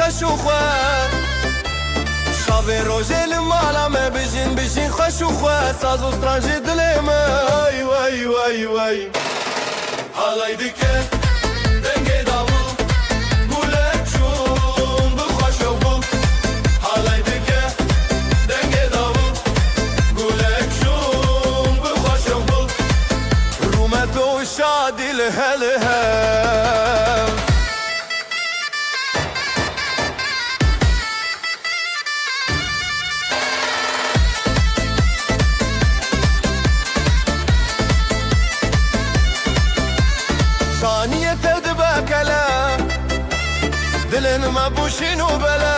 خوش و خواه شاوه روژه لمالا me بجین خوش و خواه ساز و سترانجی دلی من وای وای وای حالای دکه دنگی داوو گوله چون بخوش و بو حالای دکه دنگی داوو گوله چون بخوش و بو رومت و شادی لهله ثانية تدبكلا دلن ما بوشين وبلا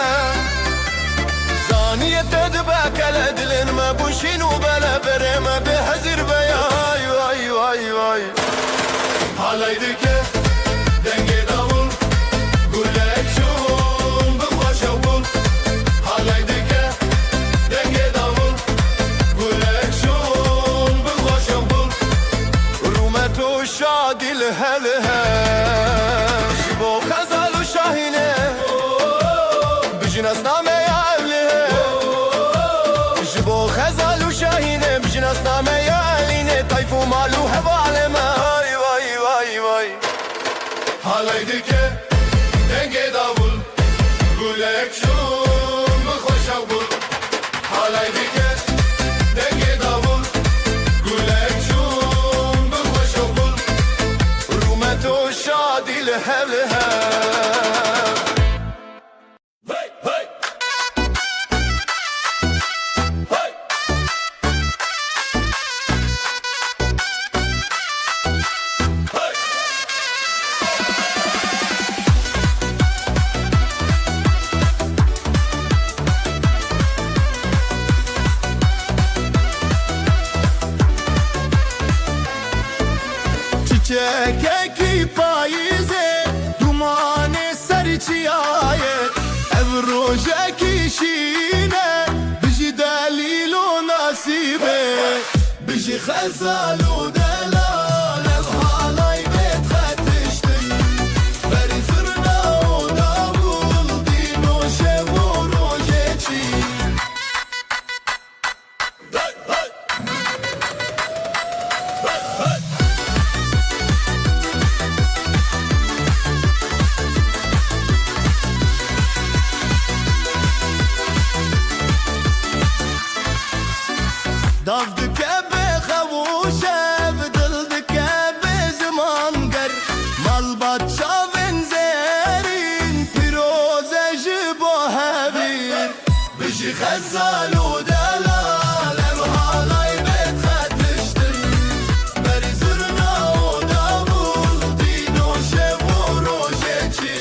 ثانية تدبكلا دلن ما بوشين وبلا بريما بهزر بياي واي واي واي حالي دكه دنگي داول قولك شون بخوش وبول حالي دكه دنگي داول قولك شون بخوش وبول رومت و شادي لهلها شبو خزال و شاهينه بجناس نامه يا أهلها شبو خزال و شاهينه بجناس نامه يا أهلينه طيف و مالو هوالما واي واي واي واي حالي دكه دنگي داول قولك شون بخوش وبول حالي دكه دنگي داول قولك شون بخوش وبول رومت و شادي لهلها çiçek payizê dumanê serî çiyaye ev rojekî şîne bijî delîl û nasîbê bijî xezal û delal ev halay bêt xetiştî berî zirna û davul dîn û şev û rojê çî Dav dike be xewuşev dil dike be zimanger malbat çavên zerîn pîroze ji bo hevîr bijî xezal û delal ev halay bêt xetiştin berî zirna û davul dîn û şev û rojê çî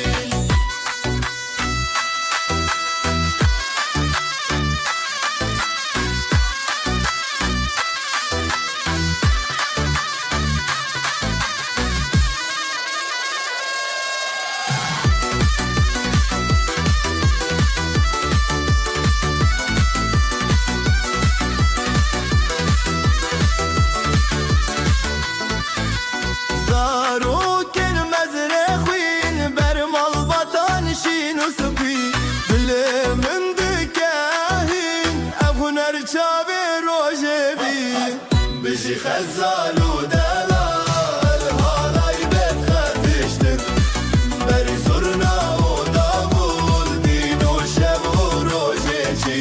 çavê rojê bî bijî xezal û delal halay bêt xetiştin berî zurna û davul dîn û şev û rojê çî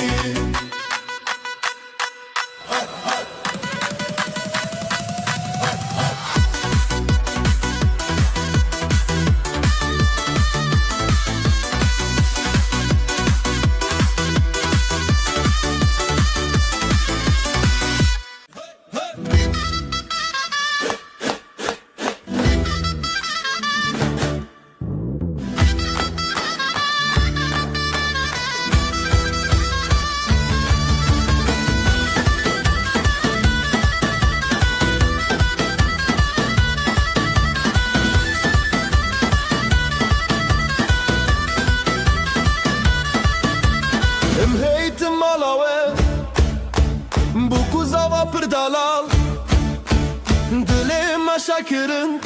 Dalal Dilê me şekirin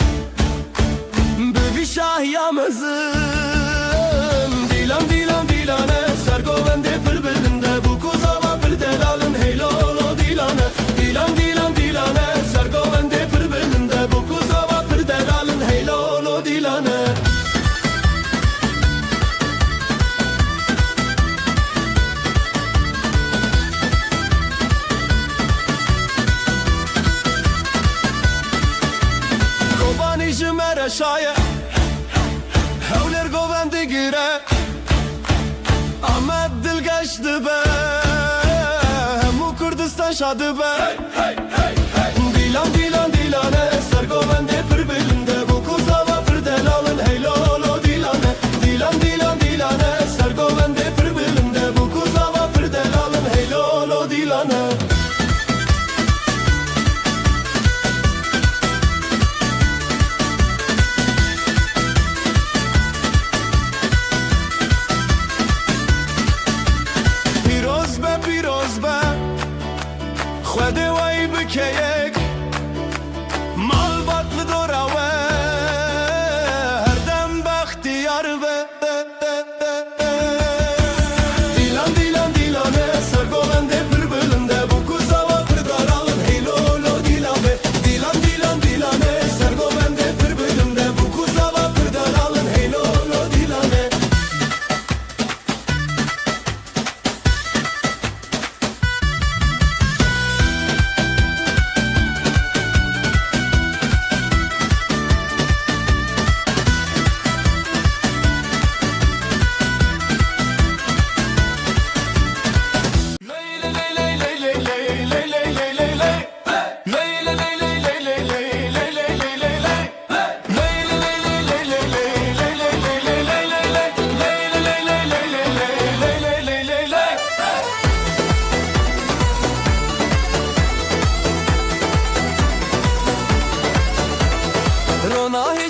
Bi vî şahiya mezin Dîlem dîlem geçti be Hemu Kurdistan şadı be Dilan dilan dilane Sergovende pır belinde Bu kuzava pır delalın Hey lolo dilane Dilan dilan dilane Sergovende pır belinde Bu kuzava pır delalın Hey lolo dilane پیروز به خود وای بکیک مال باطل دوراوه هر دم بختیار به دیلان دیلان دیلانه سرگوونده پر بلنده bu kuzava پر daralın hey lolo dilane Dilan dilan dilane سرگوونده پر بلنده bu kuzava پر daralın hey lolo dilane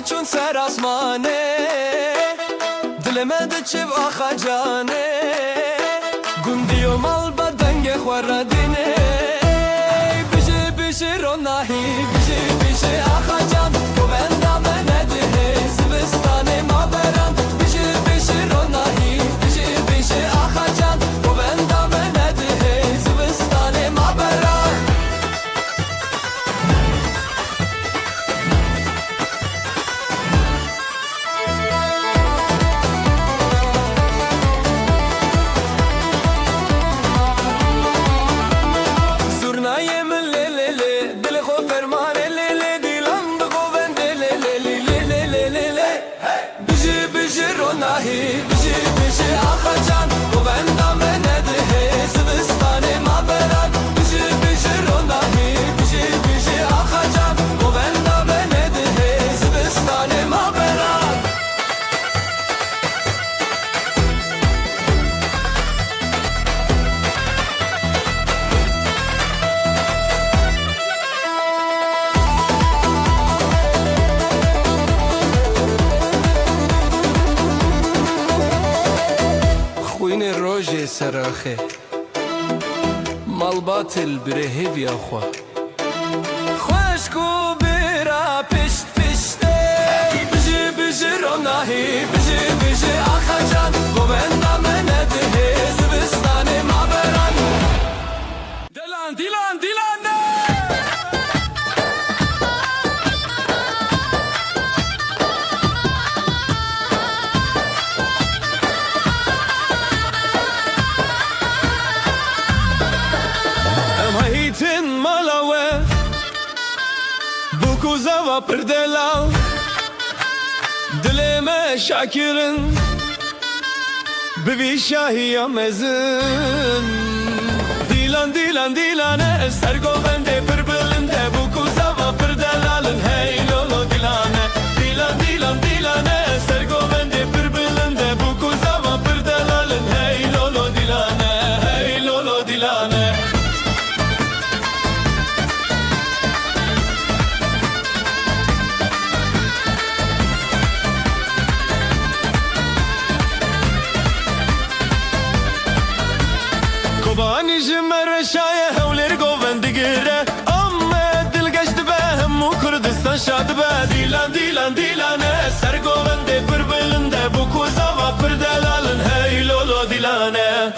چون سر آسمانه دل من چه آخا جانه گندی و مال بدنگ خوردینه بیشه بیشه روناهی بیشه بیشه آخا جان تو بندم نده زبستان ما بران بیشه بیشه روناهی بیشه بیشه آخا جان تو بندم نده زبستان ما بران بیشه بیشه آخا جان تو بندم نده زبستان ما بران بیشه بیشه روناهی بیشه بیشه آخا جان تو بندم نده زبستان ما بران خوین روژ سراخه مال باطل بره هیوی آخوا خوشکو برا پشت پشته بیشه بیشه روناهی بیشه بیشه آخا جان گو بندم نده زبستان ما بران دیلان دیلان دیلان Tin malawe bu kuzava perdela dileme şakirin bevi şahiya mezin dilan dilan dilane sergovende perbilinde bu kuzava perdelalın hey lolo dilane dilan dilan dilane sergovende perbilinde bu kuzava perdelalın hey lolo dilane hey lolo dilane Kobani jimmer şaye hevleri govendi gire Amme dil geçti be hemmu Kurdistan şadı be Dilan dilan dilane ser govende pır belinde Bu kuzava pır delalın hey lolo dilane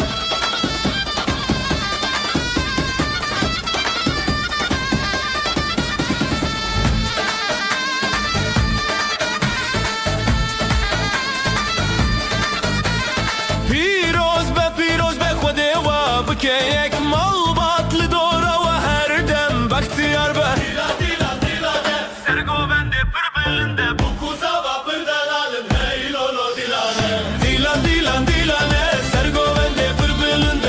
Keyek mal batlı doğra ve her dem baktiyar be Dilan dilan dilane sergovende pır belinde bu kuzava pır delalın hey lolo dilane Dilan dilan dilane sergovende pır belinde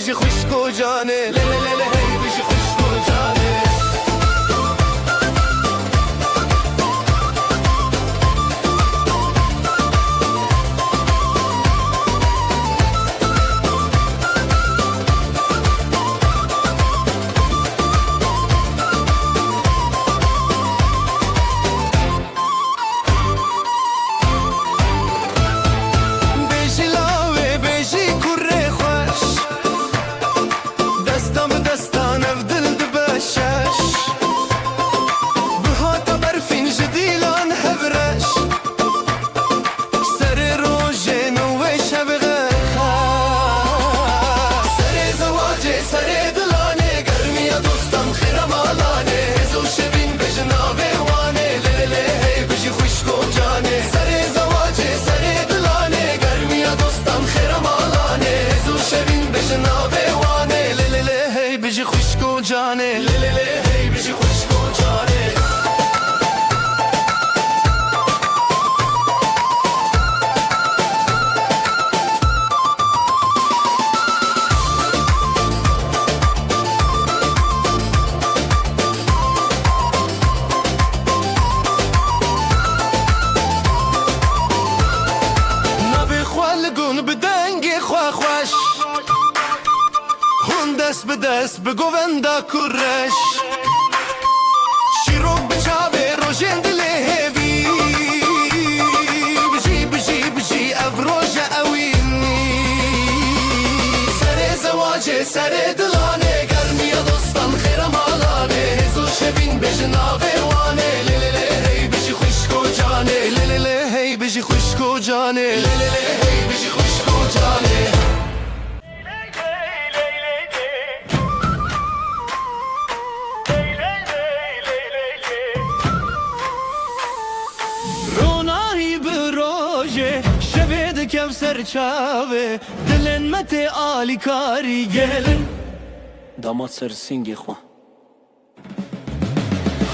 بجی خوشک و جانه لی لی لی لی هی بجی خوشک و جانه جانه لی لی لی هی بجی خوشک و جانه نبی خوالگون بدنگی خواه خوش دست به دست به گووندا کرش شیروک بچاوه روژن دل هیوی بجی بجی بجی افروج اوینی سر زواجه سر دلانه گرمی دوستان خیرم آلانه هزو شبین بجناوه وانه لی لی لی هی بجی خوشک و جانه لی لی لی هی بجی خوشک و جانه لی لی لی هی بجی خوشک و جانه کفسر چاوه دلن مت آلی کاری گلن داماد سر سینگی خواه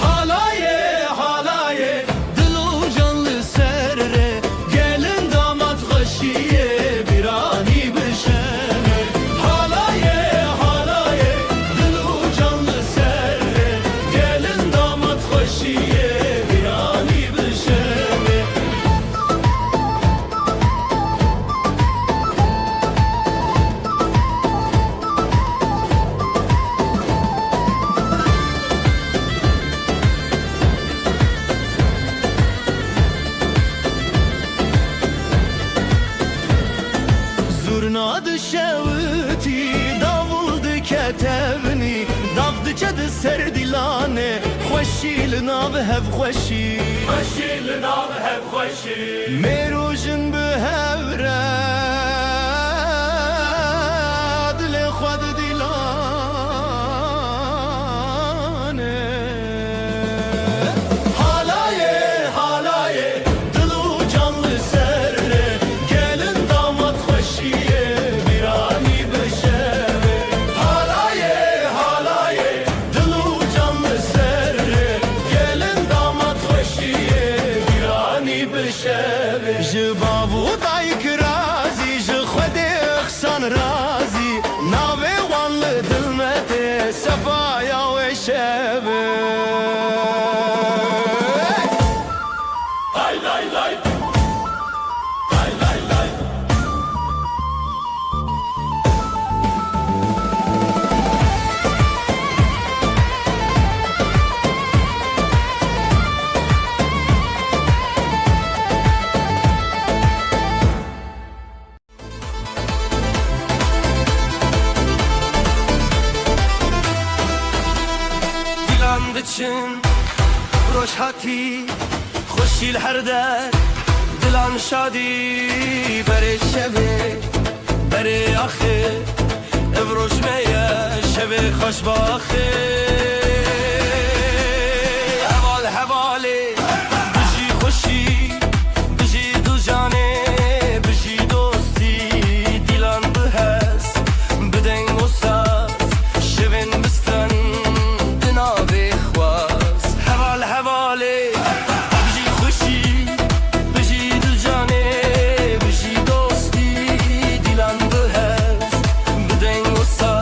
حالایه دلو جانlı سره gelin damat خوشیه birani بشنه حالایه دلو جانlı سره gelin damat خوشیه birani بشنه Zurnadı şevti, davuldu ketevni Davdı çadı serdilane Xoşil nav hev xoşi Xoşil nav hev xoşi Merujin bu hevre Dile xwad dilane Halaye Dilu canlı serre Gelin damat xoşiye birani beşeve Halaye Dilu canlı serre Gelin damat xoşiye birani beşeve Ji babu dayk razi Ji xwedê xsan razi Navê wan li dil me tê Sefaya wê şeve Lay lay lay Lay lay lay Dilan diçin روشهاتی خوشیل هر در دلان شادی بره شبه بره آخه افروش میه شبه خوش باخه حواله بجی خوشی بجی دو جانه بجی دوستی دیلان بهست بدنگ و ساز شبن بستن دناوی خواز حواله بجی خوشی بجی دو جانه بجی دوستی دیلان بهست بدنگ و ساز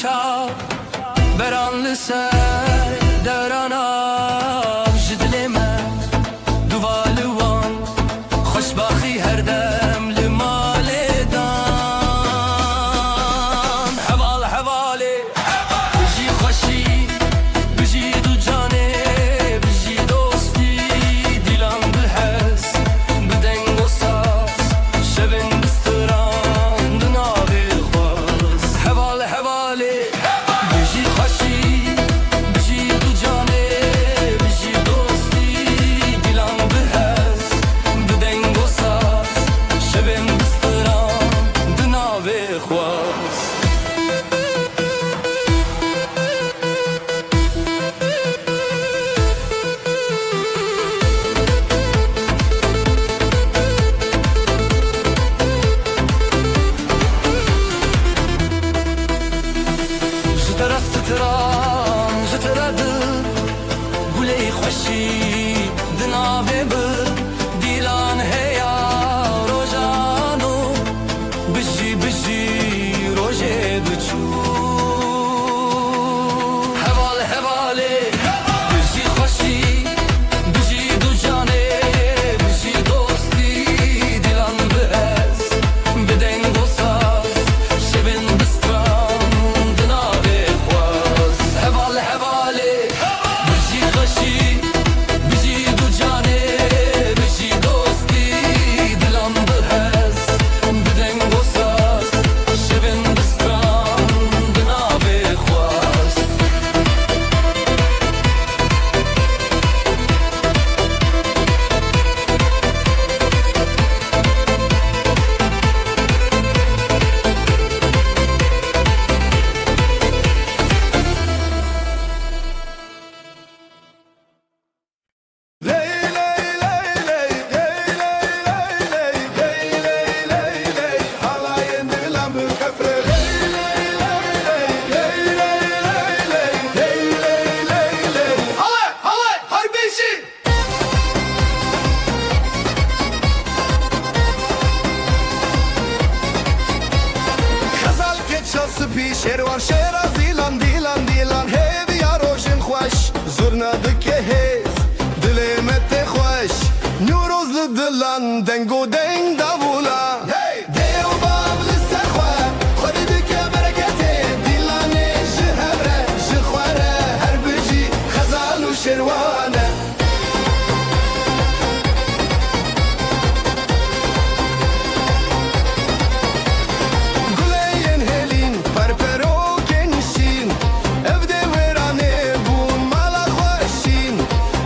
çav beran li ser devranam ji dilê me duva li wan xweşbaxî herdem li malê dan heval hevalê bijî xweşî bijî du canê bijî dostî dîlan bi hez bi deng û saz şevên bistiran di navê xwaz heval hevalê bijî xweşî bijî du canê bijî dostî dîlan bi hez bi deng û saz şevên bistiran di navê xwaz ji te re stran ji te re dil gulê xweşî di navê bir dîlan heya rojan û bijî bijî rojê diçû heval hevalê bijî xweşî bijî du canê bijî dostî dîlan bi hez bi deng û saz şevên bistran di navê xwaz heval hevalê bijî xweşî bijî du canê bijî dostî dîlan bi hez bi deng û saz şevên bistran di navê xwaz Ley ley ley ley ley ley ley ley ley ley halayın dilan bu kafre ley ley ley ley ley ley ley ley ley halay halay harbişi Xezal keçası pi şervan şera dilan dilan dilan hev ya rojin xoş zurna dike hez dilê me tê xweş nûroz li dilan deng û deng davûla Dêw bav li ser xwe xwedî dike bereketê dîlanê ji hev re ji xwe re her bijî xezal û şerwan e Guleyên hêlîn perperokên şîn ev dê wêranê bûn mala xweşîn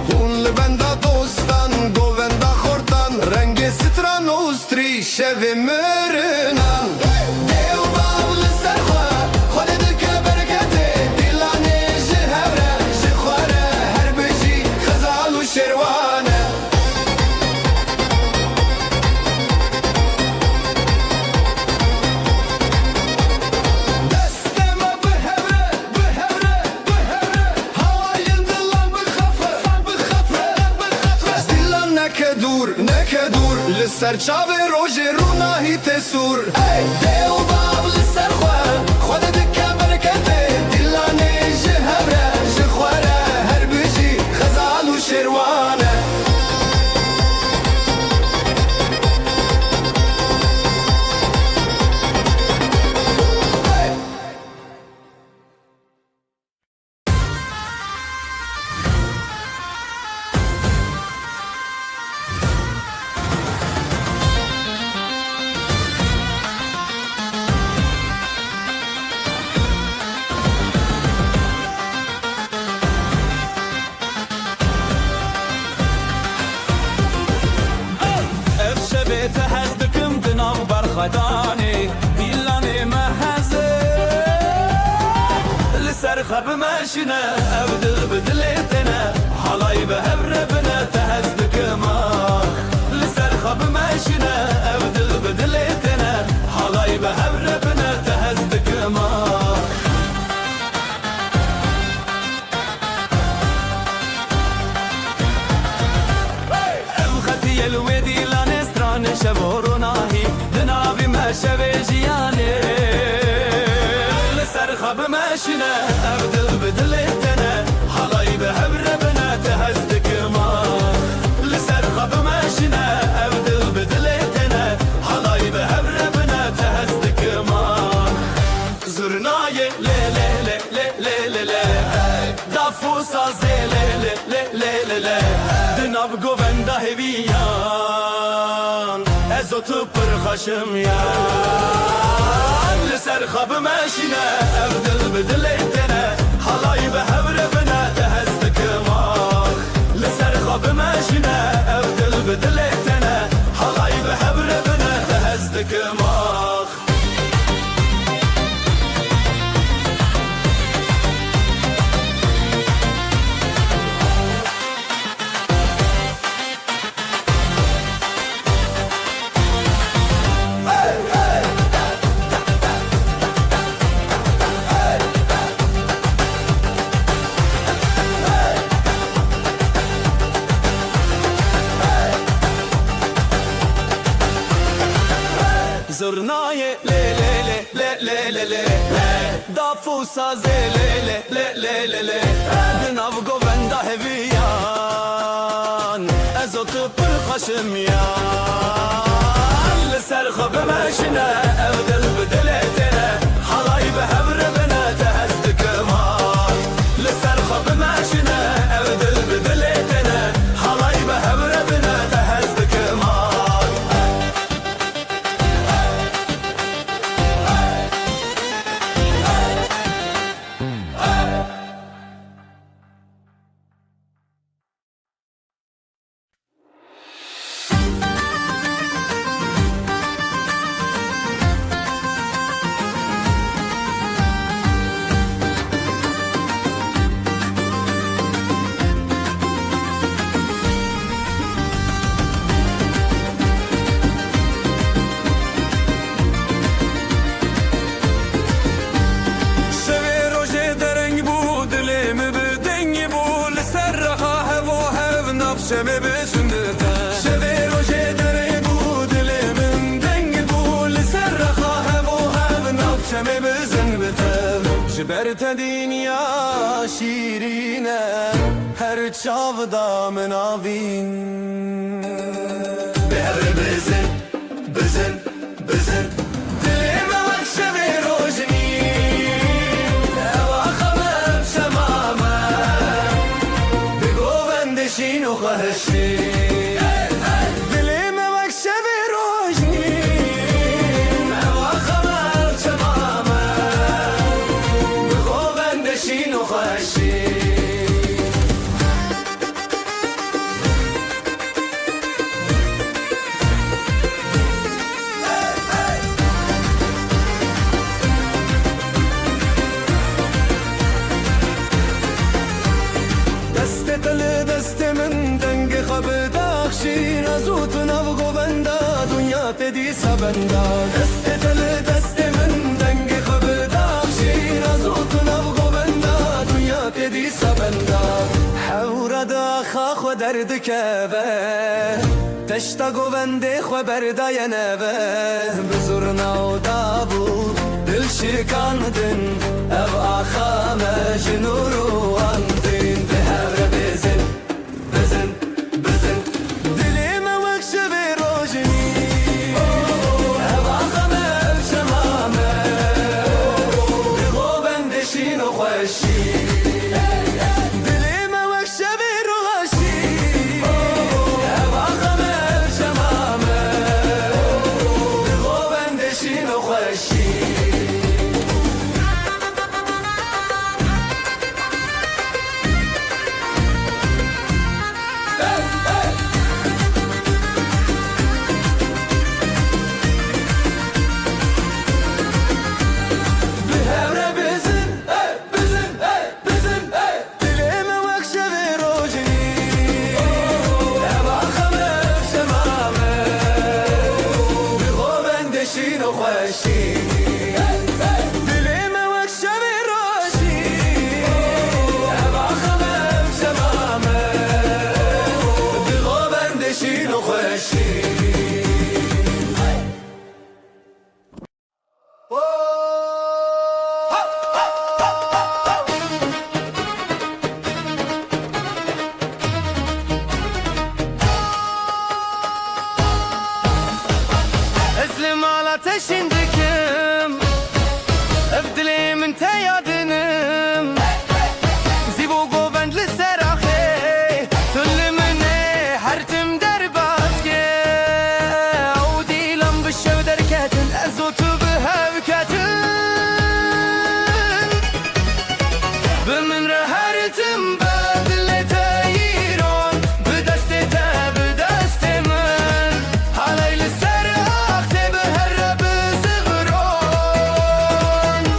hûn li benda dostan govenda xortan rengê stran û strî şevê mirinan Dêw bav li ser xwe xwedî dike bereketê dîlanê ji hev re ji xwe re her bijî xezal û şerwan e Desteme bi hevre bi hevre bi hevre halayın dilan bi xefre bi xefre bi xefre Dîlan neke dur li ser çavê rojê rûnahî tê sûr Dêw bav li ser xwe xwedî dike bereketê dîlanê ji hev re ji xwe re her bijî xezal û şerwan e ev şevê te hez dikim di nav berxwedanê dîlanê me hez e li ser xwe bimeşîne ev dil bi dilê têne halay bi hev re bine te hez dikim ah li ser xwe bimeşîne ev dil bi dilê têne halay bi hev re bine te hez dikim ah ev xetiyê li wê dîlanê stranê şevor û nahî di navê me şevê jiyanê li ser xwe bime ماشنه ابدل بدلتنا حلاي بهبره بنا تهزدك ما لسر خب ماشنه ابدل بدلتنا حلاي بهبره بنا تهزدك ما زرناي لي لي لي لي لي لي دافوسا زي لي لي لي لي لي دناف گووندا هویان ازوتو پر خشم یا لسر خب ماشینه ابدل بدلتنا حلای به هبر بنا تهزدک ما لسر خب ماشینه ابدل بدلتنا حلای به هبر بنا تهزدک ما زرنای لی لی لی لی لی لی دافوسا زی لی لی لی لی لی دناو گووندا هویان ازوتو پر خشم یان لسر خب ماشنه ابدل بدلتنا حلای به هبر بنا تهزدک ما لسر خب ماشنه ابدل بدلتنا حلای به هبر بنا تهزدک ما شمه بسندتا شبه روژه دره بود دلمن دنگ بود لسر رخاه و هم نف شمه بسندتا جبرت دنیا شیرینه هر چاودا مناوین بهر بزن بزن بزن دلم وقت شبه روژنی اواخمم شمامه بگو بندشین و خهشی دلم وقت شبه روژنی اواخمم شمامه بگو بندشین و خهشی نزوت نو گووندا دنیا تدی سبندا دست دل دست من دنگ خبدا شیر نزوت نو گووندا دنیا تدی سبندا حور دا خا درد کبه تشتا گوونده خو بردا ینبه بزرنا و دابو دل شکاندن او آخا مجنور و اندین به هر بزن بزن بزن من رهرتم بدلت ایران به دست من حالی لسر آخته به هر بزغران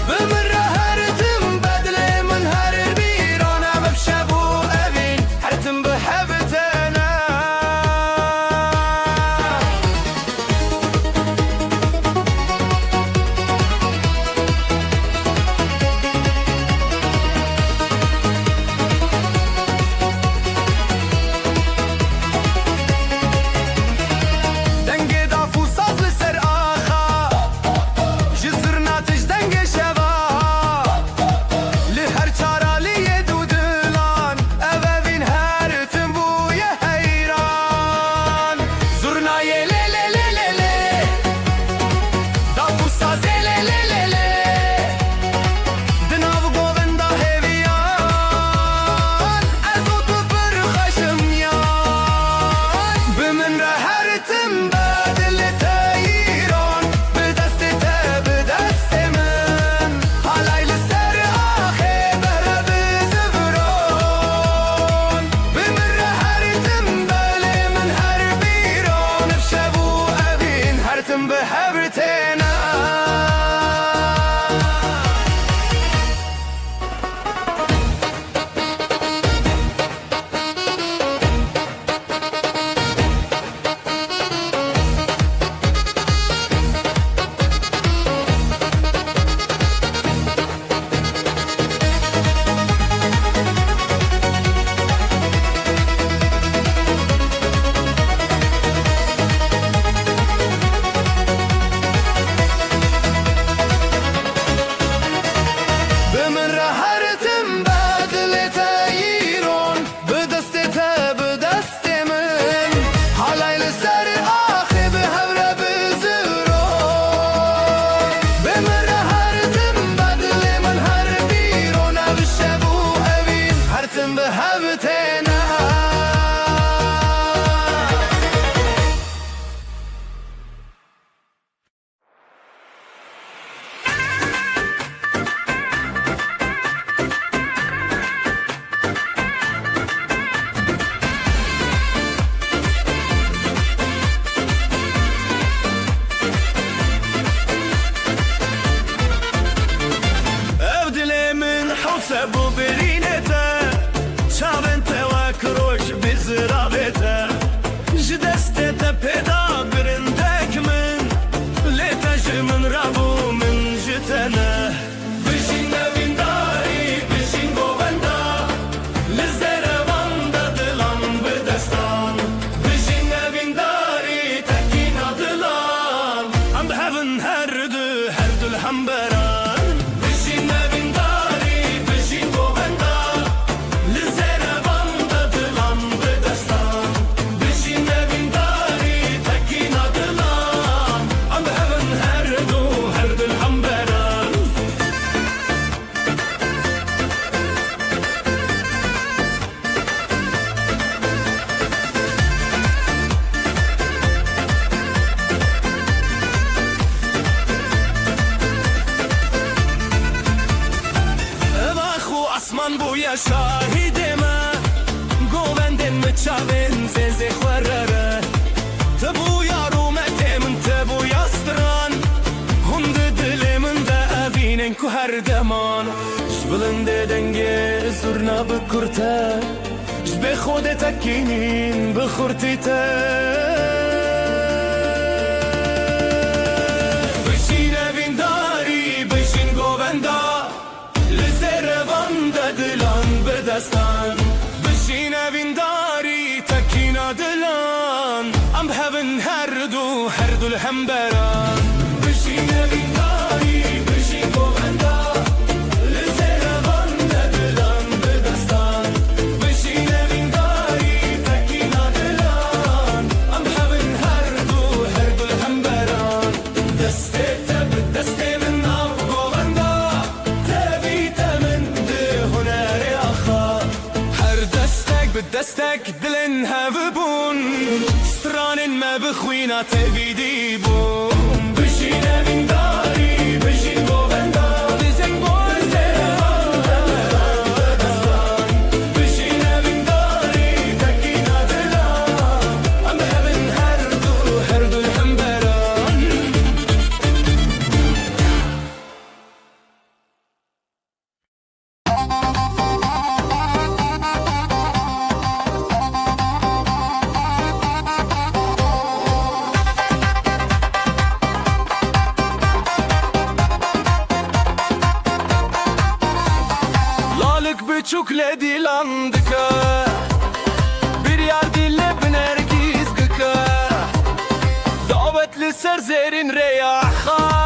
به من رهرتم بدل من هر بیران عبب شبو اوین هرتم به حبتنا سبو برینته چاونته و کروش بزرابته جدسته پیدا برندک من لیتش من رابو من جتنه بشین نوینداری بشین گووندا لزره واندا دلان بدستان بشین نوینداری تکین دلان ام هفن هر دل همبران بشین نوینداری اسمان بویا شاهدمه گووندن مچاون زنزه خورره تبویا رومته من تبویا ستران هند دل من ده اوینن که هر دمان جبلنده دنگه زورنا بکرته جبه خود تکینین بخورتی ته بشین اوینداری بشین گووندا دلان بدستان بشین اوینداری تکینا دلان ام هفن هر دو الهمبران بشین اوینداری بشین گووندا لزره وانده دلان بدستان بشین اوینداری تکینا دلان ام هفن هر دو الهمبران دسته تب دسته من آف گووندا دستك دلن هفبون ستران ما بخوينا تبيدي بون بشين من داري بشين گووندا بزن گوز dilan dike Bir yar dille binergiz gıke Davetli serzerin reyaha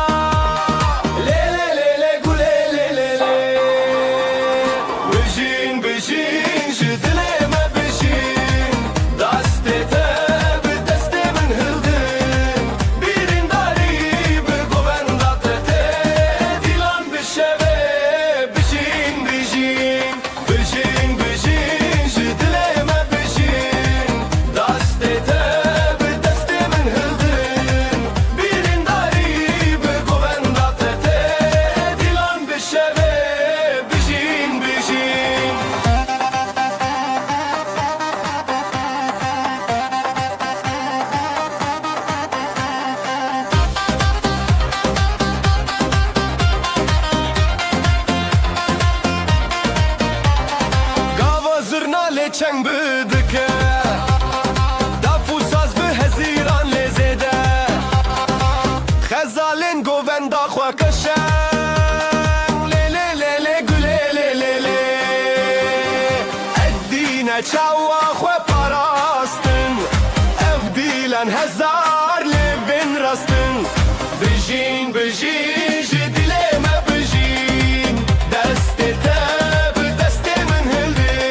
Çeng bidike Dafu saz bi heziran lezede Xezalin govenda xwe keşen Le le le le güle le le le Eddine çawa xwe parastin Ev dilen hezar levin rastin Bijin bijin ji dile me bijin Deste te bi deste min hildin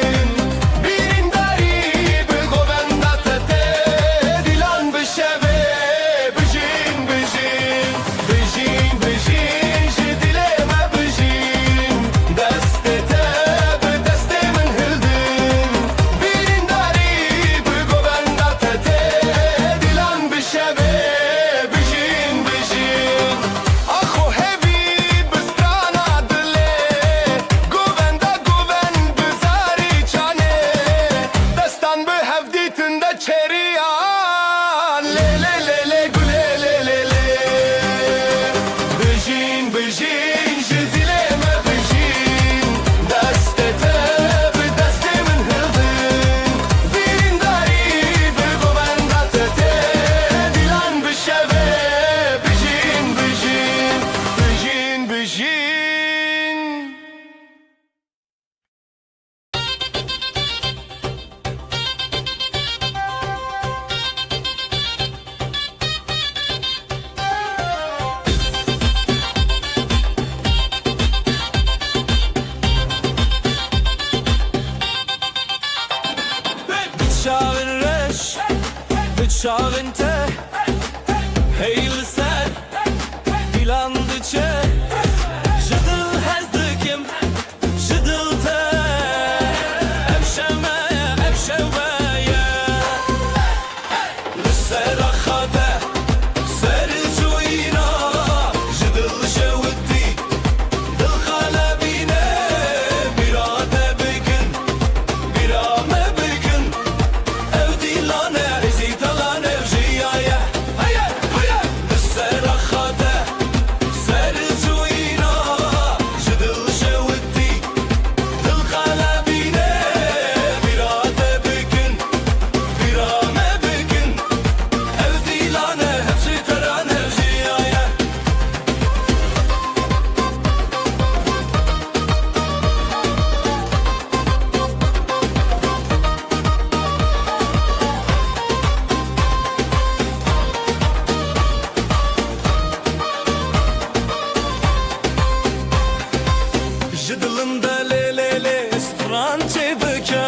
Çağın te Heyli sen Dilandı çe Jıdıl hezdikim Jıdıl te Evşemeye Evşeveye Lüsera khade Seri cuyina Jıdıl şevdi Dıl kalebine Birade bigin Birame bigin Ev dilane Jidilinde le le le Strançe bike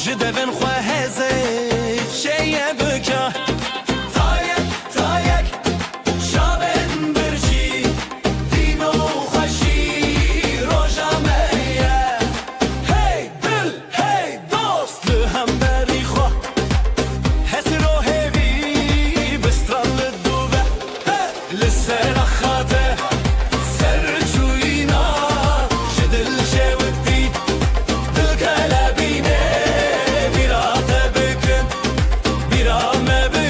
Jidevin xwe heze Şeye bike Tayek tayek Şaben birci Dino xweşi Roja meye Hey dil hey dost Li hemberî xwe Hesiro hevî Bistran li dûve Li sera xate Maybe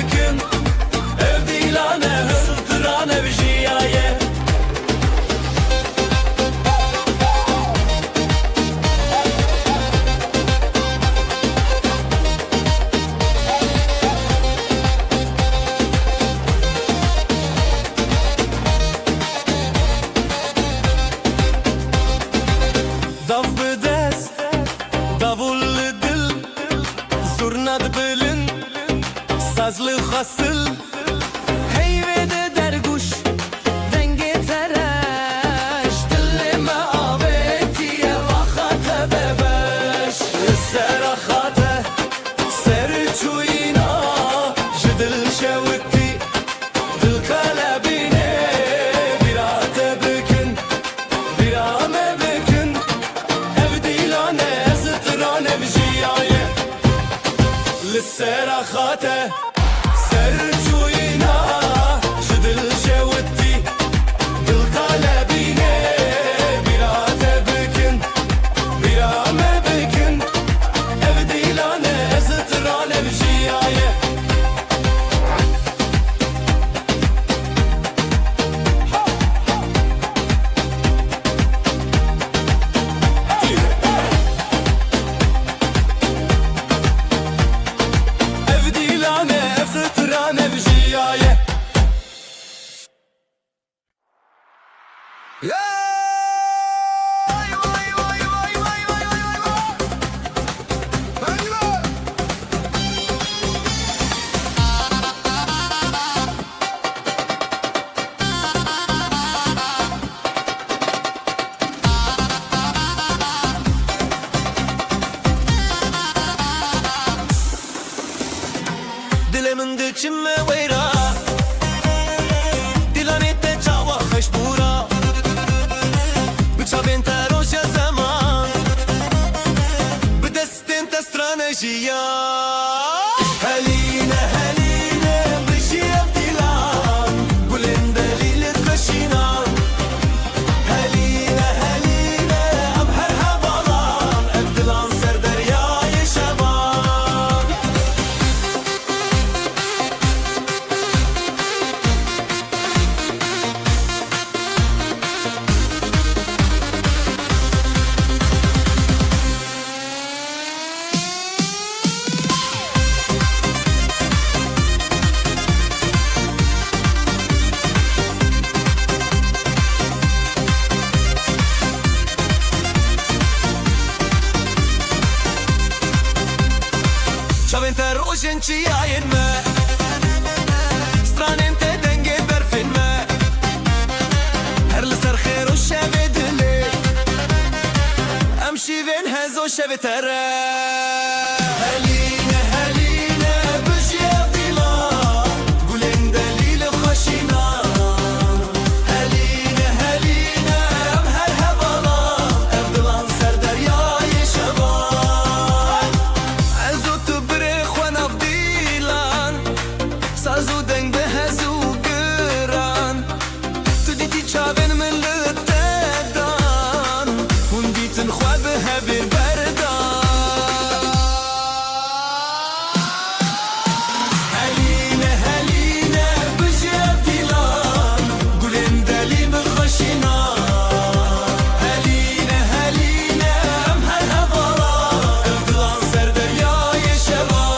سراخاته سرجوينا جدل جوتي دل طالبيني بلا تبكن بلا ما بكن ابدي لانا سترانا بجيايه Dilimin dikçinme veyra Dilanette çava xeşbura Bıçavên te roja zaman Bi destên te stranejiya Heline heline bijiyev dilan Gulên delîlê xweşînan Heline heline em her hevalan Ev dilan ser deryayê şevan Çavên te rojên çiyayên me Stranên te dengê berfên me Her li ser xêr û şevê dilê Em şîvên hez û şevê te re Heline heline bijiyev dilan Gulên delîlê xweşînan Heline heline em her hevalan Ev dilan ser deryayê şevan Ez û tu birê xwe nav dîlan Saz û deng bi hez û giran Tu dîtî çavên min li te dan Hûn dîtin xwe bi hevên berdan Heline heline bijiyev dîlan Gulên delîlê xweşînan Heline heline em her hevalan Ev dilan ser deryayê şevan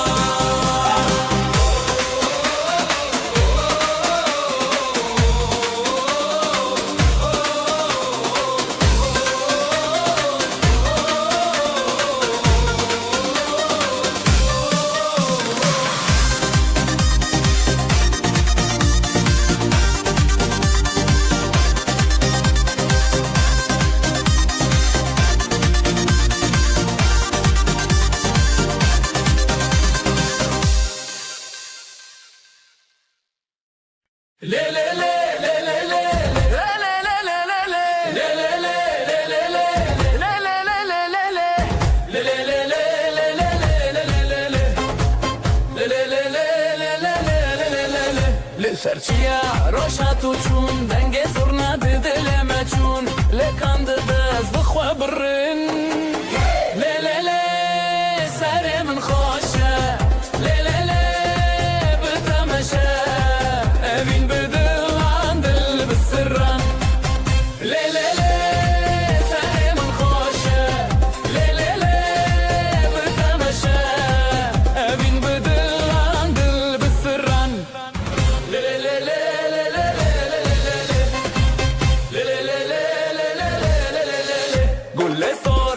Serçiya roşa tu çun denge zurna didileme çun Le kandı bez bixwe birin Le le le serê min xweş e Le le le bi temeşe Evîn bi dilan dil bi sirran Le le le serê min xweş e Le le le bi temeşe Evîn bi dilan dil bi sirran Gulle so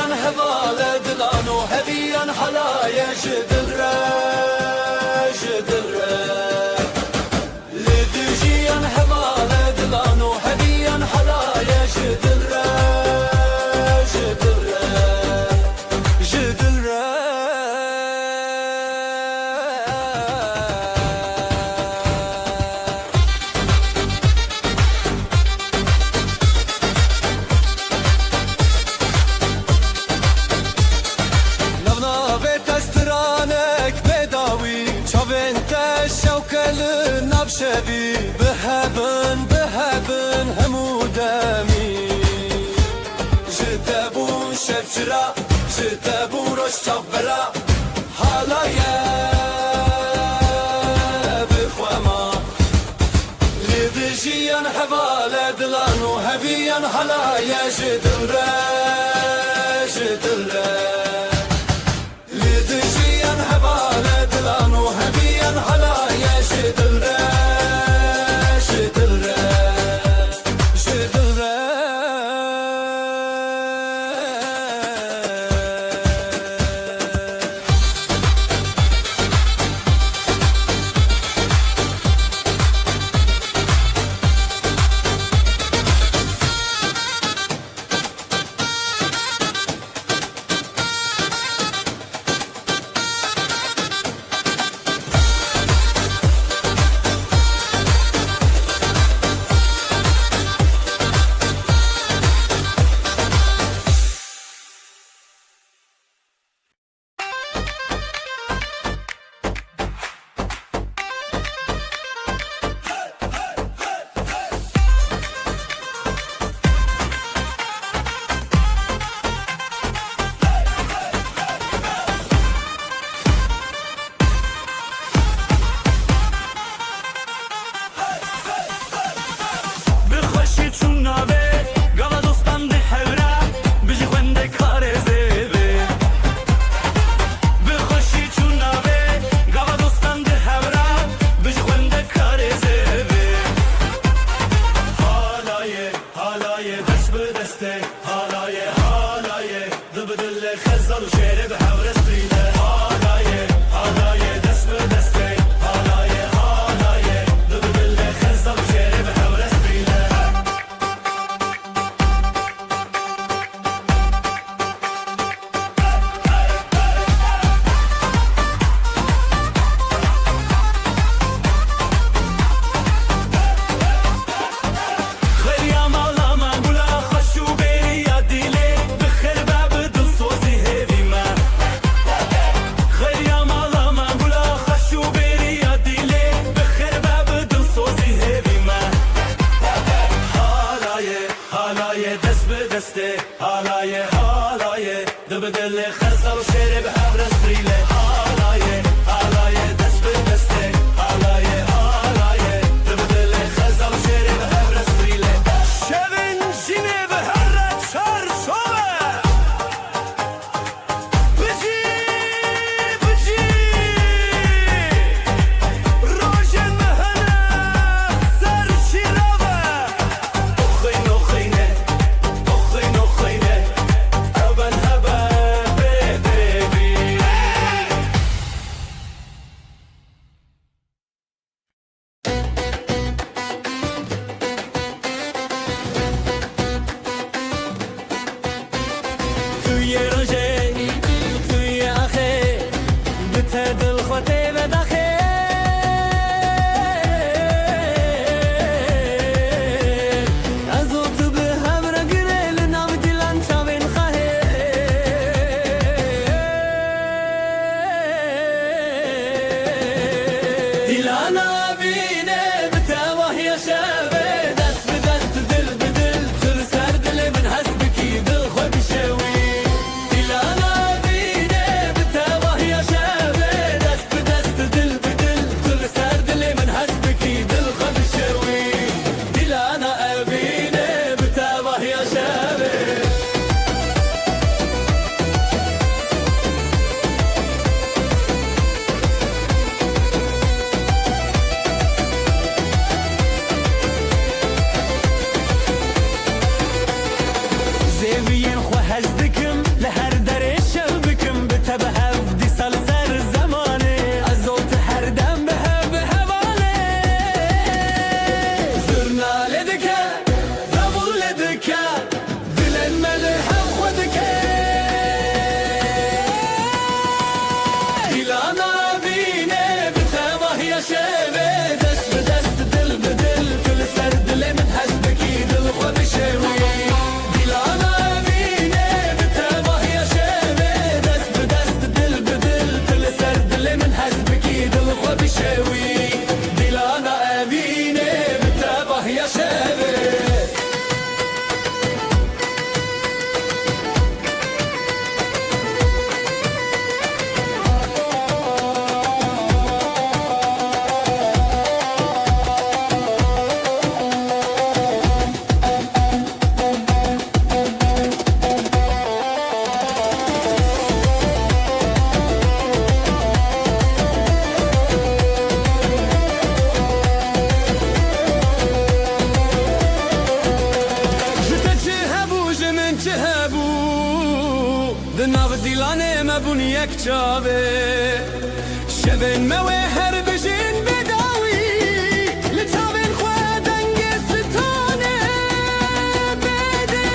جيان هبال دلان و هبيان حلايا جدل را جدل را لدجيان هبال دلان و هبيان حلايا جدل را جدل را جدل را شبي بهبن بهبن همودامي جدبون شبشرا جدبون روش شبرا حالايا بخواما لدجيان حبالة دلان وهبيان حلايا جدل را جدل را لدجيان حبالة دلان وهبيان حلايا جدل را دناو دیلانه مبون یک چاوه شبن موه هر بجین بداوی لچاوین خواه دنگ ستانه بده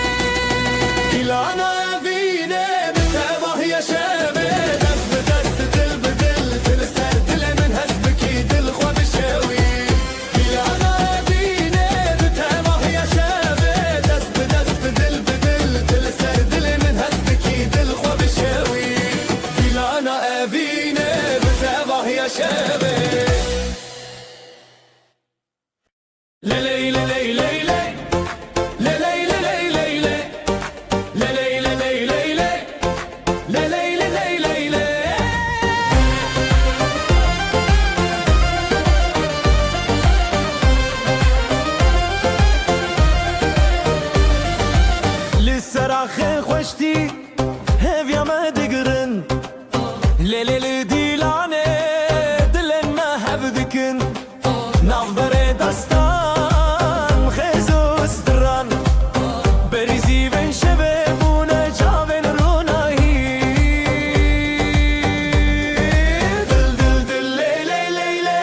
دیلانا اوینه بتواه یا شبه دست به دست دل به دل دل سر دل من هست بکی دل خواه بشوی دیلانا اوینه بتواه یا شبه دست به دست دل به دل دل سر دل من هست بکی دل خواه بشوی دیلانا اوینه بتواه یا شبه لسراخ خوشتی هفیا ما دگرن لیلی دیلانه دلن ما هبدکن نافبر دستان خزوستران بریزی بن شبه بونه جاون رونایی دل دل دل لیلی لیلی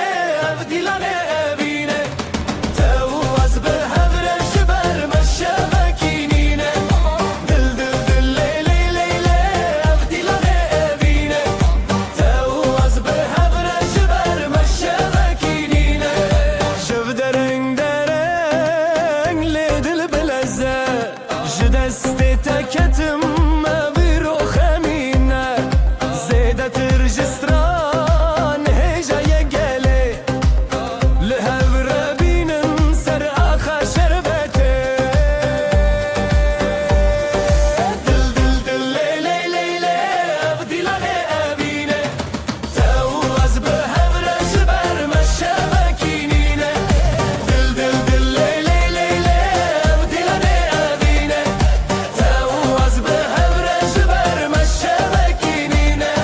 اف دیلانه بینه تو از به هبرش بر مشبکینینه دل دل دل لیلی لیلی اف دیلانه بینه تو از به هبرش بر مشبکینینه شب درنگ درنگ لیدل بلزه جدست تکتم بیرو خمینه زیده ترجستران هجای گله لهو ربینم سر آخا شربته دل دل دل لیلی لیلی اف دیلانه ابینه تو از به هبرش بر مشبکینینه دل دل دل لیلی لیلی اف دیلانه ابینه تو از به هبرش بر مشبکینینه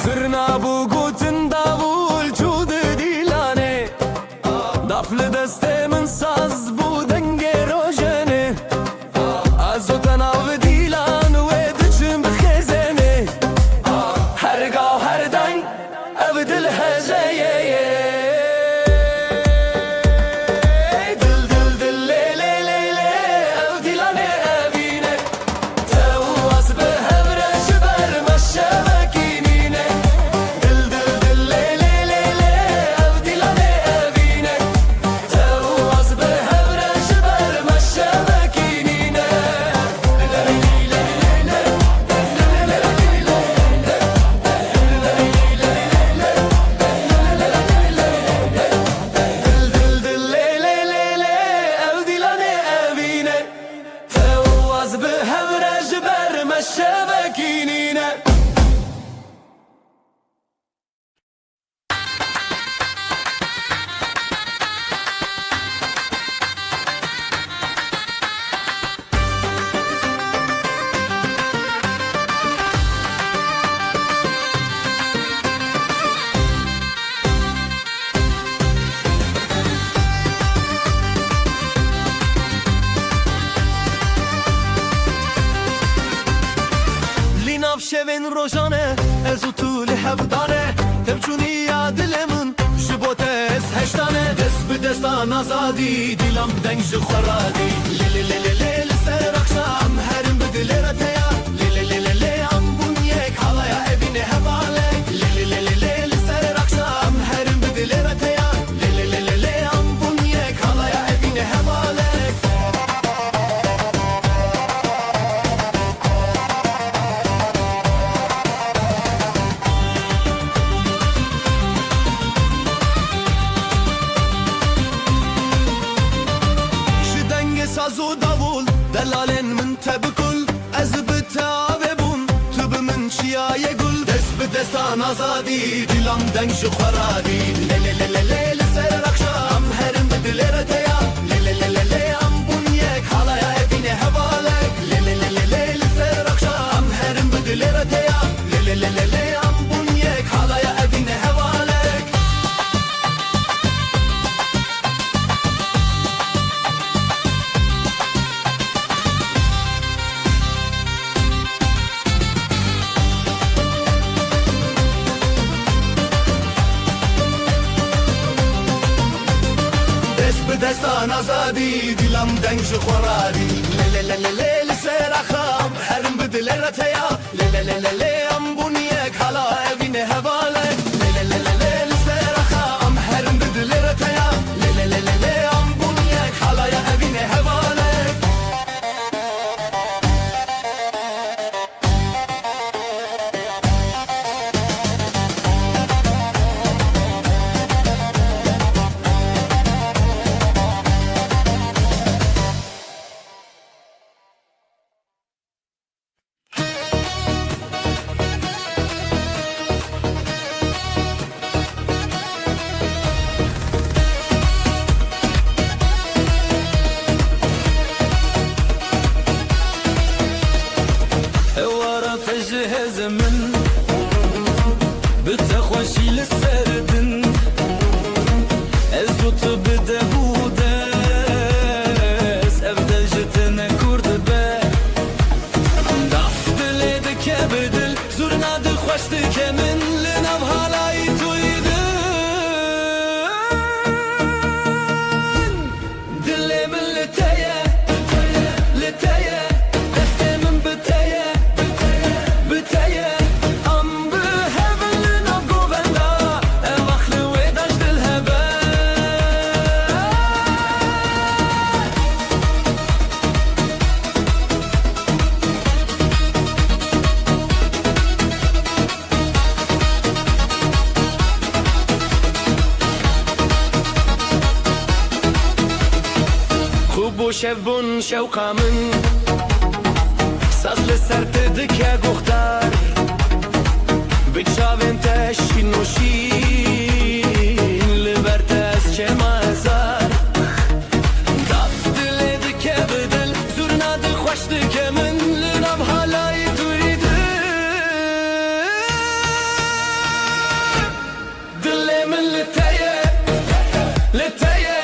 زرنا بو گوتن داول چود دیلانه دافل دسته من ساز بو دنگ روشنه از او تناو دیلان و دچم بخزنه هرگاه هر دنگ او دل هزایه دل دل دل لیلی لیلی او دیلانه ابینه تو از به هبرش بر مشبکینینه دل دل دل لیلی لیلی او دیلانه ابینه تو از به هبرش بر مشبکینینه دل دل لیلی لیلی او دیلانه ابینه تو از به هبرش بر مشبکینینه لیناف شوین روشانه از او طول هفدانه تبچونی یاد لمن جبوتس هشتانه دست به دستان آزادی دیلم دنگ جخورادی لیلی لیلی لیلی سر اخشام هرم بدل رتیا لیلی لیلی لیلی ام بونیک حالایا evine hevalek لیلی لیلی لیلی سر اخشام هرم بدل رتیا لیلی لیلی لیلی ام بونیک حالایا evine hevalek شدنگ ساز و داول دلالن من تبکل از بتاوه بون تو به من چیای گل دست به دستان آزادی دیلم دنگ شخورادی لیلی لیلی لیلی سر اخشام هرم بدل رتیا لیلی لیلی لیلی ام بونیک حالایا evine hevalek لیلی لیلی لیلی سر اخشام هرم بدل رتیا لیلی لیلی لیلی ام بونیک حالایا evine hevalek دست به دستان آزادی دلم دنگ جو خورادی لی لسر خام هرم بدل رتیا لی ام بونیک حالا اوین هواله لی لسر خام هرم بدل رتیا لی ام بونیک حالا اوین هواله تجهز من بتخوشي للسردن ازوت بدهودس ابدا جتنا كرد با ضعف دلدك بدل زورنا دخوشتك من لنب هالاي تويدن دلي من لتايا لتايا دستي من بتايا شبون شوقا من ساز لسر تدك گختار بتشاوین تشین نوشین لبرت از چه مازار داف دل دک بدل زورنا دل خوش دک من لنب حالای دوید دل من لتایه لتایه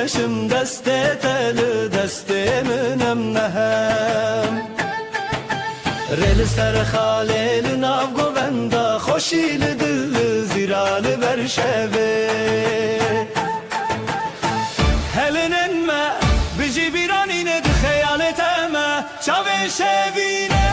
خوشم دست تل دست منم نهم رل سر خاله ناو گوندا خوشی دل زیرال برشوه هلنن ما بجی بیرانین د خیالت ما چاوه شوینه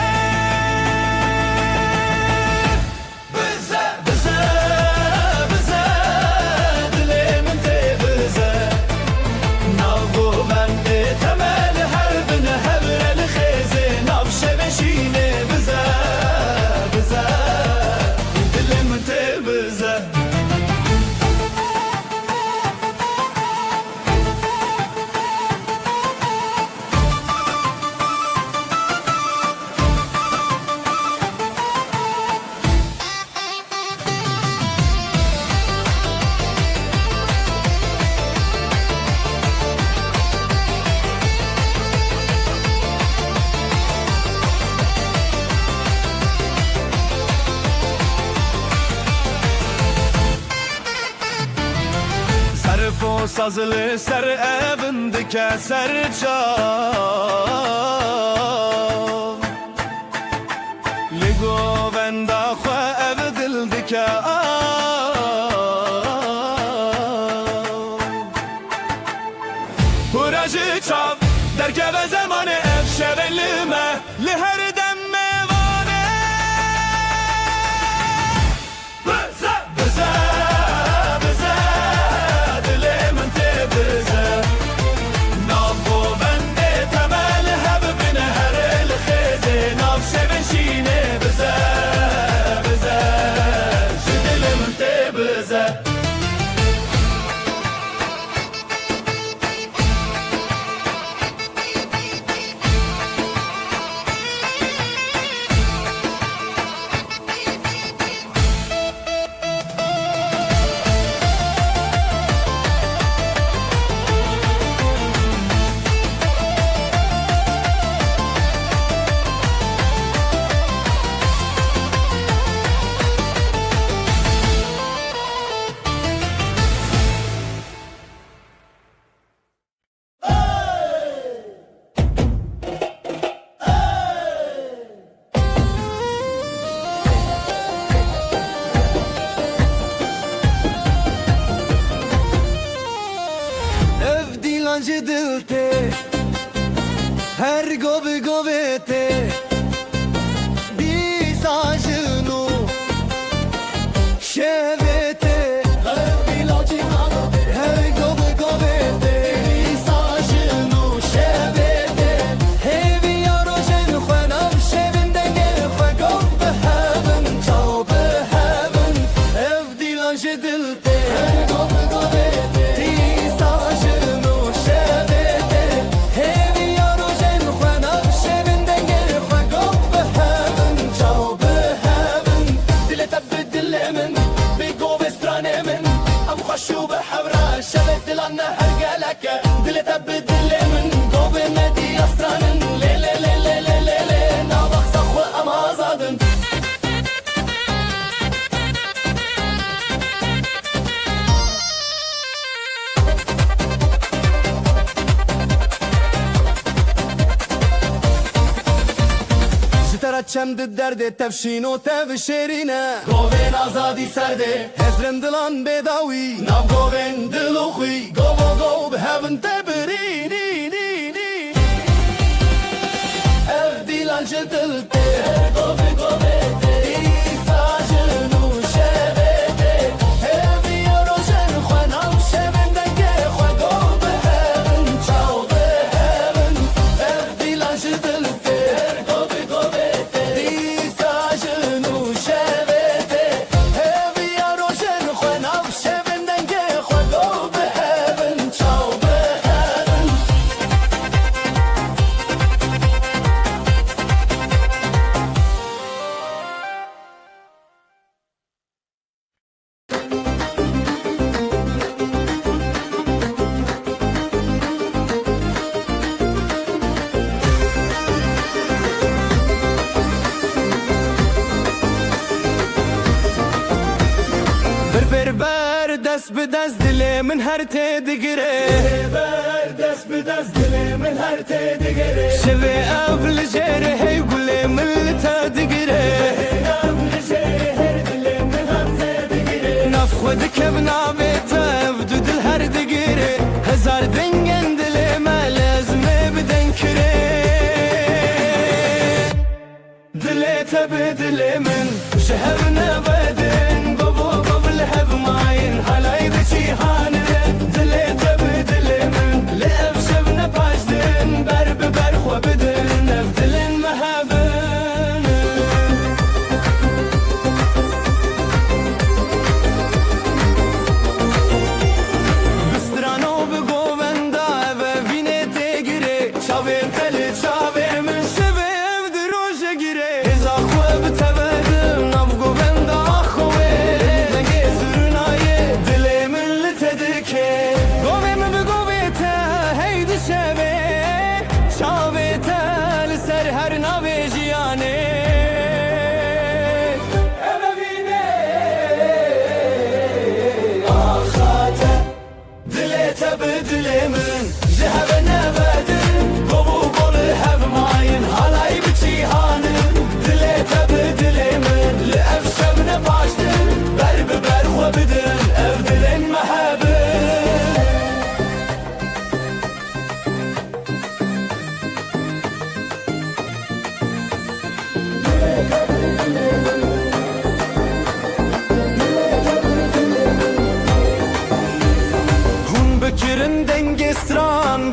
Sazlı ser evindeki serçam Ligo venda xwe ev dildike Huracı çav derkeve zamanı ev şevelime Li her dem mevane Dara çemdi derdi tevşin o tev şerine Govin azadi serde Hezrin dilan bedawi Nav govin diluxi Govo gov behevin tebirini Ev dilancı dilte Govi govete İsacını şevete Evi yorojen Khanav şevinden ge Khagov behevin Çav behevin Ev dilancı dilte Ber dest bi dest dilê min her tê digire Ber dest bi dest dilê min her tê digire Şevê ev li jêrê hey gulê min li te digire Ev li jêrê her dilê min her tê digire Naf xwe dikev navê te ev du dil her digire Hezar dengên dilê me lezmê bi deng kire Dilê te bi dilê min ji hev nevedin hev mayin halay da cihanın Dilê te bi dilê min li ev şevne paşdin Ber bi ber xwe bidin ev dilên me hebin Bi strano bi govenda ev evînê tê girê Çavên te li çavê min şevê ev di roja girê Hêza xwe bi tevedim nav govenda xwe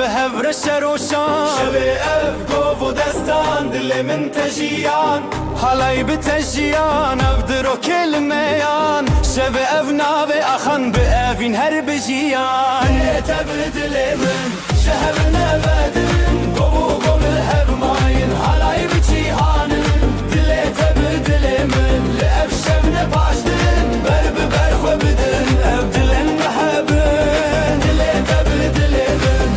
Behevre şeroşan Şevê ev gov û destan dilê min te jiyan Halay bi te jiyan ev diro kelimeyan Şevê ev navê axan bi evîn her bijiyan Dilê te bi dilê min ji hev nevedin Gov û gov li hev mayin halay bi cîhanın Dilê te bi dilê min li ev şevne paşdin Ber bi ber xwe bidin ev dilên me hebin Dilê te bi dilê min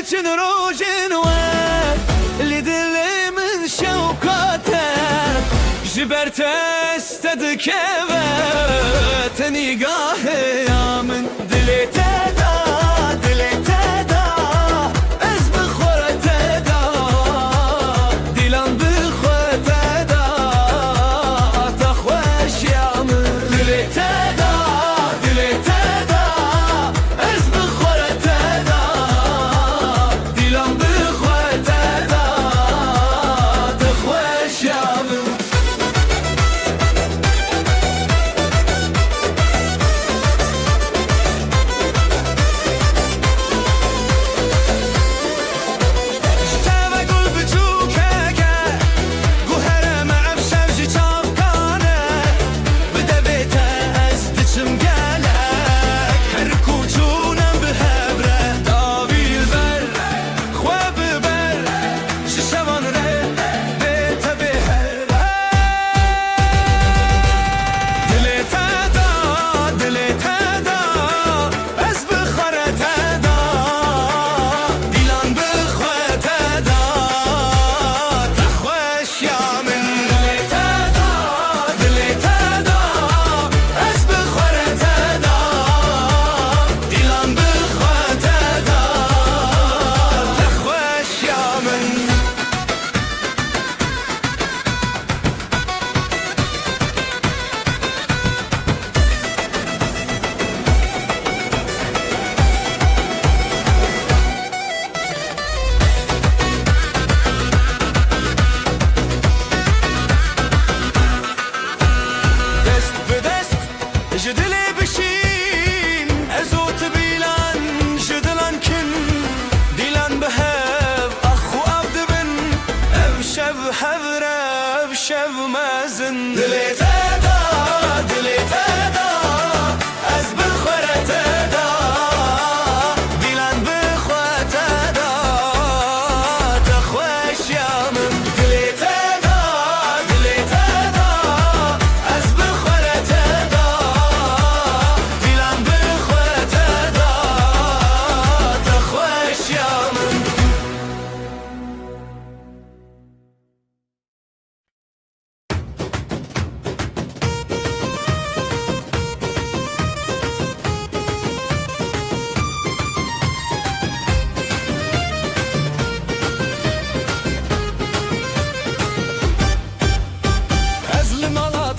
için rojin ve lidilimin şevkate Jiberte istedik evet nigahı yamin dilete da dilete da ez bixorete da dilan bixorete da ta xoş yamin dilete da dilete da ez bixorete da dilan bixorete da ta xoş yamin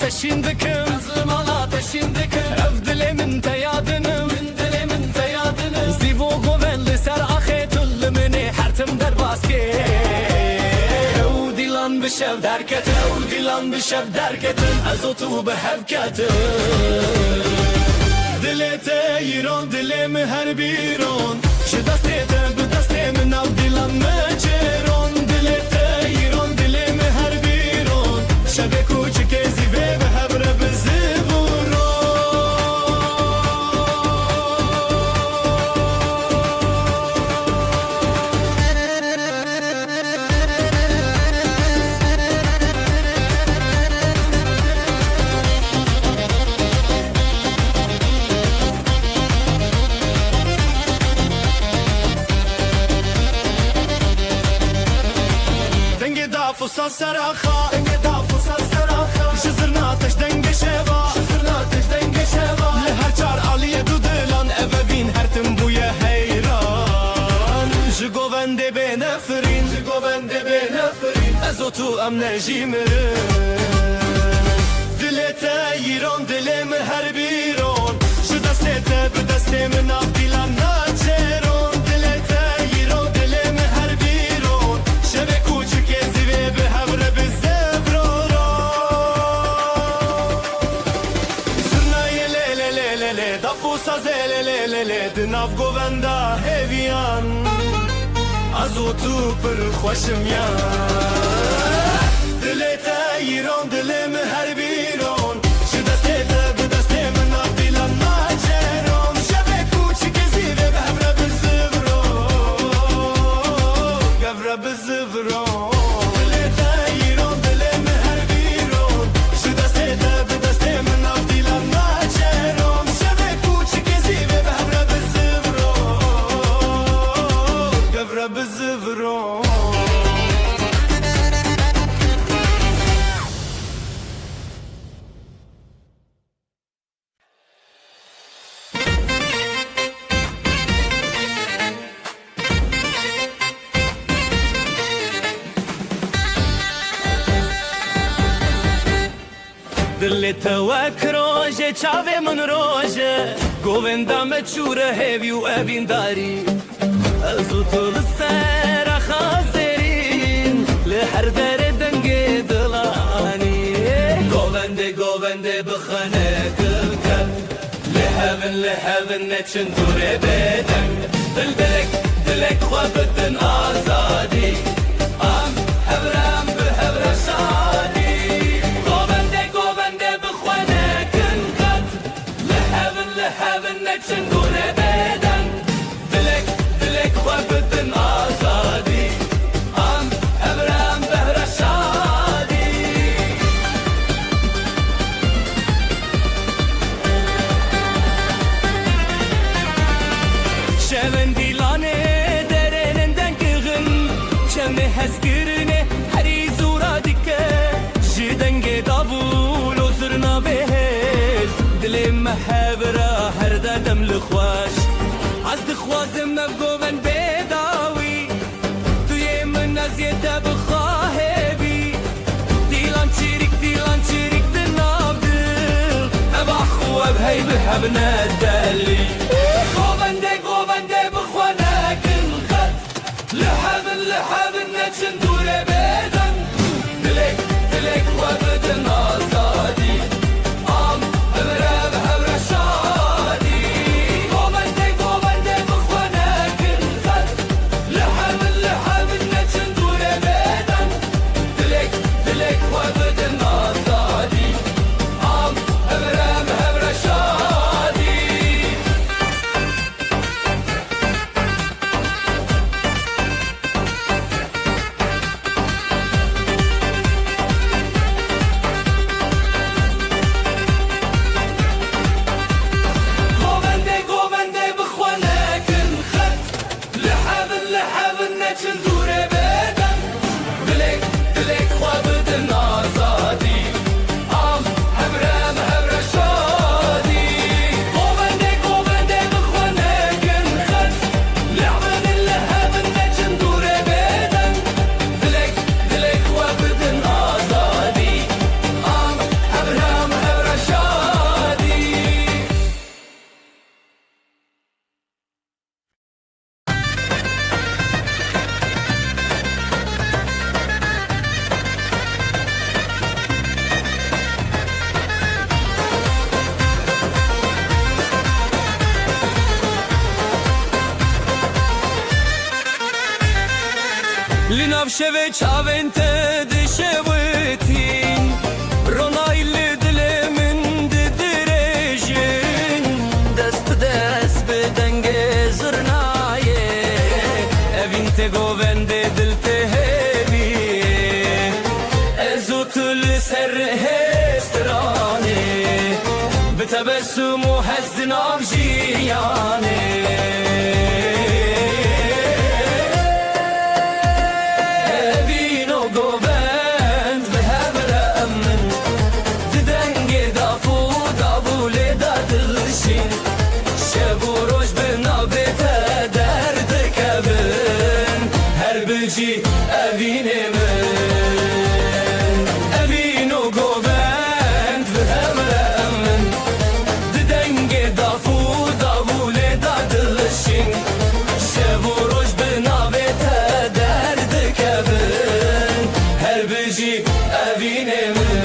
ateşin dikim Kazımal ateşin dikim Ev dilimin teyadını Min dilimin teyadını Zivo govelli ser axetulli mini Hertim der baski Ev dilan bişev derketin Ev dilan bişev derketin Ezotu behevketin Dilete yiron dilimi her biron Ji destete bi destê min nav dilan me çêron Dilete yiron dilimi her biron Şevê kûçikê zîvê bi hevre bi zîvûron Fusa seraxa Denge da fusa seraxa Şizirna ateş denge şeva Şizirna ateş denge şeva Li her çar aliye du dilan Evevin her tim buye heyran Ji govende be nefrin Ji govende be nefrin Ezotu em nejimirin Dilete yiron dilimi her biron Ji destete bi destê min av dilan naçeron Dilete yiron dilimi her biron Şevê kûçikê zîvê bi hevre bi zevroron Zirnayê lê lê lê lê lê Dafusa zê lê lê lê lê Di nav govenda hêviyan Ezotu pir xweşim yan Dilê te yiron dilimi her biron Ji destê te bi destê min av dilan naçeron Şevê kûçikê zîvê bi hevre bi zevroron Gevre bi zevroron Dilê te yiron dilimi her biron Ji destê te bi destê min av dilan naçeron Şevê kûçikê zîvê bi hevre bi zevroron Gevre bi zevroron Dilê te wek roje çavê min roje Govenda me çûre hêvî û evîn darî Ez û tu li ser xazerîn Li her derê dengê dilanî Govendê govendê bixene kilket Li hevin neçin dûrê bêdeng Dil dilek dilek xwe bidin azadî Am hevrem bi hevre şadî Heaven neçin dûrê bêdeng Dilek dilek xwe bidin azadî Am hevrem behre şadî Şevên dîlanê derênin dengixin Çemê hezkirine herî zûra dike Ji dengê davûl û zirna bêhêz Dilê me hevra her dedem li xweş Ez dixwazim ev goven bêdawî Tu yê min ez yê te bixahêbî Dîlan çîrik di nav dil Ev axû ev hey bi hev nedelî Govendê govendê bixwe nekin xet Li hevin neçin dûrê bêdeng Dilek dilek xwe bidin azadî شوه چاوین ته دشوتین رونایل دل من ددرجین دست دست بدنگ زرنایه evin te govende dil te hevi ezotul ser hestrane betebessumu hazdin avjiyane evine men evino govend ve hemremen didenge dafu davule dadılışın şevuroj benavete derde kevin her beci evine men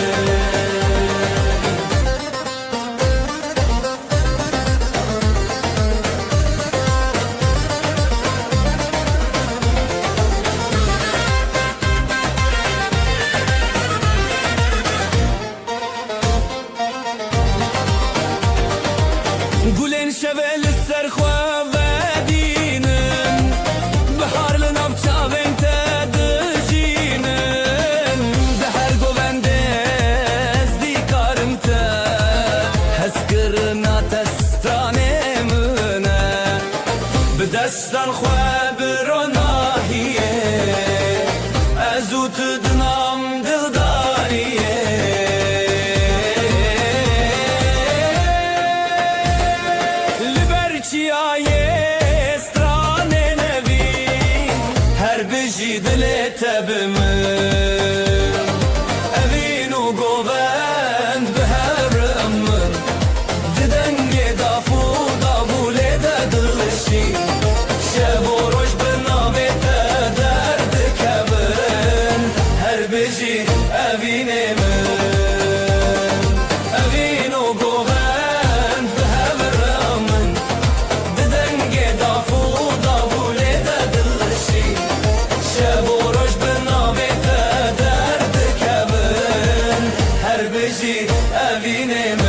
Gulen şevel serxwa vedinin Bihar linav çaven te dijinin Deher govende ezdikarım te Heskirna testane müne Bidestan xwa bironahiye Ezut dinam dildariye Çiyaye strane nevi her biji dile tebimin evinu govend behermin didenge dafu davule dadılışi şevoroj benavete derdi kevin her biji evinemin evinu govend behermin evine mi?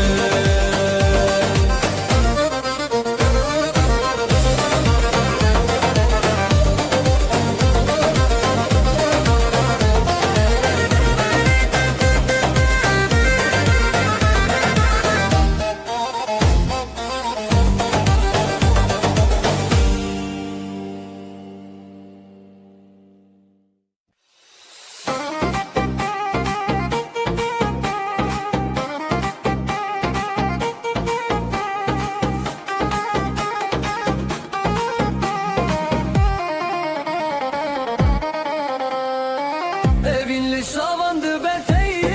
Şavandı beteye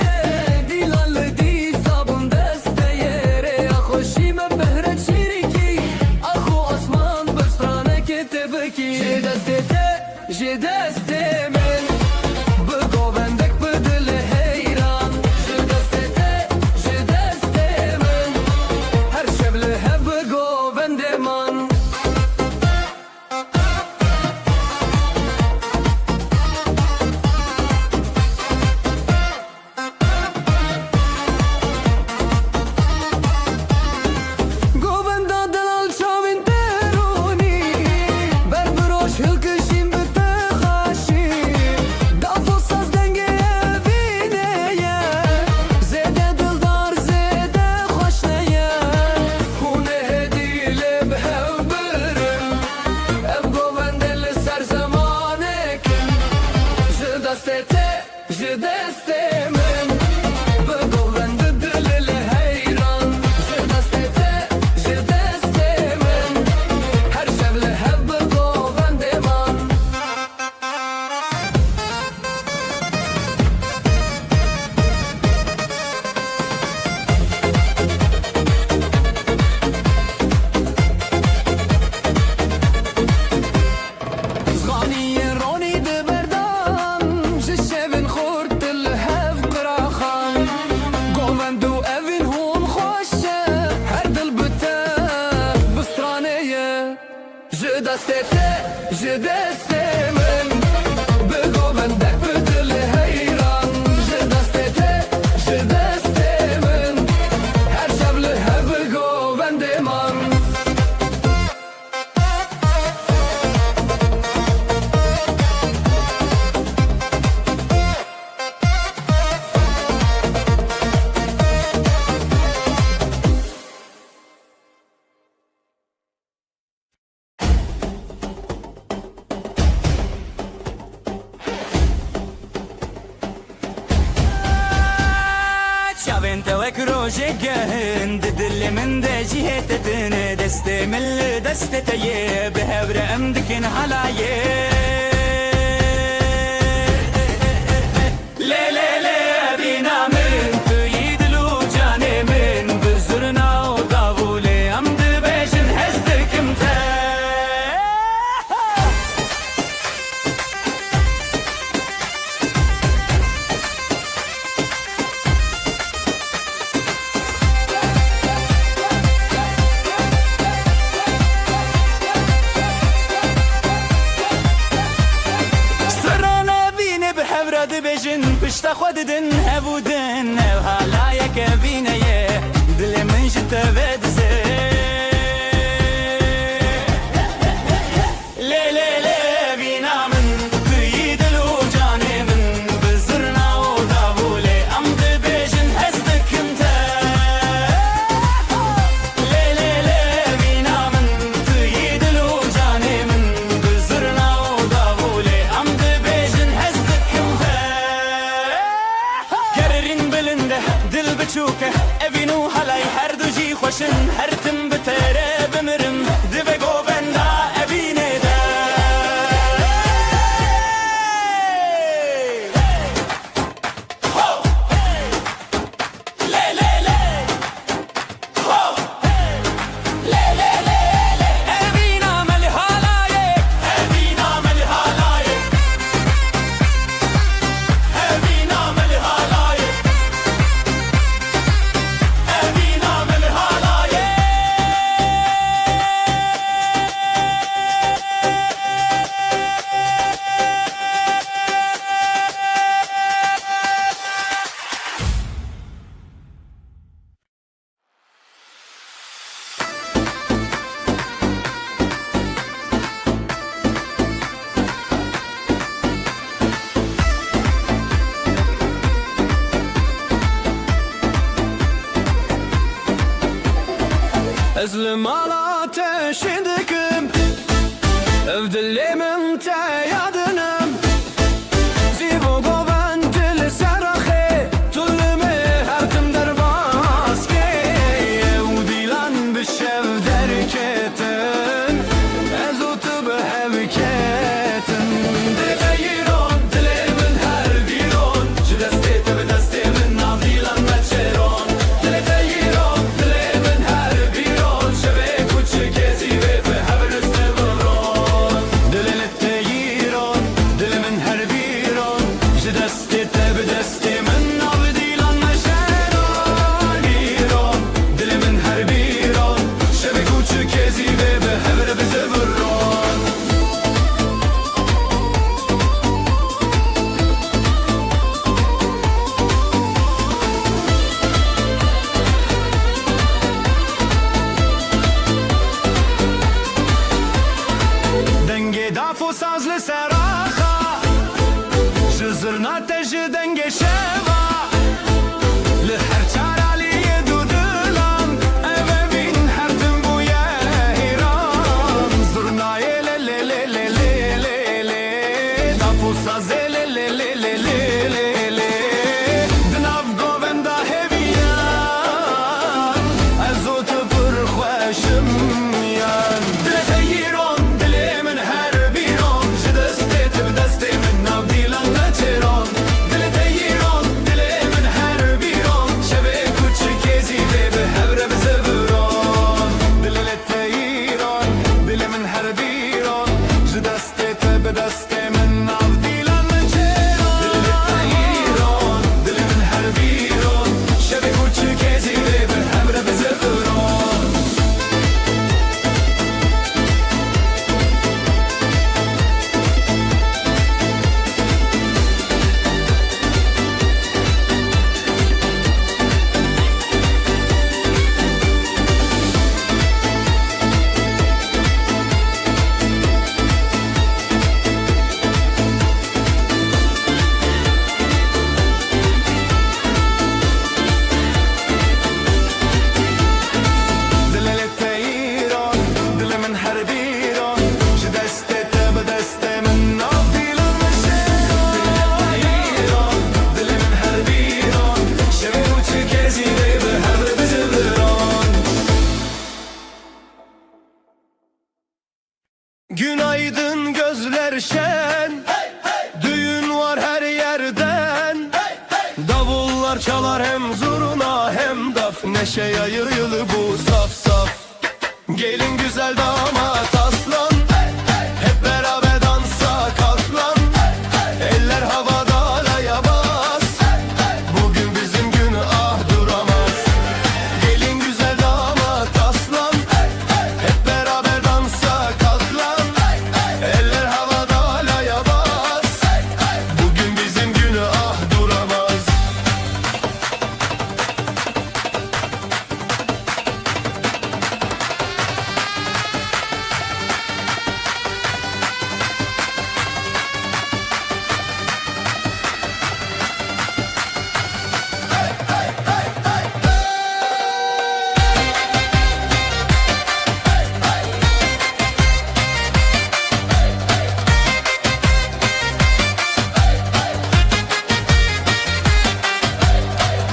dilanlı di sabun desteyere ya hoşime behret şiriki ahu osman bıstrane ketebeki je deste men bu govendek bu dile heyran je deste men her şevle hep bu govendeman Je deste men bu govende dile heyran je deste men her şevle hep bu govendeman Zganiye roni de berdan je şevin khurt je deste men bu govende روجه گهند دل من ده جهتتن دست من دست تیه به هبر امدکن حلایه بجن پشت خود دن هبودن و حالا یک بینه دل من جت بدزه لی لی لی بینا من توی دل و جان من بزرنا و داوله ام ده بجن هستکم تا لی لی لی بینا من توی دل و جان من بزرنا و داوله ام ده بجن هستکم تا دل بچوکه اوینو حلای هر دو جی خوشن هر تم بتره بمرم دو بگو بندا اوینه ده لی لی لی لی لی لی اوینا ملی حالایه اوینا ملی حالایه اوینا ملی حالایه Ezlim ala teşidikim Evdilimin teyadınım Zivo goven dil serahe Tullimi her tim der baske Evdilan bişev derketin Ezotu behevketin Dileyiron dilimin her biron Ji destete be destemin navdilan meçeron Dileyiron dilimin her biron Şeve kuçu gezi ve behevr üstevron Dileyiron dilimin her biron Ji destete be destemin navdilan meçeron Biron dilimin her biron Şeve kuçu gezi ve behevr üstevron Denge dafo sazlı seraha Jızırna teji denge şeva Li her çaraliye dudulan Evevin her tüm bu yehiran Zurnaye le le le le le le le Dafo sazı le le le le le le le Dnav govenda heviyan Ezotu pır khweşim yan Dileyiron dilimin her biron Ji dest her şen, düğün var her yerden. Davullar çalar hem zurna hem daf, neşe yayılı bu saf saf. Gelin güzel damat aslan, hep beraber dansa kalk lan. Eller havada alaya bas, bugün bizim gün ah duramaz. Gelin güzel damat aslan, hep beraber dansa kalk lan. Eller havada alaya bas, bugün bizim gün ah duramaz.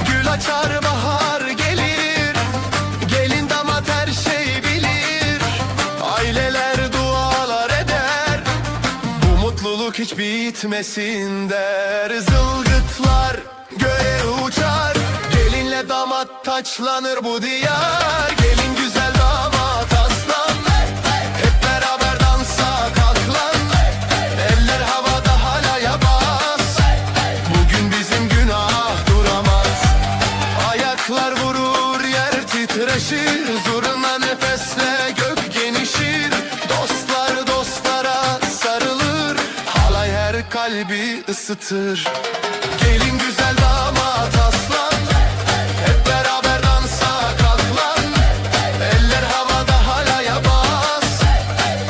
Gül açar bahar gelir, gelin damat her şey bilir. Aileler dualar eder, bu mutluluk hiç bitmesin der. Zılgıtlar göğe uçar, gelinle damat taçlanır bu diyar. Gelin güzel damat aslan, hep beraber dansa kalk lan. Eller havada halaya bas, bugün bizim günah duramaz. Ayaklar vurur yer titreşir, zurna nefesle gök genişir. Dostlar dostlara sarılır, halay her kalbi ısıtır. Gelin güzel damat aslan, hep beraber dansa kalk lan. Eller havada halaya bas,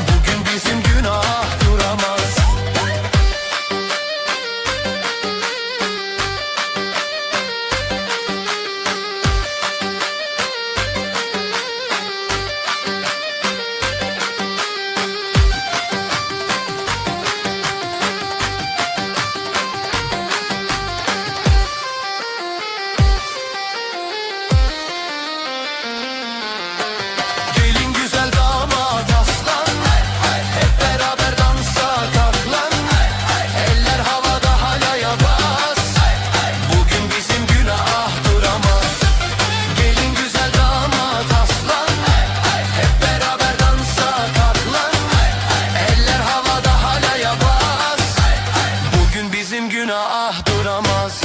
bugün bizim günah duramaz. Gelin güzel damat aslan, hep beraber dansa kalk lan. Eller havada halaya bas, bugün bizim günah duramaz. Gelin güzel damat aslan, hep beraber dansa kalk lan. Eller havada halaya bas, bugün bizim günah duramaz.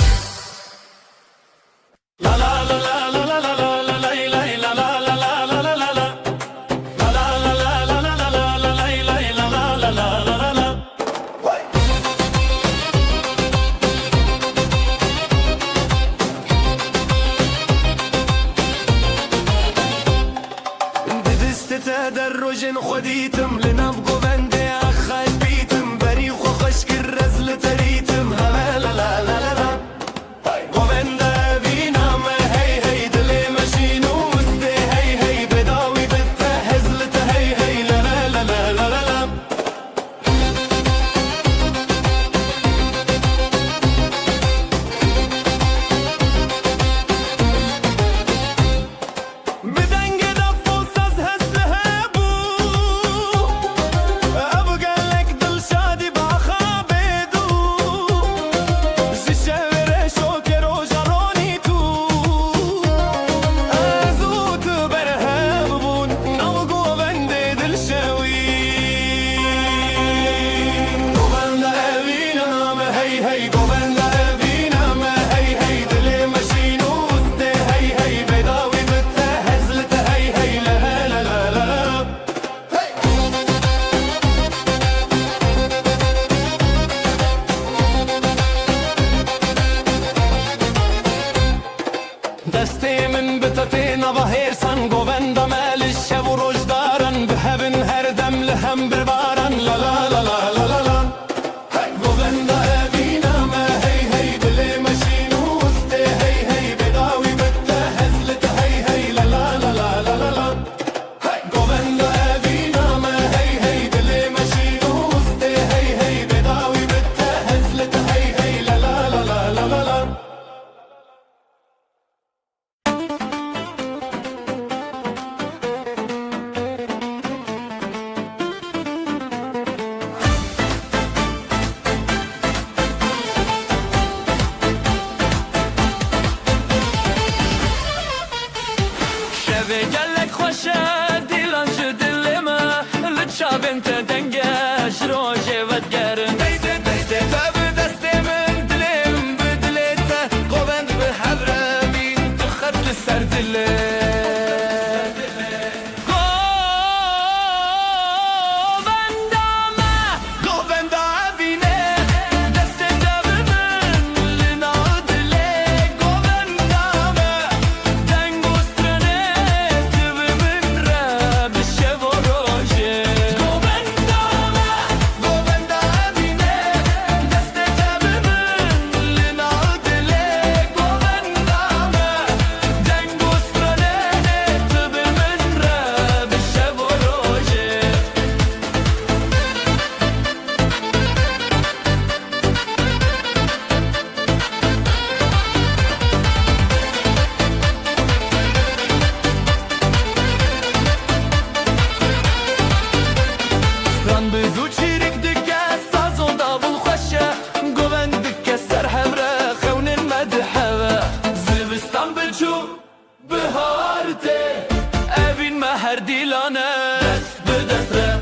دست تدرج خديتم لنبقو بندي أخاش بيتم بريخ وخشك الرزل تريتم لا لا لا لا لا قوبنده بينام هي هي دلي ماشينو وسدي هي هي بداوي بته هزلته هي هي لا لا لا لا لا لا بدنگ دف و ساز هسله بو ابقى لك دل شادي بخابدو ششور شوكر و جروني تو ازوت برهب بون نوقو بندي دل شوي قوبنده بينام هي هي قوبنده بينام هي هي دلي ماشينو وسدي هي هي بداوي بته هزلته هي هي لا لا لا لا لا دستی من بتتین و هیرسان گووندا مال الشب و روز دارن بهبن هر دم لهم بربارن لا لا لا لا لا لا لا گووندا بینام هی هی دلی ماشینو وسته هی هی بداوی بته هزلته هی هی لا لا لا لا لا لا لا گووندا بینام هی هی دلی ماشینو وسته هی هی بداوی بته هزلته هی هی لا لا لا لا لا لا لا اوه گلک خوشه دیلان جو دلما لچاوین تا دنگش روژه ودگرن دسته تا به دسته من دلم به دلیتا قوند به حبره بین تو خط لسر دله هر دیلانه دست به دست ره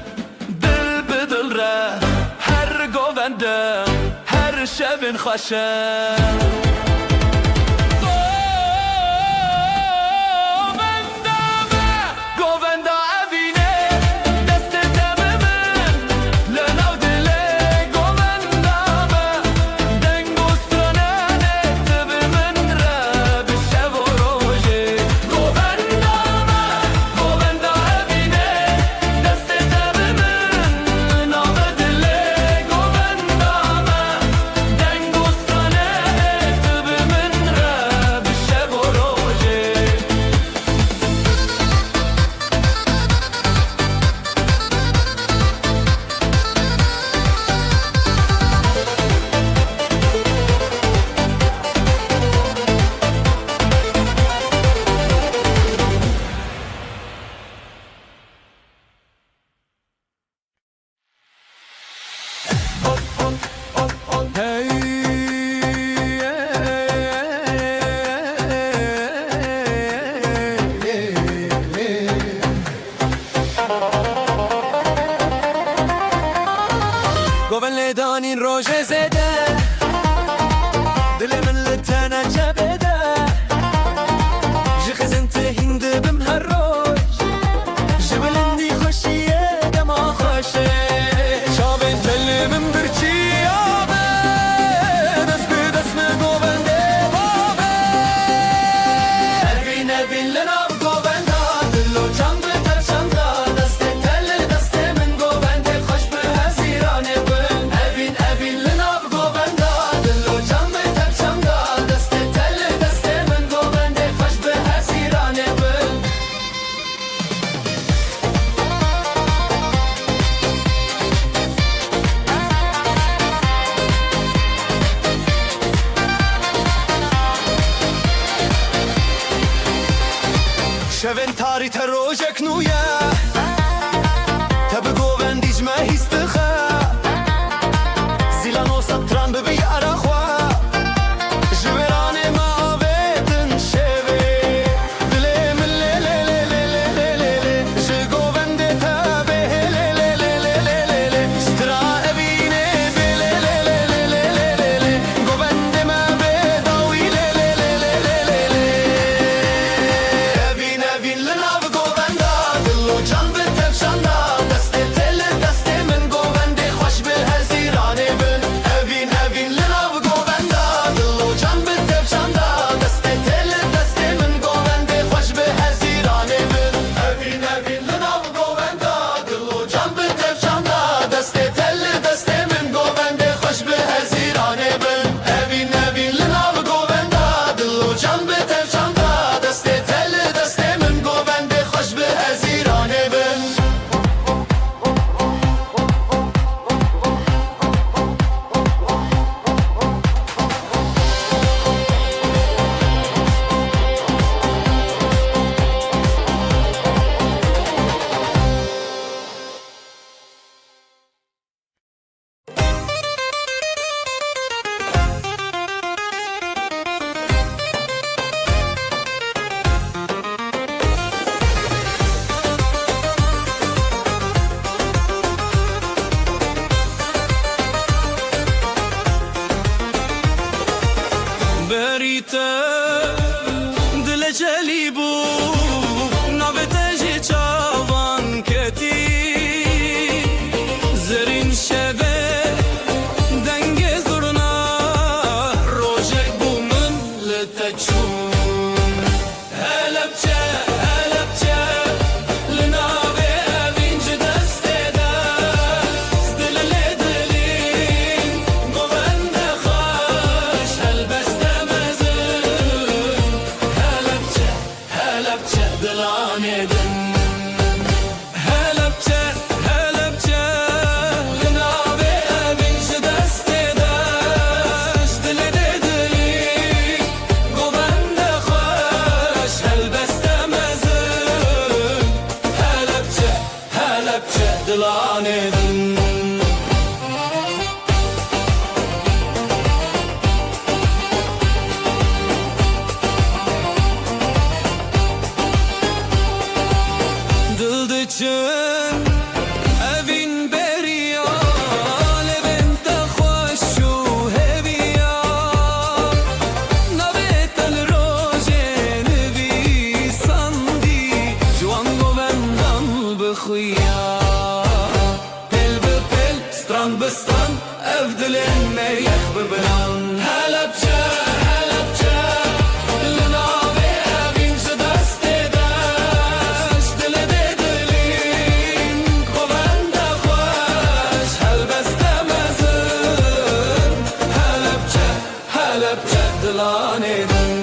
دل به دل ره هر گوونده هر شبین خوشه گوون لیدانین روژه زده دل من لتنا جبده جخزن تهند بم هر روز جبلندی خوشیه دما خوشه شابن تل من برچی آبه دست به دست من گوون ده بابه نبین نبین لناب گوون دا دلو جان به ترشان دا دست تل دست من گوون ده خوش به هزیرانه شوین تاری تروجک نویا تب گوون دیجمه هیستخه زیلان و سطران ببی عراخوا جبران ما آویدن شوی دلی من لی لی لی لی لی لی لی جه گوون دی تبه لی لی لی لی لی لی لی سترا ابینه بی لی لی لی لی لی لی لی گوون دی ما بداوی لی لی لی لی لی لی لی Evin linav govenda, dillo can be tevşanda, deste tele deste min govenda. navete ji çavan keti zerin şeve denge zurna rojek bu min li te çûn helepçe helepçe li navê evîn ji destê de stil lê dilîn govende xweş helbeste mezin helepçe helepçe dilanê din helepçe helepçe li navê evîn ji destê de stil lê dilîn govende xweş helbeste mezin helepçe helepçe dilanê din dil diçin evîn beriya lêvên te xweş û hêviya navê te li rojê nivîsandî ji wan govendan bixuya pêl bi pêl stran bi stran ev dilên me yek bibiran helepçe helepçe li navê evîn ji destê de stil lê dilîn govende xweş helbeste mezin helepçe helepçe dilanê din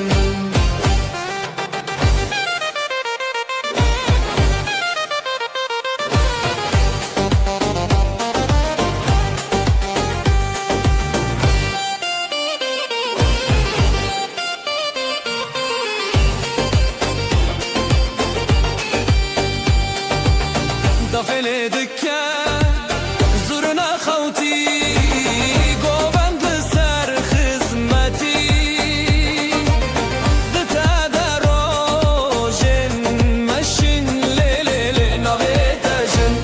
dafê dike zurna xewtî govend li ser xizmetî di te de rojên meşin lê lê lê navê te jin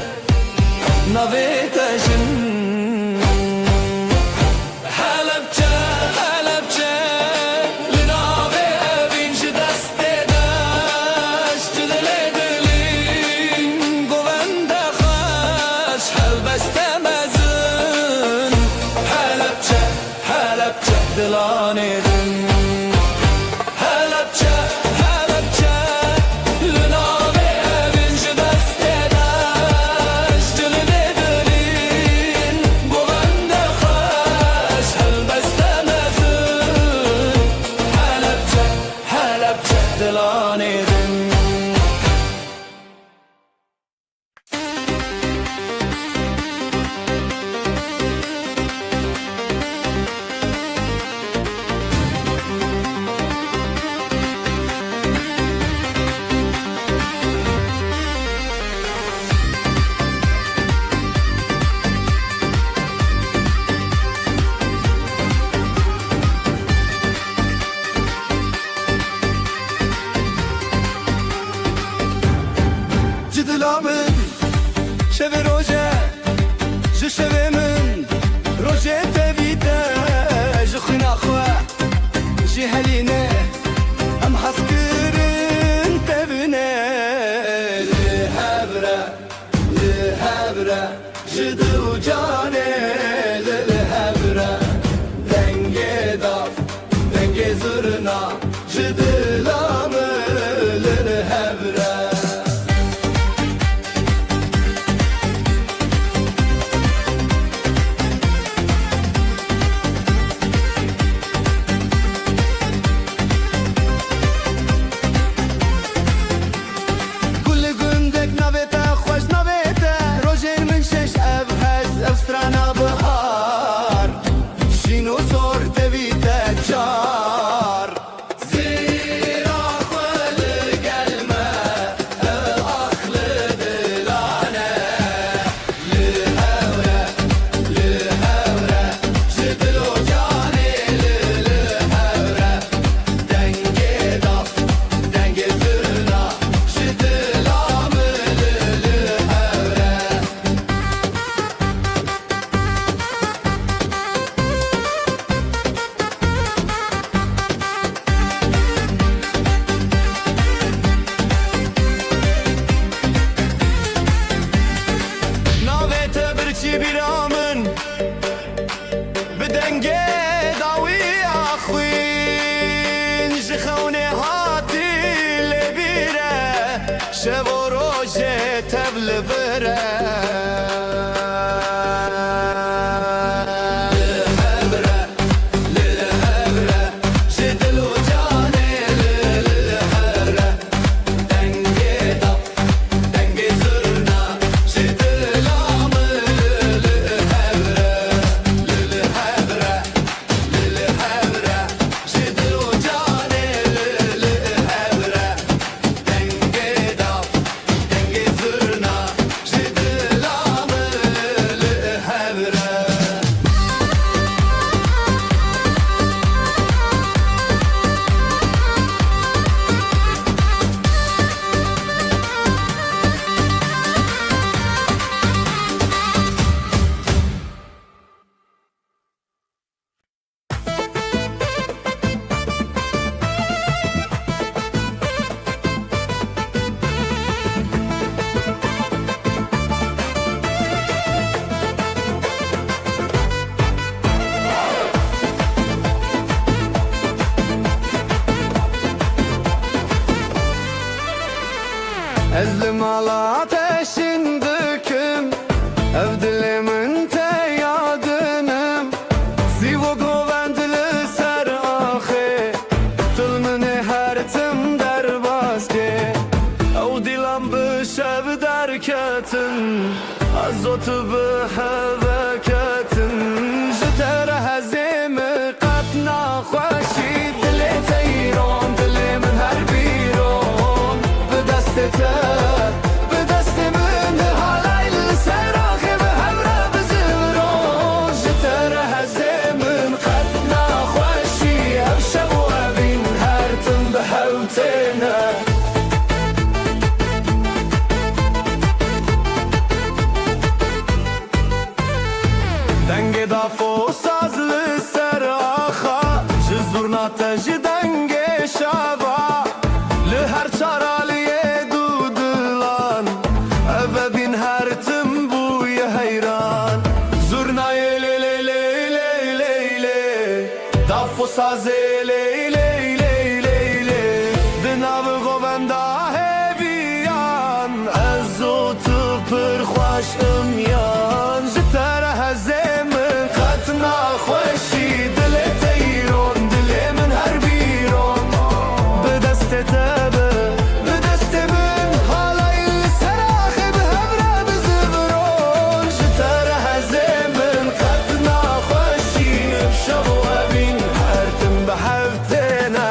navê te jin helepçe helepçe li navê evîn ji destê de stil lê dilîn govende xweş helbeste mezin helepçe helepçe dilanê din helepçe helepçe li navê evîn ji destê de stil lê dilîn govende xweş helbeste mezin helepçe helepçe dilanê din Cidila min şevê roje ji şevê min rojê tevî te ji xwîna xwe jî helîne em hez kirin tevîne li hevre ji dil û canê li hevre dengê dav dengê zurna ji dila min li hevre Gulê gundek navê te xweş navê te rojên min şeş ev hez ev strana bihar شب و روژه تبل بره Ezlim ala ateşin döküm Ev dilimin te yadınım Sivo govendili ser ahi Tılmını her tim der baske Ev dilam bişev derketin Azotu biheveketin Jitere hezimi katna khoşi Dili teyron dili min her biron Bedestete دنگ دافو سازlı seraxa Jizurna teji denge şava Li her çaraliye dudulan Eve bin her tim buye heyran Zurnayı le le le le le le Dafo sazı le le le le le Dinavı govenda heviyan Ezotu pır xoş ımyan Jitere heze خوشی دل تیرون دل من هر بیرون به دست تبه به دست من حالای سراخ به همراه بزبرون شتر هزمن قطنا خوشی بشو بین هرتم به حفتنا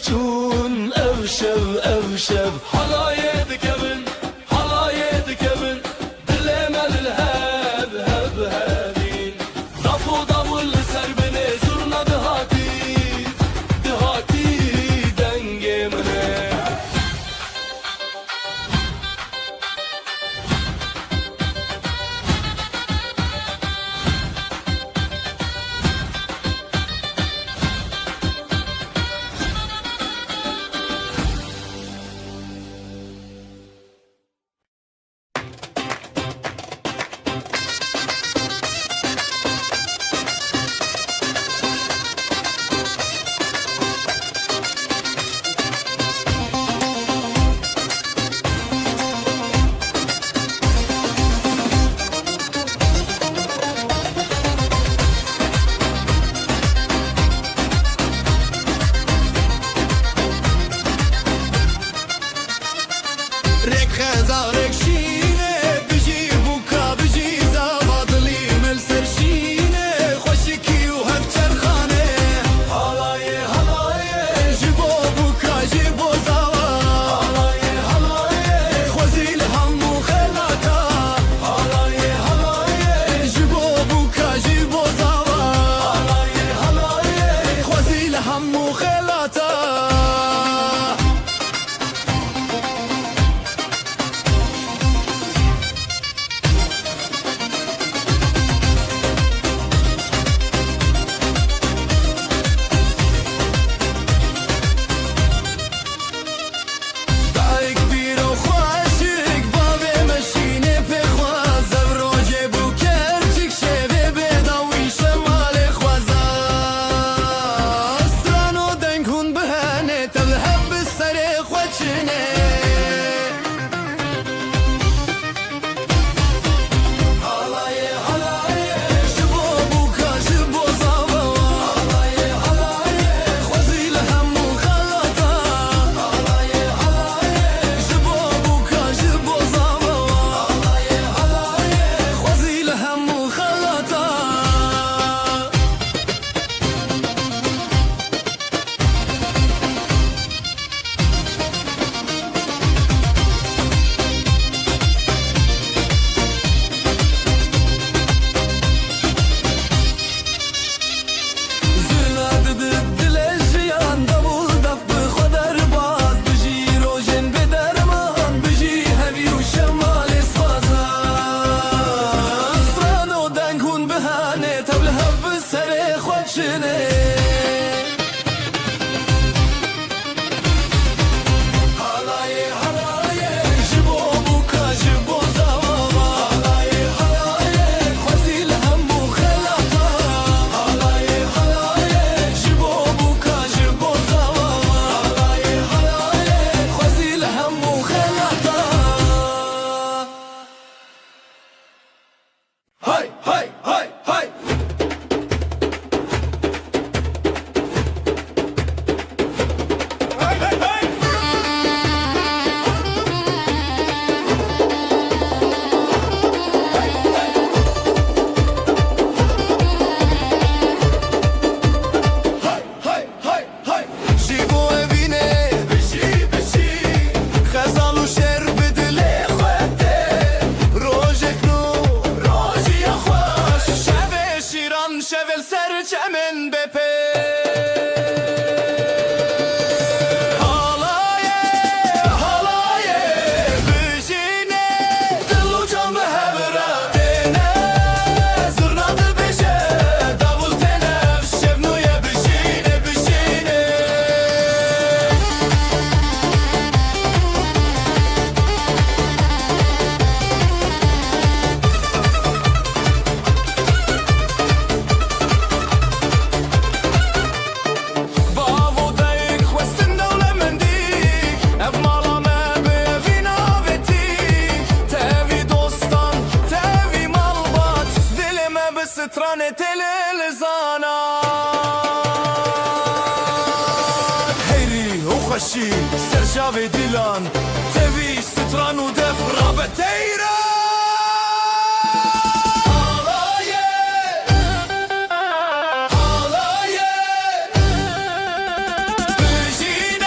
چون او شب حلایه دکبن دل من الهب هبین دافو داول سر بنه زرنا دهاتی دنگ منه رك خزارك شينه بجي بوكا بجي زابطلي مل سرشينه خوشكي وهب چرخانه هلايه جبو بوكا جبو زاوا هلايه خوزيل همو خلاتا هلايه جبو بوكا جبو زاوا هلايه خوزيل همو خلاتا شغل سرچه من بپه حالایه بجینه دل و جان به هبره تنه زرناده بشه داول تنف شبنویه بشینه سترانه تلزانا هيري وخشي سرجاوي ديلان تبي ستران ودف رابطيرا حالايه بجيني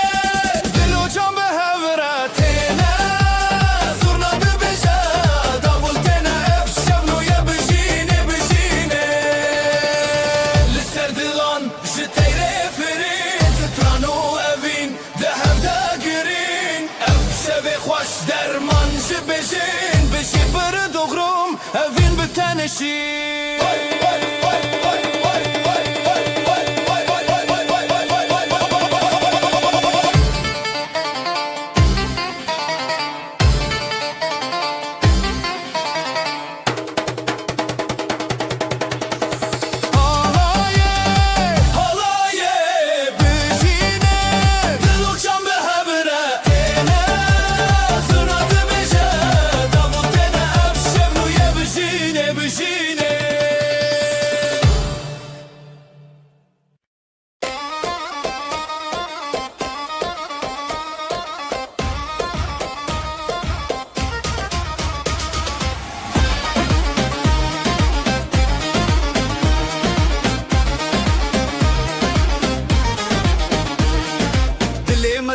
نشین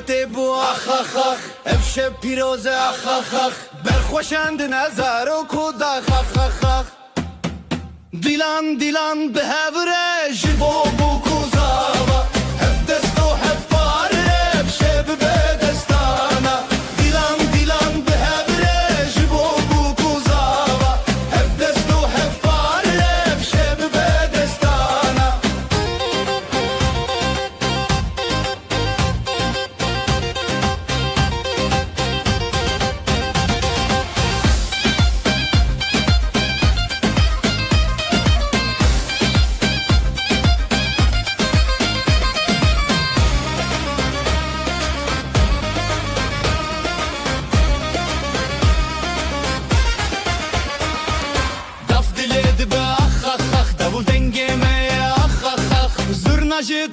تبو اخ اخ اخ افشب پیروز اخ اخ اخ برخوشند نظر و کود اخ اخ اخ اخ دیلان دیلان به هوره جبو بو کوزاوا هف دست و هف باره افشب به دستانا دیلان دیلان به هوره جبو بو کوزاوا هف دست و هف باره افشب به دستانا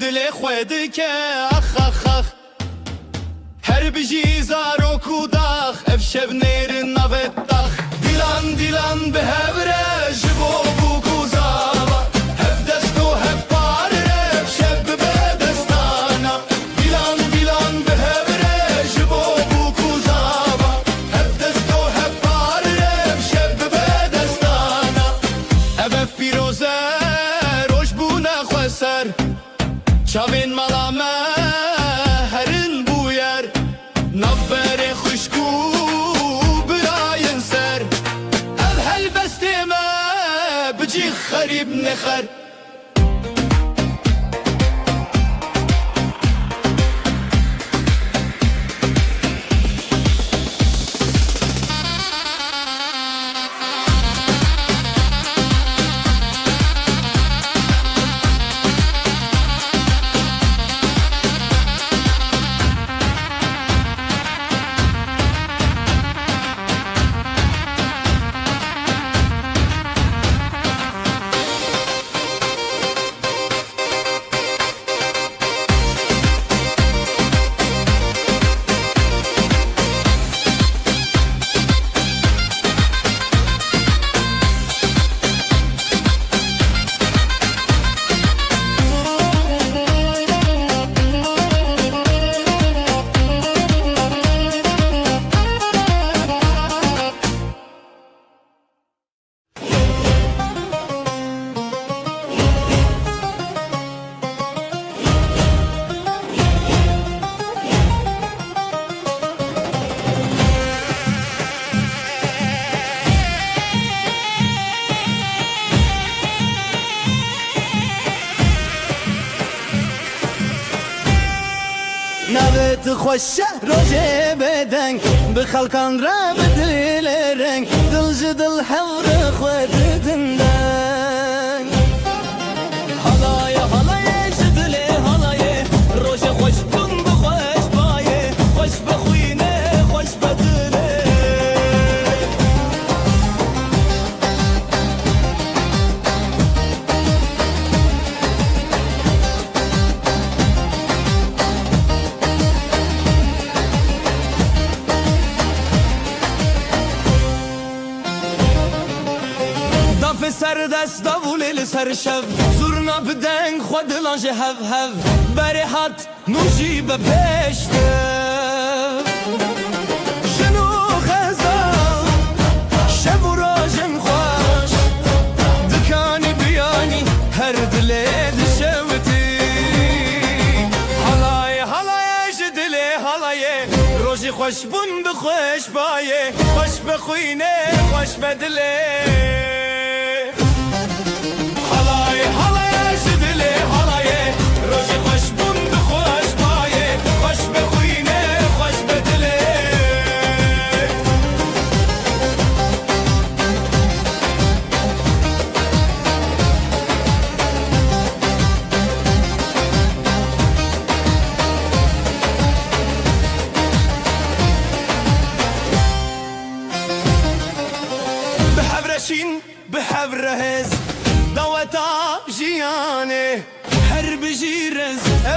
دل خود که اخ اخ اخ هر بجی زارو کوداخ افشب نیر نبتاخ دیلان دیلان به هبره جبو بو کوزاوا هف دست و هف پاره افشب به دستانا دیلان دیلان به هبره جبو بو کوزاوا هف دست و هف پاره افشب به دستانا اف پیروزه روش بو نخوسر چاوین ملامه هرین بویر نبر خوشکو براین سر الهل بستیمه بجی خریب نخر نوت خوش روجه بدنگ بخلقان را بدل رنگ دل جدل حور خود دندنگ حالای حالای جدل حالای روش خوش بون بخوش بایه خوش بخوینه خوش بدله سر دست داولی سر شب زورنا بدنگ خود لانج هف هف بری هات نوشی به پشته جنو خزال شب و راجم خوش دکانی بیانی هر دلی دشوتی حالای حالای جدلی حالای روشی خوش بون بخوش بایه خوش بخوینه خوش بدله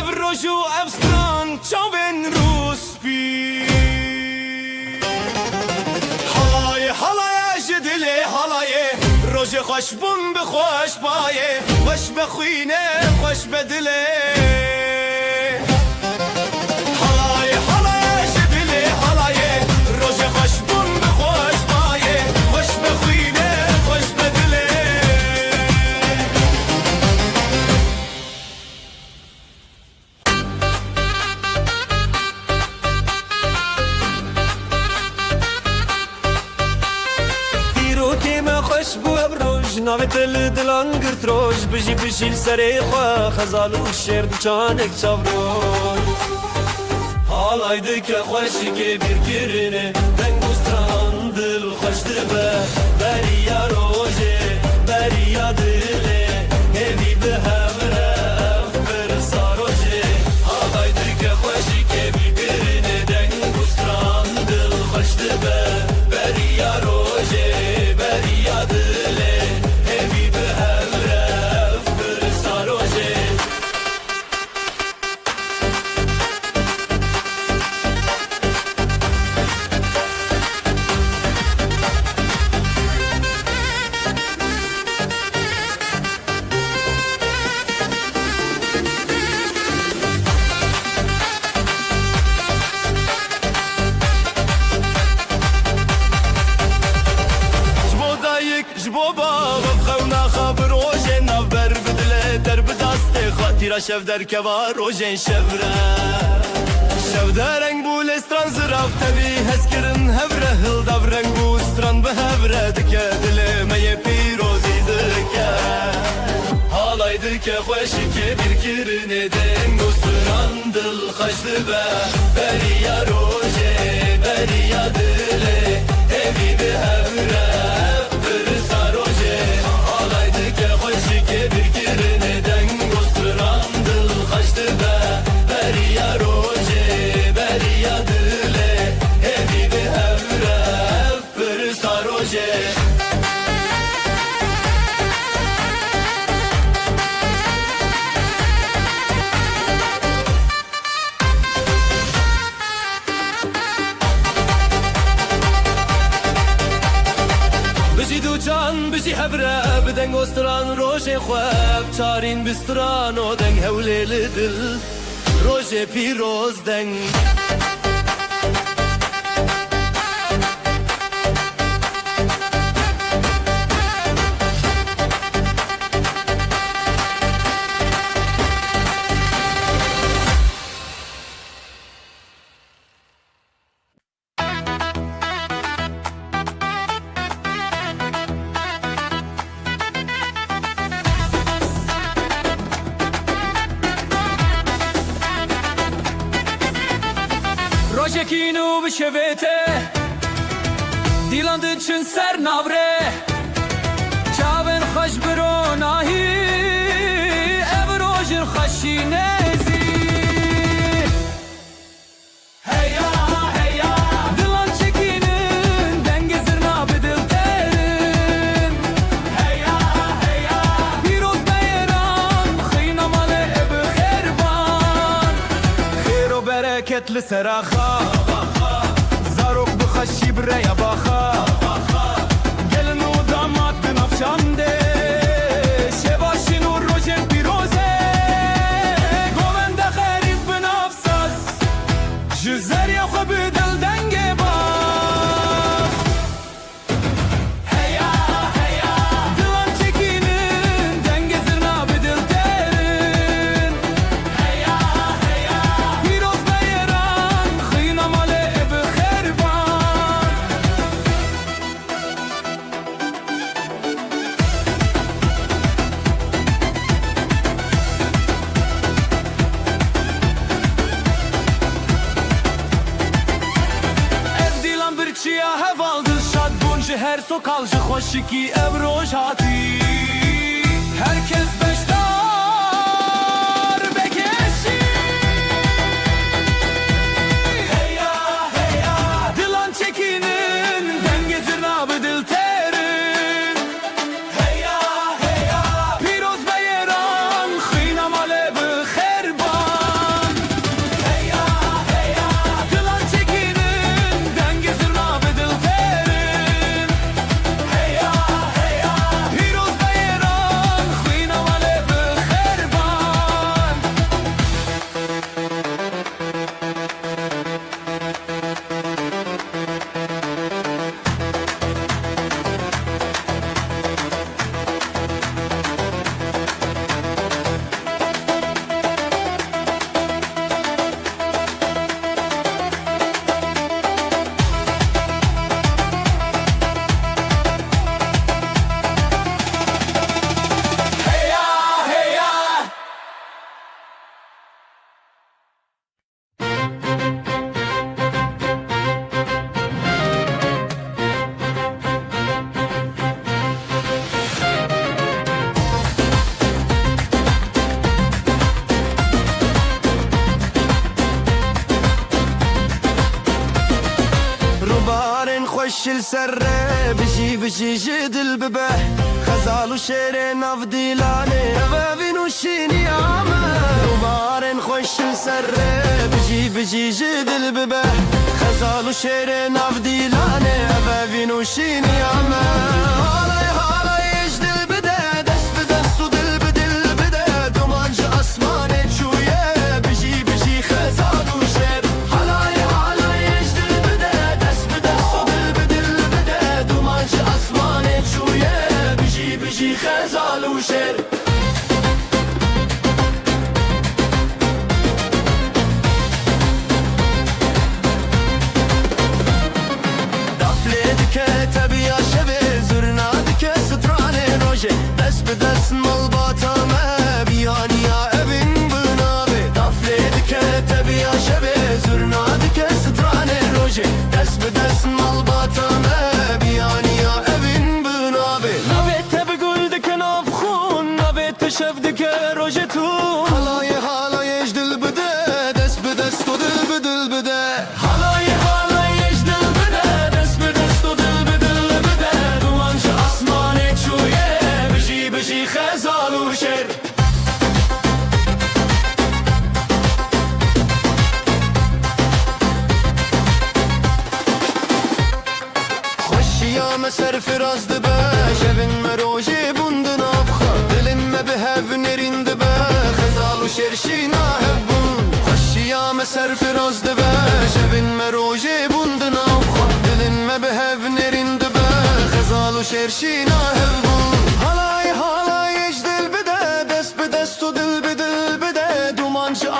ev roju ev stran çavên rûspî Halayê halayê ji dilê halayê Rojê xweş bûn bi xweş bayê Xweş be xwînê xweş be dilê Halayê halayê ji dilê halayê Rojê xweş bûn bi xweş bayê Xweş be xwînê xweş be dilê Navê te li dilan girt roj Bijî bijî li serê xwe Xezal û şêr diçanek çavroj Halay dike xweşikê bîrkirine Deng û stran dil xweş dibe Beriya rojê beriya dilê Hêvî bi hevre ev pirsa rojê Halay dike xweşikê bîrkirine Deng û stran dil xweş dibe Beriya rojê beriya dilê Tira şev derkeva rojên şevre Şevde reng bû lê stran zirav tevî hezkirin hevre Hildav reng bû stran bi hevre dike Dilê me yê pîrozî dike Halay dike xweşikê bîrkirine Deng û stran dil xweş dibe Beriya rojê beriya dilê Hêvî bi hevre ev pirsa rojê Halay dike xweşikê bîrkirine Deng û stran dil xweş dibe Beriya rojê beriya dilê Hêvî bi hevre ev pirsa rojê Can bijî hevre bi deng û stran rojê xwe Çarîn bi stran û deng hewlê li dil Rojê pîroz deng Rojekîn û bişevê te Dîlan diçin ser navre Çavên xweş bi ronahî Ev rojin xweşîne zî Heya heya Dilan çekînin dengê zirna bi dil terin Heya heya Pîroz beyran xîna malê bi xêrban Xêr û bereket li sera xwe Zarok bi xweşî bireya baxa Gelin û damat bi navşandê Şevaşîn û rojên pîrozê Govende xerît bi nav saz Ji zeriya xwe bi dil dengê baz Heya heya Dilan çekînin dengê zirna bi dil terin Heya heya Pîroz beyran xîna malê bi xêrban Ev dîlan birçiya heval dil şad bûn ji her sokal ji xweşikî ev roj hatî Herkes beşdar bekeşî Heya heya Dilan çekînin dengê zirna bi dil terin Heya heya Pîroz beyran xîna malê bi xêrban خوشل سر بجی بجی جدل ببه خزال و شیر ناف دیلانه و وینوشینی آمه دوبارن خوشل سر بجی بجی جدل ببه خزال و شیر ناف دیلانه و وینوشینی آمه حالای حالای اجدل بده دست به دست و دل به دل بده دومانج اسمانه چویه بجی بجی خزال و شیر حالای حالای اجدل بده دست به دست و دل به دل بده دومانج اسمانه چویه بجی بجی خزال و شیر دست به دست مال باتامه بیانیا evin بنابه دفله که تبیا شبه زرناد که سترانه روژه دست به دست مال باتامه بیانیا evin بنابه نویت بگل دکه ناف خون نویت تشف دکه روژه تون حالای حالای اجدل بده دست به دست و دل به دل بده حالای حالای اجدل بده دست به دست و دل به دل بده دوانش اسمانه چویه بجی خزال و شیر خوشیام سر فراز دبه شبین مروجی بوندن افخا دلم به هف نرین دبه خزال و شیر شینا هبون خوشیام سر فراز دبه شبین مروجی بوندن افخا دلم به هف نرین دبه خزال و شیر شینا هبون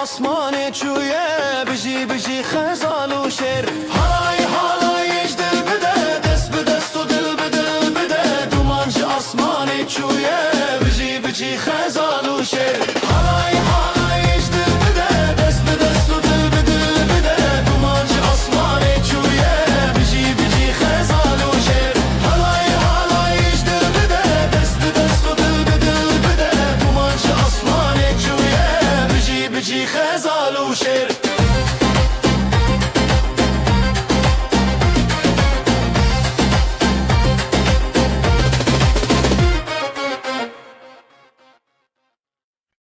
اسمانه چویه بجی بجی خزال و شیر حالای حالای اجدل بده دست به دست و دل به دل بده دومانج اسمانه چویه بجی بجی خزال و شیر حالای حالای اجدل بده دست به دست و دل به دل بده دومانج اسمانه چویه بجی بجی خزال و شیر حالای حالای اجدل بده دست به دست و دل به دل بده دومانج اسمانه چویه بجی بجی خزال و شیر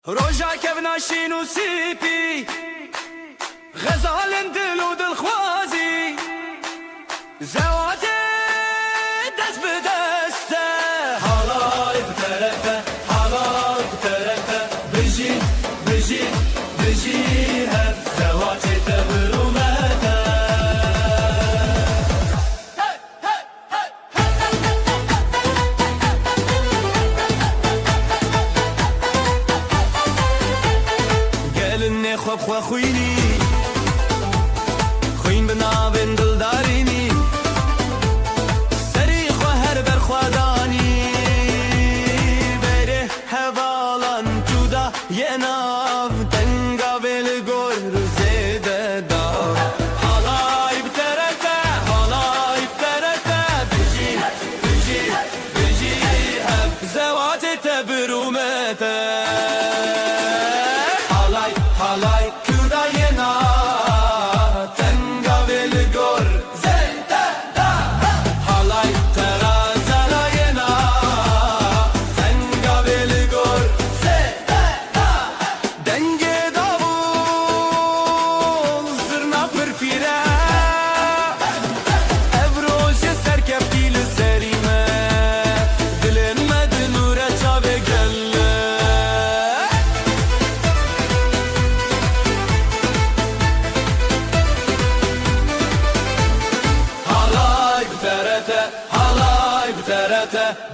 روژا کفنا شین و سیپی غزال دل و دل خوازی زوات دست به دسته حالای بطرفه حالای بطرفه بجی بجی بجی هر زوات تبرومته گلن خواب خواه خوینی خوین بنابن دلدارینی سری خواه هر بر خوادانی بره حوالان جودا یه ناو تنگا بل گر زیده دا حالای بترته حالای بترته بجی بجی بجی هم زوات تبرومته حالای کودای نا تنگا بل گر زنده دا حالای ترازلای نا تنگا بل گر زنده دا دنگ داوول زرنا پرفیره افروج سرکفتی لسریمه دلن مدنوره چاوه گله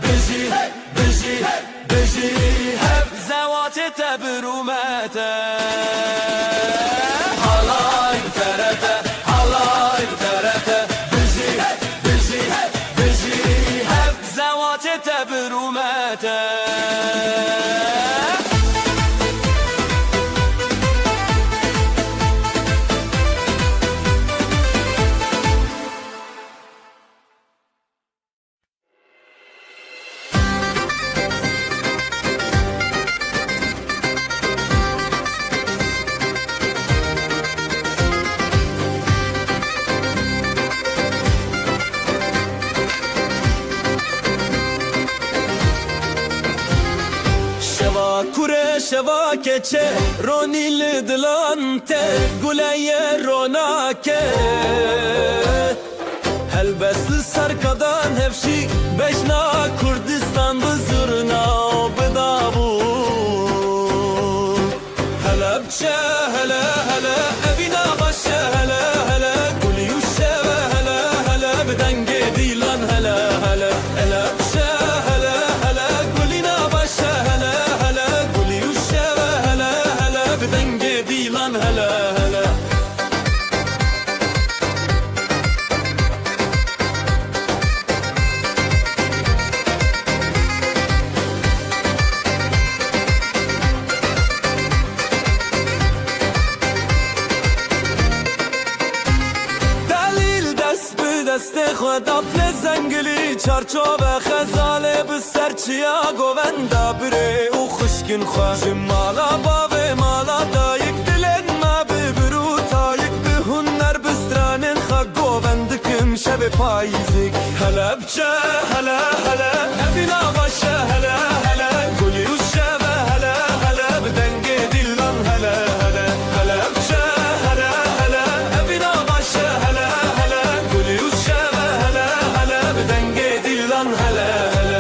بجی بجی بجی هب زوات تبرومته حالای بترته حالای بترته بجی بجی بجی هب زوات تبرومته keçe Ronil dilante Guleye ronake Helbesli serkadan hevşi Beşna Kurdistan bızırna Bıdavu Helepçe hele hele Evina başe hele hele Guli yuşeve hele hele Bidenge dilan hele hele Helepçe hele hele Gulina başe hele hele Guli yuşeve hele hele Bidenge dilan hele hele دست خود افل زنگلی چارچوب خزاله به سرچیا گووندا بره او خشکن خواه مالا باوه مالا دایک دلن ما ببرو تایک به هنر بسترانن خواه گووندکم شب پاییزک هلا بچه هلا هلا افینا باشه هلا هلا گلی و شب هلا هلا بدنگ دیلان هلا هلا هلا بچه هلا هلا افینا باشه هلا هلا گلی و شب هلا هلا بدنگ دیلان هلا هلا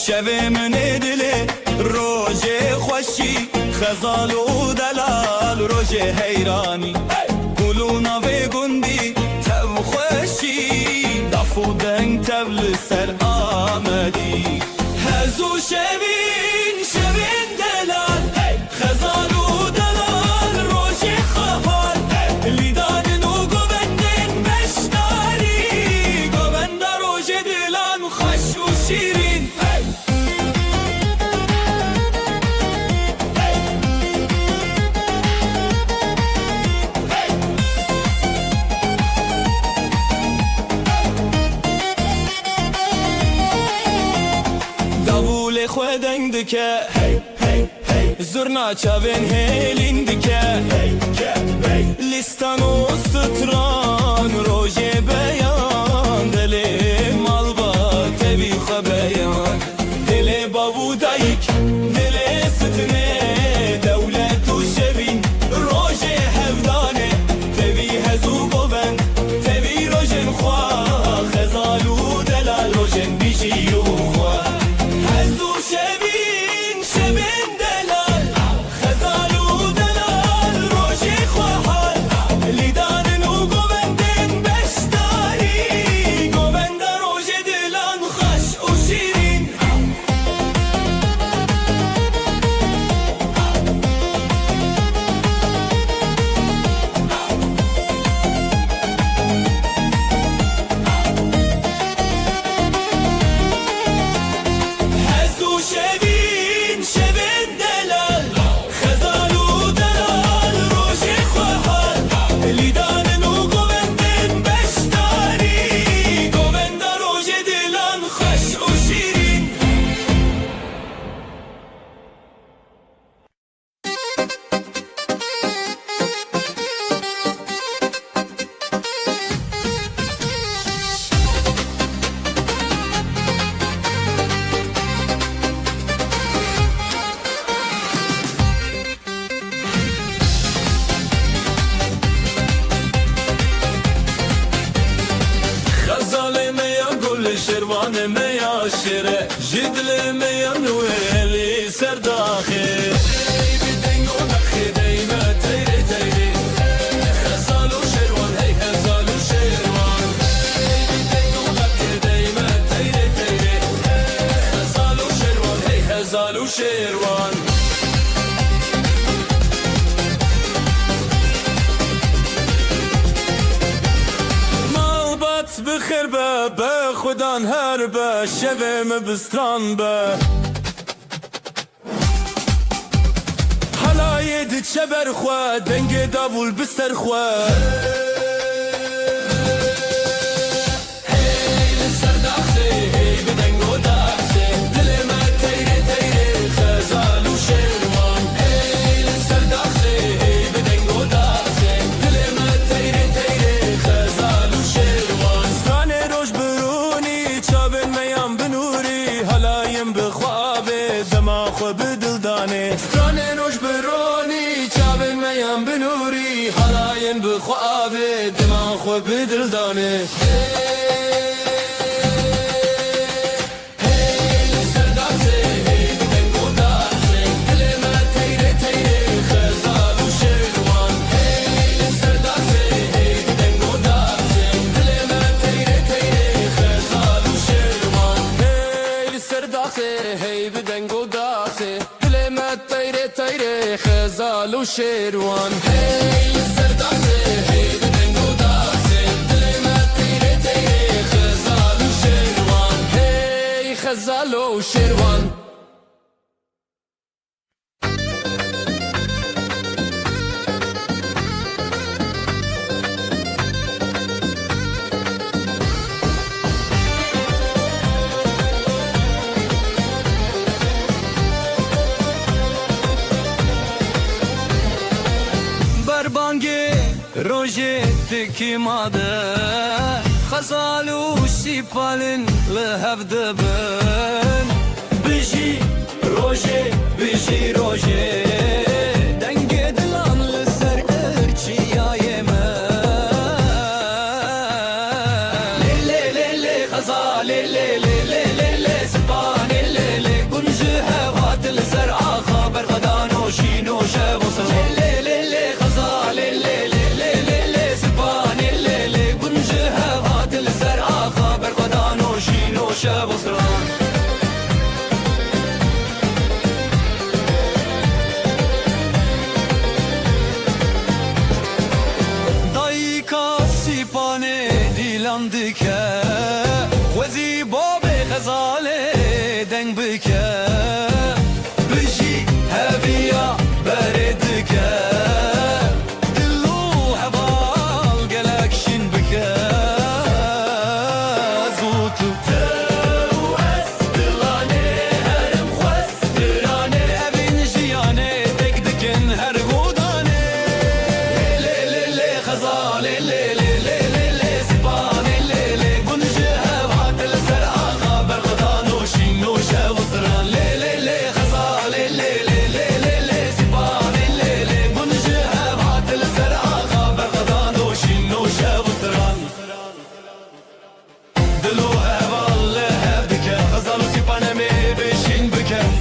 شوه من دلی روژه خوشی خزال و دلال روژه حیرانی گلونا و گندی تو خوشی دفو دنگ تبل سر آمدی هزو شوین شوین دلال خزال و دلال روژه خفال لیدان و گوندن بشتاری گوند روژه دلان خوش و شیرین خودن دکه زرنا چاوین هیلین دکه لیستان و ستران روژه بیان دل مال با تبی خبیان دل بابو دایک دل ستنه دولت و شبین روژه هفدانه تبی هزو گوند تبی روژن خواه خزالو دلال روژن بیشی و خواه هزو شبین شبین دلال خزالو دلال روژه خواهال لیدان و گوندن بشتاری گوند روژه دلان خوش و شیرین شوین شوین دلال خزالو دلال روژه خواهال لیدان و گوندن بشتاری گوند روژه دلان خوش و شیرین شروان میا شره جدل میا نویلی سرداخه بدنگ و نخی دیمه تیری تیری خزالو شروان هی خزالو شروان خیر به خودان هر به شویم بستران به حلای دی چه برخوا دنگ داول بستر خوا بخوابه دماغ خو بدل دانه خزال وشيروان هي سرداسي هي بدنگو داسي دل ما تيري تيري خزال وشيروان هي خزال وشيروان روجتك ماده خزال وسيبالن لهفدبن بيجي روجي بيجي روجي دنگ دلان لسر ارچي يا يمن لي لي لي خزال لي لي لي لي سبان لي لي كنج هوات الزرع خبر غدان وشينو شابوصل لي لي لي خزال لي شابوصران دايكا سيباني ديلان ديكا وزي بابي غزالي دنگ بكا بجي هبيا بردكا دلو هبال قلقشن بكا زوتو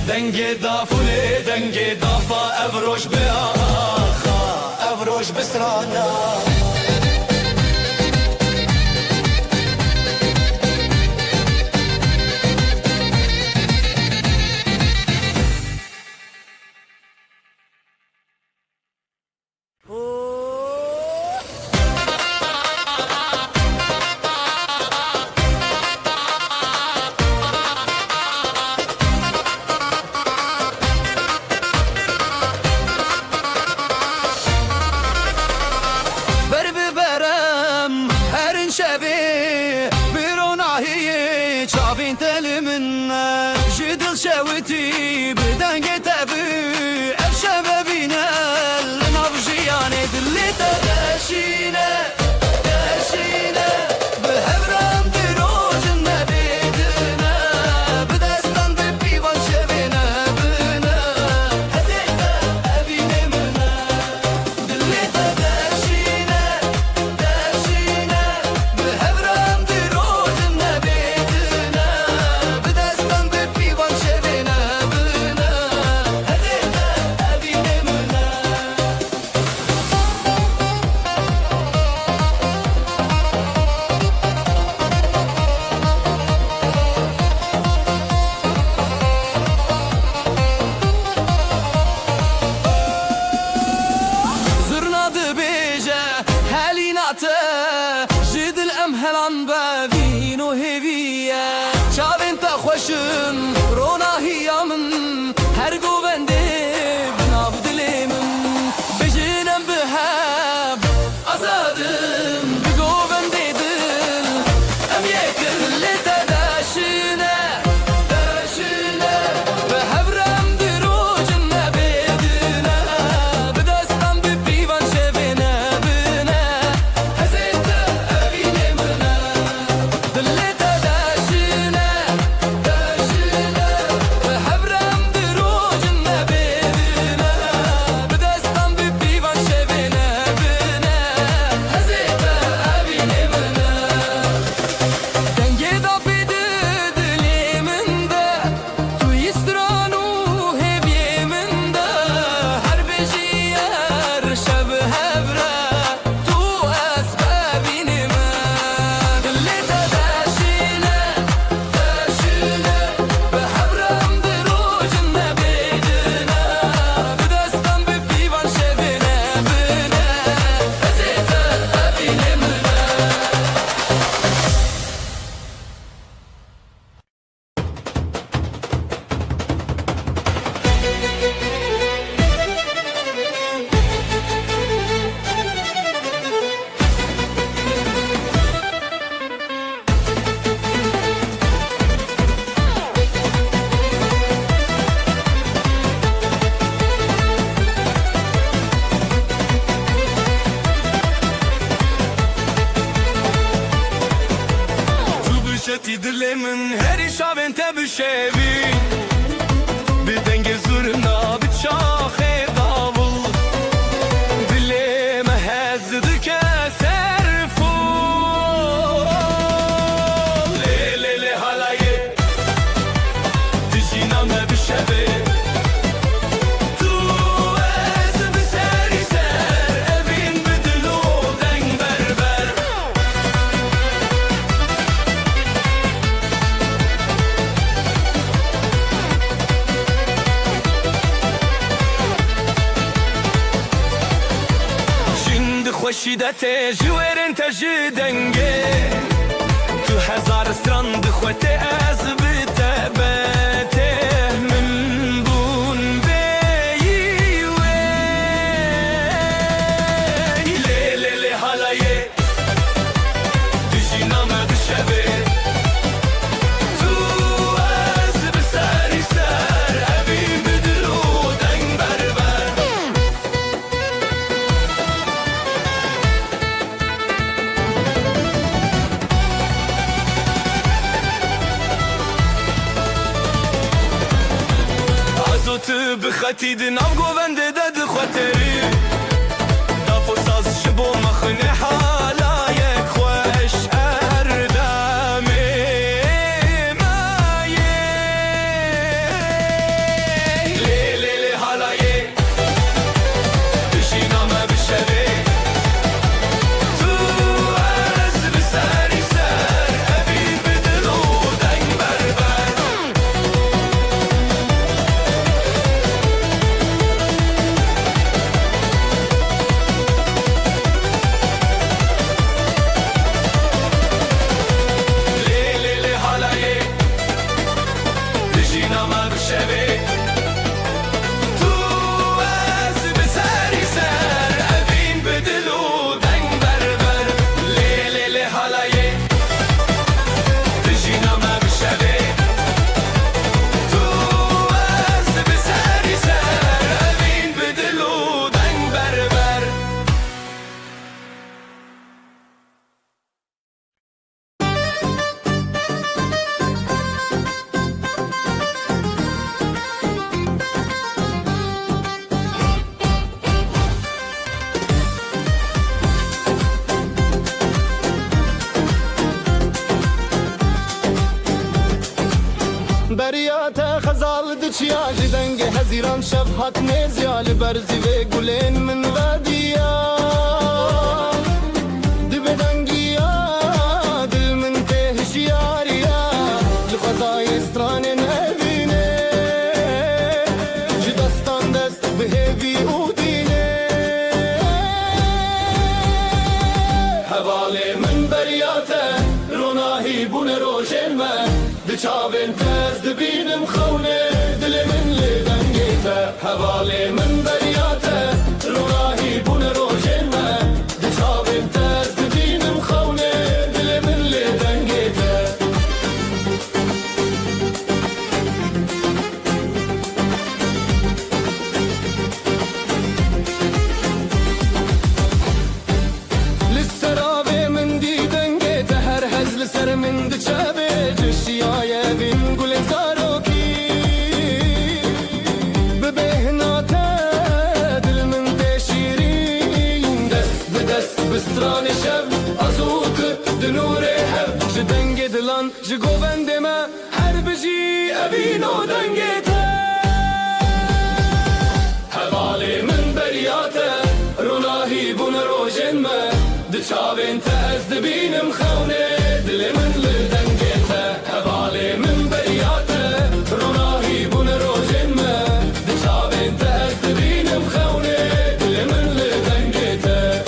دنگ دافوله دنگ دافا افروش به آخا افروش بسرانا جدل شوتي بدنگ تبي افشبابينا لنبجياني دلي تغشينا تغشينا بهبرام دروج النبيدنا بدستان ببيوان شبينا بنا هزيتا أبينا منا دلي تغشينا تغشينا بهبرام دروج النبيدنا بدستان ببيوان شبينا بنا هزيتا أبينا منا خوشتی دل من هری شاوین تبشوی بدنگ زورنا بچاخ داول دلم هزد که سرفول لیلی حالایه دجینم بشوی خوشیدت جویرن تجدنگه تو هزار استراند خوته از بتبته من بون بیوی لیلی حالایه دجینام بشبه تو از بسری سر اوی بدلو دنگ بربر تو بخطی دنام گوونده داد خاطری دافو ساز شبو مخنه حالایک خوش اردامه مایه لیلی حالایه دشینامه بشوی تو از بسری سر اوی بدلو دنگ بربر بریات خزال دچیا جدنگ هزیران شب حق نزیال برزی و گلین من ودیا دبدنگیا دل من تهشیاریا لخزای استران نبینه جدستان دست بهوی اودینه حواله من بریاته روناهی بون روشن من دچاوین تز دبینم خونه دل من لدنگیته حواله من بریاته روناهی بون روشن من دچاوین تز دبینم خونه دل من لدنگیته لسرابه من دیدنگیته هر هزل سر من دچاوه جشیای بین گل زاروکی ببهناته دل من تشیرین دست به دست بستران شب ازوت دنور هب جدنگ دلان جگوبند ما هر بجی ابینو دنگیته حواله من بریاته روناهی بون روشن ما دچاوین تز دبینم خونه دل من لدنگیته حواله من بریاته روناهی بون روشن ما دچاوین تز دبینم خونه دل من لدنگیته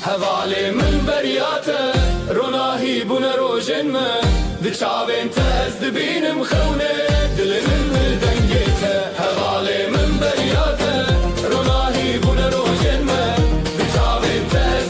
حواله من بریاته روناهی بون روشن ما دچاوین تز دبینم خونه دل من لدنگیته حواله من بریاته روناهی بون روشن ما دچاوین تز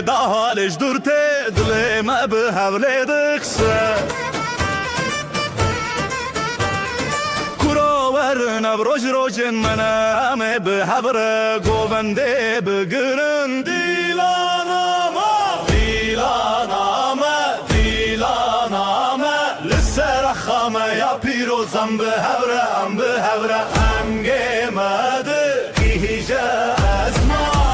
ده ليش درتي دلي ما بهولي دخسه كرو ورنا بروج روجن منا ما بهبره گوونده بگرن دیلاناما دیلاناما دیلاناما لسر خامه یا پیروزم بهوره ام بهوره ام گمده هیجه ازمان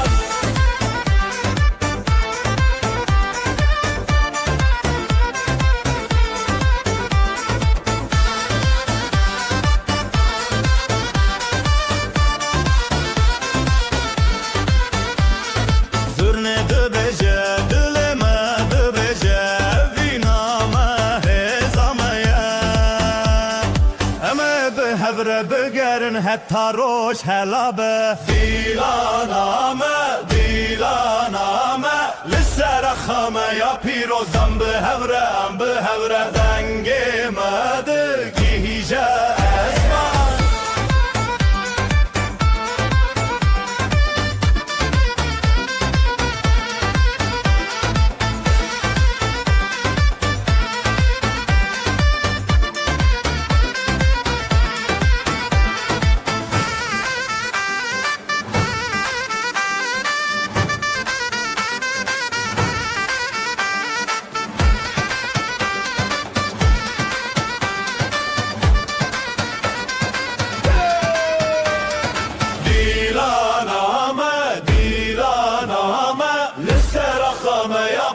بگرن حتی روش هلابه دیلانامه دیلانامه لسر خامه یا پیروزم به هورم به هوره دنگ مده گیجه اسمان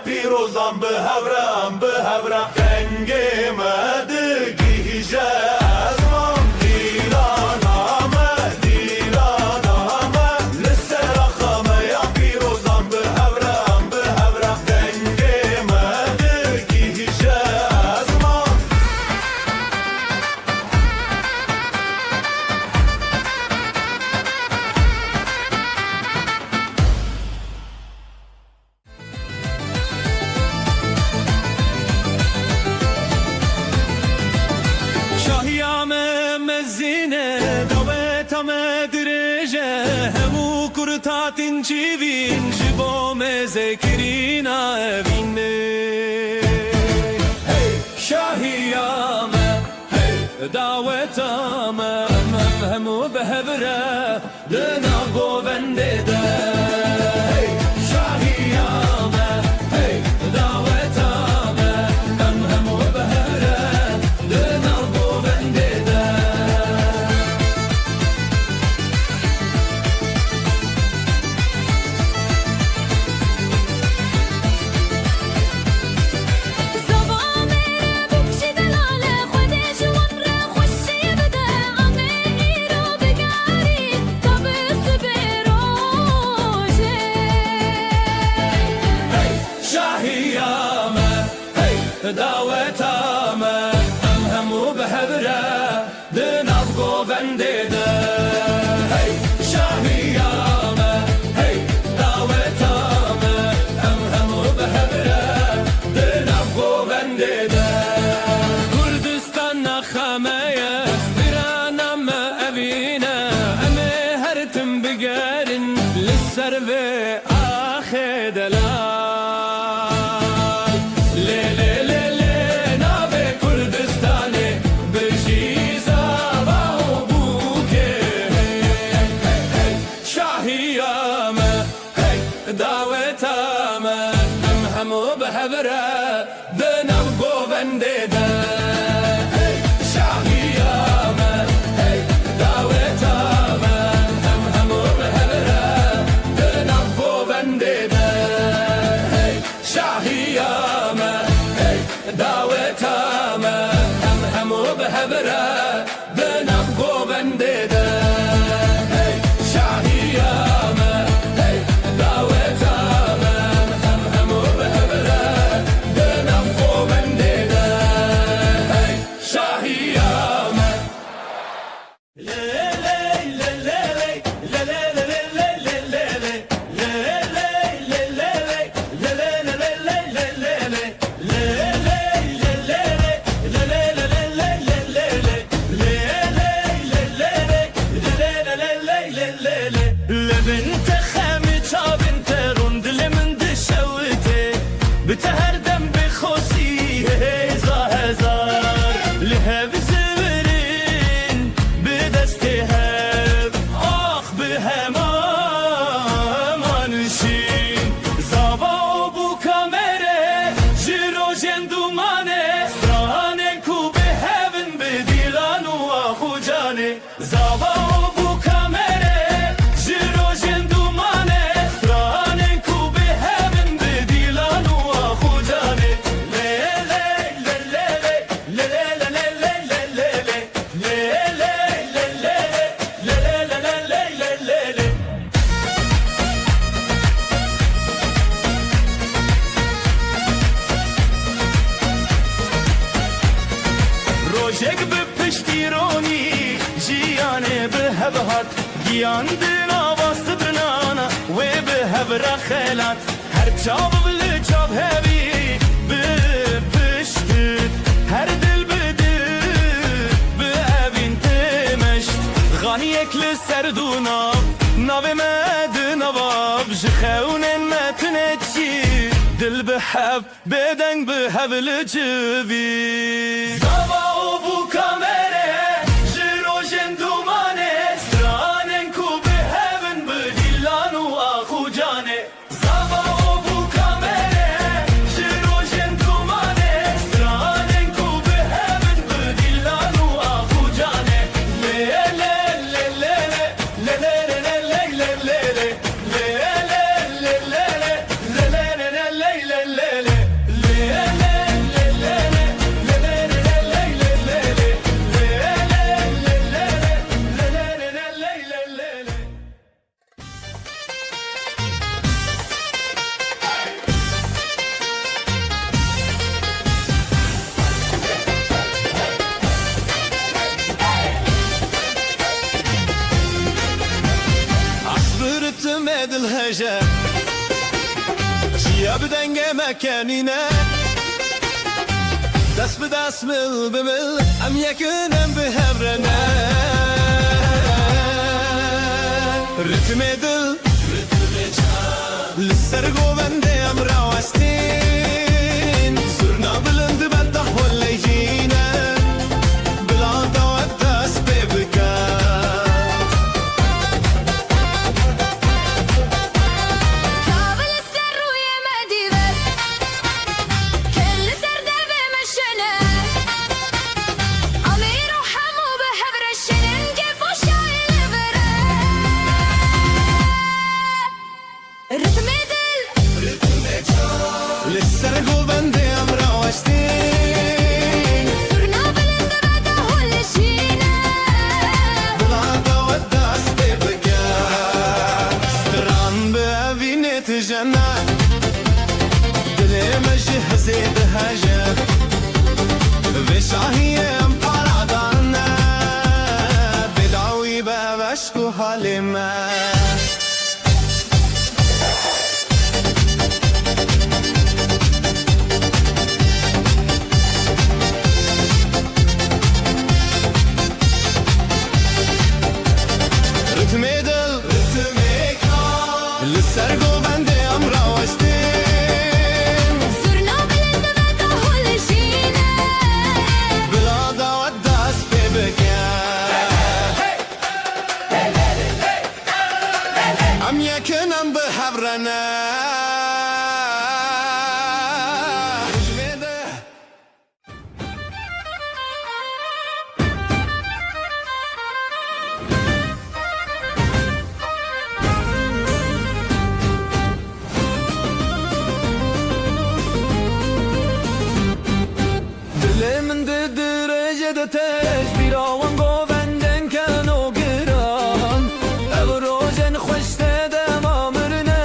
پیروزم به هورم به هورم دنگ مده گیجه ازمان دیلانامه دیلانامه لسر خامه یا پیروزم به هورم به هورم دنگ مده گیجه ازمان Tatin çivin jibome zekrina evine hey şahiyame hey davetame mevhemu behevre dena govende de hey şahiyame hey davetame mevhemu behevre dena govende de دعوتامه هم همو بهبره دناف گوونده ده هی شاهیامه هی دعوتامه هم همو بهبره دناف گوونده ده کردستان نخمه استرانم اوینه امه هرتم بگرن لسر و آخه دلال دعوتامه هم همو بهوره دنم گوونده ده hey شاهیامه hey دعوتامه هم همو بهوره دنم گوونده ده hey شاهیامه hey دعوتامه هم همو بهوره دنم گوونده ده hey شاهیامه بتهر دم بخوصی هزار لهب زورین به دست هب آخ به همانشین زاوا بو کامره جیرو جندومانه سترانه کو به هبن به دیلان و آخو جانه زاوا بو کامره جیرو جندومانه سترانه کو به هبن به دیلان و آخو جانه روشک به پشتیرونی جیانه به هبهات گیان دینا باستدرنانا و به هبرا خیلات هر چاب بلی چاب هبی به پشتید هر دل به دل به اوین تمشت غانی اکل سردونا ناو مد نواب جخون متنه چی دل به هب بدنگ به هبل جوی زاوا بو کامره جیرو جندومانه سترانن کو به هبن به دیلان و آخو جانه زاوا بو کامره جیرو جندومانه سترانن کو به هبن به دیلان و آخو جانه تمد الهجا جيا بدنگ مكاننا دست بدست مل بمل ام يكنم بهبرنا رتم دل للسرقو بندي ام راوستين زرنا بلند بده ولا يجينا بلا دست ببكا للسرقو بندي ام راوستين صرنا بلند بعده ولا شينا بلا دست ببكا ستران بأبيني تجنى دلي مجه زيد هجا بشاهية مقارعدانا بدعوي بابشكو حالما للسرقو بندي ام راوستين صرنا بلند بعده ولا شينا بلا دست ببكا ام يكنم بحبرنا من ده درجه ده تش بیراوان گووندن کن و گران او روزن خوشته دم آمرنه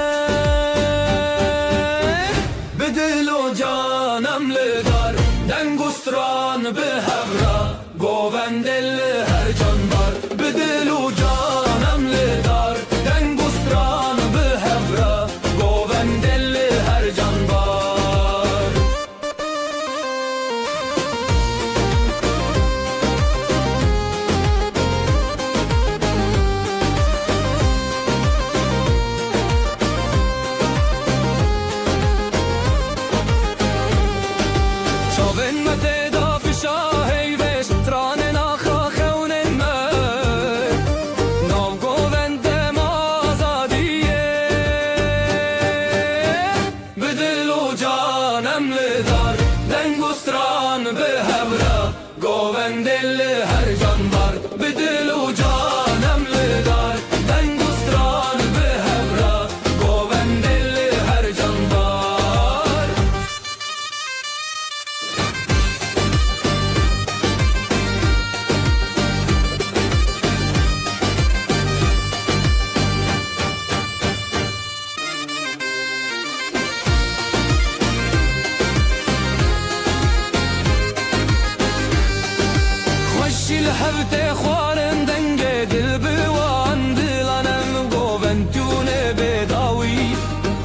به دل و جانم لدار دنگستران به هبرا گووندل هر جان بار به دل و جانم لدار دنگستران به هبرا گووندل هر جان بار دل هر جاندار به دل و جانم لدار دنگ و ستران به هفرا گوون دل هر جاندار خوشی لحبت خوارن دنگ دل بوان دلانم گوون تونه بداوی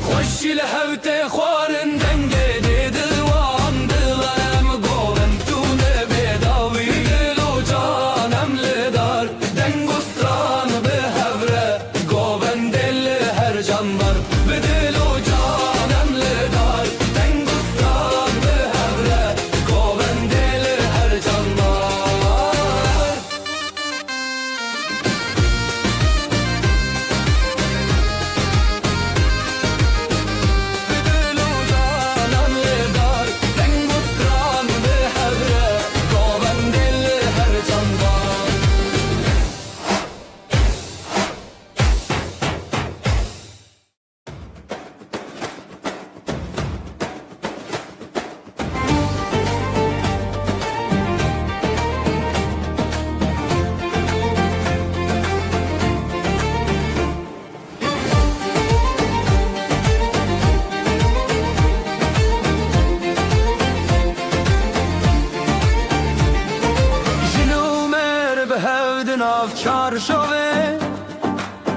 خوشی لحبت خوارن دنگ دل وان دلانم گوون تونه بداوی دل و جانم لدار دنگ و ستران به هفره گوون دل هر جاندار به دل و جانم لدار دنگ و ستران به هفره گوون دل هر جاندار چارشوه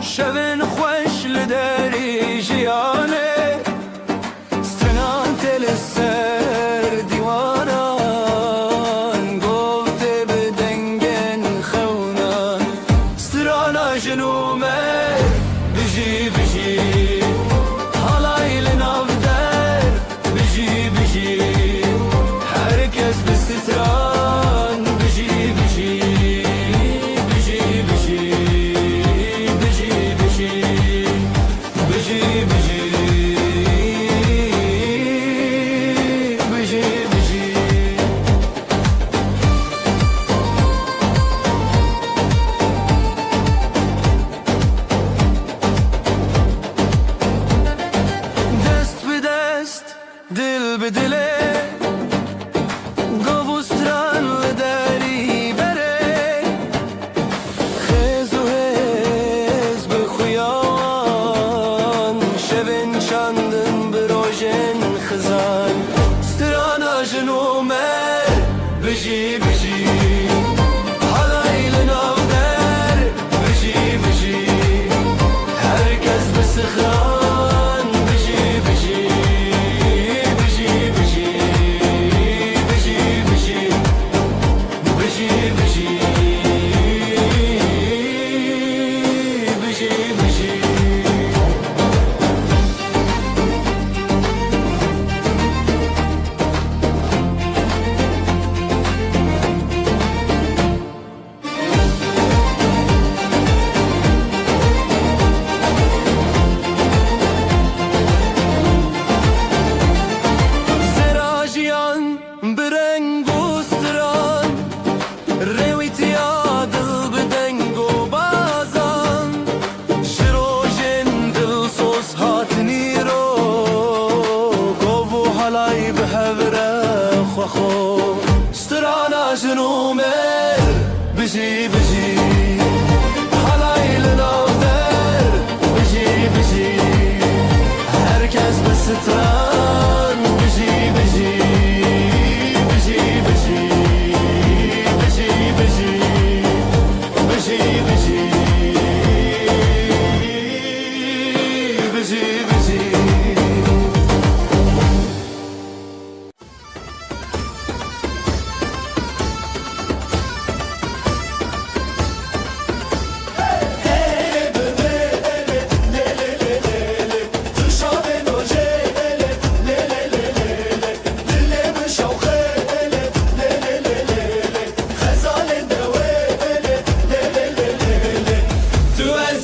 شوین خوش لدری جیانه سترنان تل سر دیوانان گفته بدنگن خونان سترانا جنومه بجی بجی حالای لناف در بجی بجی هرکس بستران بجی بجی دل به دله گوستران لداری بره خیز و هز به خویان شوین چندن به روژن خزان سترانا جنومه بجی بجی حالای لناو در بجی بجی هرکس بسخران بجی بجی سترانا جنومر بجي بجي حالای لناو در بجي بجي هرکس بستران بجي بجي بجي بجي بجي بجي بجي بجي بجي بجي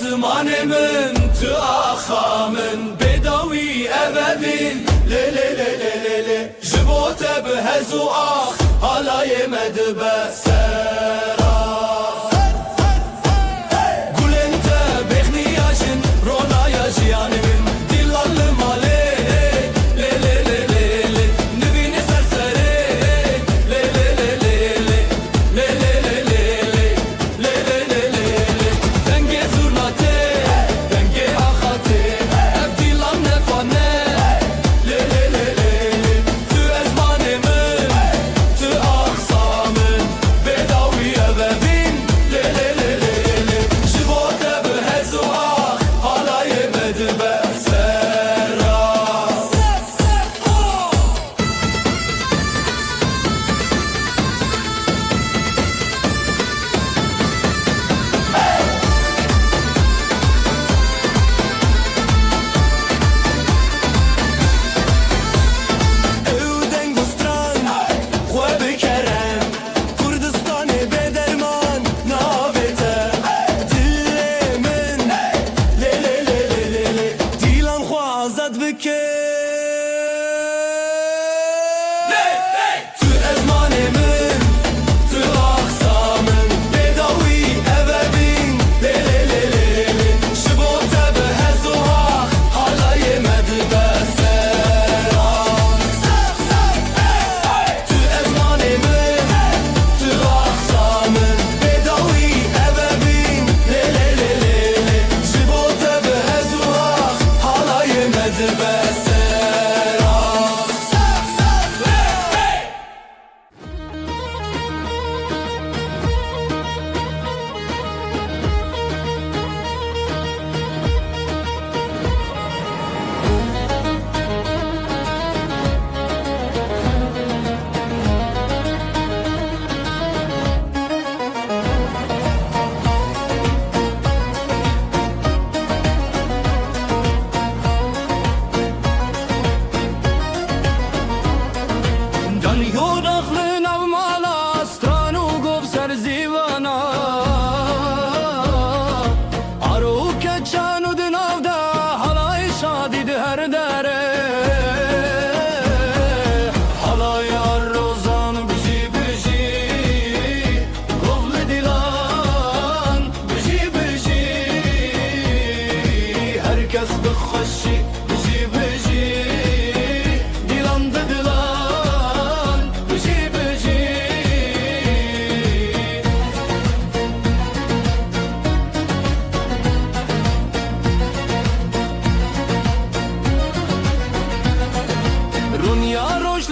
زمانمن تو آخامن بدوی ابدین لی لی لی لی لی جبوت بهزو آخ حالای مدبسه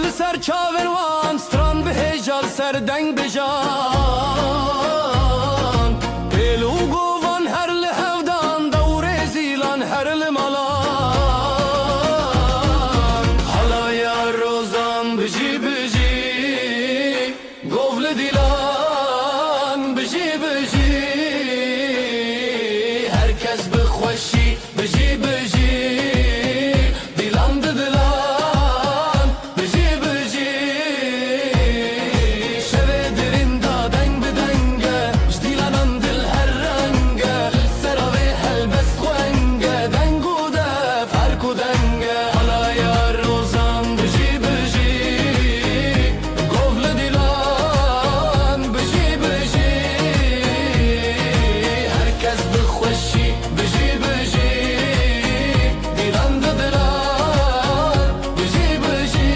لسر چاون وان ستران به هجال سر دنگ بجان پیلو گوان هر لحفدان دور زیلان هر لمالان حالا یا روزان بجی بجی گوول دیلان بجی بجی herkes بخوشی بجی بجی دیلان ددلان بجی بجی شوه درین دادنگ بدنگه جدیلانان دل هر رنگه سراوه هلبست خوانگه دنگو ده فرکو دنگه حالا یا روزان بجی بجی گوول دیلان بجی بجی herkes بخوشی بجی بجی دیلان ددلان بجی بجی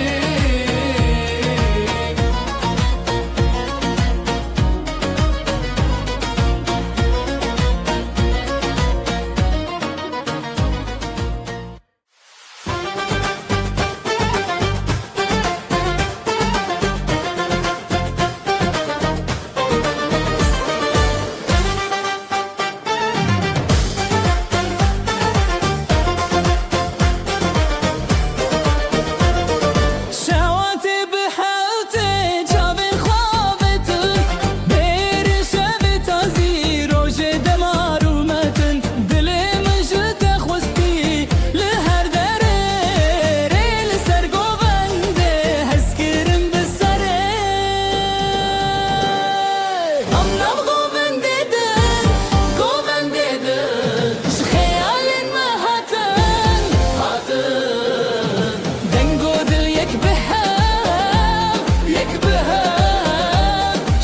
شواتي بحالتي جابن خوابتن بير شبت ازي روجي دمار ومتن دلي مجد خوستي لهر دري ريل سرقو بندي هسكرم بالسري امنا بغو بنديدن قو بنديدن شخيال ما هاتن دنگو دل یک بهم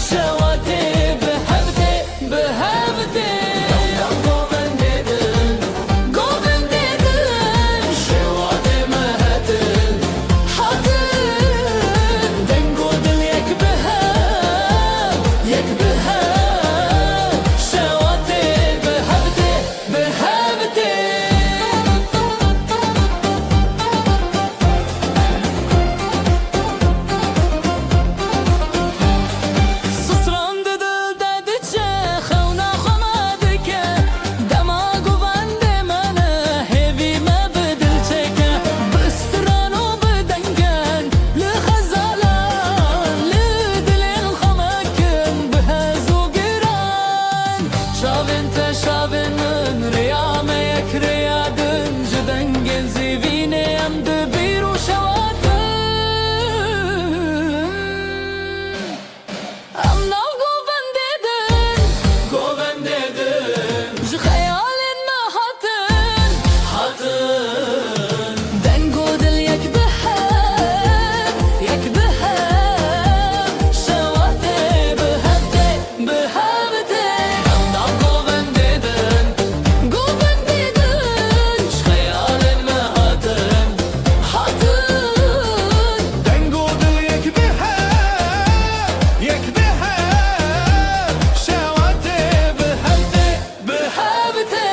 شواتي بهبتي قوبن دیدن شواتي مهتن حاتن دنگو دل یک بهم شواتي بهبتي سسران دل دادچه خونا خمادکه دماغو بنده منه هیوی ما بدل چکه بستران و بدنگن لخزالان لدلین خمکن بهزو گران شاوین تشاوین من ریام یک ریادن جدنگن زیوینه ام دبیر و شواتن امنا قوبن دیدن جی خیالین ما هاتن دنگو دل یک بهم شواته بهبته امنا قوبن دیدن جی خیالین ما هاتن دنگو دل یک بهم شواته بهفته بهبته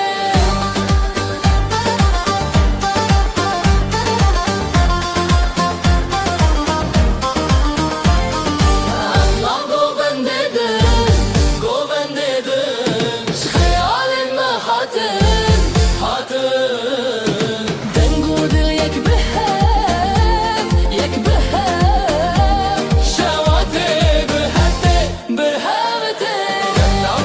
Allah قوبن دیدن خیالین ما هاتن دنگو دل یک بهم شواته بهبته Allah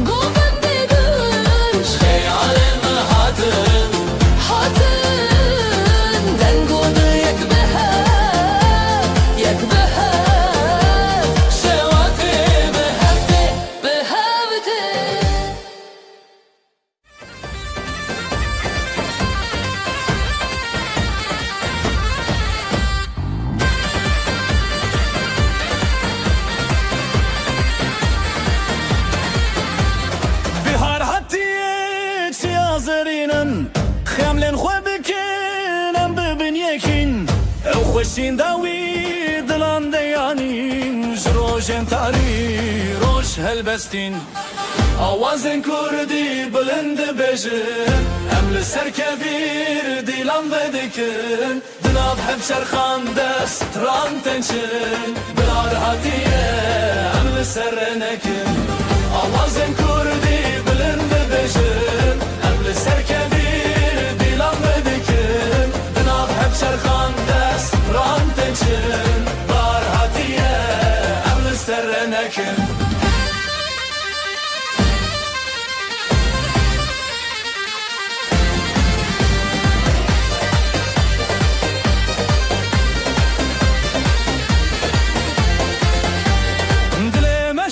قوبن دیدن خیالین ما هاتن دنگو دل یک بهم شواته بهبته بهار هاتیه چی آزرینن خملن خو بکنم ببین یکین او خوشین داوی دلان دیانین جروج روژن تاری روش هلبستین آوازن کردی بلند بجن ام لسر کبیر دیلان بدکن دناب هفشر خان دست ران تنشن بلار هاتیه ام لسر نکن آوازن کردی بلند بجن ام لسر کبیر دیلان بدکن دناب هفشر خان دست ران تنشن بلار هاتیه ام لسر نکن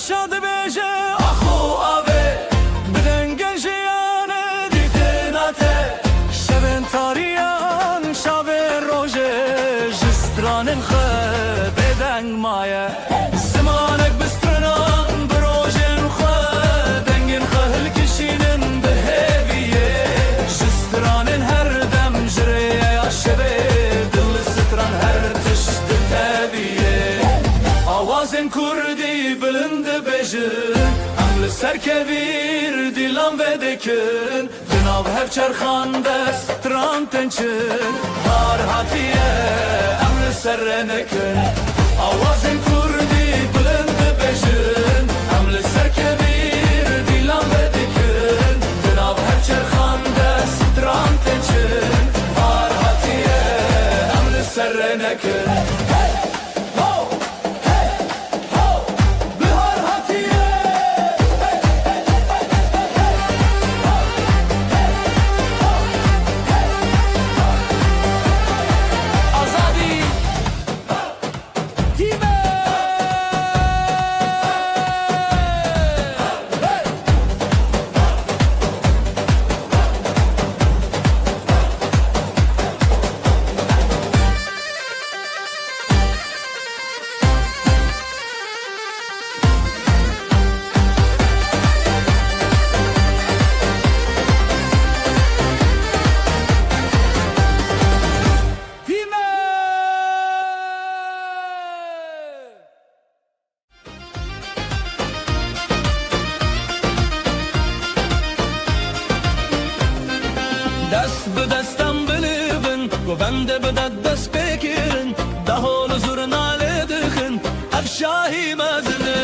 شاد بیجه آخو آوه بدن گنجیانه دیدناته شبن تاریان شب روژه جستران خود بدن مایه زمانک بسترنان بروژن خود دنگن خهل کشینن به هیویه جستران هر دم جریه یا شبه دل ستران هر تشت تبیه آوازن کردی بلند بجن ام لسر کبیر دیلان ودکن جناب هفچر خان دست تران تنچن هار هاتیه ام لسر نکن آوازن کردی بلند بجن ام لسر کبیر دیلان ودکن جناب هفچر خان دست تران تنچن هار هاتیه ام لسر نکن دست به دستم بلیبن گوونده به دست بکرن ده حال زرناله دخن افشاهی مزنه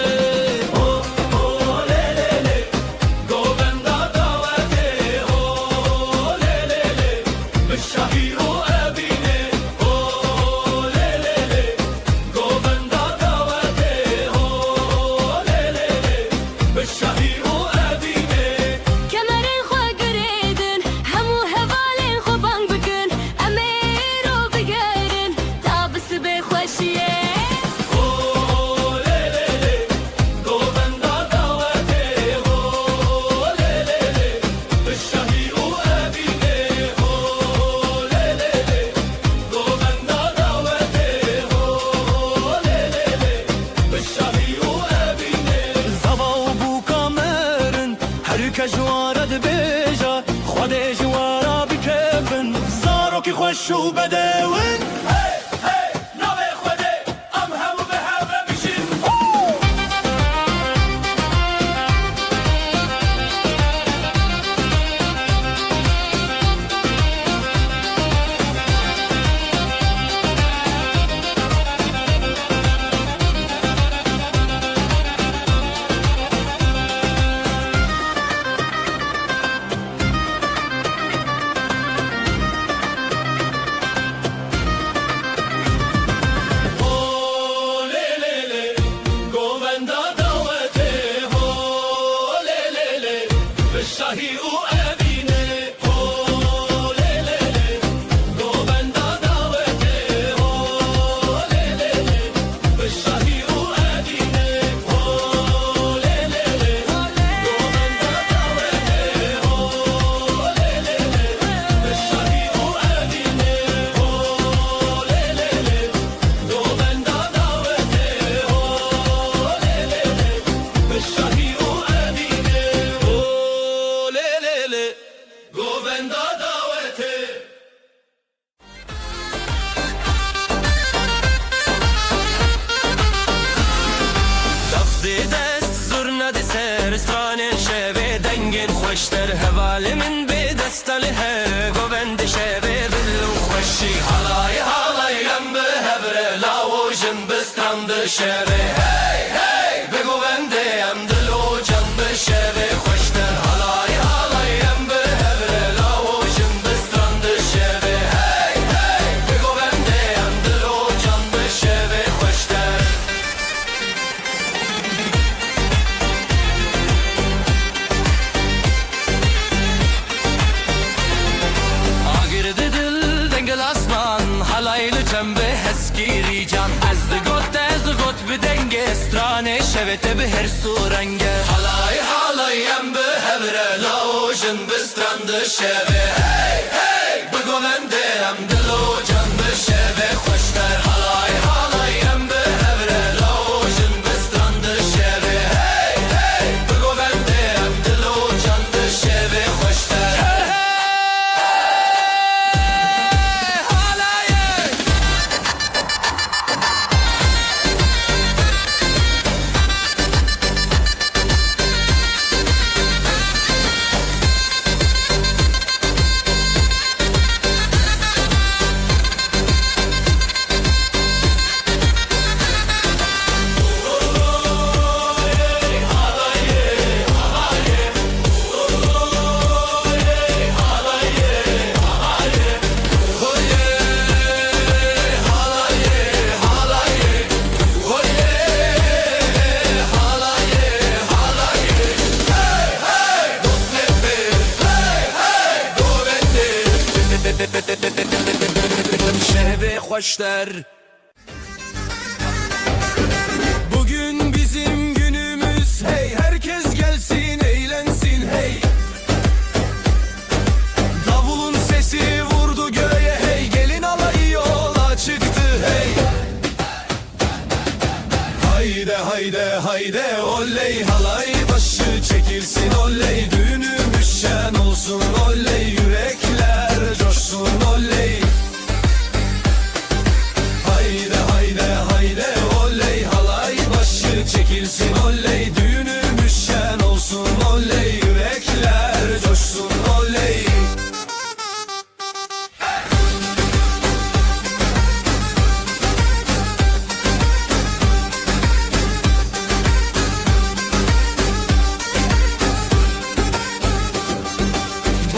جوارد بیجا خود جوارا بکفن زارو کی خوش و بدون خوشتر هواله من به دستاله گوند شبه دلو خوشی حالای حالای ام به هبره لاوجن بستند شبه هی هی به گونده ام دلو جن به شبه خوشتر حالای حالای ام به هبره لاوجن بستند شبه هی هی به گونده ام دلو جن به شبه خوشتر آگرد دل دنگل اسمان حالایل چنبه هسگیری جان از گوت به دنگ استرانه شوته به هر سورنگه حالای حالای ام به هبره لاوجن بسترند شبه هی هی بگونده ام دلو جان به شبه خوشتر حالای حالای ام به هبره لاوجن بسترند شبه هی هی بگونده ام دلو جان به شبه خوشتر şehve hoşlar. Bugün bizim günümüz hey, herkes gelsin eğlensin hey. Davulun sesi vurdu göğe hey, gelin alayı yola çıktı hey. Hayde hayde hayde oley, halay başı çekilsin oley, düğünümüz şen olsun oley, yürekler coşsun oley. Hayde hayde hayde oley, halay başı çekilsin oley, düğünümüz şen olsun oley, yürekler coşsun oley.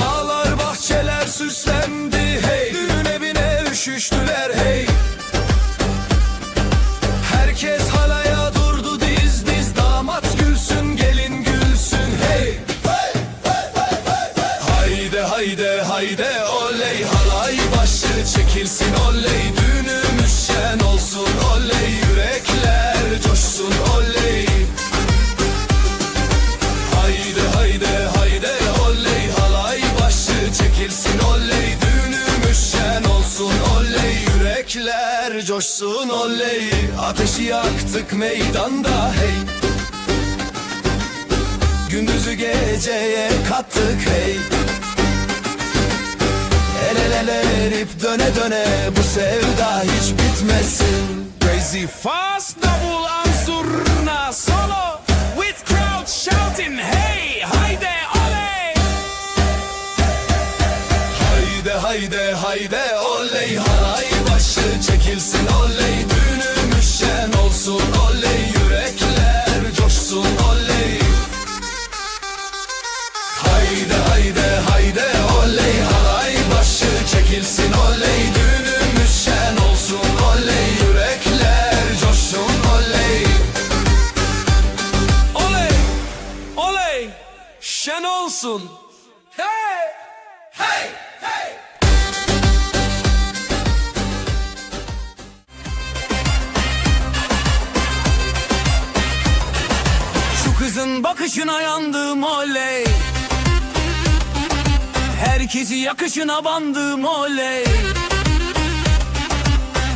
Bağlar bahçeler süslendi hey, düğün evine üşüştüler hey. Herkes halaya durdu diz diz, damat gülsün gelin gülsün hey. Hayde hayde hayde oley, halay başı çekilsin oley, düğünümüz şen olsun oley, yürekler coşsun oley. Hayde hayde hayde oley, halay başı çekilsin oley, düğünümüz şen olsun oley, yürekler coşsun oley. Ateşi yaktık meydanda hey, gündüzü geceye kattık hey. El ele ele verip döne döne, bu sevda hiç bitmesin. Crazy fast double ansurna solo with crowd shouting hey hayde oley. Hayde hayde hayde oley, halay başı çekilsin oley, düğünümüz şen olsun oley, yürekler coşsun oley. Hayde hayde hayde oley, halay başı çekilsin oley, düğünümüz şen olsun oley, yürekler coşsun oley. Oley oley şen olsun hey hey hey. Şu kızın bakışına yandım oley, herkesi yakışına bandım oley.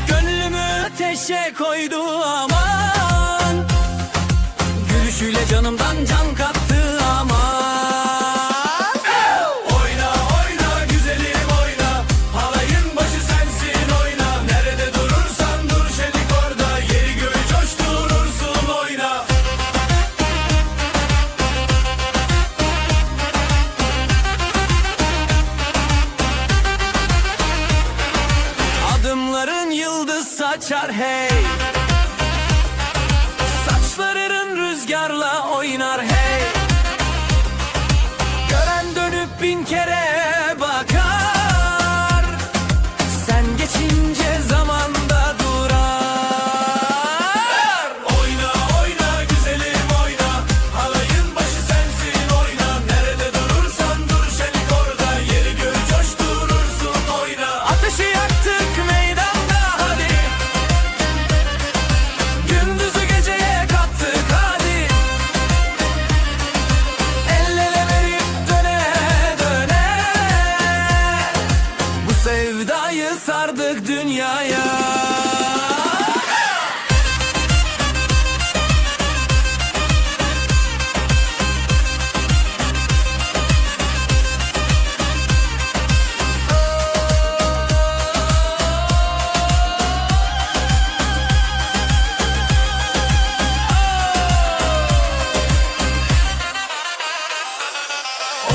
Gönlümü ateşe koydu aman, gülüşüyle canımdan can kattı aman. Oyna oyna güzelim oyna, halayın başı sensin oyna. Nerede durursan dur şedik orada, yeri göğü coşturursun oyna. açar hey. Saçların rüzgarla oynar hey. Gören dönüp bin kere bakar. Sen geçince zamanda durar. Oyna oyna güzelim oyna, halayın başı sensin oyna. Nerede durursan dur şenik orada, yeri göğü coşturursun oyna. Ateşi yaktık meydanda hadi, gündüzü geceye kattık hadi. El ele verip döne döne, bu sevdayı sardık dünyaya.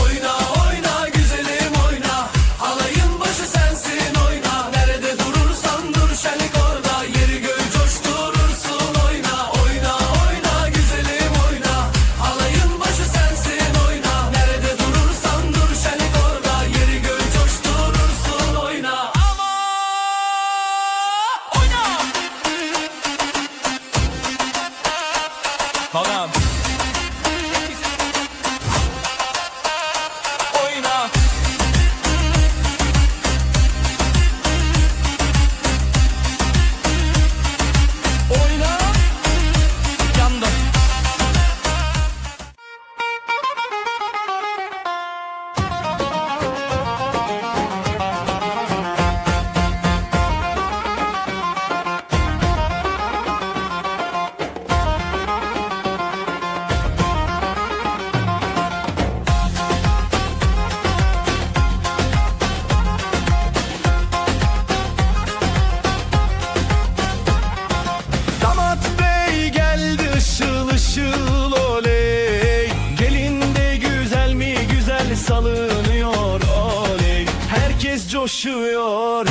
Oyna oyna güzelim oyna, halayın başı sensin oyna. Nerede durursan dur şenlik orada, yeri göğü coşturursun oyna. Oyna oyna güzelim oyna, halayın başı sensin oyna. Nerede durursan dur şenlik orada, yeri göğü coşturursun oyna. Ama oyna. Halam oyna. Oyna. Yandım. Damat bey geldi ışıl ışıl oley. Gelin de güzel mi güzel salınıyor oley. Herkes coşuyor,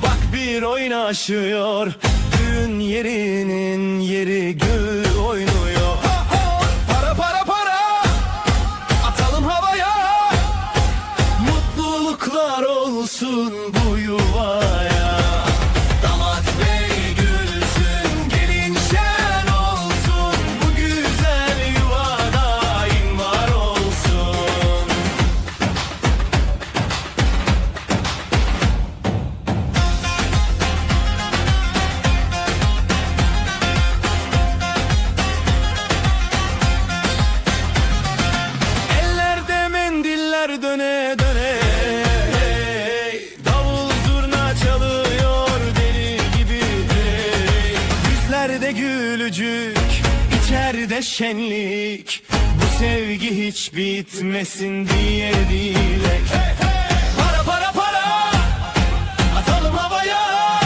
bak bir oynaşıyor. Düğün yerinin yeri gül oynuyor. Para para para, atalım havaya. Mutluluklar olsun bu yuvaya. Damat bey gülsün, gelin şen olsun. Bu güzel yuvada daim var olsun. Ellerde mendiller döne döne, hey. Davul zurna çalıyor deli gibi, hey. Yüzlerde gülücük, içeride şenlik. Bu sevgi hiç bitmesin diye dilek. Para para para, atalım havaya.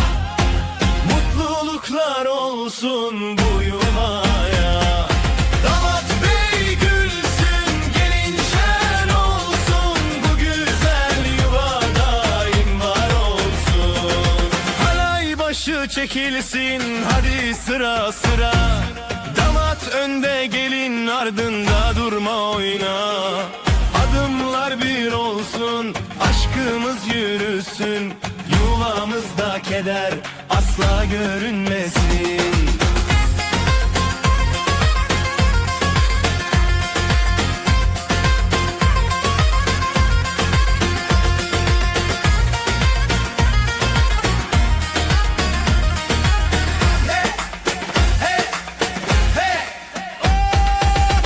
Mutluluklar olsun bu yuvaya. Damat bey gülsün, gelin şen olsun. Bu güzel yuva daim var olsun. Halay başı çekilsin hadi sıra sıra. Damat önde, gelin ardında, durma oyna. Adımlar bir olsun, aşkımız yürüsün. Yuvamızda keder asla görünmesin.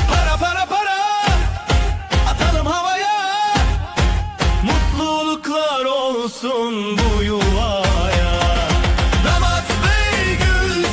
Para para para, atalım havaya. Mutluluklar olsun bu yuvaya. Damat bey gül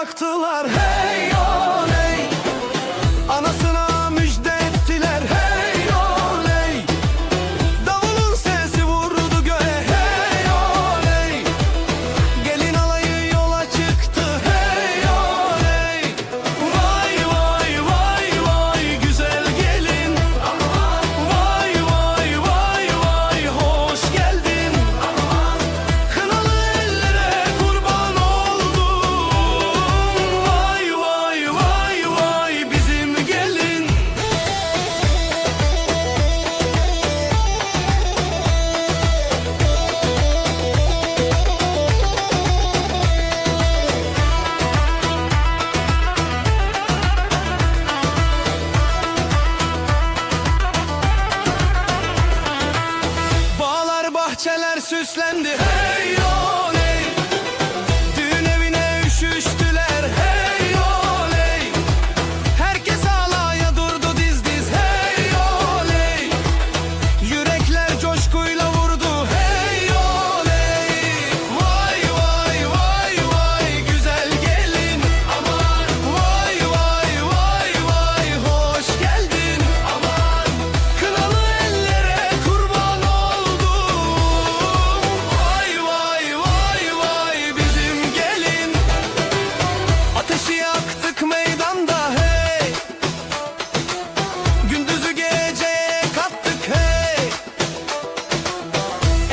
yaktılar hey oley. Anasına müjde ettiler hey oley. Davulun sesi vurdu göğe hey oley. Gelin alayı yola çıktı hey oley. Vay vay vay vay güzel gelin. Vay vay vay vay hoş geldin. Kınalı ellere kurban oldum. Vay vay vay vay bizim gelin. Bağlar bahçeler süslendi hey oley. Düğün evine üşüştüler hey oley. Herkes alaya durdu diz diz hey oley. Yürekler coşkuyla vurdu hey oley. Vay vay vay vay güzel gelin. Aman vay vay vay vay hoş geldin. Aman kınalı ellere kurban oldum. Vay vay vay vay bizim gelin. Ateşi yaktık meydanda hey. Gündüzü geceye kattık hey.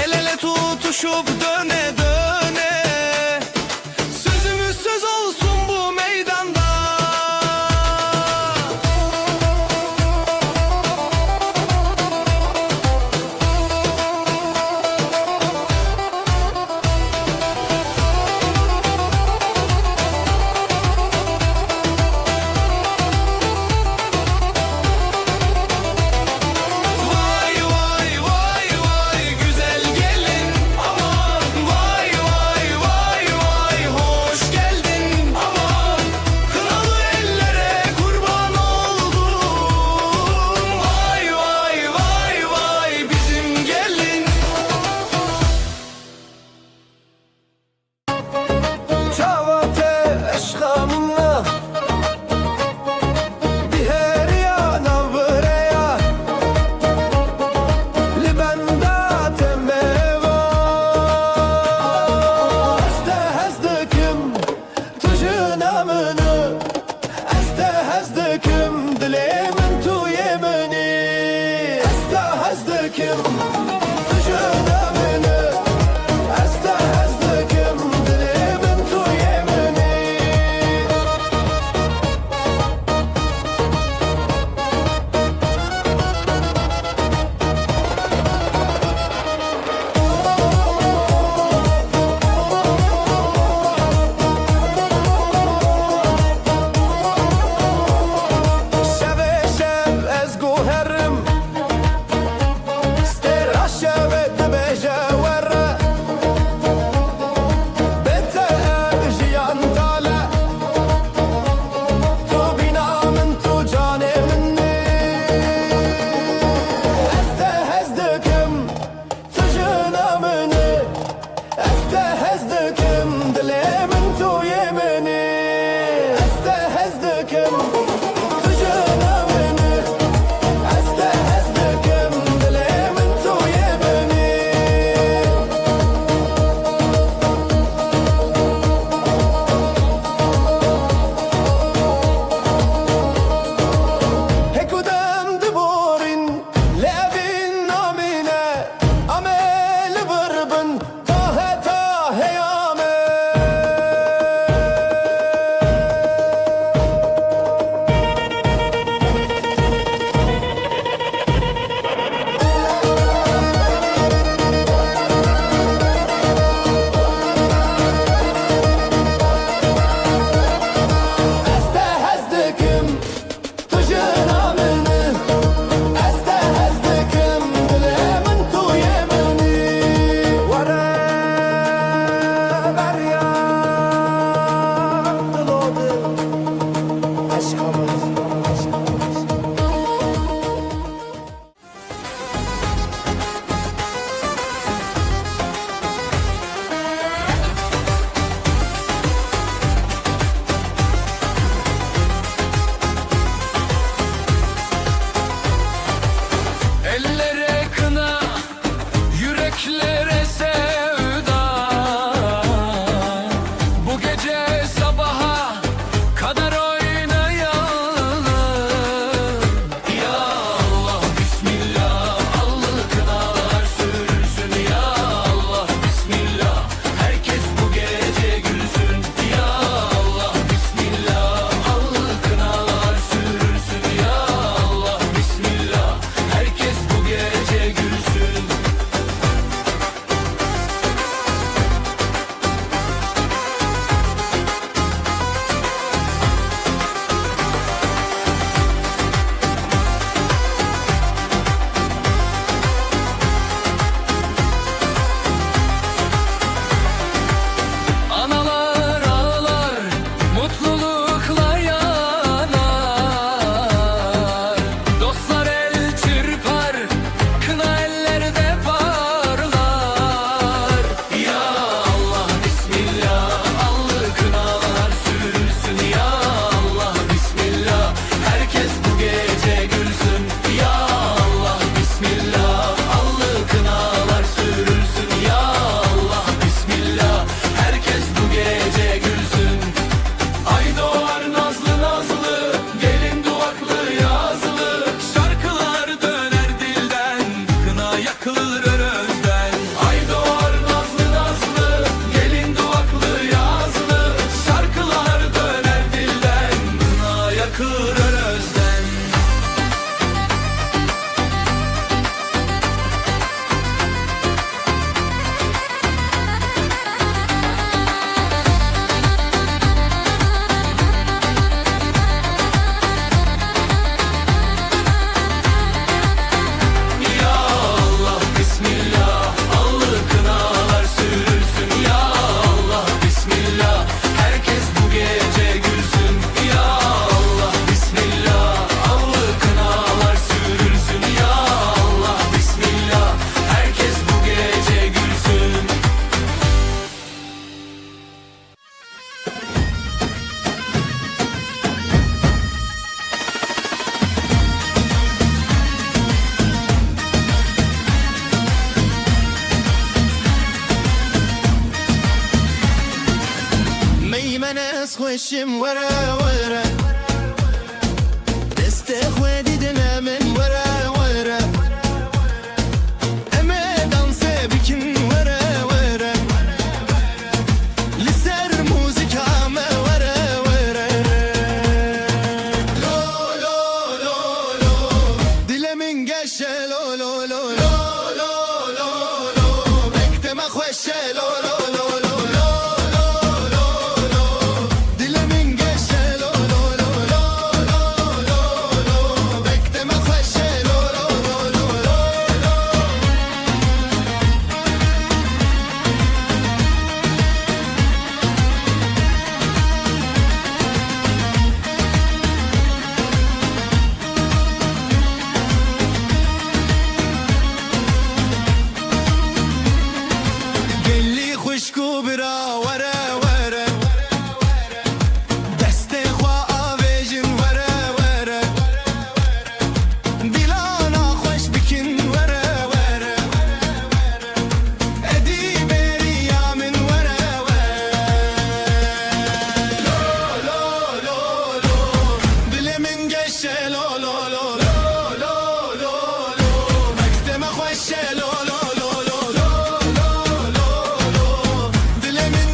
El ele tutuşup döne döne. Sözümüz söz olsun bu meydanda. Vay vay vay vay güzel gelin. Aman vay vay vay vay hoş geldin. Aman kınalı ellere kurban oldum. Vay vay vay vay bizim gelin. Çavate eşkamına Diheriya navreya Libenda temeva Este hezdekim tujun amını Este hezdekim dilemin tu yemini Este hezdekim tujun amını Este hezdekim dilemin tu yemini Şeve şev ez guherim Stera şeve tebeje verre Bete jiyan tale Tu bina min tu cane minni Este hezdekim tujun amını Este hezdekim dilemin tu yemini Este hezdekim tujun amını Este hezdekim dilemin tu yemini Hekudem diborin levin namine amel vırbın tahe tahe amel از خوشم وره وره دست خودی دلم وره وره امه دانس بکن وره وره لسر موزیکام وره وره لو لو لو لو دلمین گشه لو لو لو لو لو لو لو بکتم خوشه لو لو لو لو خوشکو برا وره وره دست خوا آویجن وره وره دیلانا خوش بکن وره وره ادی بری یامن وره وره لو لو لو لو دلمن گشه لو لو لو لو لو لو مکتم خوشه لو لو لو لو لو لو لو دلمن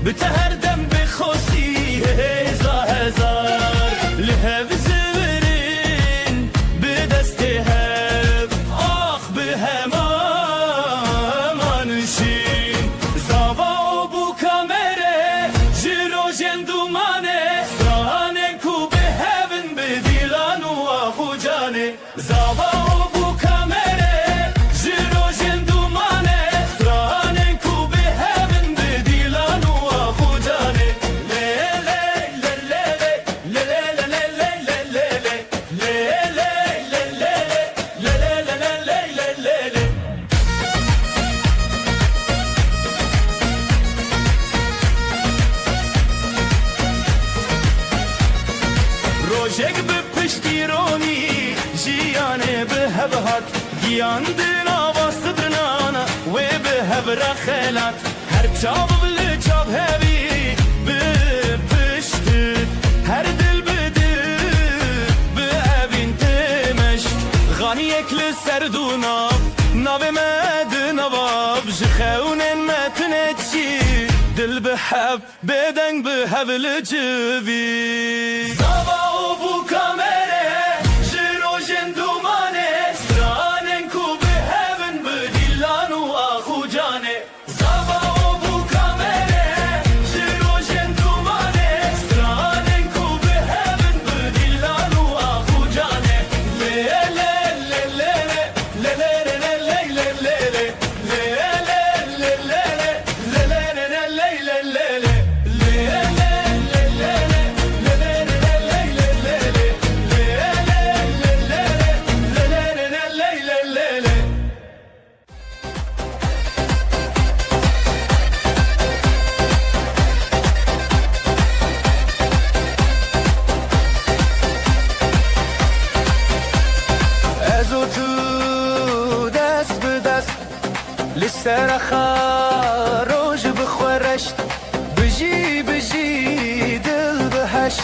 بتهر دم بخوسی هزار لهب زورین به دست هب آخ به همانشین زاوا و بو کامره جلو جندومانه سرانه کو به هبن به دیلان و آخو جانه زاوا و بو کامره جلو جندومانه سرانه کو به هبن به دیلان و آخو جانه روشک به پشتیرانی جیانه به هبهات گیان دل آواز درنانا و به هبر خیلات هر چاب بل چاب هبی به پشتت هر دل به دل به اوین تمشت غانی اکل سردونا ناو مد نواب جخون متنچی دل به حب بدنگ به هبل جوی زاوا و بو کامره جرو جندومانه سرانن کو به هبن به دیلان و آخو جانه زاوا و بو کامره جرو جندومانه سرانن کو به هبن به دیلان و آخو جانه لسر خاروج بخورشت بجی بجی دل بهشت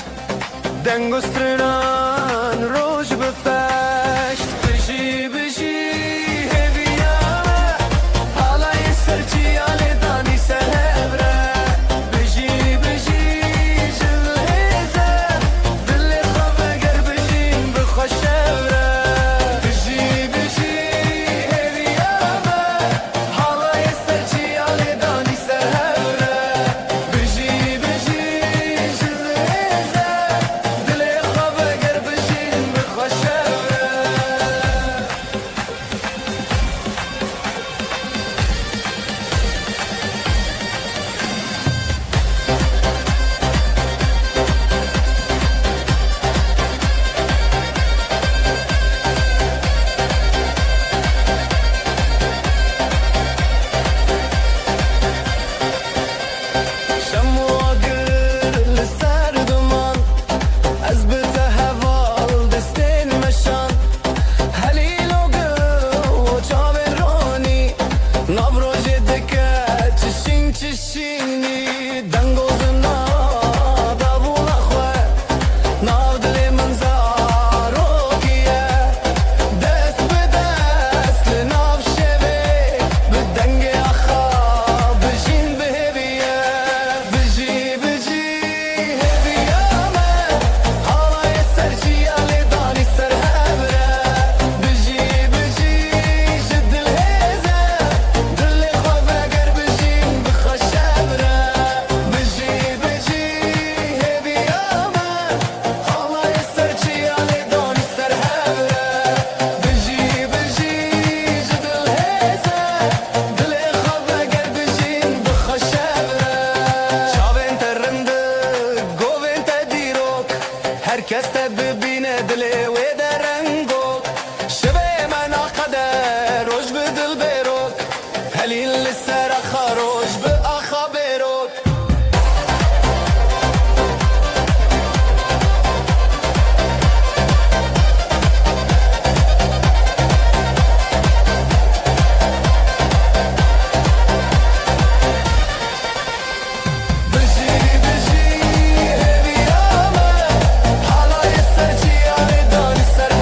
دنگ و سترنان روج بفشت بجی بجی هبیامه حالای سرچی آلی دانی سر هبره بجی بجی جل هزه دل خواب گر بجیم بخوش هبره بجی بجی سر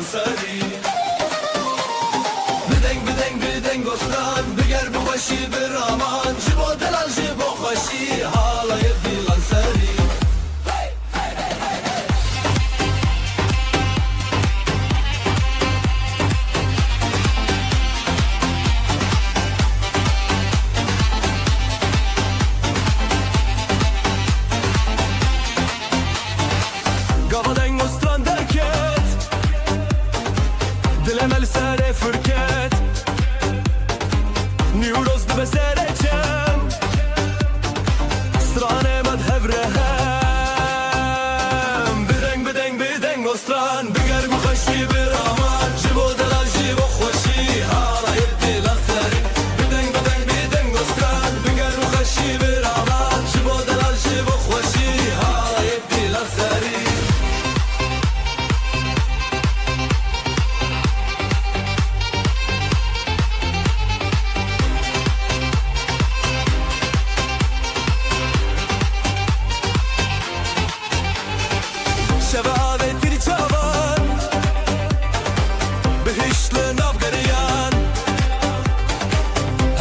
سری بدنگ گستان بگر بخوشی برامان جبو دلال جبو خوشی حالای دیلان سری Gavadan ostran derket Dilemel sere fırket Newroz dibe sereçem Strane med hevrehem Bedeng ostran Biger bu xoşi bir aman Jibo delal jibo xoşi Halayıp dilan seri Bedeng ostran Biger bu xoşi bir aman Jibo delal jibo xoşi Halayıp dilan seri شبابتي الجوان بهشل نافقريان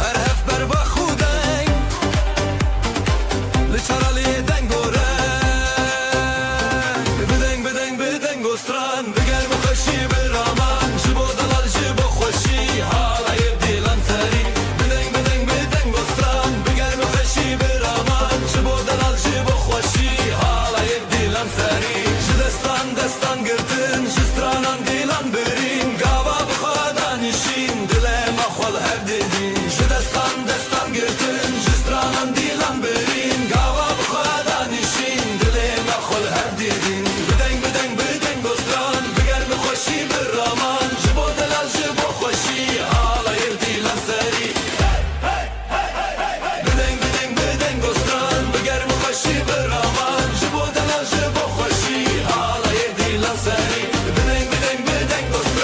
هرهف بربا خودين لشرالي دنگورن بدنگ گستران بگر بخشی برامان جبو دلال جبو خوشی حالای دیلان سری بدنگ گستران بگر بخشی برامان جبو دلال جبو خوشی حالای دیلان سری دستان گرتن جسترانان دیلان برین گاوا بخوادان işin dilem akhol her dedin دستان گرتن جسترانان دیلان برین گاوا بخوادان işin dilem akhol her dedin بدنگ گستران بگر بخوشی برامان جبو دلال جبو خوشی حالای دیلان سری بدنگ گستران بگر بخوشی برامان جبو دلال جبو خوشی حالای دیلان سری بدنگ گستران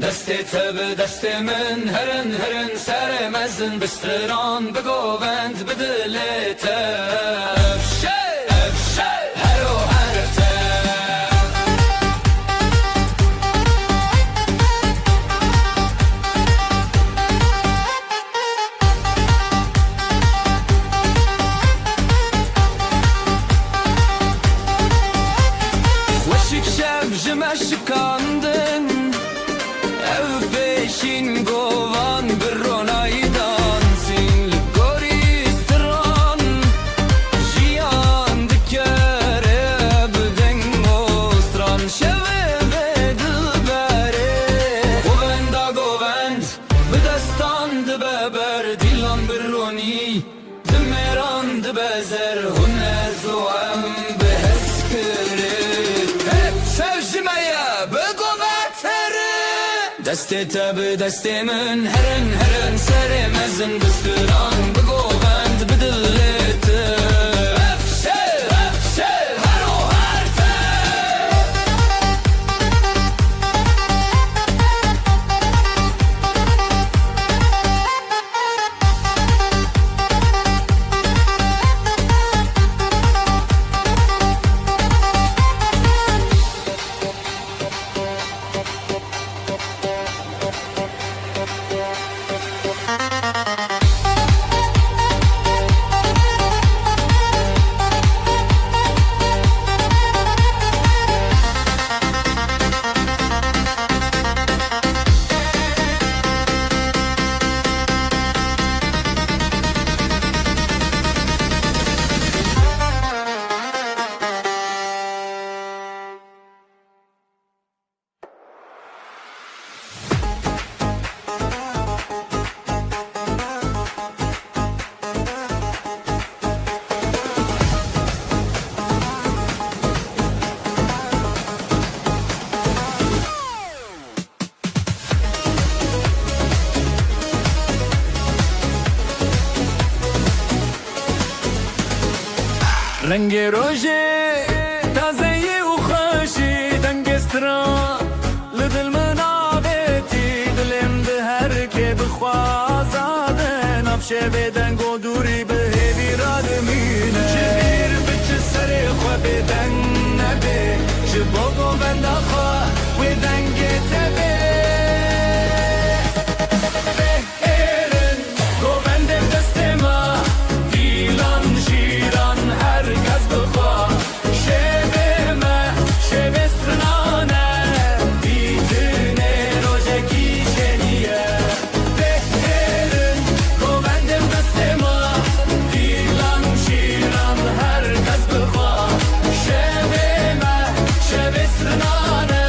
دستی تب دستی من هرن هرن سر مزن بستران بگووند بدلیت افشه افشه هرو هرته وشک شب جمشکاندن Peşin govan bir ronaydan sin Goristan Jiyan dikere bden mostran Şeve ve dilbere Govenda govend Bedestan beber Dilan bir roni Dimeran bezer Hunne zoem beheskere Hep sevşimeye begovetere دستی تب دستی من هرن هرن سر مزن بستران بگووند بدلیت افشه افشه هرو هرته رنگ روژه تازه و خوشی دنگسترا لدل منابتی دلم ده هر که بخوازاده نفشه بدنگ و دوری به هیویراد مینه چه بیر بچه سر خواه بدنگ نبه چه بگو بنده خواه و دنگ تبه بهرن گوندم دست ما دیلان شیران herkes bıkwa Şeveme, şevestranane Bitine rojeki şeniye Behlerin, govendim destema Dilan şiran herkes bıkwa Şeveme, şevestranane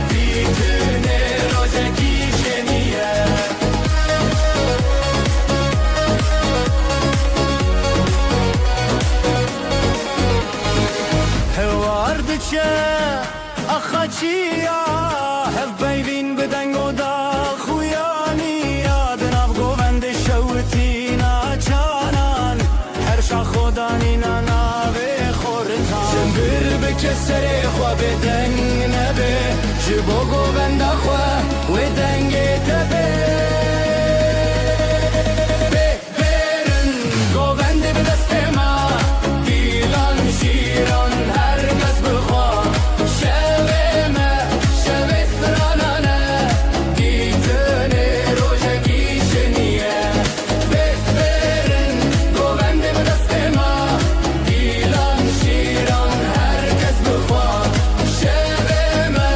Bitine rojeki şeniye Vardıça axaçiya Hev beyvin bedeng o da xuyaniya Denav govende şevtina çanan Her şaxodanina nave xortan Cembir bekesere xwa bedeng nebe Jibo govenda xwa ve denge tebe Beverin govende bedestema Dilan şiran herkes bıkwa Şeveme, şevestranane Gitene rojeki şeniye Beverin govende bedestema Dilan şiran herkes bıkwa Şeveme,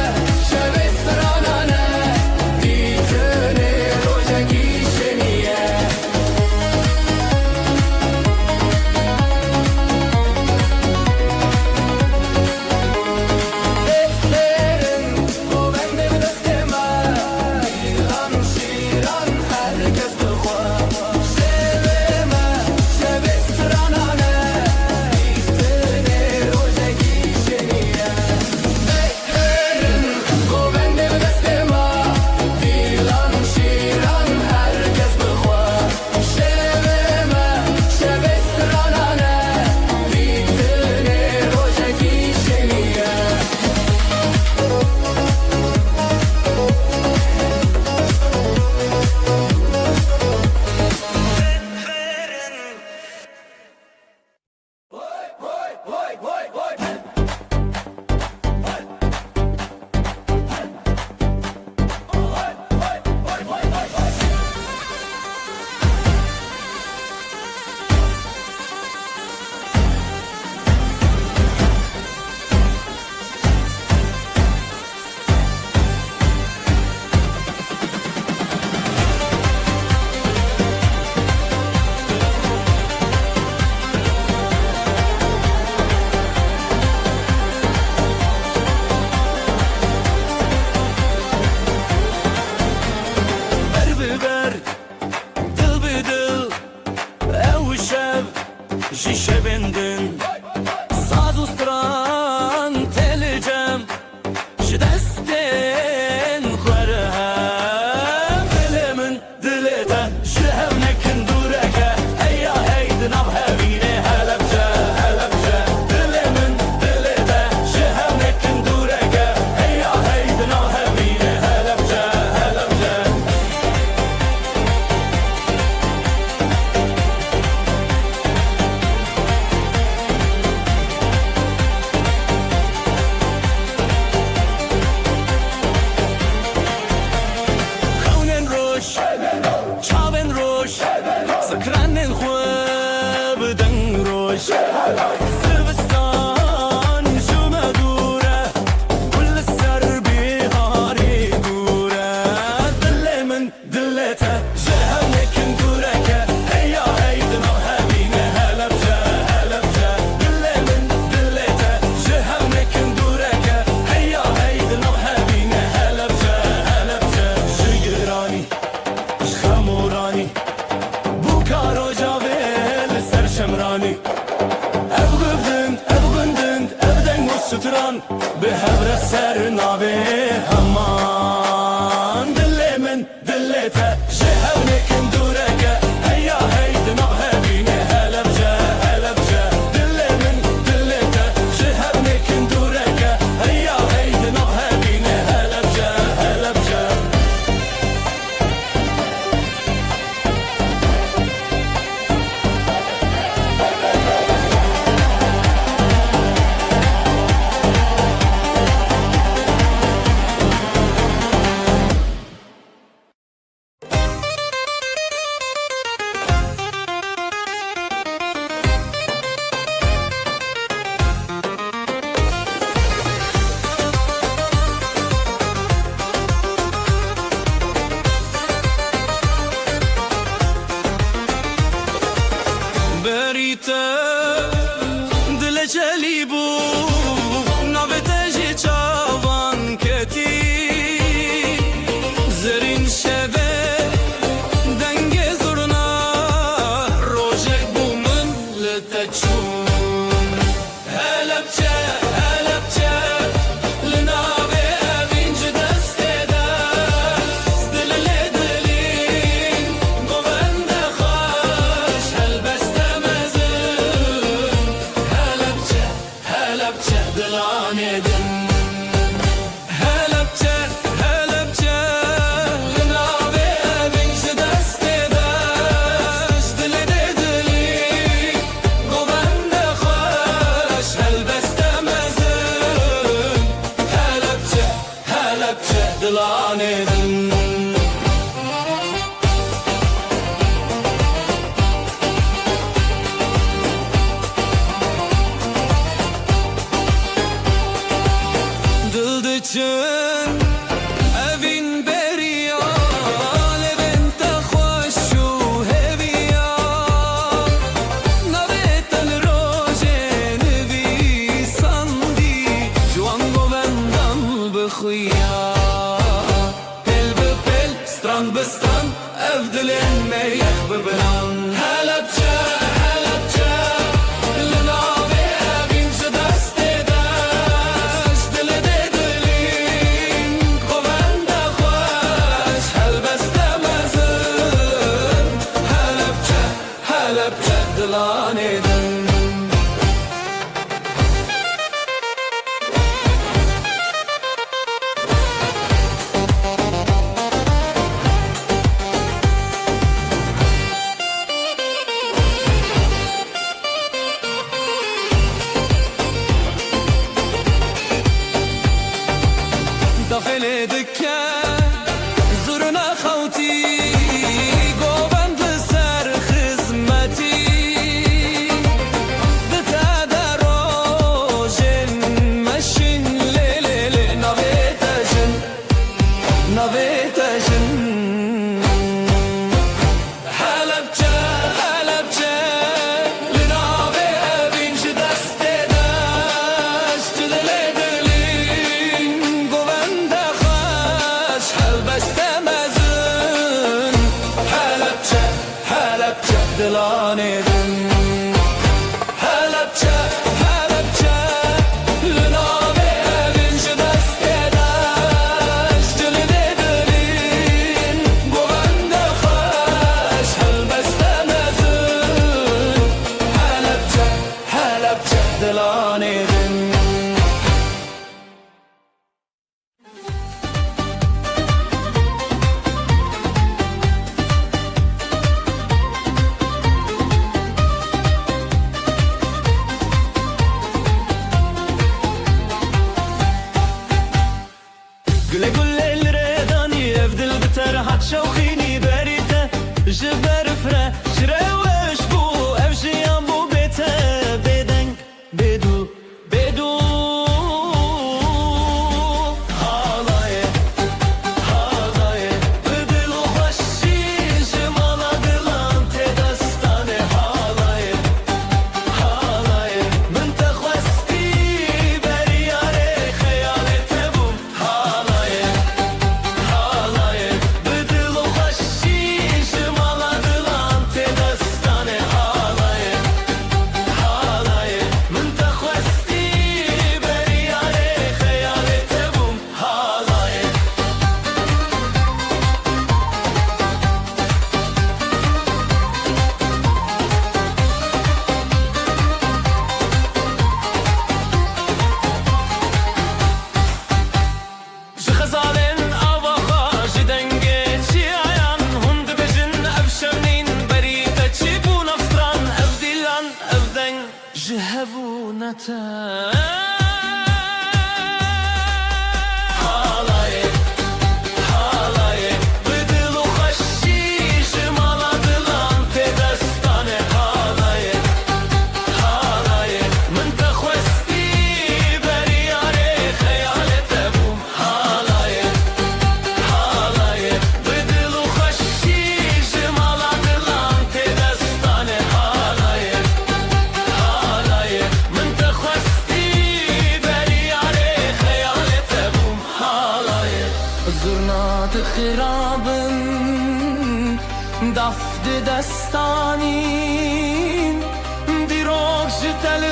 şevestranane Şişe bindin Saz ustran telicem Ji destên xwerhem Dilê min dilê te ji hev nekin dûreke Heya hey di nav hevînê Helepçe Helepçe Dilê min dilê te ji hev nekin dûreke Heya hey di nav hevînê Helepçe Helepçe Xewnên roj çavên roj Sekranên xwe bi deng roj Zivistan ji me dûr e Gul li ser bîharê gûr e Dilê min dilê te ji hev nekin dûreke Heya hey di nav hevînê Helepçe Helepçe Dilê min dilê te ji hev nekin dûreke Heya hey di nav hevînê Helepçe Helepçe Ji giranî ji xemoranî Bu karo cavê li ser şemranî Ev gundin, ev gundin, ev deng û stran Bi hev re ser navê heman Dilê min dilê te ji hev nekin dûreke Heya hey di nav hevînê Helepçe Helepçe Dilê min dilê te ji hev nekin dûreke Heya hey di nav hevînê Helepçe Helepçe Berite dile çeli bu Navete ji çavan keti Zerin şeve denge zurna Rojek bu min li te çûn Helepçe Helepçe Li navê evîn ji destê de Dilê lê dilîn Govende xweş helbeste mezin Helepçe Helepçe dilanê din Helepçe Helepçe Li navê evîn ji destê de Dilê lê dilîn Govende xweş helbeste mezin Helepçe Helepçe dilanê din Dil diçin evîn beriya Levên te xweş û hêviya Navê te li rojê nivîsandî Ji wan govendan bixuya Pêl bi pêl stran bi stran Ev dilên me yek bibiran Helepçe Helepçe Li navê evîn ji destê de Dilê lê dilîn Govende xweş helbeste mezin Helepçe Helepçe dilanê din Dafele dike zurna xewtî Govend li ser xizmetî Di te de rojên meşin Lê lê lê navê te jin Navê te jin Helepçe Helepçe Li navê evîn ji destê de Dilê lê dilîn Govende xweş بردن جهبونتا خرابن دفت دستانین دیروگ جتل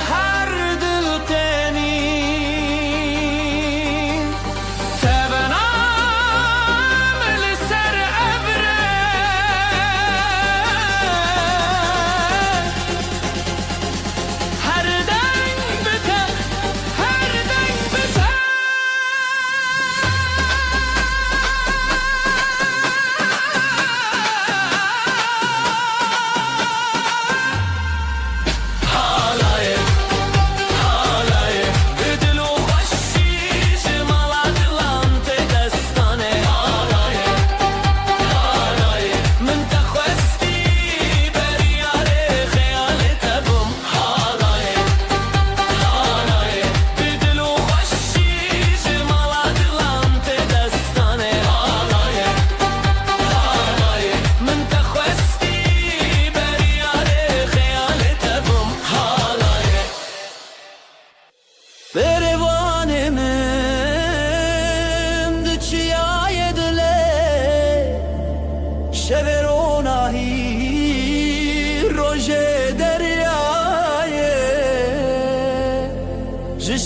هر دل تنین تبنام لسر ابره هر دنگ بته هر دنگ بته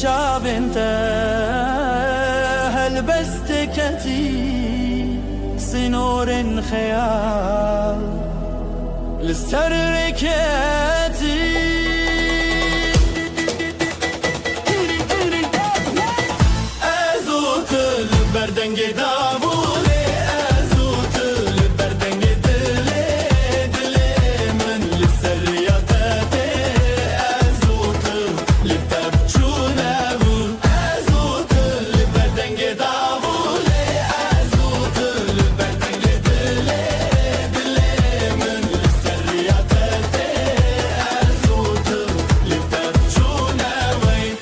شابنت هلبستكتي سنور خيال للسركتي ازوت البردنج دابولي ازوت البردنج دلي دلي من للسرياتاتي ازوت للتبجونة ازوت البردنج دابولي ازوت البردنج دلي دلي من للسرياتاتي ازوت للتبجونة وين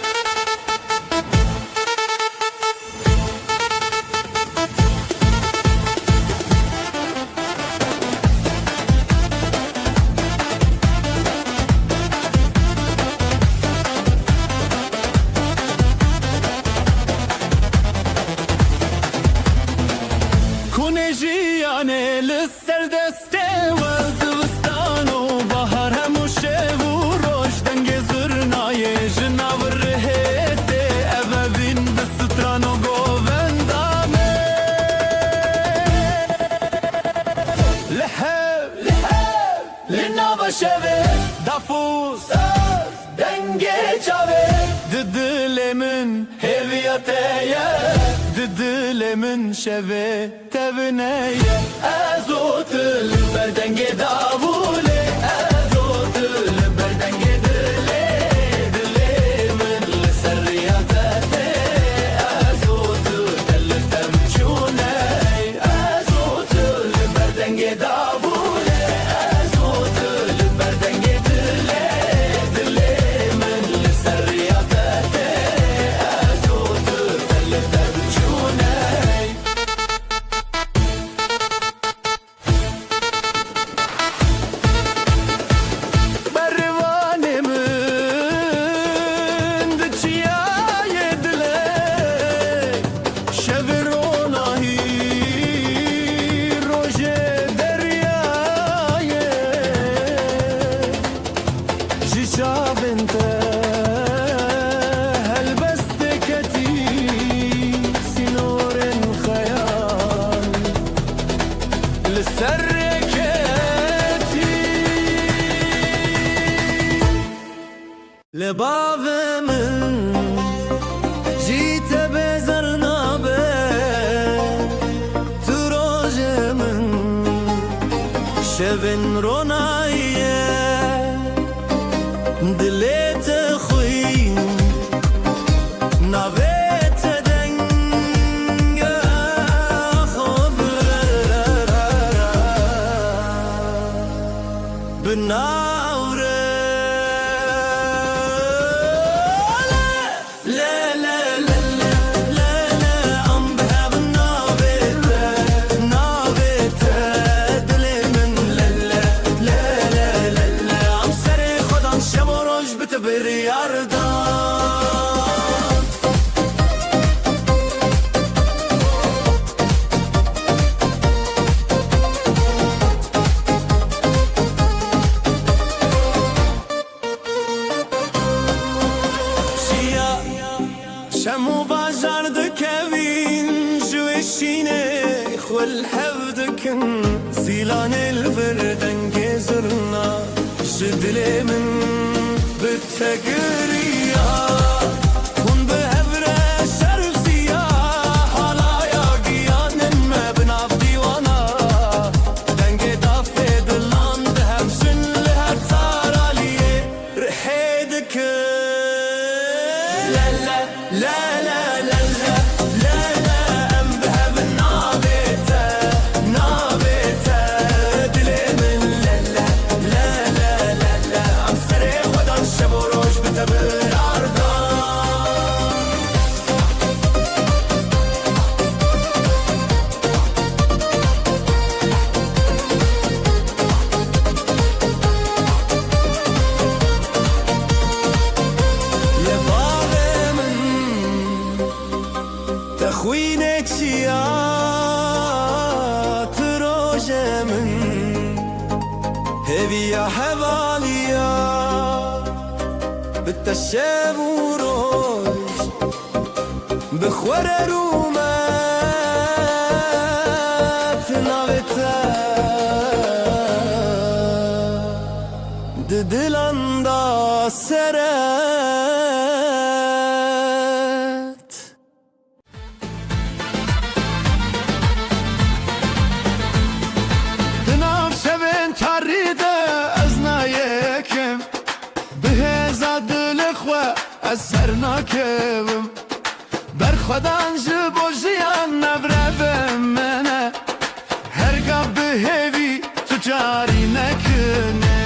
كونجياني للسردستي والزوستان وبهر هموشه وروش دنگ زرناي جناور رهيتي أبابين بالستران وقوفندامي لحب للنابا شبه دافوس دنگ چاوه ددلي من هویتیه ددلي من شبه تبنيه ازوت البردنج دابولي ازوت البردنج دلي دلي من لسرياتاتي ازوت تلتمشوني ازوت البردنج دابولي ازوت البردنج دلي دلي من لسرياتاتي ازوت تلتمشوني برواني من دچيا يدلي شفرونا هي روجه درياي جيشابنت هلبستكتي سنور خيال للسركتي لباب من جيت بزرنا تروج من شبن روناية دلت خوی نویت دنگ خوب بناوره شمو باجر دكوين جوشيني خول حفدكن زيلان الفردن جزرنا جدلي من بالتقرية كن بهبرة شرفسية حالايا قيان ما بنعف ديوانا دنجي دافي دلان دهفشن لهر تاراليه رحيدك لا لا لا لا لا لا لا ام بهب نابته دلي من لا لا لا لا لا لا عم سري ودان شب وروج بتبر خوینه چیا تروجه من هویا حوالیا بالتشاب وروج بخور رومات ناوتا ددلان دا سرت سرناکم بر خودان جبو جیان نبرم منه هرگاه به هیوی تو جاری نکنه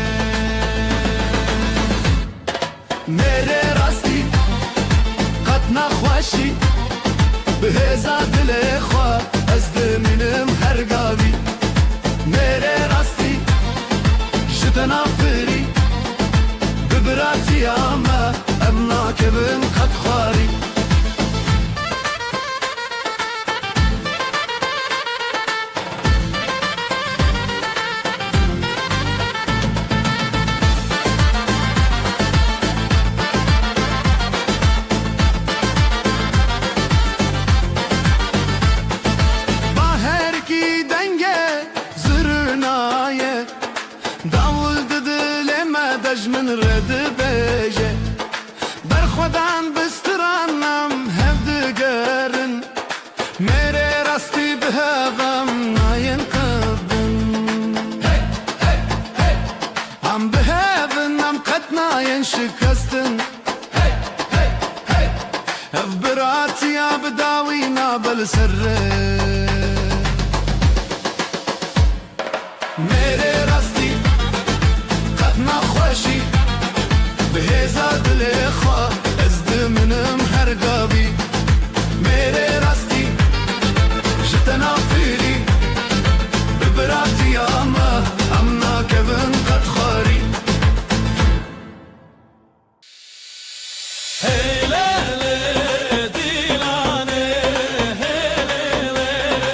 میره راستی قد نخواشی به هزا دل خواه از دمینم هرگاهی میره راستی جتنا فری ببراتی آمه امنا كبن قد خاري باهر کی دنگه زرنايه داول دل ما دجمن رد بيجه خودان بسترانم هفدگرن میره راستی به هم ناین قبن هم به هم قد ناین شکستن هف براتی بداوی نابل سره میره راستی قد نخوشی به هزا دل خواه منم هرگاهی میره راستی جتنا فیری ببراتی آمه امنا کبن قد خاری هیله دیلانه هیله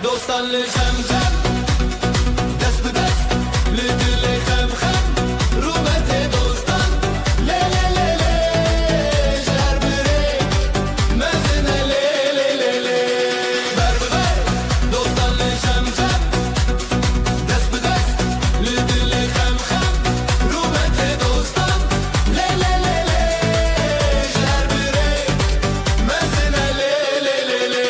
dostan li jem jem dest bi dest li dilê xem xem rûbetê dostan lê lê lê lê ji her birê mezin e lê lê lê lê ber bi ber dostan li jem jem dest bi dest li dilê xem xem rûbetê dostan lê lê lê lê ji her birê mezin e lê lê lê lê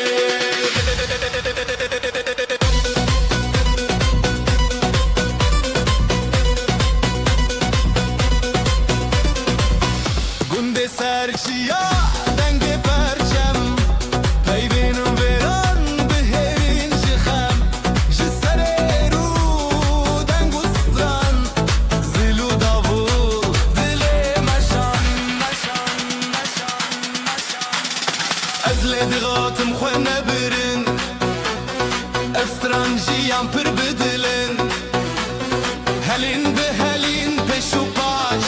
Gunde serçiya denge perçem Peyvenin veran biherin jixem Ji serê rû dengustran Zilu davul dilê meşan meşan meşan meşan Ez lê digatim xwe nebirin Ev stranjiyan pir bidilin Helin bi helin peş û paş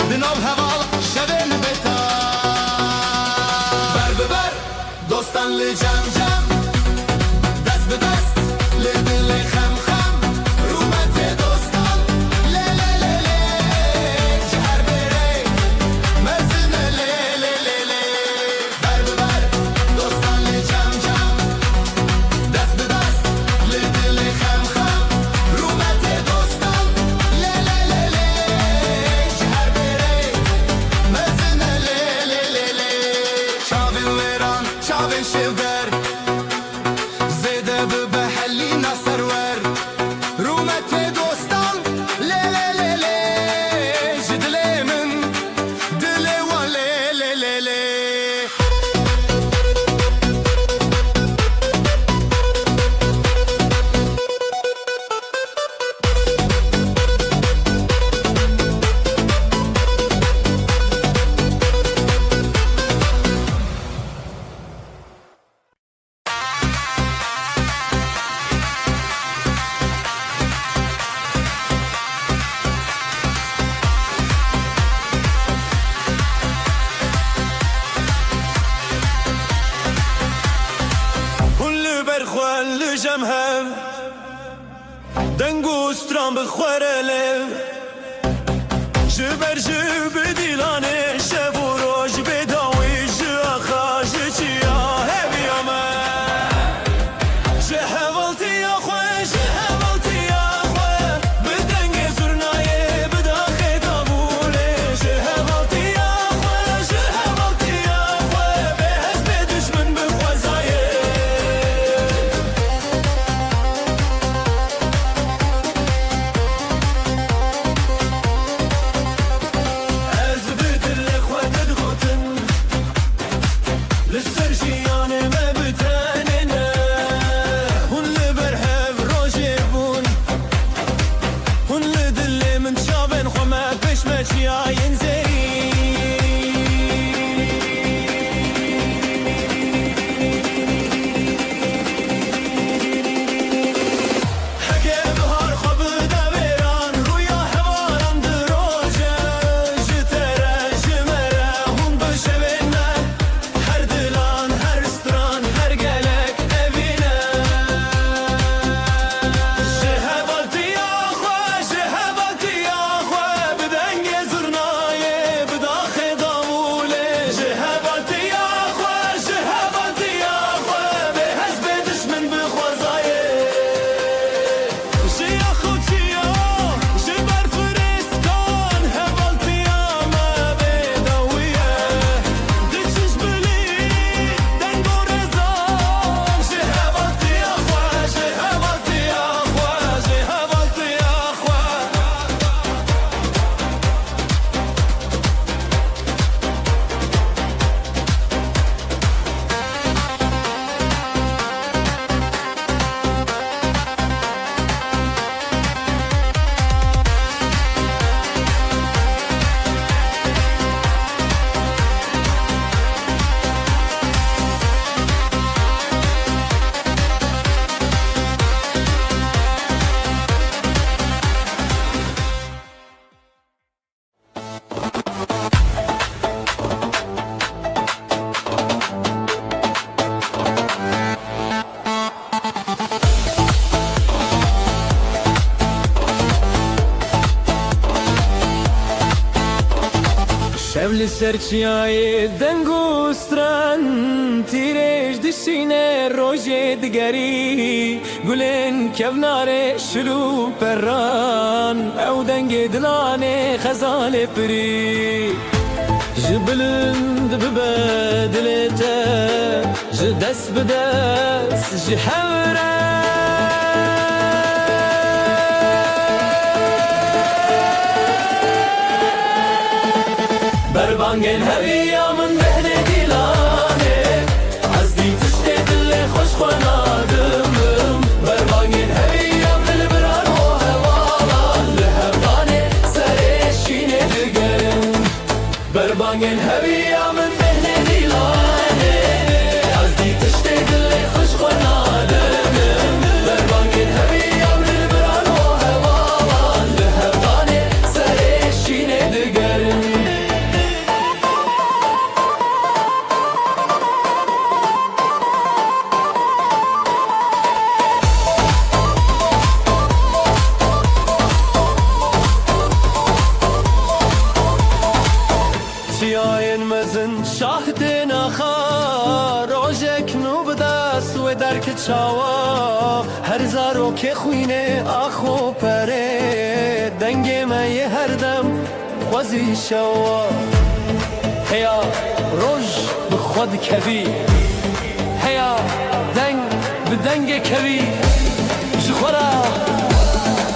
Dinav heval şevên beta Ber bi ber dostan li cem cem Dest bi dest li dilê xem xem Rûmetê dostan lê lê lê lê Ji her birê mezin e lê lê lê lê Ber bi ber dostan li cem cem Dest bi dest li dilê xem xem Rûmetê dostan lê lê lê lê Ji her birê mezin e lê lê lê lê Çavên wêran çavên şêwder Zêde bi behellîna serwer Rûmetê dostan lê lê lê lê Ji dilê min dilê wan lê lê lê lê Hûn li ber xwe li jem hev Deng û stran bi xwere lev Ji ber ji bi dîlanê şev û roj bêdawî ji axa ji çiya heviya me Ji hevaltiya xwe ji hevaltiya xwe Bi dengê zurnayê bi daxê davûlê Ji hevaltiya xwe ji hevaltiya xwe Bê hez bê düşmin bi xwezayê Ez bi سرچیای دنگوستران تیرش دشینه روژه دگری گلن کوناره شلو پران او دنگ دلانه خزال پری جبلند ببدلته جدس بدس جحوره بربانگن هویا من بهنه دیلانه از دی تشته دل خوش خونادم بربانگن هویا دل بران و هوالا لهبانه سرشینه دگرم بربانگن هویا من بهنه دیلانه از دی تشته دل خوش خونادم بربانگن هویا دل بران و هوالا لهبانه سرشینه دگرم سیاین مزن شاهد نخا روزک نو بدست و درک چاوا هر زارو که خوینه آخو پره دنگ می هر دم خوزی شوا هیا روز بخود کبی هیا دنگ بدنگ کبی جخورا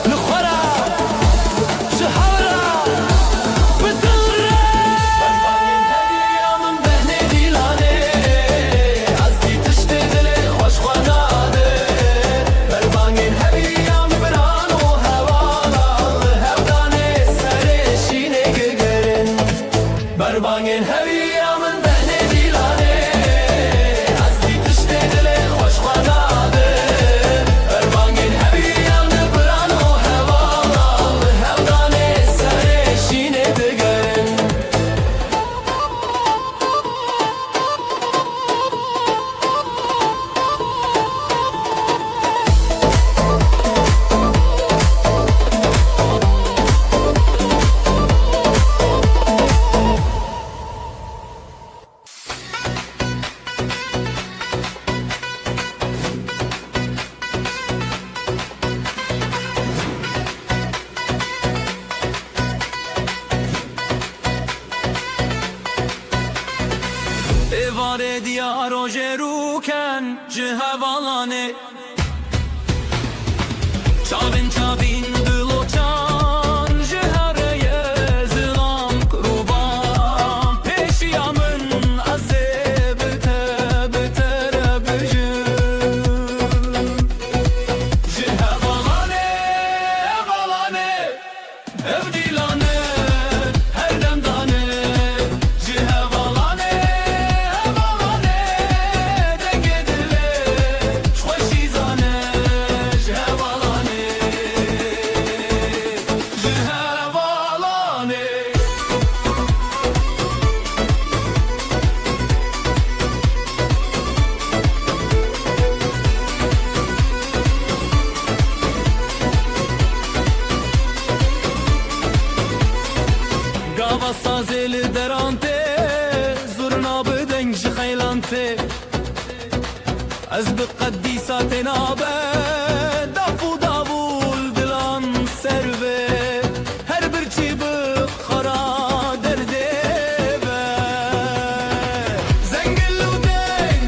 نخورا جهورا بربانگن هویا من بهنه دیلانه از دی تشته دل خوش خاناده بربانگن هویا من بران و هوالا هودانه سرشینه دگرن evare diyar oje ruken cihavalane çavin çavin diloçan cihareye zilam kurban peşiyamın azebte betere bejim cihavalane evalane evdilane her demdane cihavalane Gava sazeli derante zurna bedeng jkhaylante az biqaddisat nabe dafu davul dilan serve her bir çibi khara derde be zengillu deng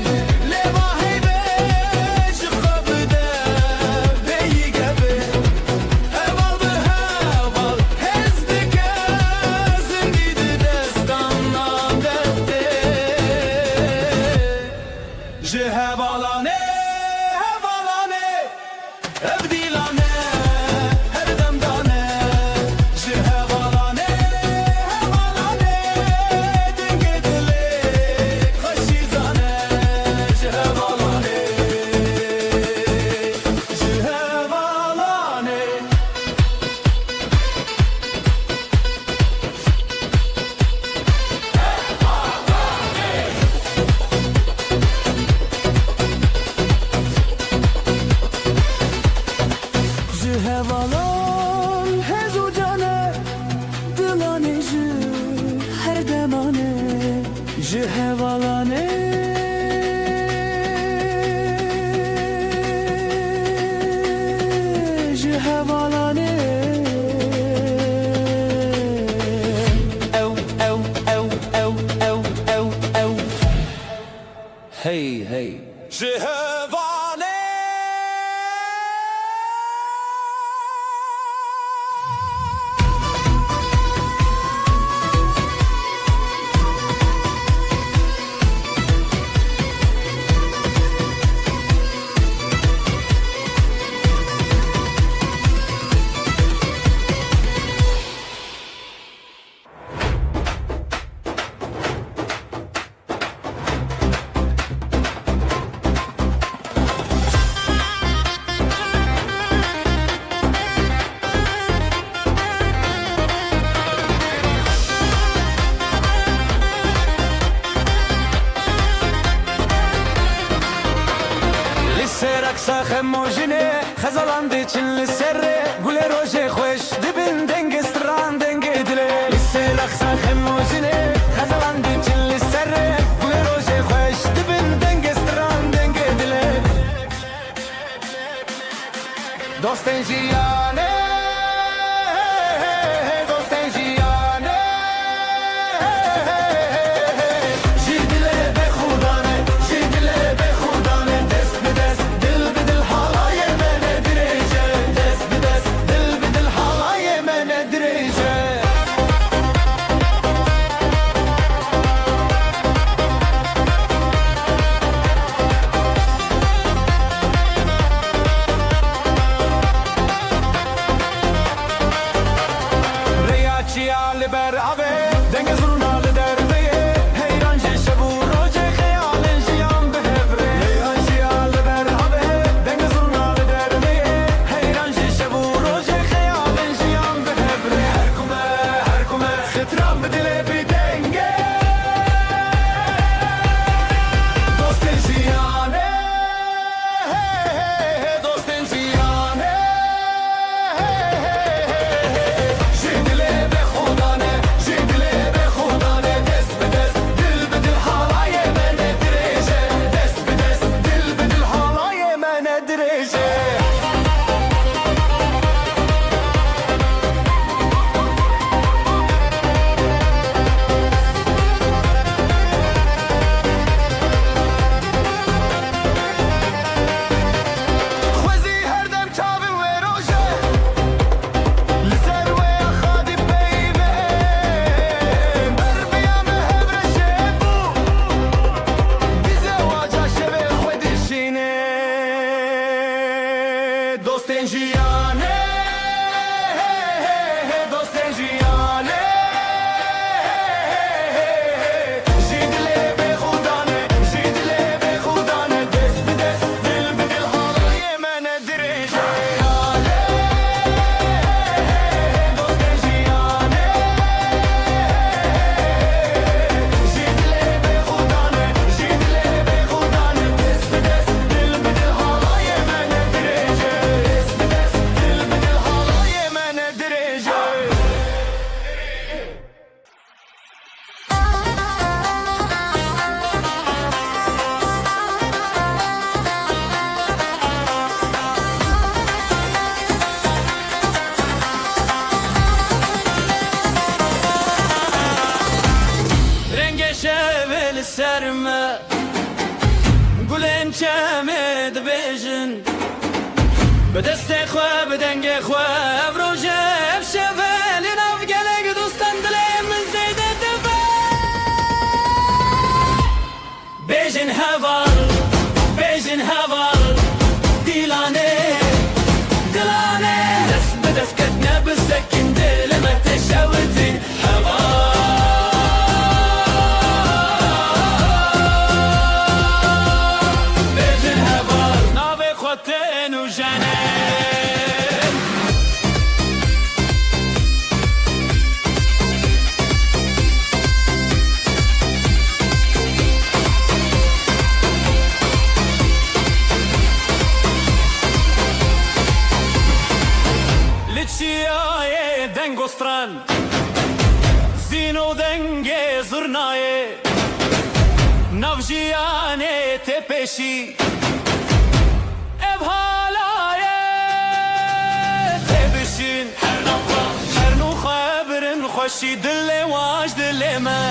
leva heybe jkhabde beyi gabe heval be heval hezdike zindide destandan derde cihavalane hevalane evdilane her demdane cihavalane hevalane dingedile khaşizane cihavalane cihavalane رقصة خموجنة خزلان دي چن لسره گل روژه خوش دبن دنگ استران دنگ دله لسه رقصة خموجنه خزلان دي چن لسره گل روژه خوش دبن دنگ استران دنگ دله دوستن جیانه دوستن جیانه جی دله به خودانه جی دله به خودانه دست به دست دل به دل حالای من دریجه دست به دست دل به دل حالای من دریجه Ciale ber ave denge zurnalı derveye heyrancı şebu roje hayalen jiyan behevre ciale ber ave denge zurnalı derveye heyrancı şebu roje hayalen jiyan behevre her kume xitram bedile bir denge dostin jiyane dostin jiyane Dostin jiyane dostin jiyane jidle be khudane jidle be khudane dest be dest dil be dil halaye man dirije dostin jiyane jidle be khudane dest be dest dil be dil halaye man dirije شاول السرمة قولن كامد بيجن بدستي خوا بدنجي خوا بروجة بشفال نفقلك دوستان دلي من زيد الدفا بيجن هفال بيجن هفال ديلاني دلاني دس بدس كتنا بالسكن دل ما تشاوتي هفال Dengostran Zino denge zurnaye Navjiyane tepeşi Evhalaye Tebişin Her nuha birin خوشی دل واج دل ما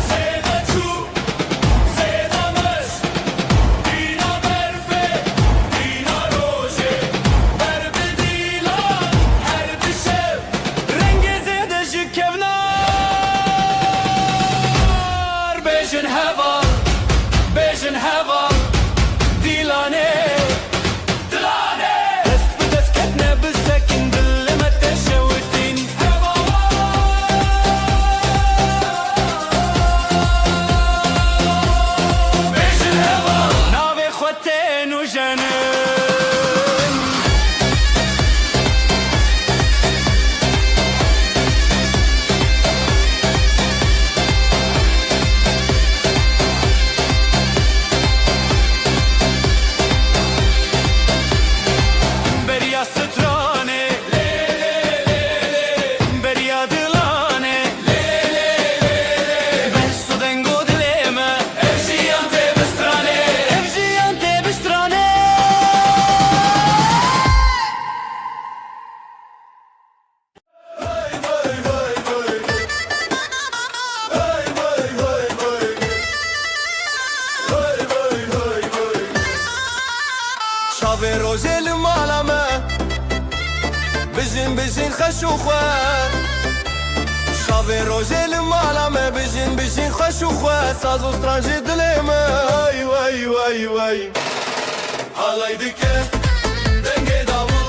زیده چو زیده مش دینا برفه دینا روشه بر بدیلان هر بشب رنگ زیده جکبنار بیشن هوا دیلانه دست به دست کتنه بسکن دل ما تشوتین شافي روجي المعلمة بجين بجين خشوخة شافي روجي المعلمة بجين خشوخة سازو سترانجي دليمة واي واي واي واي هالاي دكة دنگي داول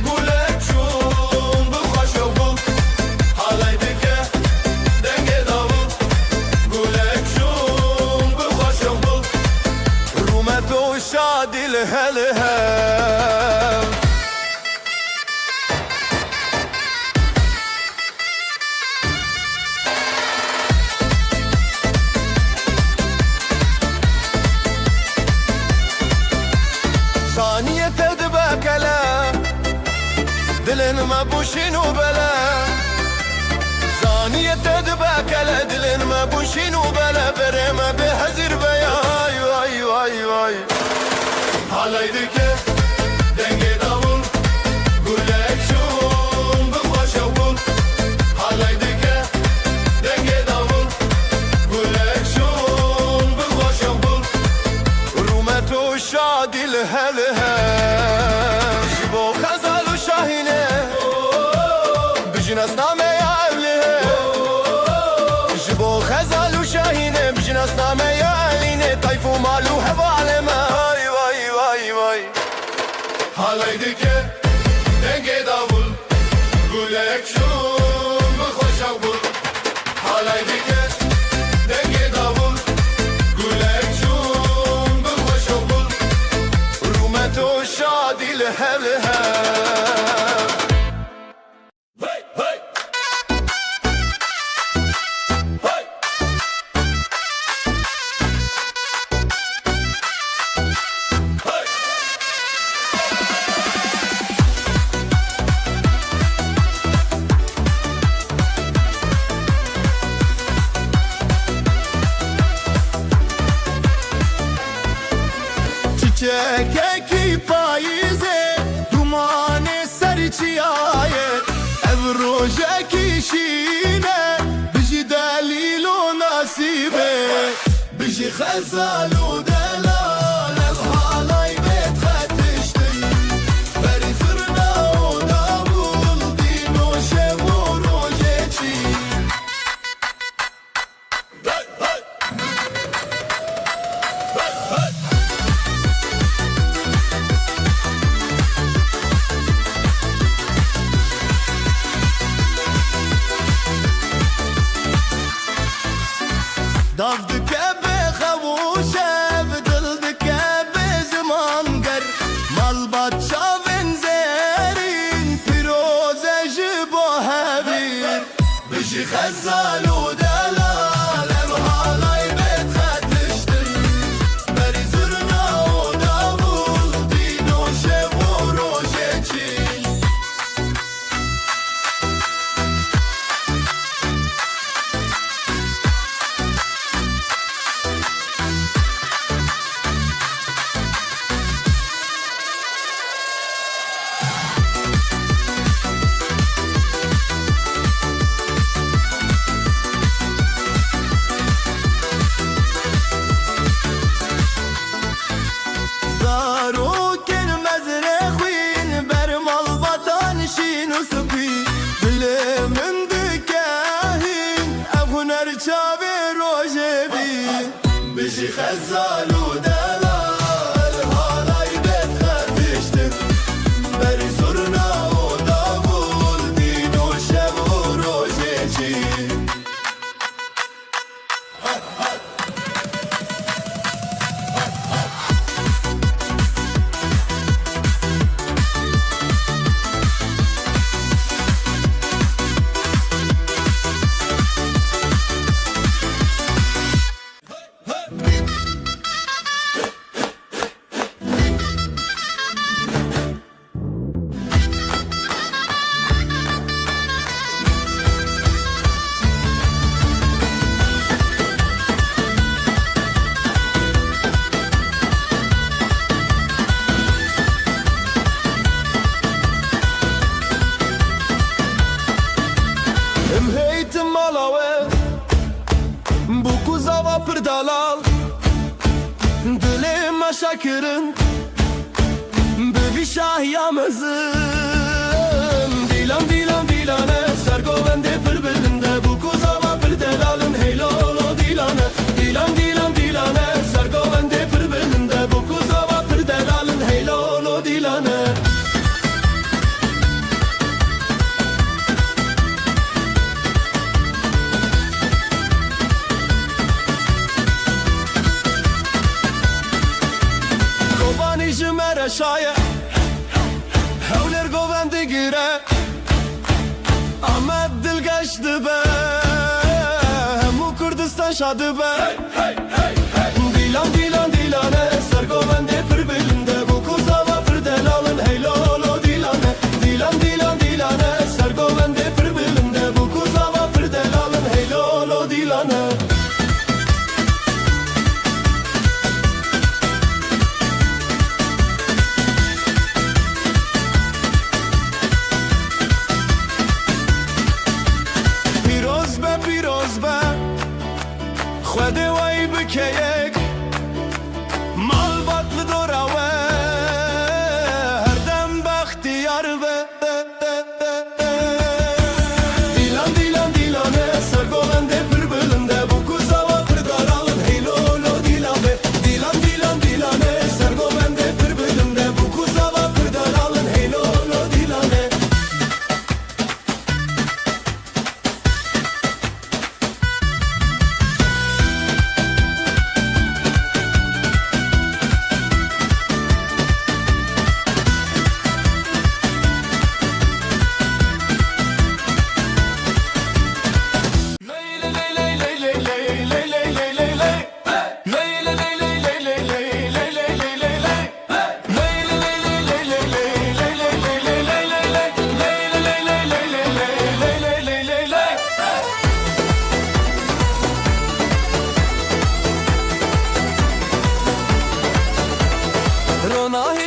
قولك شون بخوش وبول هالاي دكة دنگي داول قولك شون بخوش وبول رومتو شادي الهلهل ثانية تدبكلا دلن ما بوشين وبلا ثانية تدبكلا دلن ما بوشين وبلا بريما بحزر بياي واي واي واي هالاي دكة دنگي داول قولك شون بخوش وبول هالاي دكة دنگي داول قولك شون بخوش وبول رومتو شادي الهلهل جبو خزال وشاهينه بجناس نامه يا أهله جبو خزال وشاهينه بجناس نامه يا أهلينه طيف ومالو هفالمه واي واي واي واي هالاي دكه دنگي داول قولك شون بخوش وبول هالاي دكه دنگي داول قولك شون بخوش وبول رومتو شادي الهلهل Çiçek payize dumanı serçiyaye ev rojeki şine biji delilo nasibe biji xezalu delal ev halay bet xetişti beri fırna o davul dino şevo rojeçi دافدك بخووشه بدلدك بزمان قر مالبات شافن زيرين بيروزة جبو هبير بجي خزالو دلال امهالاي بيت خاتشتن بري زرنا وداول دينو شبو روجيتي بجي خزالو دلال هالاي بيت خاتشتن بري زرنا وداول دينو شبو روجيتي پردالال دلم شکرن şahiya mezin Dilan dilan dilane Sergovende pır belinde Bu kuzava pır delalın Heylolo dilane Dilan dilan dilane Sergovende pır belinde Bu kuzava pır delalın Heylolo dilane Jimere şaye Hevler govendi gire Ahmet dil geçti be Hemu Kurdistan şadı be Dilan dilan dilane Ser govendi pır belinde Bu kuzava pır delalın Heylolo dilane Dilan dilan dilane Ser govendi pır belinde Bu kuzava pır delalın Heylolo dilane خود وای بکیک مال باطل دوراوه هر دم بختیار به دیلان دیلان دیلانه سرگولنده پر بلنده bu kuzava پر daralın heylolo dilane Dilan dilan dilane سرگولنده پر بلنده bu kuzava پر daralın heylolo dilane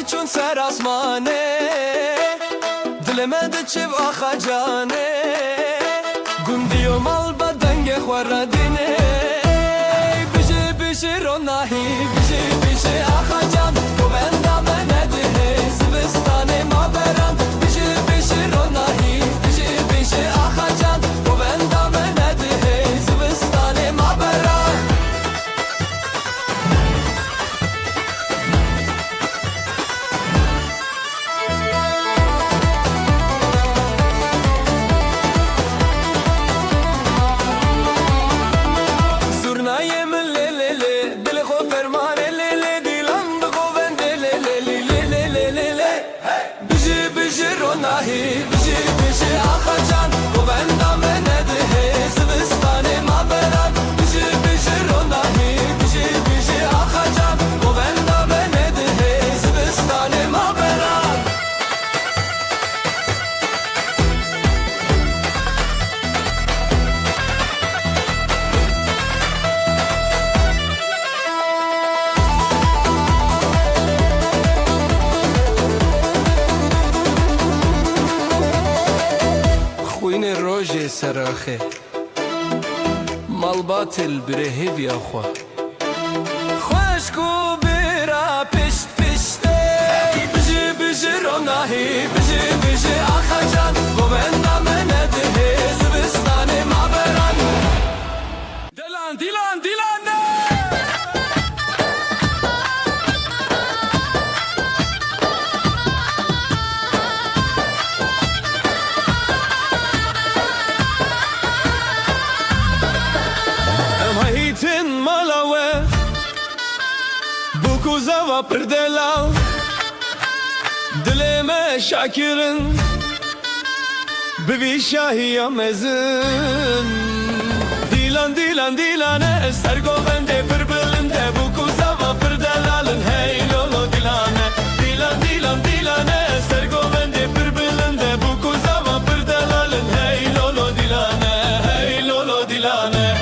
چون سر آسمانه دل من چه آخا جانه گندی و مال بدنگ خوردینه بشه بشه روناهی بشه بشه آخا جان تو بندم نده زبستان ما برم بشه بشه روناهی بشه بشه آخا جان تو بندم نده زبستان ما برم Nahi bizi bizi akacan bu benden menedi Zivistane ma beran bizi bizi ronahi bizi bizi akacan bu benden menedi Zivistane ma beran خوین روژه سراخه مال باطل بره هیوی آخوا خوشکو برا پشت پشته بجی بجی روناهی بجی بجی آخا جان گو بندم نده زبستان ما بران دیلان دیلان دیلان نه Tin malawe Bu kuzava pırdelav Dileme şakirin Bivi şahiya mezin Dilan dilan dilane Sergovende pırbilinde Bu kuzava pırdelalın Heylolo dilane Dilan dilan dilane Sergovende pırbilinde Bu kuzava pırdelalın Heylolo dilane Heylolo dilane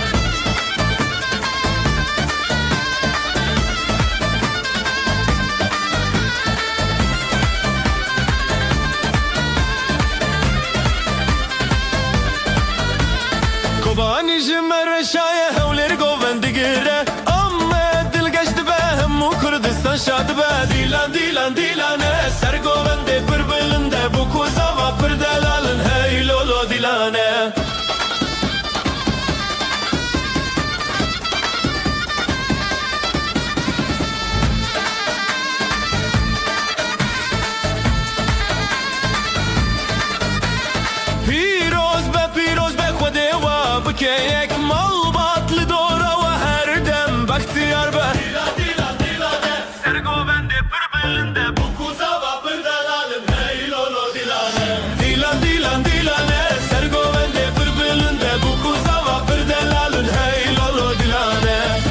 Kobani jimere şaye hevleri govendi gire Amme dil geçti be hemmu Kurdistan şadı be Dilan dilan dilane ser govende که یک ملبات لدوره و هر دم بختیار به سرگوبنده پر بلنده بو کوزا و پر دلالم هی لولو دیلانه دیلانه سرگوبنده پر بلنده بو کوزا و پر دلالن هی لولو دیلانه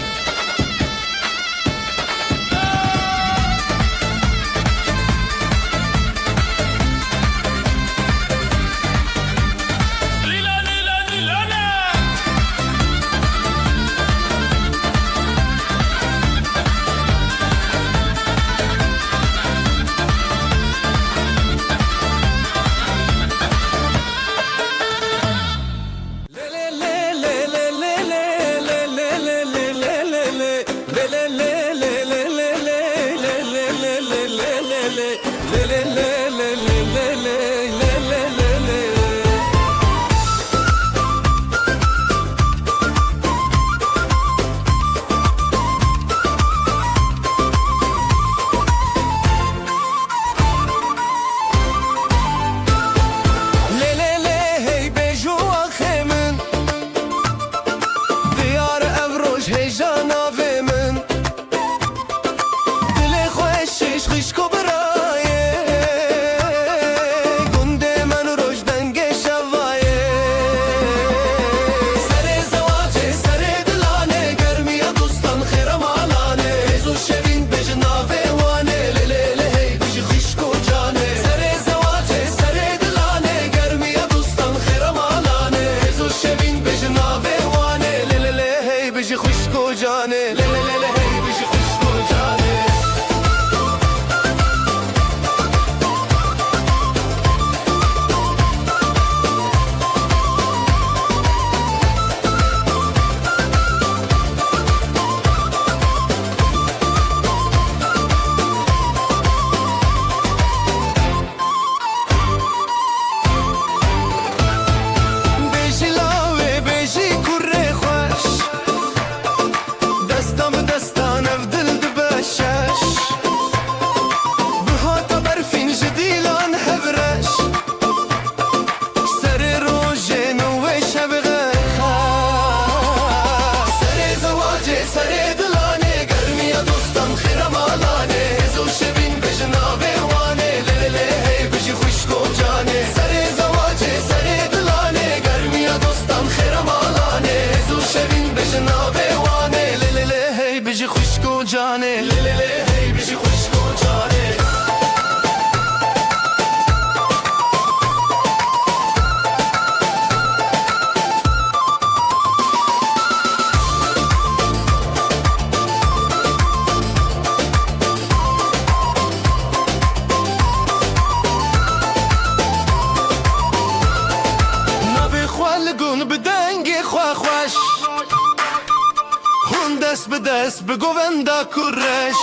دست به دست به گووندا کرش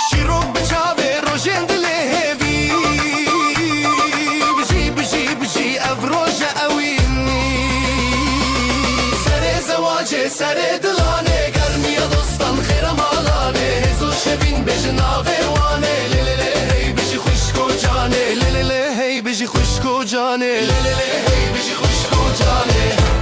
شیروک بچاوه روژن دله هیوی بجی افروژ اوینی سر زواجه سر دلانه گرمی دوستان خیرم آلانه هزو شبین بجناوه وانه لیلیلی هی بجی خوشکو جانه لیلیلی هی بجی خوشکو جانه لیلیلی هی بجی خوشکو جانه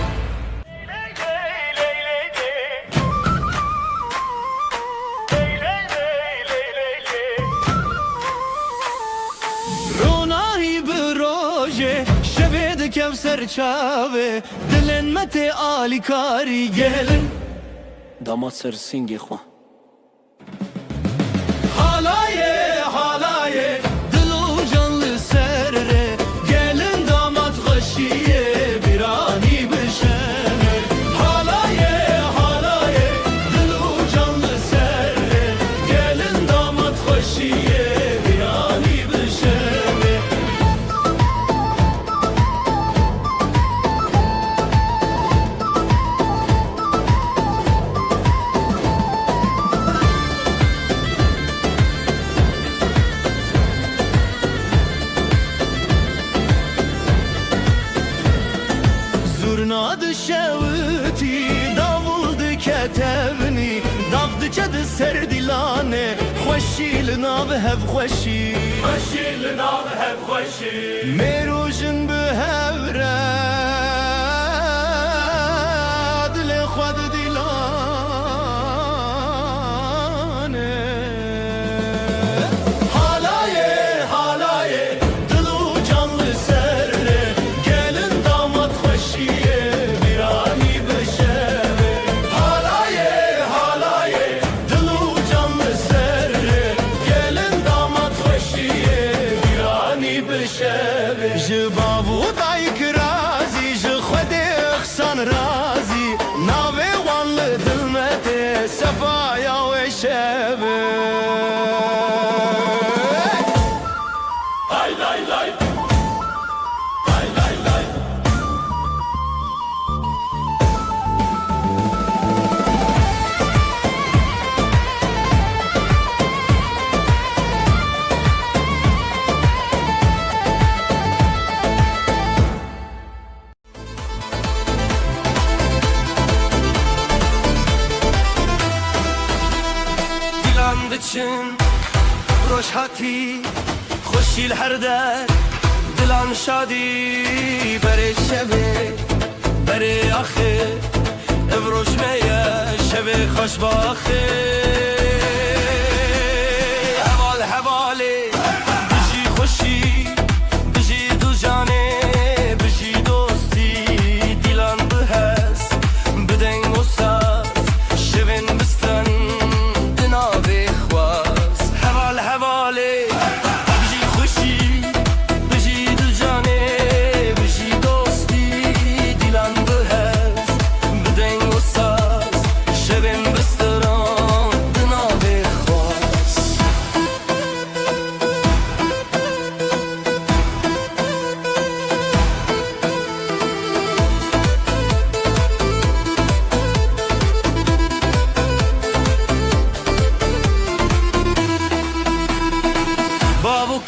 کفسر چاوه دلن مت آلی کاری گلن داماد سر سینگی خواه حالایه دلو canlı serre gelin damat خوشیه birani بشنه حالایه دلو canlı serre gelin damat خوشیه birani بشنه Zurnadı şevti, davuldu ketevni Davdı cadı serdilane Xoşil nav hev xoşi Merujin bu hevre صفايا وشبه دچن روش هاتی خوشی هر در دلان شادی بره شبه بره آخه ابروش میه شبه خوش باخه حوال حواله بجی خوشی بجی دو جانه بجی دوستی دیلان بهست بدنگ و ساز شبن بستن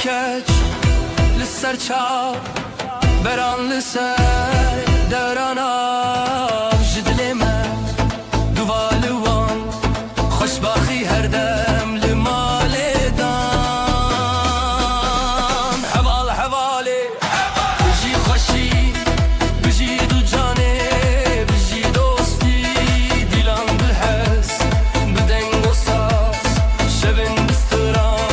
کج لسر چاو بران لسر دورانم جدل من دوالوان خوشباخی هر دم لمال دام حوال حواله بجی خوشی بجی دو جانه بجی دوستی دیلان بحس بدنگ و ساز شبن بستران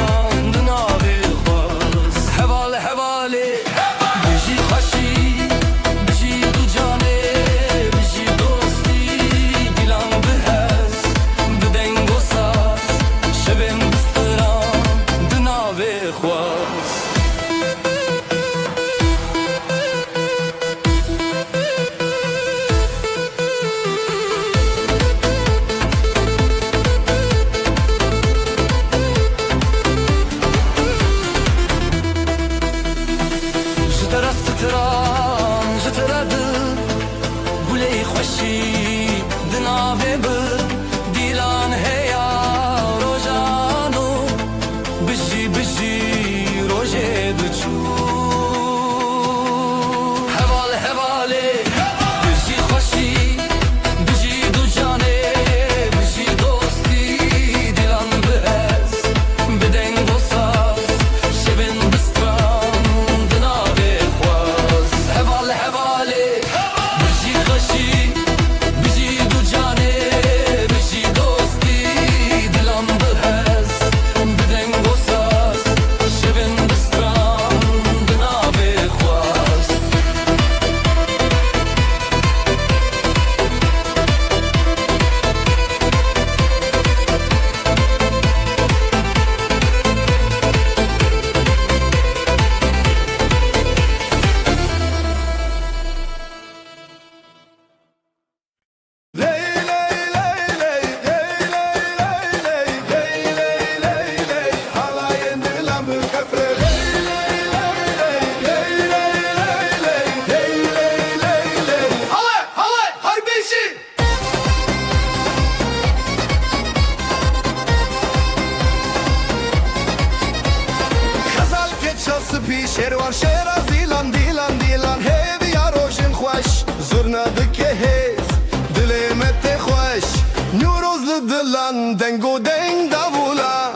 شروار شیرا دیلان دیلان دیلان هیوی روشن خوش زورنا دکه هیز دلمت خوش نیوروز لدلان دنگو دنگ داولا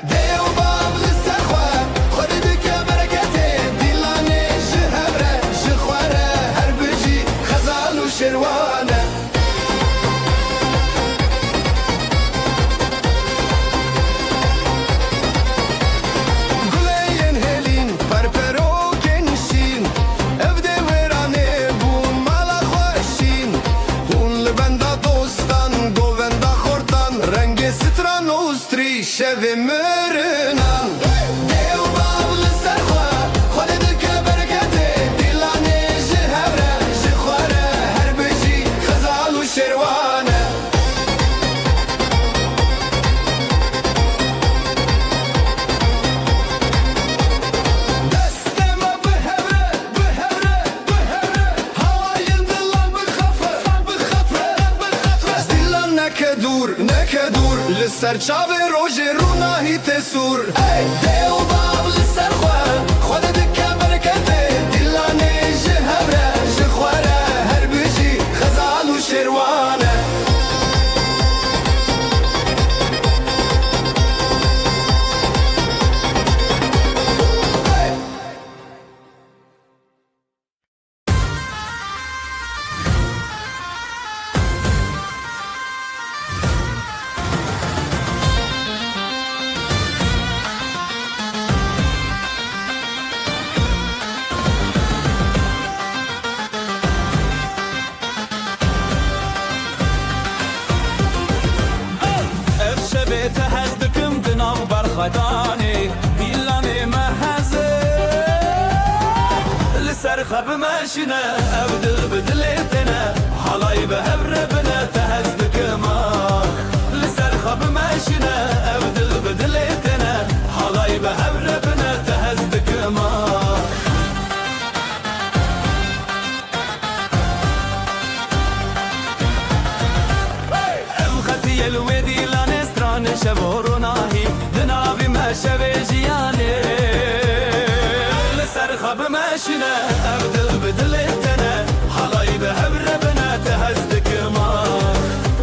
دیو باب لسر خواه خودی دکه برکته دیلانه جهبره جخواره هر بجی خزال و شروانه شوی مرنان دیو باول سرخوا خودی دکه برکته دیلانه جهبره جخواره هر بجی خزال و شروانه لسر چاوه روژ روناهی تسور دیو باب لسر خود دکه برکته دلانه جهبره جخواره هر بجی خزال و شروانه تهزدكم دناو برخداني ديلاني مهزه لسر خب ماشينا ابدل بدلتنا حلاي بهبربنا تهزدكم لسر خب ماشينا ابدل بدلتنا حلاي بهبربنا تهزدكم الختي الودي شبور ناهي دنابي ما شبي جياني لسر خب ماشينا ابدل بدلتنا حلاي بهبربنا تهزدك ما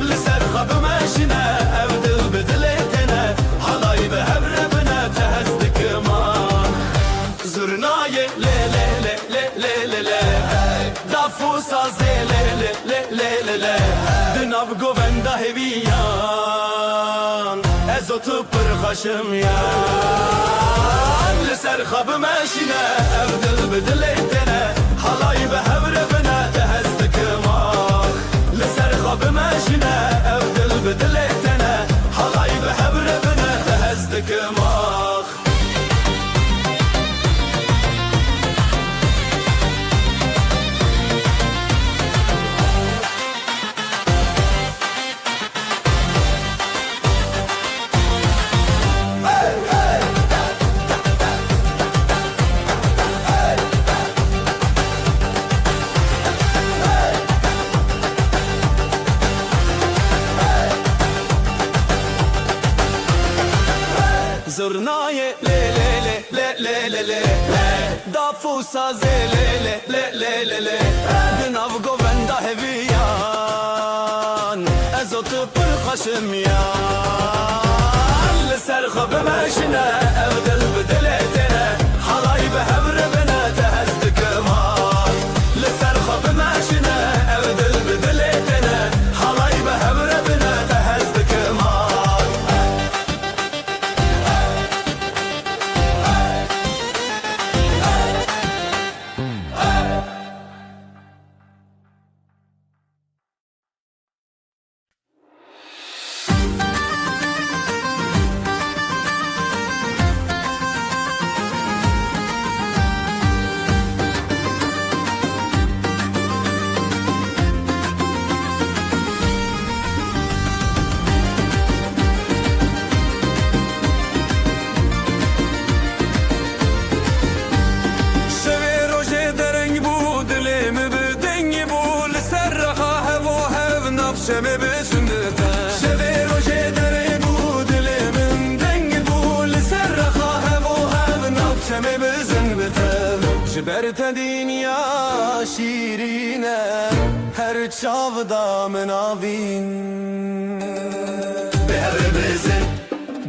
لسر خب ماشينا ابدل بدلتنا حلاي بهبربنا تهزدك ما زرناي لي لي لي لي لي لي دافوسا زي لي لي لي لي لي دناب گووندا هویان ازوتو پر خشم یا لسر خب ماشينا ابدل بدلتنا حلاي بهبربنا تهزدك ما لسر خب ماشينا ابدل بدلتنا حلاي بهبربنا تهزدك ما زرناي لي لي لي لي لي لي دافوسا زي لي لي لي لي لي دناو گووندا هویان ازوت پر خشميان لسر خب ماشينا ابدل بدلتنا حلاي بهبربنا تهزدك ما لسر خب ماشينا ابدل بدلتنا حلاي بهبربنا تهزدك ما شمه بسندتا شبه روشه دره بود من دنگ بول سر خواهم و هم ناب شمه بسندتا جبرت دنیا شیرینه هر چاودا من آوین بهر بزن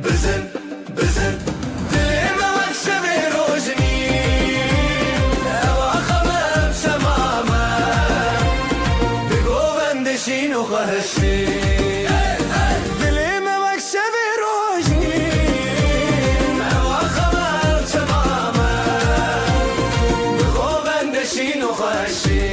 بزن بزن دلم وقت شبه روشنی اواخمم شمامه بگووندشین و خواهشی دلم وقت شبه روشنی اواخمم شمامه بگووندشین و خواهشی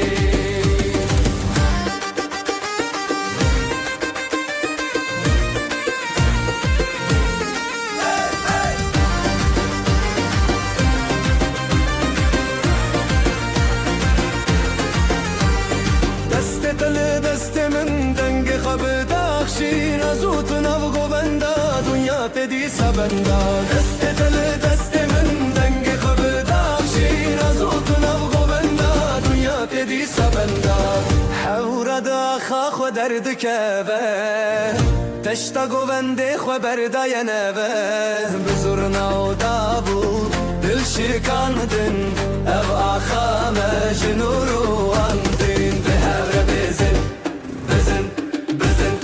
زوت نبغو بندا دنیا تدی سبندا دست دل دست من دنگ خبدا شیر زوت نبغو بندا دنیا تدی سبندا حور دا خاخ و درد کبه هشتا گوونده خو برداینه و بزرنا و دابو دل شکاندن او آخامه جنور و اندین به هر بزن بزن بزن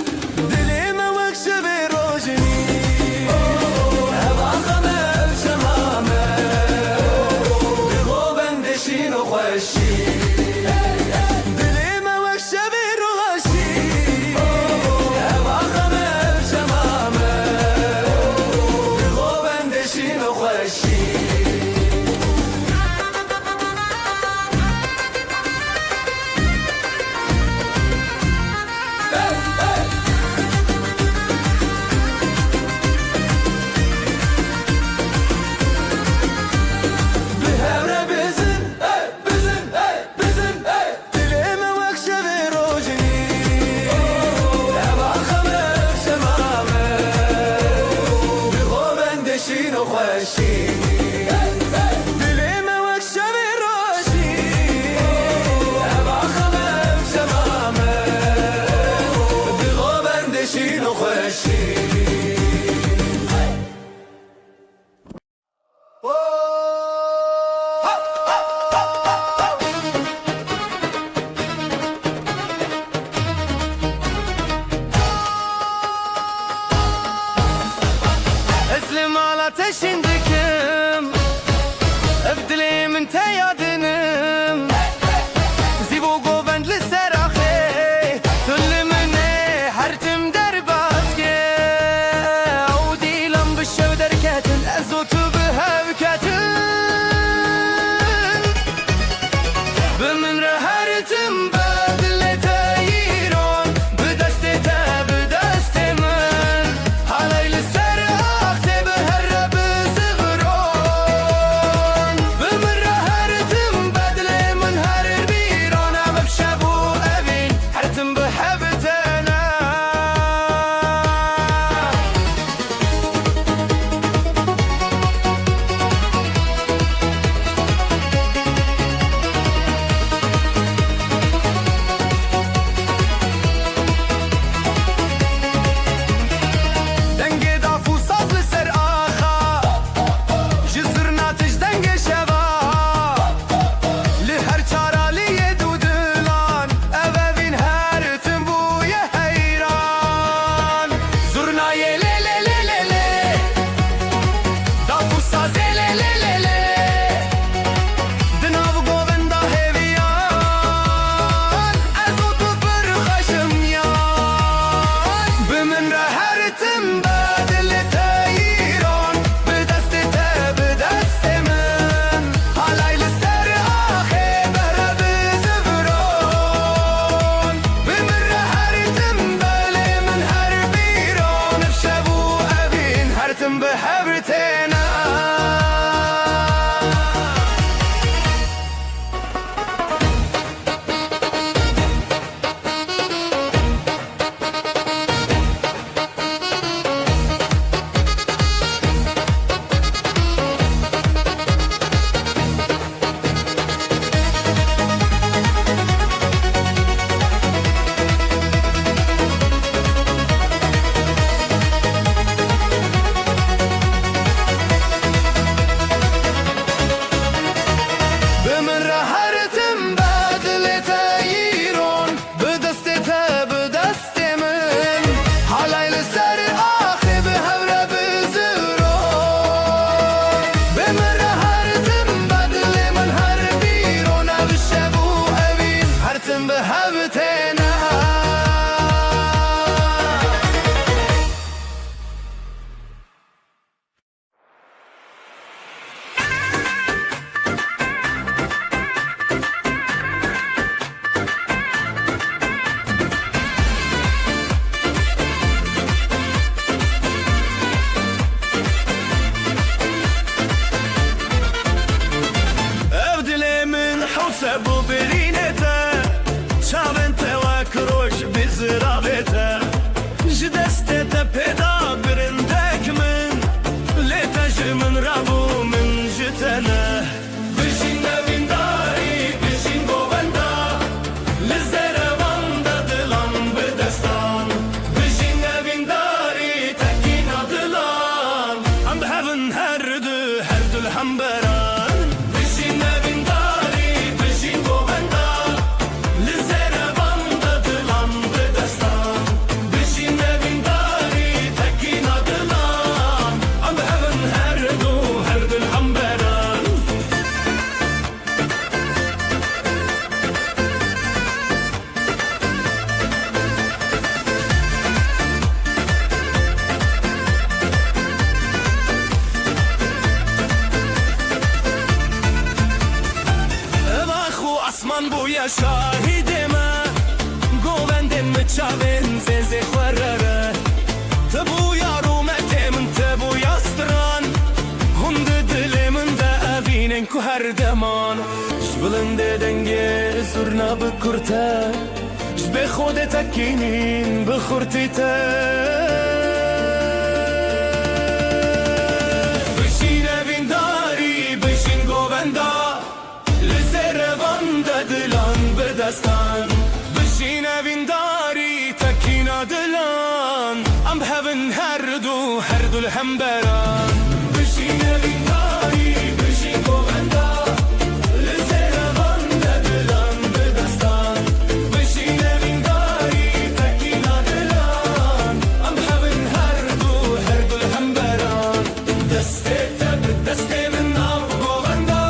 دلیم وقش به روشنی او آخامه شمامه به گووندشین و خوشی دلیم وقش به روشی او آخامه شمامه به گووندشین و خوشی اسلم على تشندكم ابدلي من تيادنم زيبو قوبند للسراخي كل مني حرتم درباسكي عودي لم بالشو دركاتن ازوت بها بكاتن بمن رهرتم بدل تايرون بدستي بدستي من علي للسراخ بهرب زغرون بمن رهرتم بدل من هر بيرون بشابو ابين حرتم بحبتنا دنگ دافو ساز لسر آخا جزرنا تج دنگ شوا لهر چارالی دودلان اوین هر تنبوی حیران زرنای لی لی لی لی لی دافو ساز لی لی لی لی دناو گووندا هیویان ازو تو برخشم یان بمن رهرتم بدل تايرون بدست بدست من علي لسر آخي بهرب زفرون بمن رهرتم بلي من هر بيرون بشابو أبين هرتم بحبرتنا بمن رهرتم بدل تايرون بدست بدست من حالي لسر آخي بهرب زغرون بمن رهرتم بدل من هر بيرون بشابو أبين هرتم بهبتنا ابدلي من حوسب وبرينته شابنته وكروش بزرابته جدستته بدا برندك من ليتج من رابو من جتنا بجين بنداري بجين بوبندا للزربان دلان بدستان بجين بنداري الحنبران بجين نبنداري بجين بوغندا لزيرة باندا دلان بدستان بجين نبنداري تكينا دلان أم هبن هردو هرد الحنبران Asman buya şahidime Govendin mi çavin zeze xwarrere Te bu yarumetemin te bu yastran Hunde dilimin de evinin ku her deman Jbilinde denge zurna bikurte Jbe khode tekinin bikhurtite Bişin evindari bişin govenda دلان بدستان بجین وینداری تکینا دلان ام هفن هردو الهمبران بجین وینداری بجین گووندا لزیر وند دلان بدستان بجین وینداری تکینا دلان ام هفن هردو الهمبران دسته تب دسته من ناف گووندا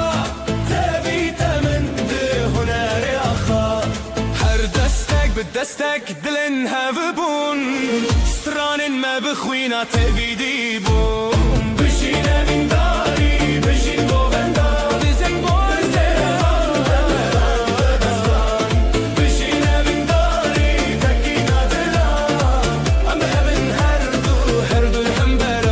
بدستك دلن هفبون ستران ما بخوينا تبيدي بون بجينا من داري بجين بوغندا بزن بجينا من داري تكينا دلان أم هبن هردو الحنبران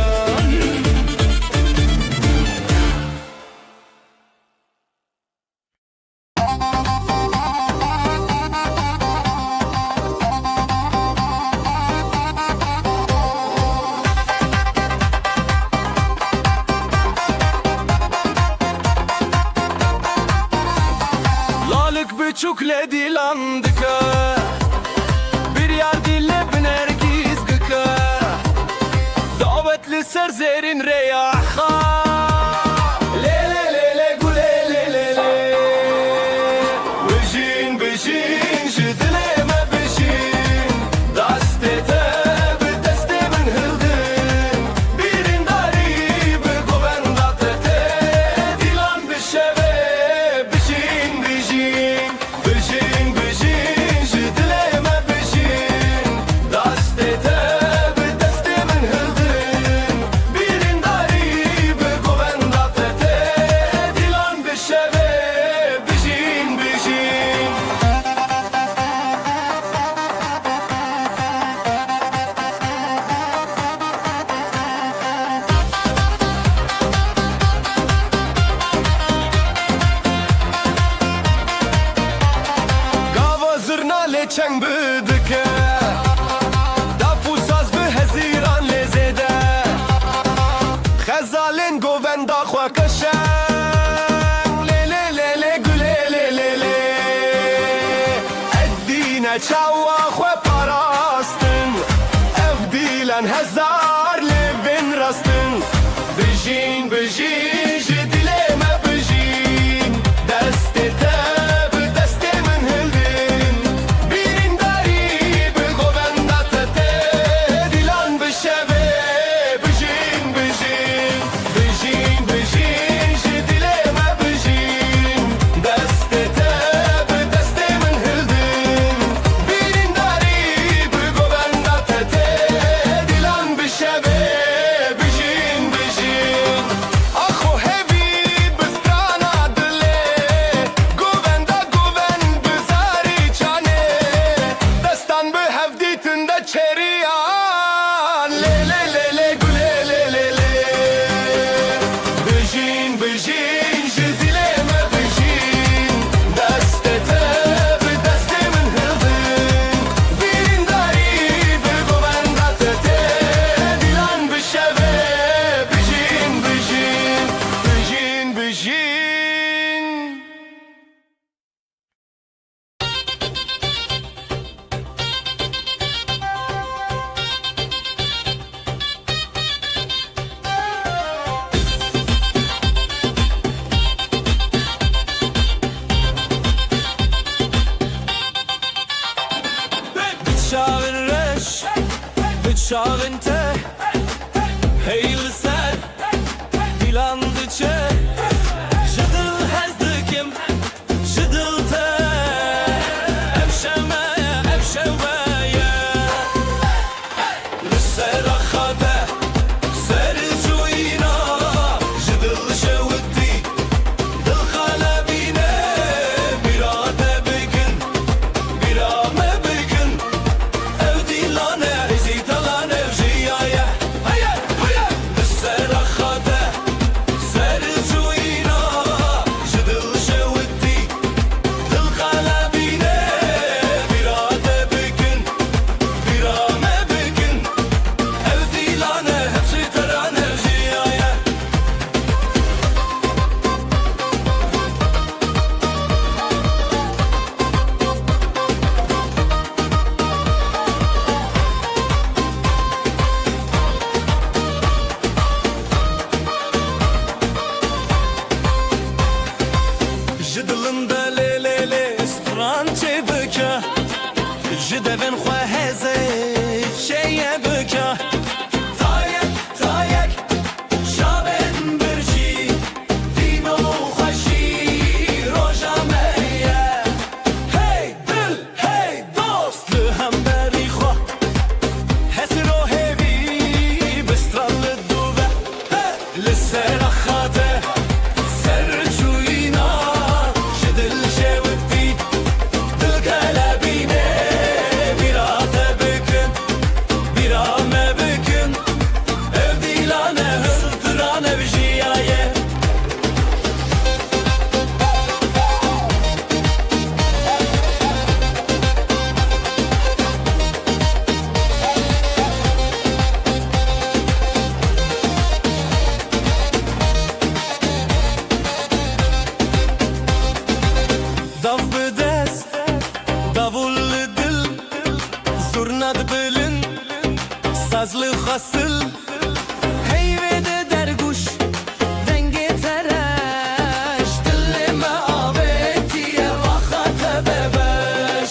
بچوک لدی لاندکه bir yar dille بنرگیز گکه دعوت لسر زیرین ریاحا لیلی لیلی گولی لیلی بجین بجین جدلی ما بجین دسته تب دسته من هلدن بیرین داری بگوون داتته دیلان بشوه بجین بجین بجین بجین جدلی ما بجین دسته تب دسته من هلدن بیرین داری بگوون داتته دیلان بشوه بجین بجین Gava zırna le çeng bıdıke Dafu saz bi heziran lezede Xezalin govenda xwa keşen Le le le le güle le le le Eddine çawa xwe parastin Ev dilen hezar levin rastin Bijin bijin jidile me bijin Deste teb deste min hildin Birin dari begovenda tete Dilan bişeve bijin bijin Bijin bijin jidile me bijin Deste teb deste min hildin Birin dari begovenda tete Dilan bişeve bijin bijin Akho hevi bistrana dile Govenda goven bizari çane Destan bi hevditinde çeriyan Le le le le güle le le le Bijin bijin jidile me bijin Deste teb deste min hildin Birin dari begovenda tete Dilan bişeve bijin bijin Bijin bijin Şavinte Heyli ser Dilandıçe Jıdıl hezdikim Jıdıl te Evşemeye Evşeveye Lüsera khade Sercuyina Jıdıl şevdi Dıl kalebine Birade bigin Birame bigin Evdilane Ezidalan evjiyaye Hayır hayır Lüsera khade Sercuyina Jıdıl şevdi Dıl kalebine Birade bigin Birame bigin Evdilane Hepsi teran evjiyaye Jidilinde le le le strançe bika Jidevin xwe heze şeye bika Tayek tayek şaben birci Dino xweşî roja meye Hey dil hey dost li hemberî xwe Hesro hevî bistran li dûve Li sera xate Serçuyina Jidil şevdi Dil kalebine Birate bikin Birame bikin Evdilane hızdıran evjiyaye Dav bidest Davul dil Zurnad bilin Sazlı hasıl Heyvede derguş Denge tereş Dillime avetiye Vakate bebeş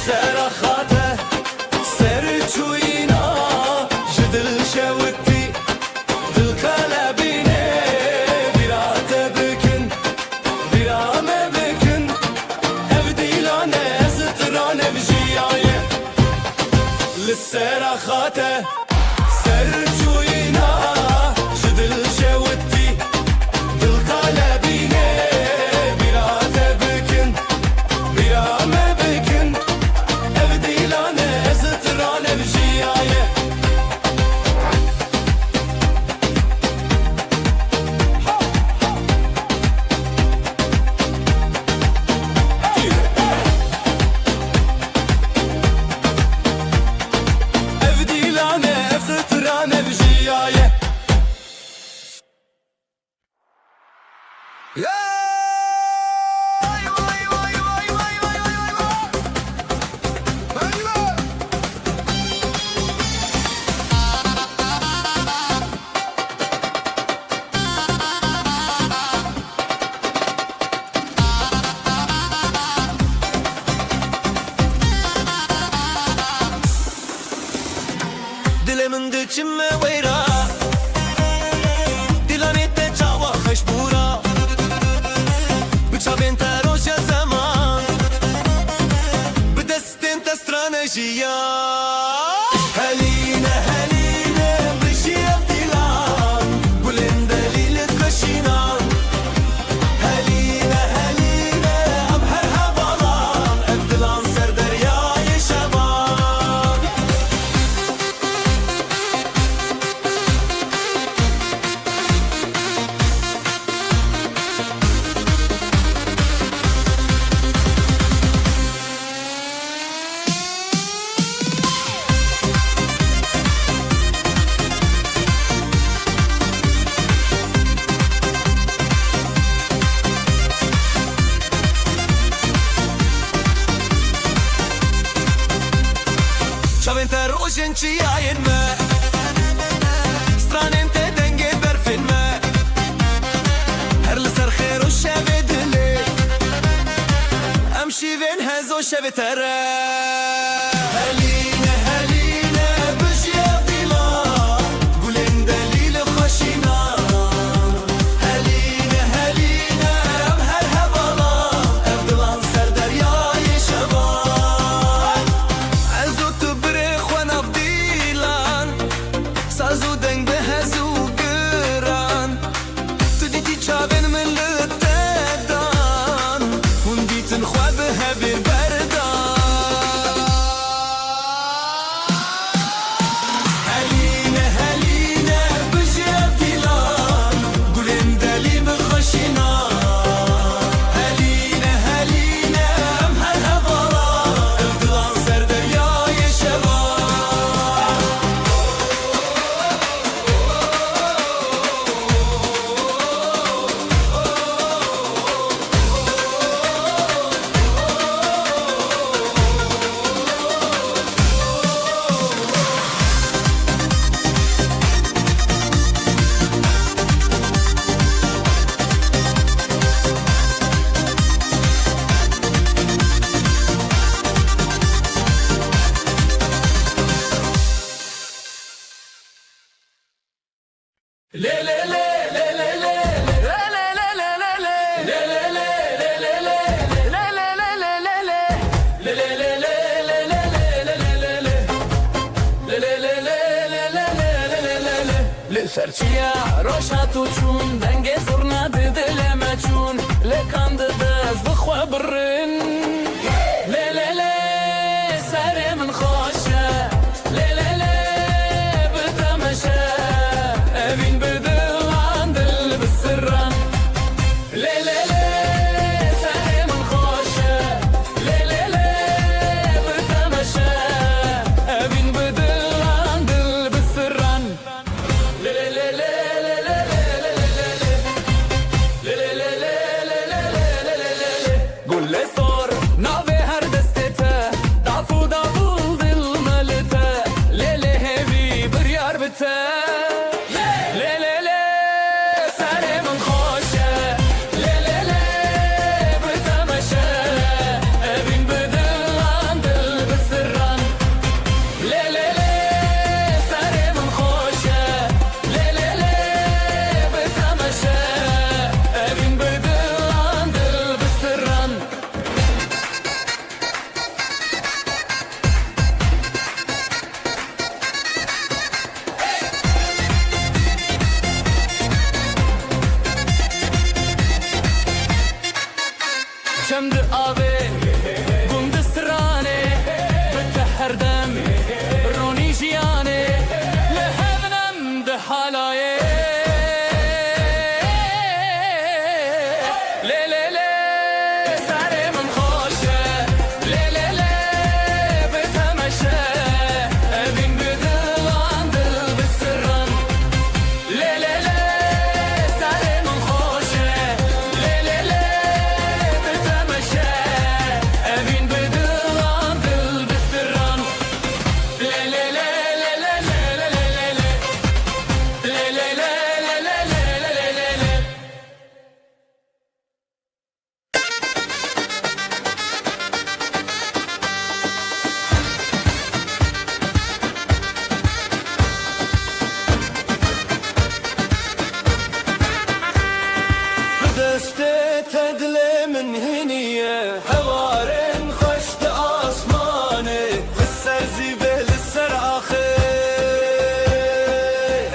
Serahate Serçuyina Jidil şevdi Dil kalebine Birate bikin Birame bikin Evdilane Zıtıran evjiyaye Lissera khate Serçuyina Jidil şevdi Dil kalebine Birate bikin Birame bikin Evdilane Zıtıran evjiyaye Evdilane Zıtıran evjiyaye Dilimin diçime veyra Dilanete çava xeşbura Bıçavên te roja zaman Bi destên te stranejiya Heline heline bijî evdilan Gulên delîlit xweşînan Heline heline em her hevalan Evdilan ser deryayê şevan Çavên te rojên çiyayên me Stranên te dengê berfên me Her li ser xêr û şevê dilê Em şîvên hezo şevê te re Heline heline bijî evdî سرچیا روشاتو چون دنگ زرنا دل ما چون لکان دز بخوا برن لی لی لی سر من خوشه لی لی لی بتمشه اوین بدلان دل بسران لی لی لی سر من خوشه لی لی لی بتمشه اوین بدلان دل بسران قول لي صار ناوي هر دستته دافو دافو ظل ملته ليلي هيفي بريار بته ليلي لي ساري من خوشه ليلي لي بتمشى ابين بدلان دل بسران ليلي لي ساري من خوشه ليلي لي بتمشى ابين بدلان دل بسران شمد آبه گند سرانه بتحر دم رونی جیانه لحبنم ده حالایه لی لی لی سر من خوشه لی لی لی بتمشه ابین بدلان دل بسران لی لی لی سر من خوشه لی لی لی بتمشه ابین بدلان دل بسران لی لی لی لی لی لی لی لی لی بدسته تدل من هنية هوارن خشت آسمانه لسر زيبه لسر آخر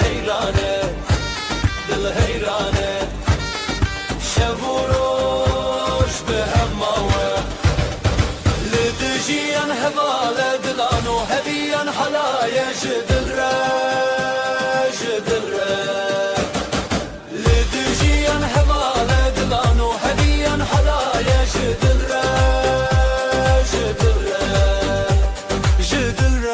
هيرانه دل هيرانه شبوروش بهماوه لدجيان هواله دلانو هبيان حلايا جدل جدل لدجيان هواله دلانو هبيان حلايا جدل جدل جدل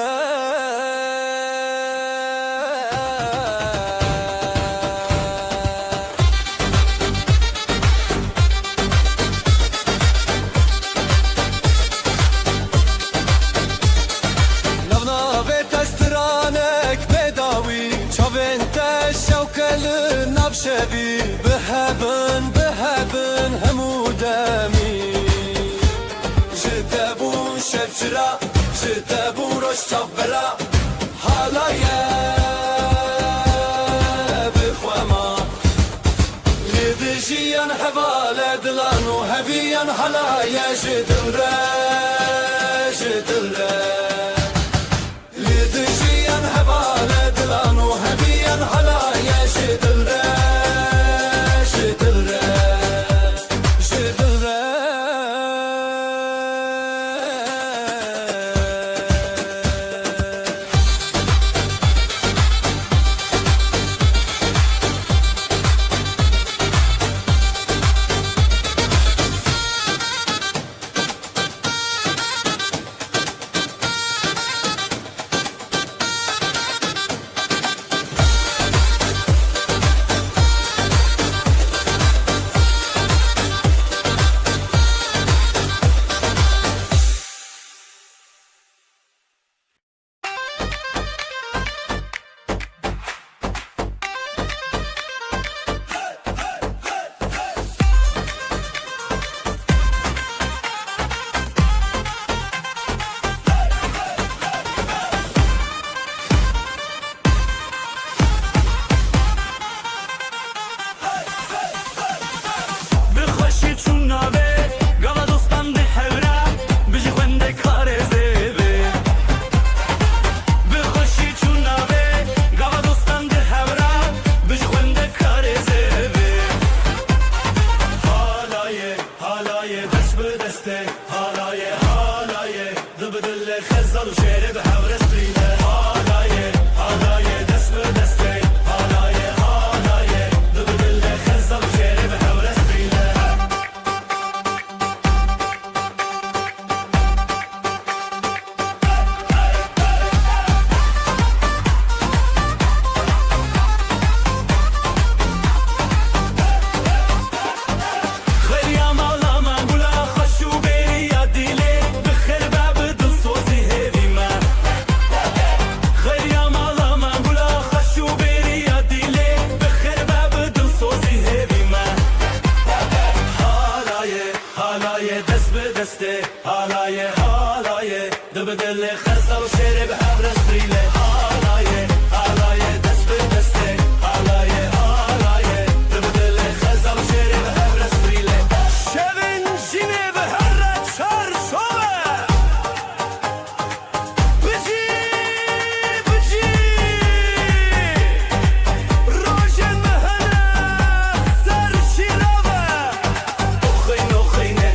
نبنا تسترانك بداوي شوفنت الشوكة للنبشبي بهبن بهبن همودامي جدبو شبشرا جدبو رش صبرا حالايا بخوما لدجيان هوالا دلانو هبيان حلايا جدل جدل لدجيان هوالا دلانو هبيان حلايا جدل جدل جدل دسته حالایه حالایه دبدل خزر و شعر به حور استریله حالایه حالایه دست به دسته حالایه حالایه دبدل خزر و شعر به حور استریله حالایه حالایه دبدل خزر و شعر به حور استریله حالایه حالایه دست به دسته حالایه حالایه دبدل خزر و شعر به حور استریله شبن جینه به هر چار شوه بجی بجی روشن مهنه سر شیراوه اخین اخینه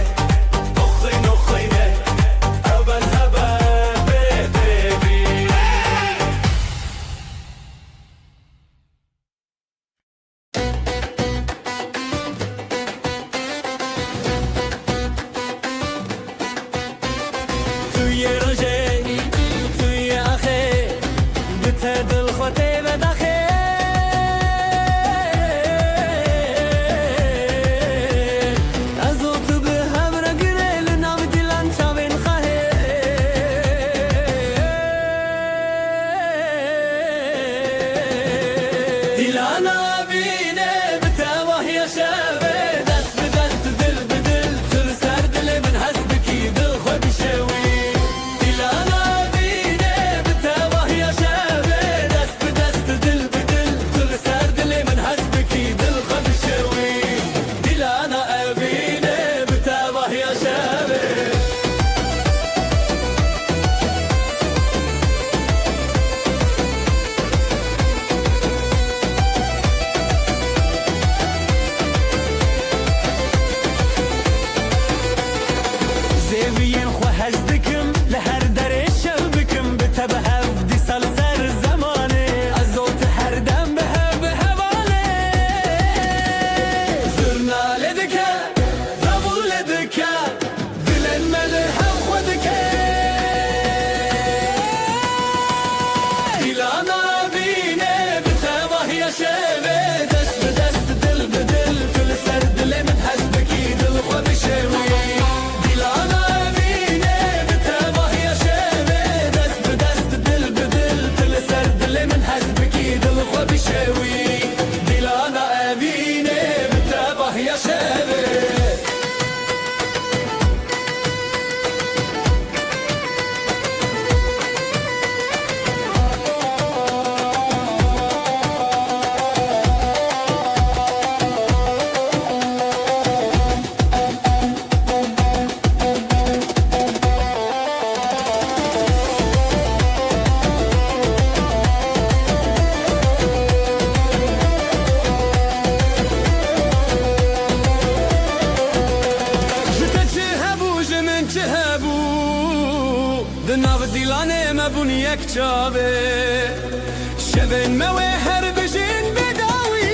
شبن موي هرب جين بداوي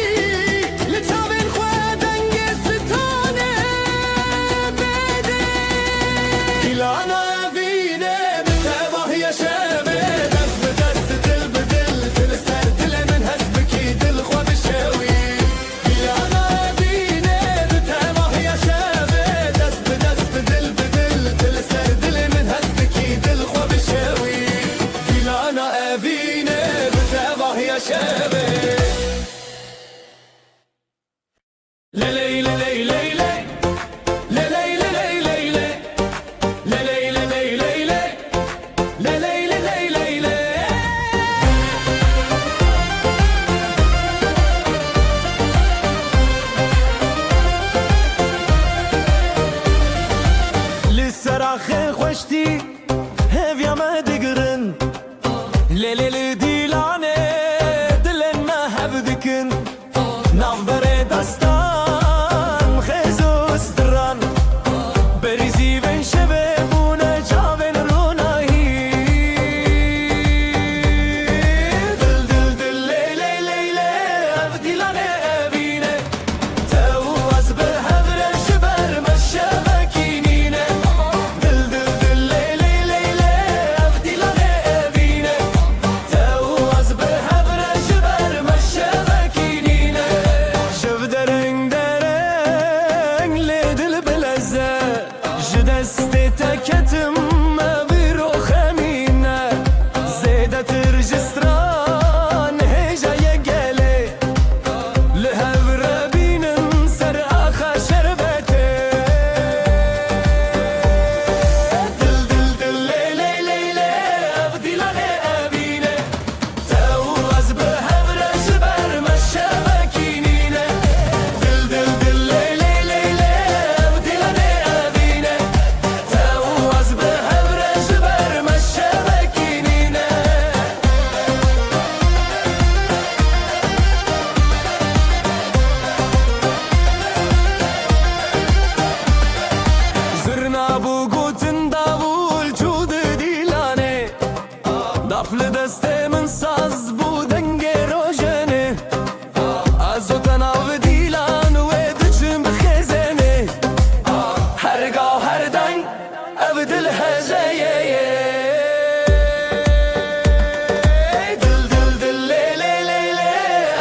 لتابن خوادن قستانه بدي كلانا فينا بتابه يا شابه دست بدست دل بدل تلسر دل من هزبكي دل خوا بشاوي كلانا فينا بتابه يا شابه دست بدست دل بدل تلسر دل من هزبكي دل خوا بشاوي كلانا فينا بتابه يا شابه لسراخ خوشتي هفيا ما دقرن ليلي ديلانه دلن ما هبدكن نافبر دستان خزو استران بريزي memleketim bir o hemine Zeyde Tırcistran heceye gele Lehevre binin ser ağa şerbete Dil dil dil ley ley ley ley Evdilane evine Tevaz behevre jiber meşebekinine Dil dil dil ley ley ley ley Evdilane evine Tevaz behevre jiber meşebekinine Zırna bu gutun davul çudu dilane Daflı destemin saz bu denge rojene Azotan av dilan ve dıçım bixezene Her gav her dang ev dil hezeye Dil dil dil le le le le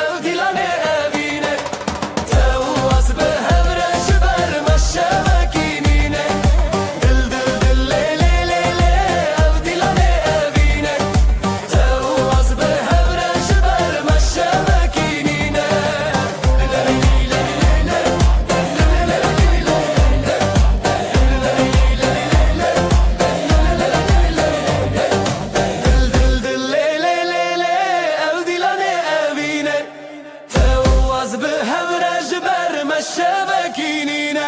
ev dilane evine Tevaz behevre jiber meşebekinine Dil dil dil le le le le ev dilane evine Tevaz behevre jiber meşebekinine Dil dil le le le le ev dilane evine Tevaz behevre jiber meşebekinine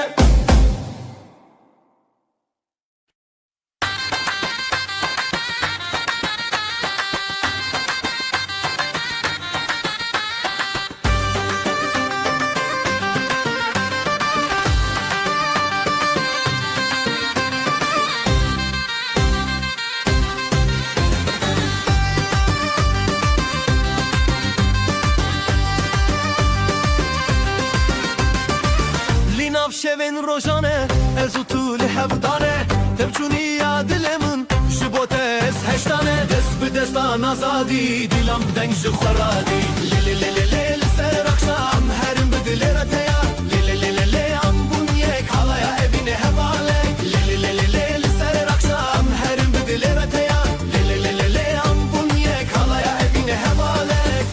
ليناف شوين روجانه ازوتو لحبدانه تبچوني يا دلمن جبوتس هشتانه دس بدستان آزادي دلم دنگ جخورادي لي لي لي لي لسر اخشام هرم بدلرته يا لي لي لي لي ام بنيك حلايا evine hevalek لي لي لي لي لسر اخشام هرم بدلرته يا لي لي لي لي ام بنيك حلايا evine hevalek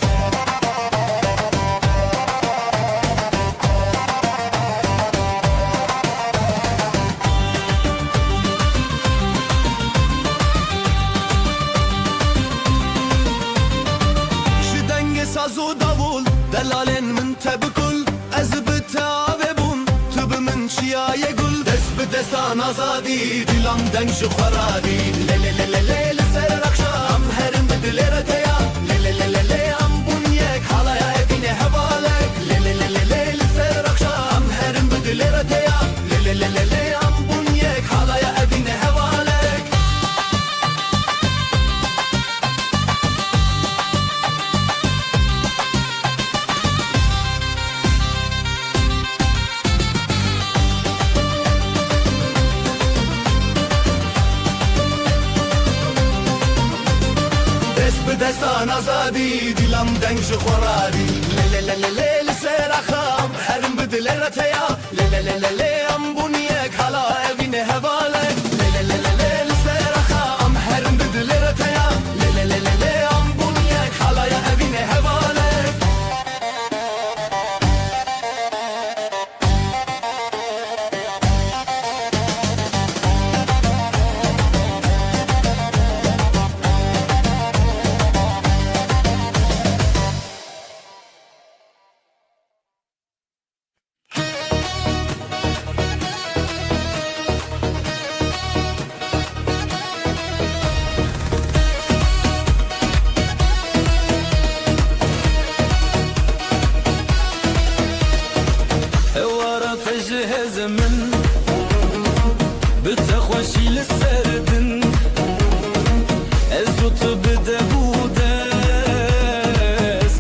Şu denge sazı davul Delalen min tebikul Ez bitave bun Tübü min çiyaye gul Des bi destan azadi Dilam deng şu kharadi Le le le le le le ser akşam Herim bi dilerete ya Le le le le le am bunyek Halaya evine hevalek Le le le le le le ser akşam Herim bi dilerete ya Le le le le le am bunyek Halaya evine hevalek Des bi destan azadi Dilam deng ji xwaradi Le le le le le li ser axam Herim bi dilerete ya Le le le le le am bunyek Hala evine hevalek Le le le le le li ser axam Herim bi dilerete ya Le le le le le am bunyek Hala ya evine hevalek Ewara tejhez min Bitexweşî li ser din Ez û tu bidevudes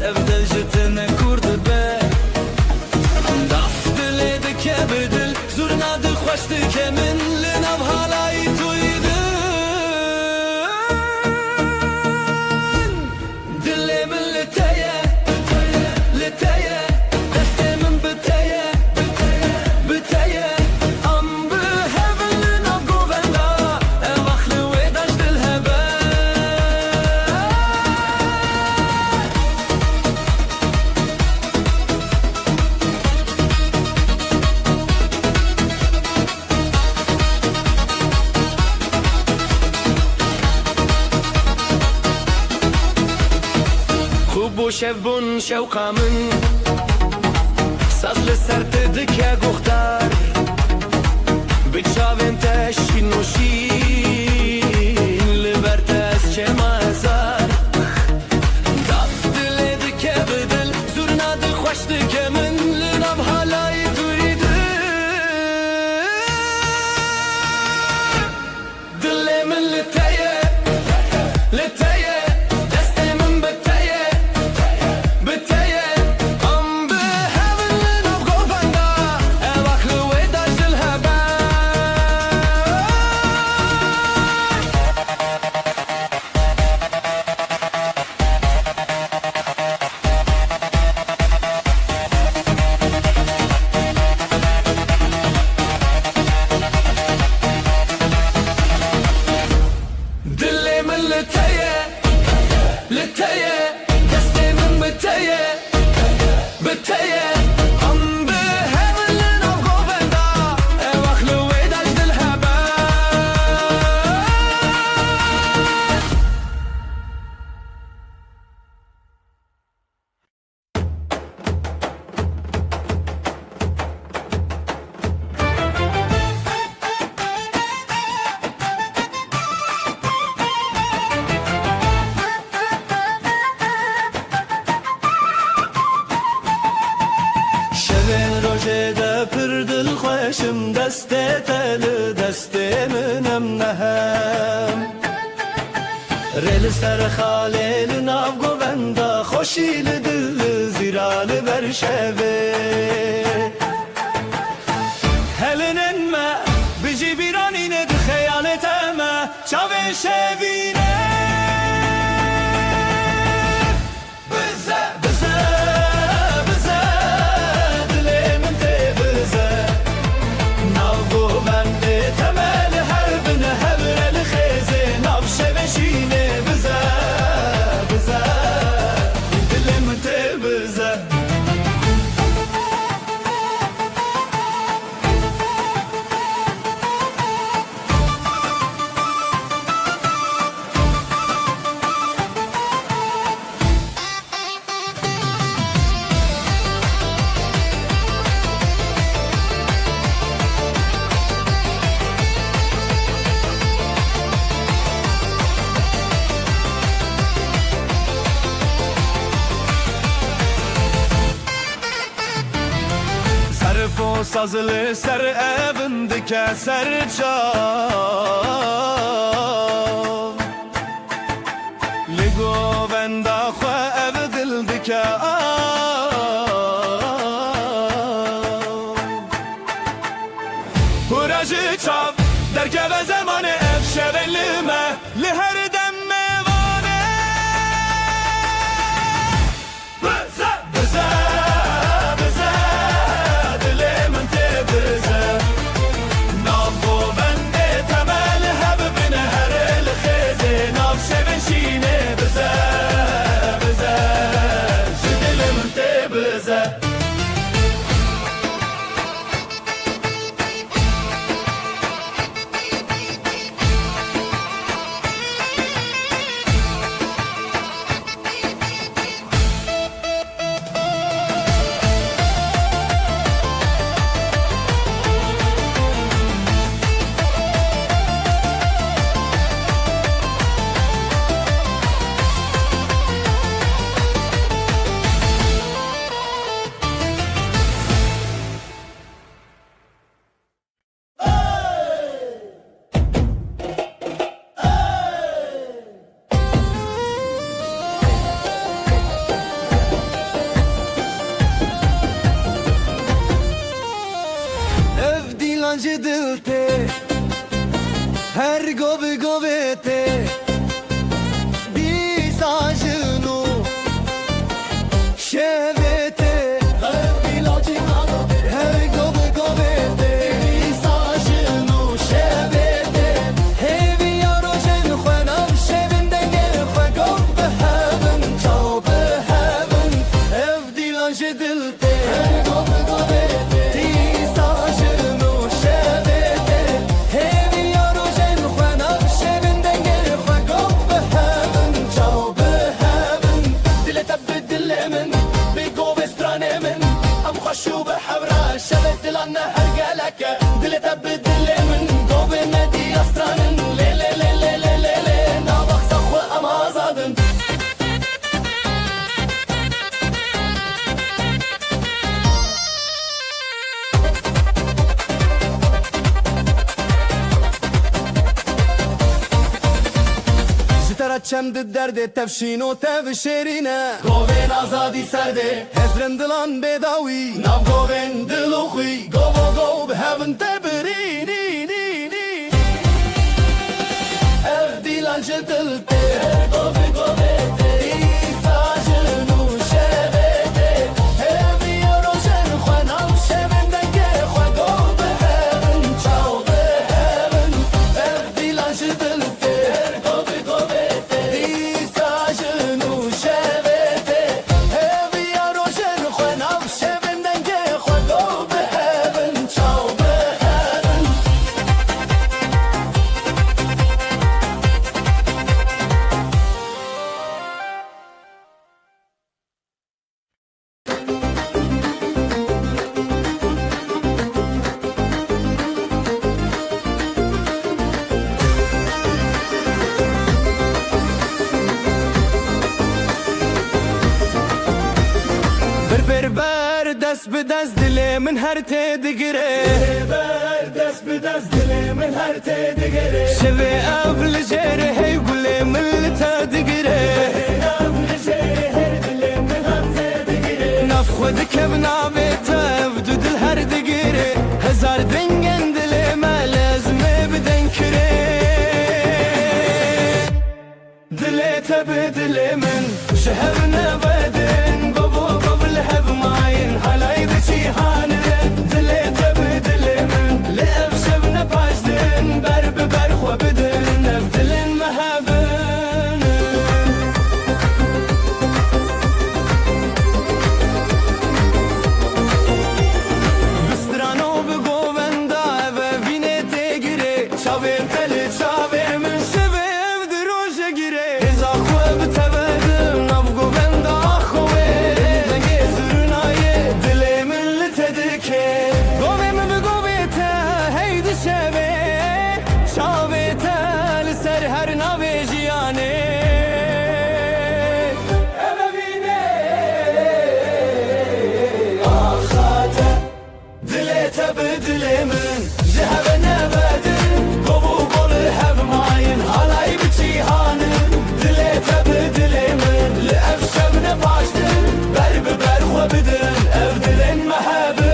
Ev de ji tune kurd be Daf dilê dike bi dil Zurna dixweş dike min Li nav halayî tuyî din Dilê min li te ye Li te ye Destê min bi te ye Bi te ye Am bi hevin li nav govenda شب بون شوقا من ساز لسر تدکه گختار بچاوین تشین نوشین لبرت از چه مازار داف دل دکه بدل زورنا دل خوش دکه من لنام حالای دویده دل من لتایه لتایه خوشم دست تل دست منم نهم رل سر خاله ناو گوندا خوشی دل زیرال برشوه هلنن ما بجی بیرانین د خیالت ما چاوه شوینه Sazlı ser evindeki serçam Ligo venda xwe ev dildike Huracı çav derkeve zamanı ev şevelime li her dem mevane Bize Dilancı dilte her gobe gobete disajnu şevete her gobe gobete disajnu şevete hevi yarojen xwenam şevinde gel xwe gob behavin çav behavin ev dilancı dilte her gobe gobete disajnu Hevi yarojen xwenam şevinde gel xwe تب دل من قوة مدي أستران لي لي لي لي لي لي لي نابخ سخوة أما زادن چم درد تفشین و تفشیرینه گوین آزادی سرده هزرن دلان بداوی ناو گوین دلو خوی گو به هون تبرینی اف دیلان جدلته گوه گوه ایساجن و شبته همی روشن خواه ناو شبن دنگه خواه گو به هون چاو به هون اف دیلان جدلته گوه گوه بر دست به دست دل من هر تدگره بر دست به دست دل من هر تدگره شوی اول جره هی گل من تدگره اول جره هر دل من هم تدگره نف خود کب ناوی تف دو دل هر دگره هزار دنگن دل ما لازمه بدن کره دل تب دل من شهر نبدن قبل هب ماين حلاي بشي هانن دلي تب دل من لأف شبنا باشدن برب برخوا بدن نفدلن مهابن بسترانو بگوون دا و وینه تگیره چاویم تلی چاویم من شبه اف دروشه گیره هزا خواه بتبدم نف گوون دا خواه دل من جهب نبدن قبو قول هب ماين حلاي بچي هانن دل تب دل من لأف شبن باشدن برب برخوا بدن اف دلن محبن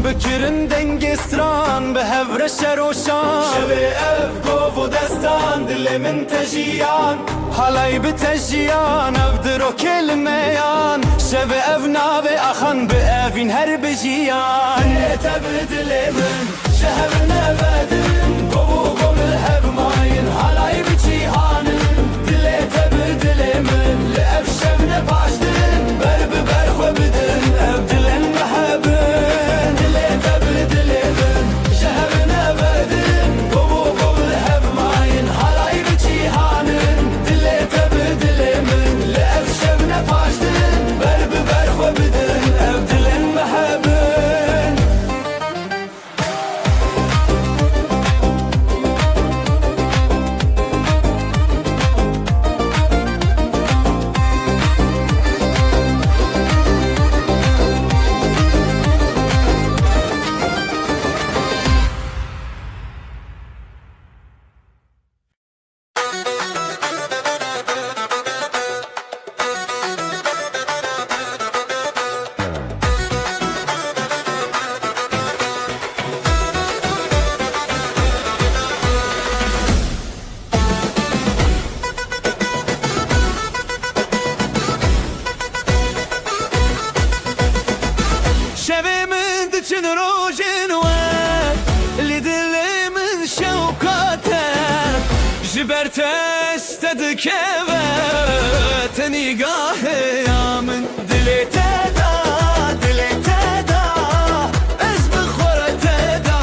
بکرن دنگ استران به هور شروشان شوی اف گو و دستان دل من تجیان حالای به تجیان اف درو کلمیان شوی اف ناوی اخان به اوین هر بجیان تب دل من شهر نبدن گو قول هب ماین حالای بچی هانن دل تب دل من لأف شبن باشدن برب برخوا بدن اف دلن محبن دل تب دل من شهر نبدن گو قول هب ماین حالای بچی هانن دل تب دل من لأف شبن باشدن برب برخوا بدن اف دلن محبن için rojin var Lidilimin şevkate Jiberte istedi keve Nigahı yamın dili teda Ez bixore teda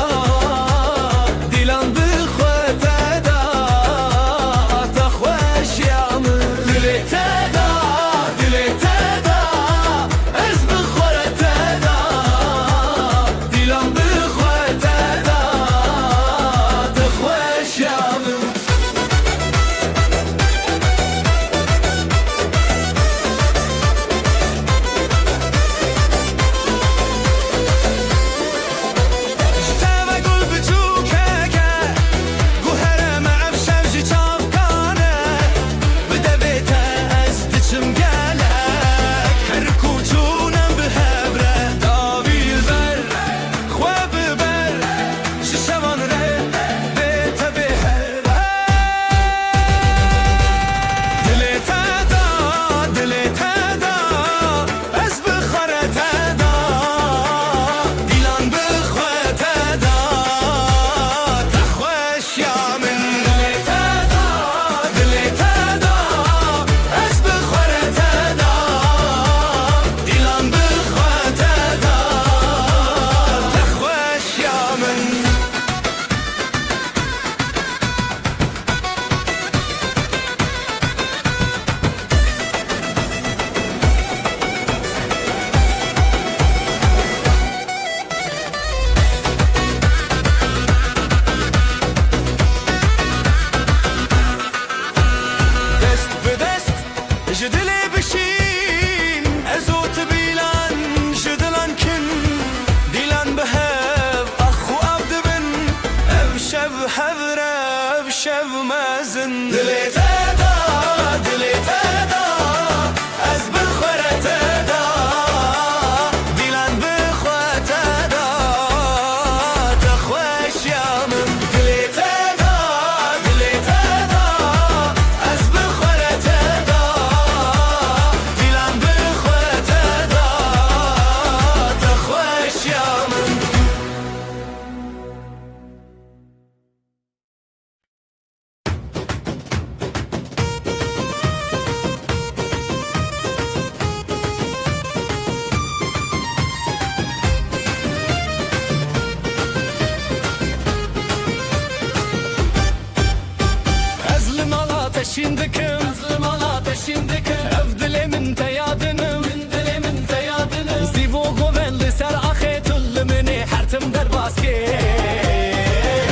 peşin dikim Zırmala peşimdekim Ev dilimin teyadınım Dilimin feyadıını Zivo govelli ser axetulli mini hertim der baske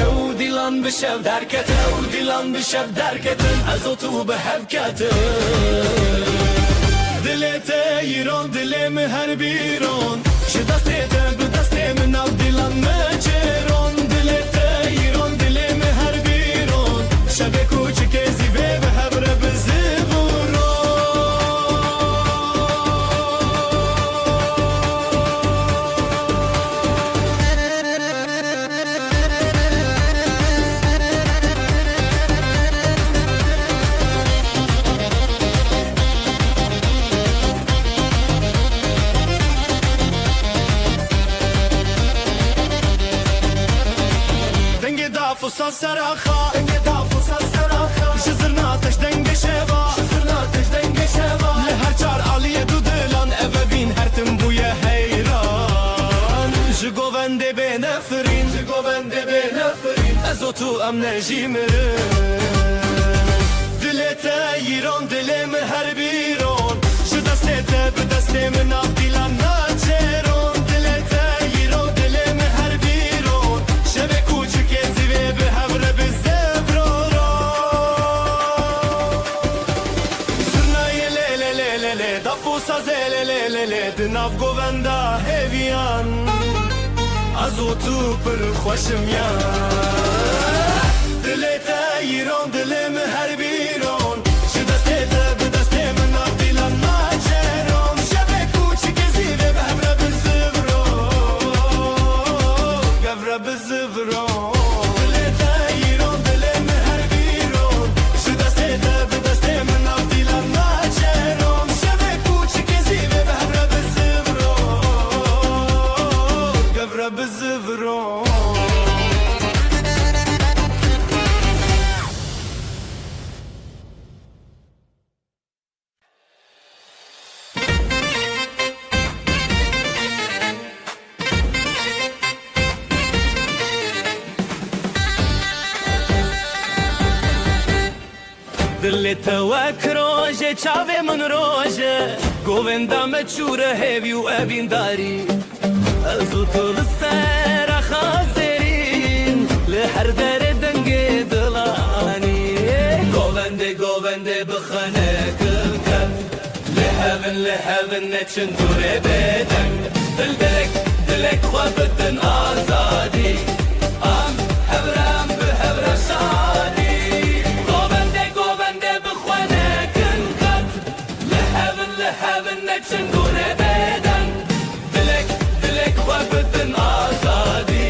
Ev dilan bişev derket Ev dilan bişev derketin Ez otu behevketin Dilete yiron dilimi her biron Ji destete bi destemi nav dilan me çeron Dilete yiron dilimi her biron Şebe kuçike zive ve hebre bizi Fusa seraha Denge da fusa seraha Jizrna teş denge şeva Zırna teş denge şeva Le her çar aliye dudilan Evevin her tim buye heyran Ji govende be nefrin Ji govende be nefrin Ez otu em nejimirin Dilete yiron dilemi her biron Ji destete bi destemin av dilan naçeron Dilete yiron dilemi her biron Şebe kuçuk ezive bi hevre bi zevroron Zırnayı le le le le le Dafusa zele le le le Dinav govenda heviyan Azotu pır xoşim ya Dilete yiron dilimi her biron Ji destete bi destemin av dilan naçeron Şebe kuçuk ezive bi hevre bi zevroron Gevre bi zevroron Dilete yiron dilimi her biron Ji destete bi destemin av dilan naçeron Şebe kuçuk ezive bi hevre bi zevroron Gevre bi zevroron Dili tewek roje çave min roje Govenda me çure heviu evin dari Ez utu li sera xazerin Li her dere denge dilani Govende bıxane kılken Lehevin neçin dure beden Dilek xwebidin azadi Am hevrem bi hevre şadi Govende bıxane kılken Lehevin neçin dure beden Dilek xwebidin azadi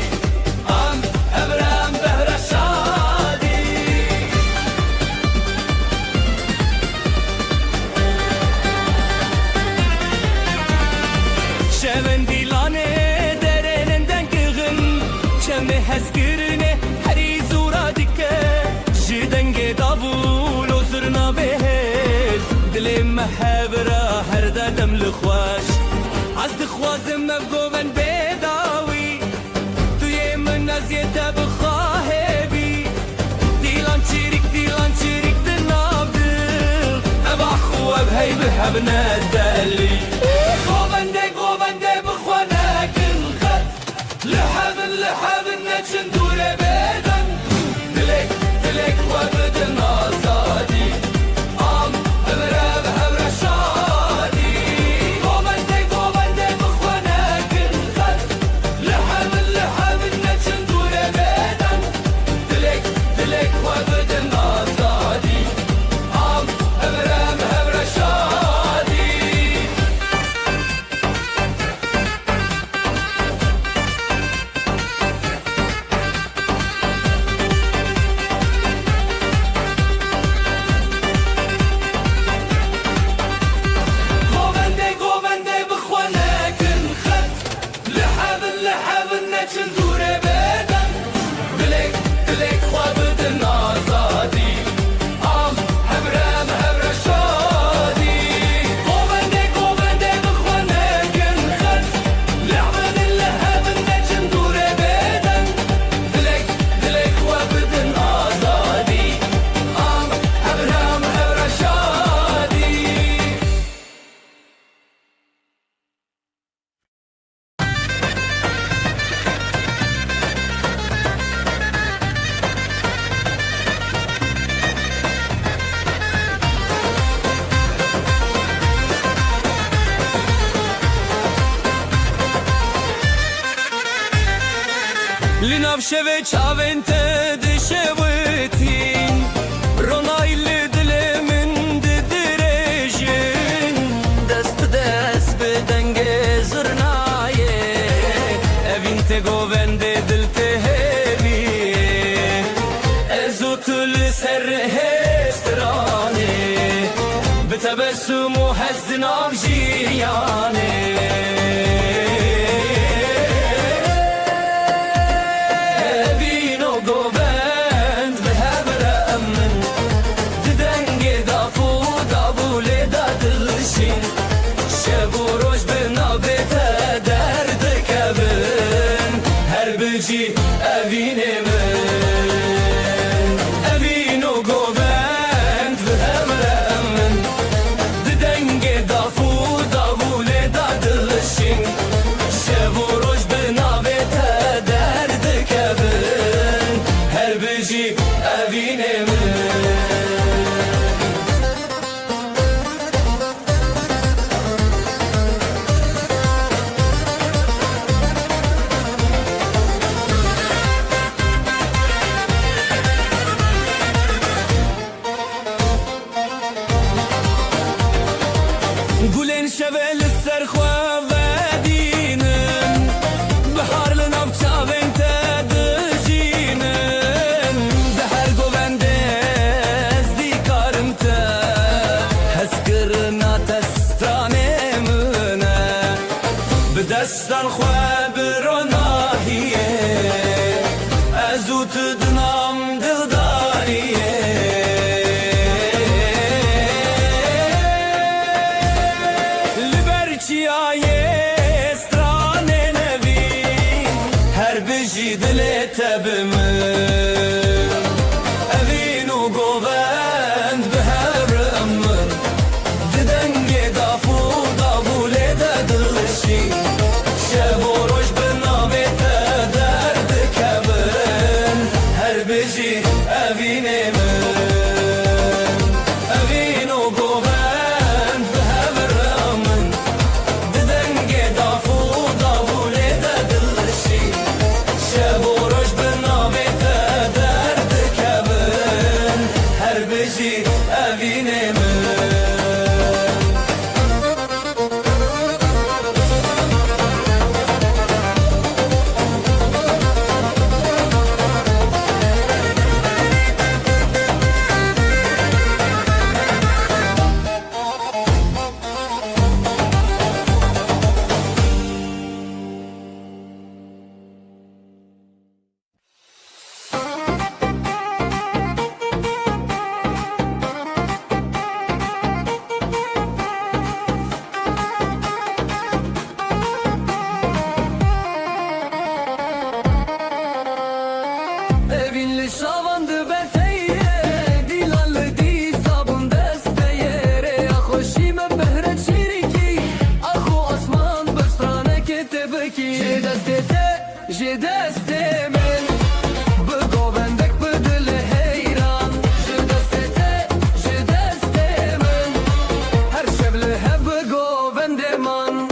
Am hevrem bi hevre şadi Şevin dilane dereninden kığın Çeme heskirine heri zura dike Ji denge davul o zırna behez Dilim mehevra her derdem li xweş Az dixwazim ev goven bedawi Tu yê min eziyete bixwahebi Dilan çirik di nav dil Ev axu ev hey bi hebne deli Govende bıxwane kılken Lehevin neçin dure beden Dilek xwebidin azadi Am hevre bi hevre şadi Govende bıxwane kılken Lehevin neçin dure beden Dilek xwebidin azadi Am hevre bi hevre şadi شوه چاوین ته دشوتین رونایل دل من ددرجین دست دست بدنگ زرنایه evin te govende dil te hevi ezotul ser hestrane betebessumu hezdin avjiyane evine min evino govend ve emre min didenge dafu davule dadılışın şevuroj be navete derdi kevin her bici evine min گلین شوه لسر خواه و دینن بحار لناف چاوین تا دجینن ده هر گوونده از دیکارم تا هز کرنا تستانه منه به دستان خواه بروناهیه ازو تدنام دلداریه Çiyaye strane nevi her biji dile tebimin evinu govend behermin didenge dafu davule dedilişi şevoroj benavete derdi kevin her biji evinemin evinu govend behermin evine mi? Şavandı beteye dilanlı di sabun desteyere ya hoşime behret şiriki ahu asman bıstrane ketebeki je deste men bu govendek bu dile heyran je deste men her şevle hep bu govendeman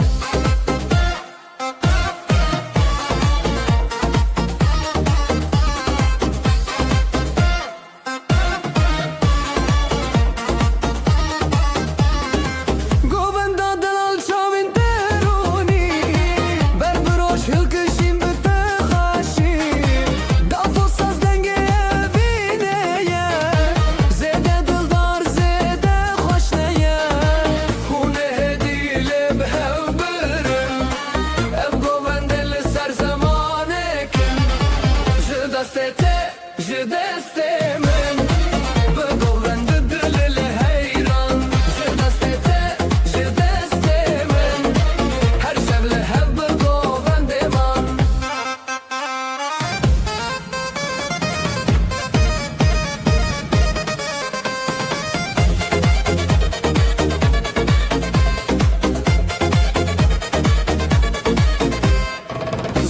Je deste men bu govende dile heyran je deste men her şevle hep bu govendeman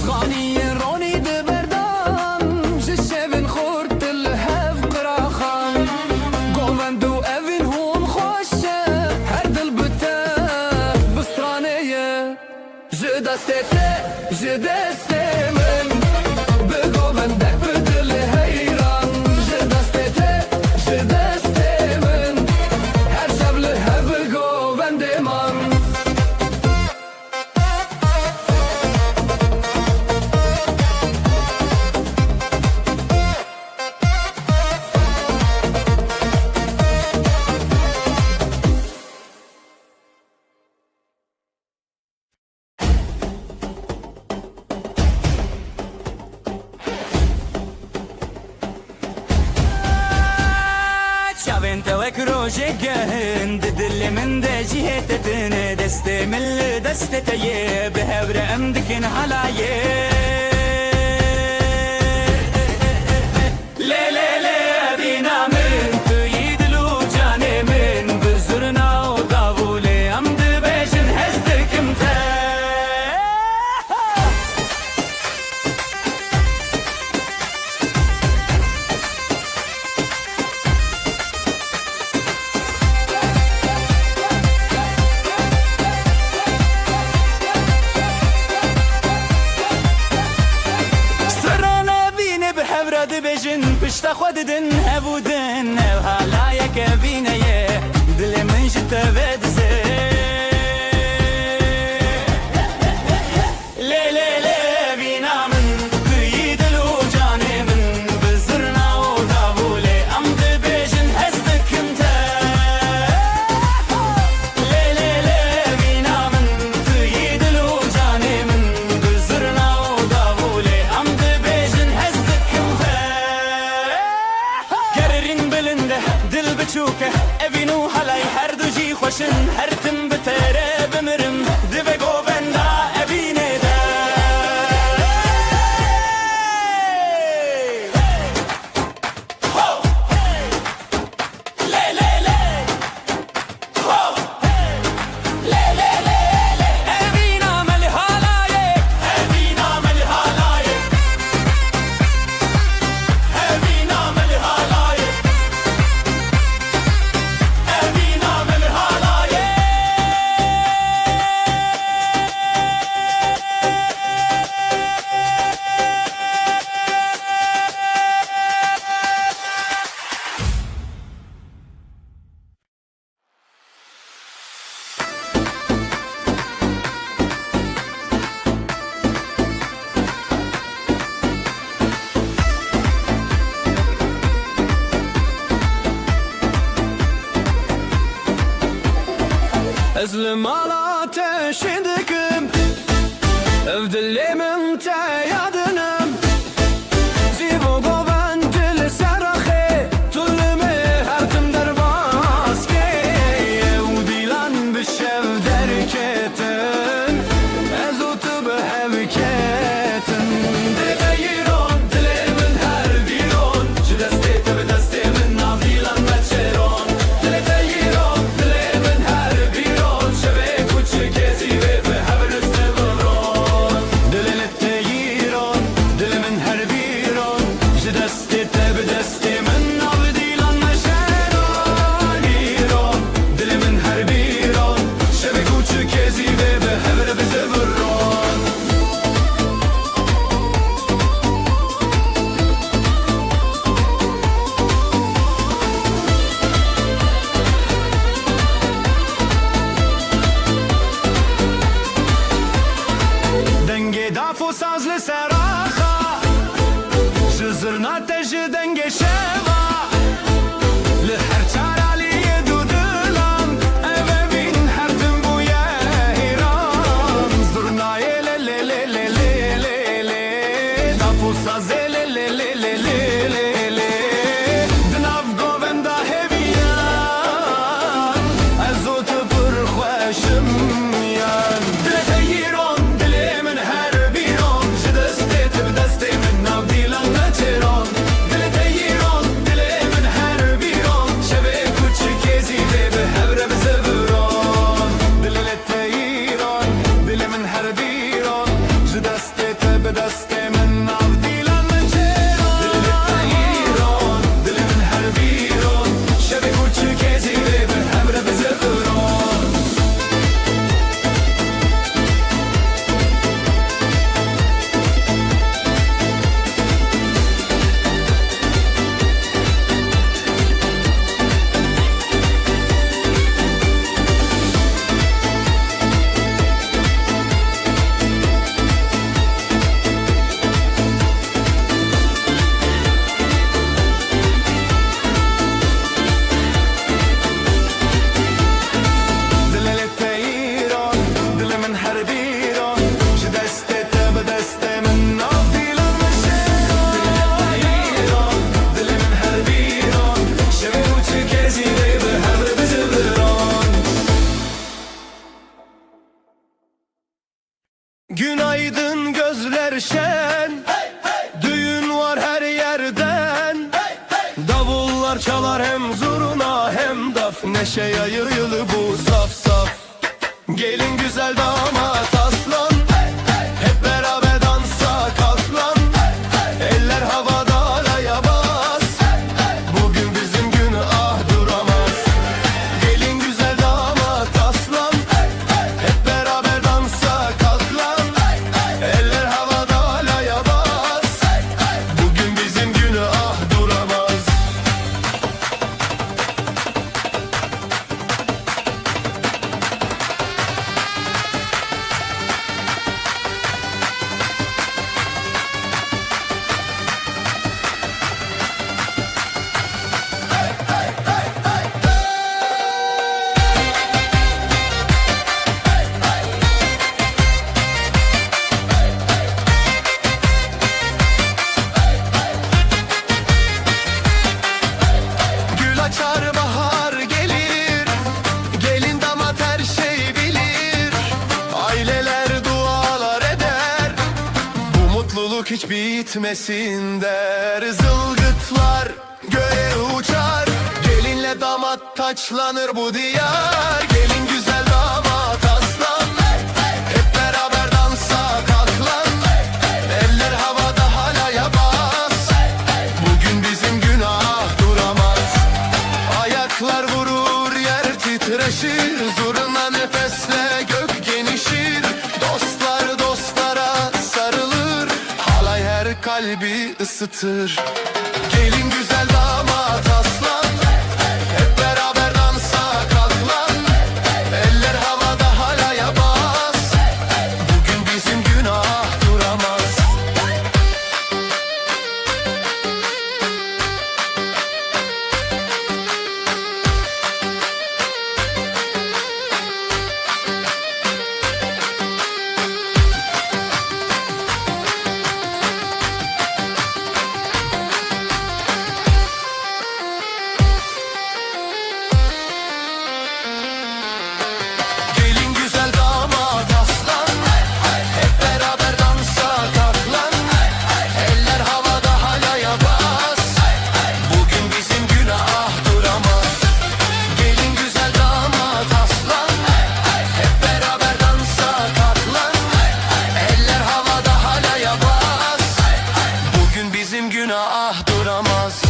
Zganiye roni de berdan je şevin khurt el-hef qiraxan govendo evin hon xoşe her dil bite bistraneye je deste men bu govende جهند دل من ده جهتتن دست من دست تيه بهبر امدكن حلايه بجن پشت خود دن هبودن و حالا یک بینه دل من جت بدزه لی لی لی بینا من توی دل و جان من بزرنا و دابوله ام ده بجن هستکم تا لی لی لی بینا من توی دل و جان من بزرنا و دابوله ام ده بجن هستکم تا دل بچوکه اوینو حلای هر دو جی خوشن هر تم بتره بمرم دو گووندا اوینه ده لی لی لی لی لی لی اوینا ملی حالایه اوینا ملی حالایه اوینا ملی حالایه ازلم على تشدكم افدلي من تيادنم زيبو قوان دل سرخي طلمي هرتم درباسكي وديلان بالشف دركتن ازوت بهبكتن دغيرون دلي من هر بيرون جدستي تبدستي من نافيلان متشيرون دغيرون دلي من هر بيرون شبك وتشكيزي بهبر استبرون دلي التغيرون دلي من هر بيرون جدستي تبدستي من نافيلان متشيرون هيرون دلي من هر بيرون شبك وتشكيزي بهبر استبرون دنگی دافو ساز لسراخا جزرنا تج دنگی شوا لهر چارالی دودلان اوین هر تن بویا هیران زرنای لی لی لی لی لی لی دافو ساز لی لی لی لی لی لی دناف گووندا هویان ازوت پر خوشم یان دل تیرون دلی من هر بیرون جدستی تبدستی من ناف دیلان نچرون دل تیرون neşe yayılı bu saf saf. Gelin güzel damat aslan, hep beraber dansa kalk lan. Eller havada alaya bas, bugün bizim gün ah duramaz. Gelin güzel damat aslan, hep beraber dansa kalk lan. Eller havada alaya bas, bugün bizim gün ah duramaz. Gül açar bahar gelir, gelin damat her şey bilir. Aileler dualar eder, bu mutluluk hiç bitmesin der. Zılgıtlar göğe uçar, gelinle damat taçlanır bu diyar. Gelin güzel damat aslan, hep beraber dansa kalk lan. Eller havada halaya bas, bugün bizim günah duramaz. Ayaklar vurur yer titreşir, zurna nefesle gök genişir. Dostlar dostlara sarılır, halay her kalbi ısıtır. Gelin güzel damat aslan, hep beraber dansa kalk lan. Eller havada halaya bas, bugün bizim günah duramaz. Gelin güzel damat aslan, hep beraber dansa kalk lan. Eller havada halaya bas, bugün bizim günah duramaz. Gelin güzel damat aslan, hep beraber dansa kalk lan. Eller havada halaya bas, bugün bizim günah duramaz.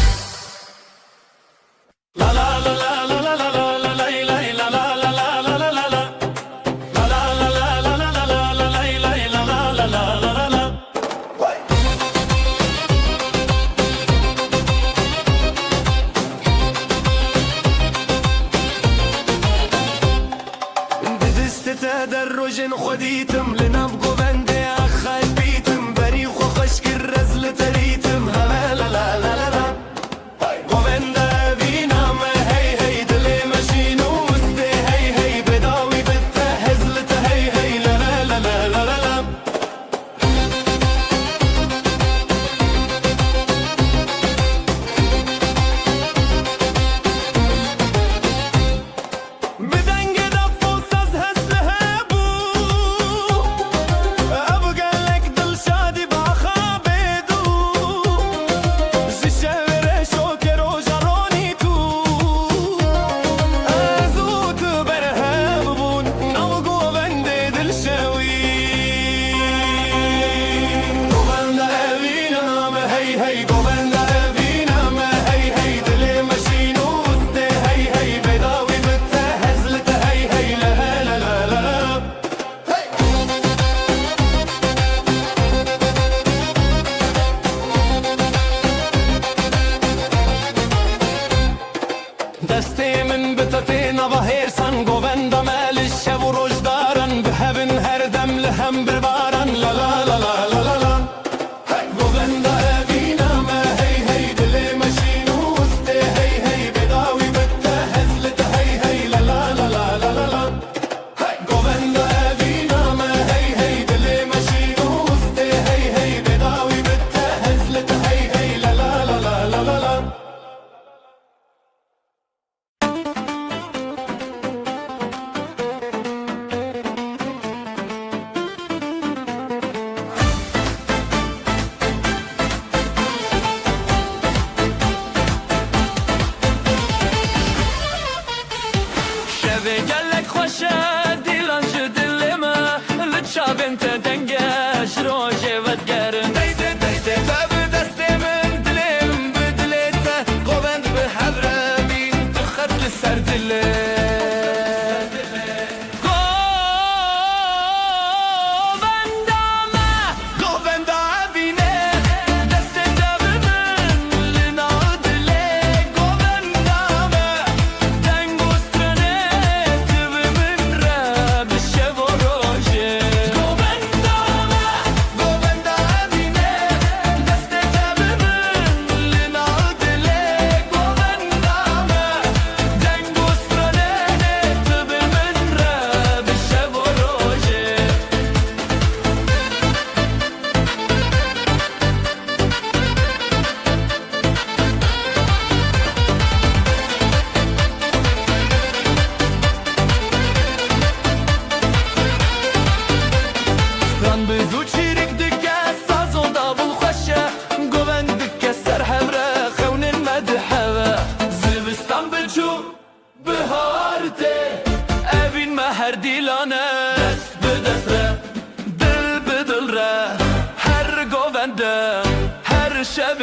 دست تدرج خديتم لنبقو بندي أخاش بيتم بريخ وخشك الرزل تريتم هلا لا لا لا لا لا وبندا بينا ما هي هي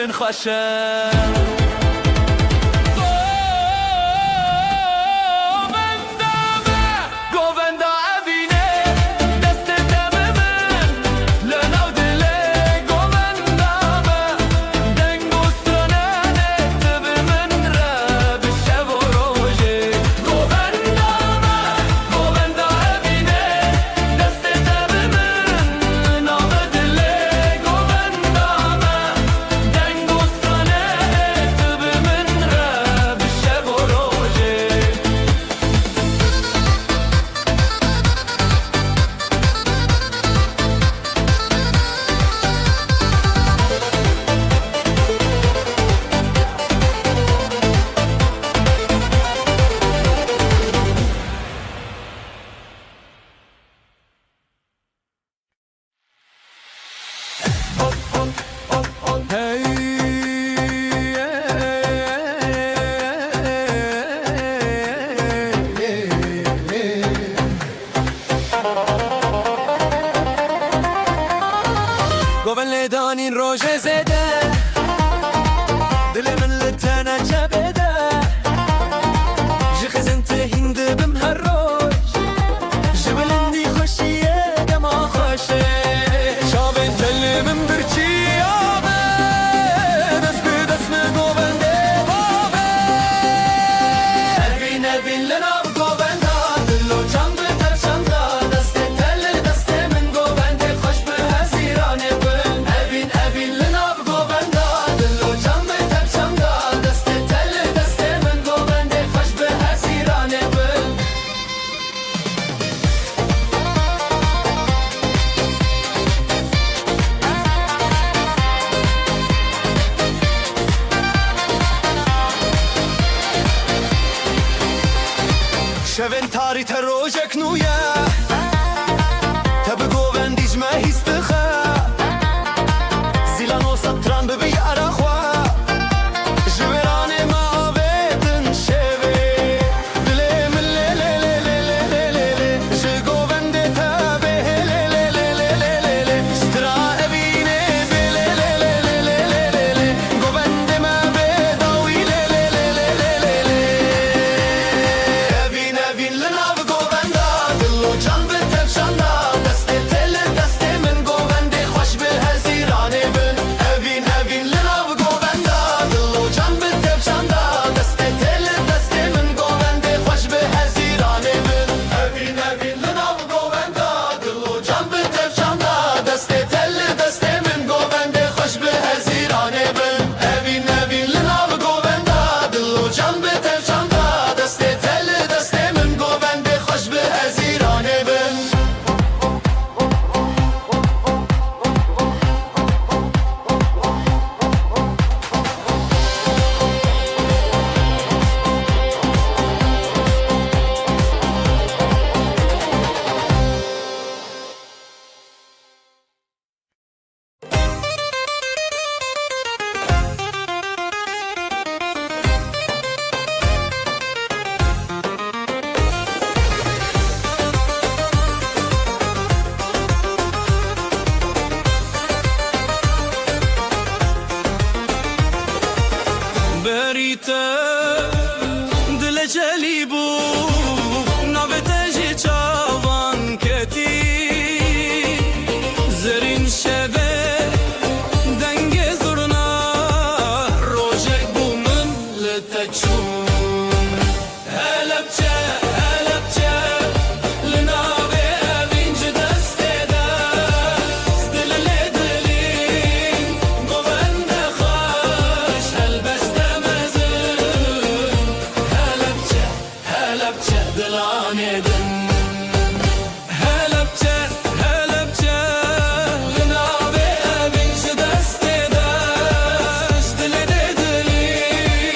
بن خوشه گوون لیدانین روژه زده دل من لتنا جبده جخزن تهند بم هر روش جبلندی خوشیه دما خوشه شابن تل من برچی آبه دست به دست من گوون ده بابه نبین نبین لناب گوون دا دلو جان به ترشان دا دست تل دست من گوون ده خوش به هزیرانه شوین تاری تروجک نویا تب گوون دیجمه هیستخه زیلان و سطران ببی عراخوا جبران ما آبیدن شوی دلی من لی لی لی لی لی لی لی جه گوون ده تبه لی لی لی لی لی لی لی سترا ابینه بی لی لی لی لی لی لی لی گوون ده ما بیداوی لی لی لی لی لی لی لی Evin linav govenda dillo can be tevşanda deste tel deste min govende hoş be hazirane bin evin linav govenda dillo can be tevşanda deste tel deste min govende hoş be hazirane bin evin linav govenda dillo can be tevşanda deste tel deste min govende hoş be hazirane bin evin linav govenda dillo can be tevşanda deste tel deste بریته دل جلی بو نوته جی چاوان کتی زرین شوه دنگ زرنا روژک بو من لتچون هلبچه هلبچه لناوه اوینج دسته دست دل لدلین گوند خوش هلبسته هلبچه دلانه دن هلبچه هلبچه لناوه اوینج دسته دست دل دلی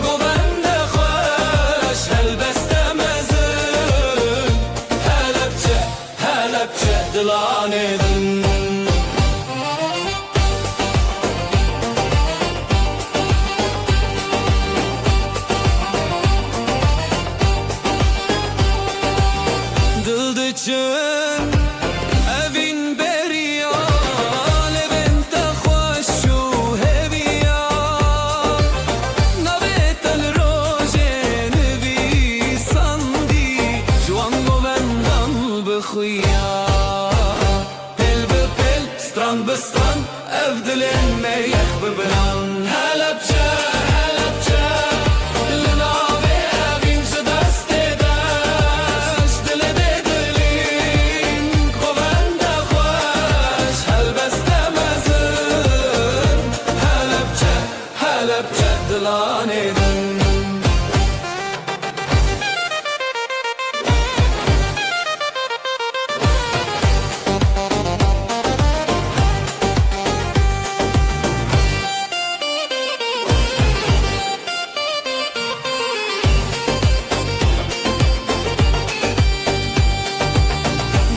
گوند halepçe dilanê din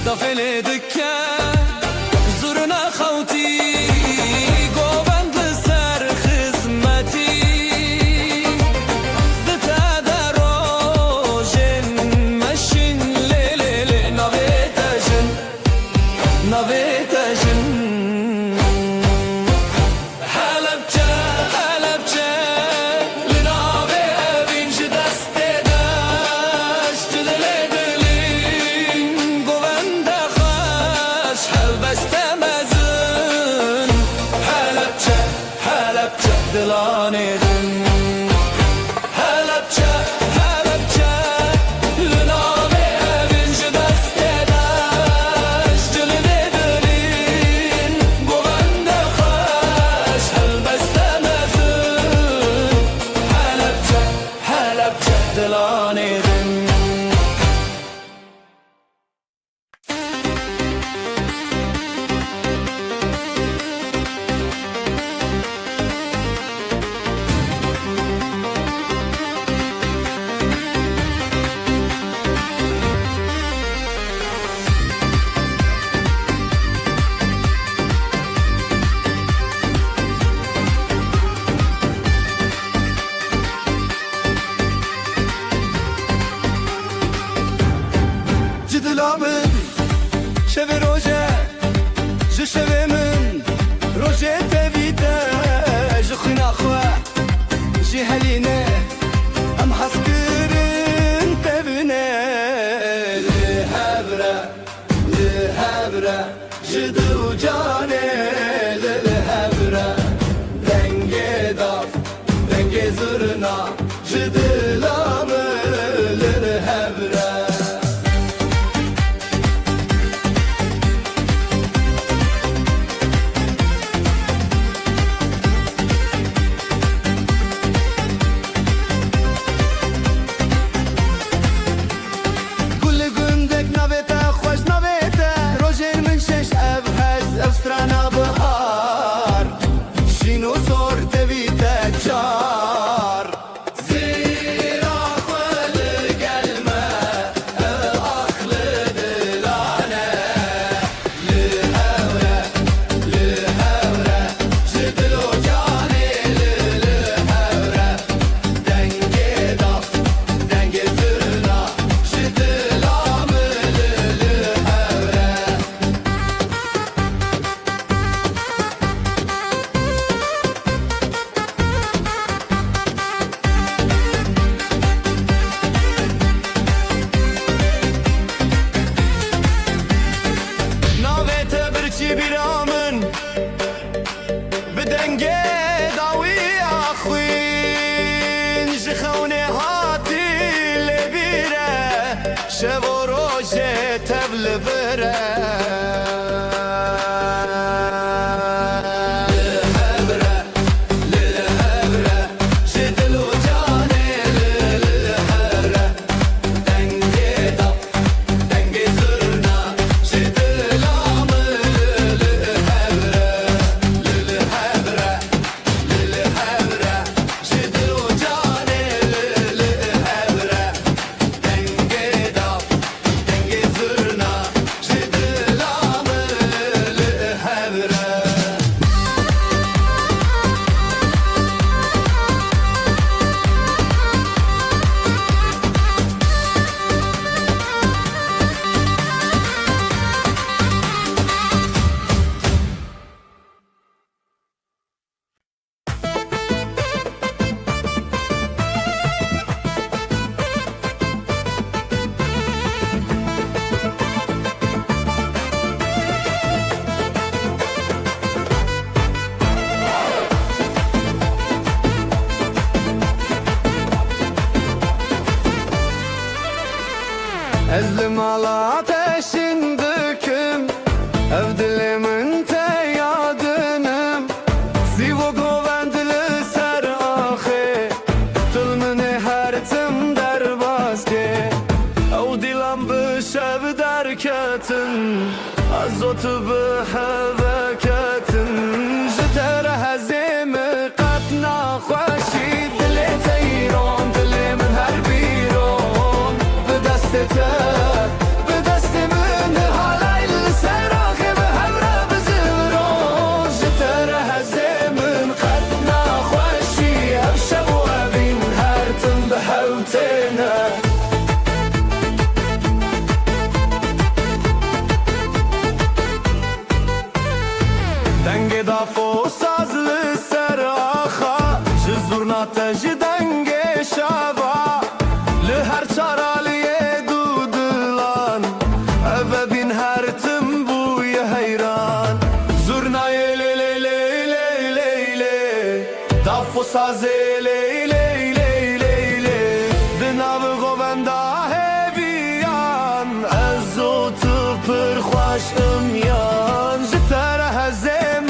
دفنê dike zurna xewtî govend li ser xizmetî di te de rojên meşin lê lê lê navê te jin navê te jin Helepçe Helepçe li navê evîn ji destê deş ji dilê dilîn govende xweş helbeste mezin Helepçe Helepçe dilanê din Helepçe Helepçe li navê evîn ji destê deş ji dilê dilîn govende xweş helbeste mezin Helepçe Helepçe dilanê din Cidila min şevê roje ji şevê min rojê tevî te ji xwîna xwe jî helîne em hez kirin tevîne li hevre ji dil û canê li hevre dengê dav dengê zirna ji dila min li hevre Gulê gundek navê te xweş navê te rojên min şeş ev hez ev strana bihar şîn û sor tevî te çar Zîra xwe li gel me ev ax li dilane li hewre ji dil û canê li hewre dengê dav dengê zirna ji dila min li hewre Navê te birçî bîra min bi dengê dawiya xwîn ji xewnê hatî lêbîre şev û rojê tev li vir e Li hevre ji dil û canê li hewre dengê dav dengê zirna ji dila min li hewre ji dil û canê li hewre dengê dav dengê zirna ji dila min li hewre Ezli mala ateşin döküm Ev dilimin te yadınım Sivo govendili ser بحذكة جتر هزيم قطنا خوشي دلي تيرون دلي من هالبيرون بدستة بدست من هالاي السراخي بهمرة بزبرون جتر هزيم قطنا خوشي أبشبو أبين هارتم بحوتنا دنگ دافو ساز لسر آخا جزورنا تج دنگ شابا لهر چارالیه دودلان او بین هر تنبوی حیران زورنای لی لی لی لی لی لی دافو ساز لی لی لی لی لی دناو گووندا هیویان ازو تو پر خوش امیان جتر هزیم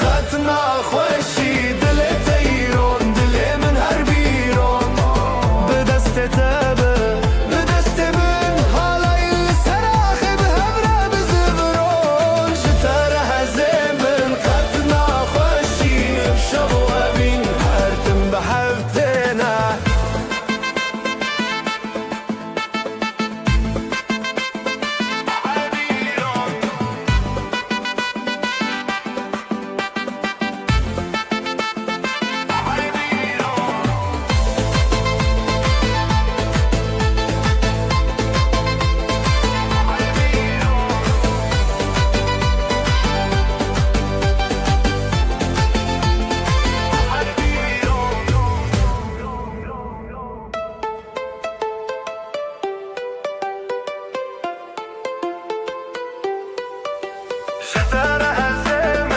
قطنا خوشی دلی تیرون دلی من هر بیرون بدست تبه بدست من حالای سراخی به همرا بزبرون جتر هزیم قطنا خوشی بشبو ابین هرتم به حفتنا جتر هزیم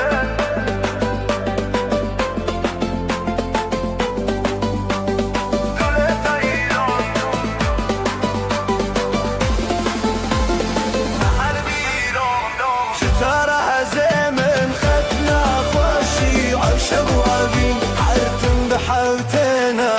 دل تیرون هر بیرون جتر هزیم قطنا خوشی عشق و عبین حرتم بحوتنا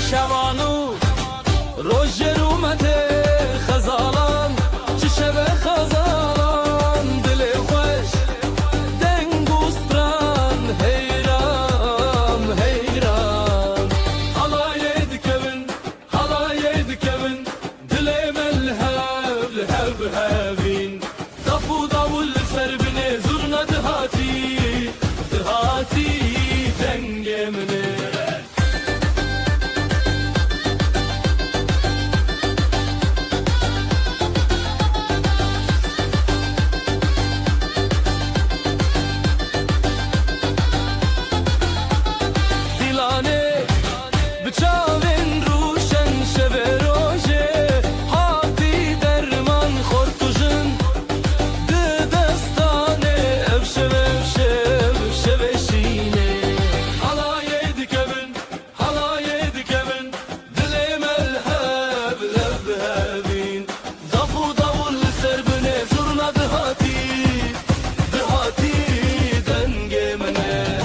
شوانو روژر اومده خزالان چه شب خزالان دل خوش دنگوستران حیران حیران حالای دکبن دل ملهب لهب هبین دفو داول سر بنه زرنا دهاتی دنگ منه بچاوین روشن شب روژه هاتی درمان خورتوژن دستانه افشب شینه حالای دکبن دل ملهب لب هبین دافو داول سر بنه زرنا دهاتی دنگ منه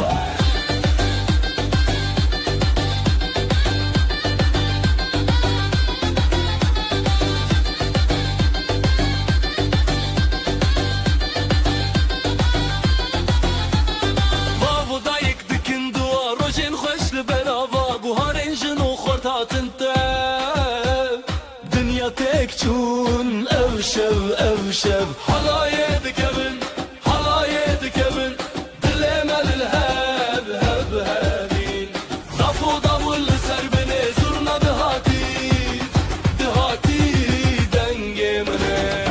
دنیا تک چون اوشب حالای دکبن دل ملهب هبین دافو داول سر بنه زرنا دهاتی دنگ منه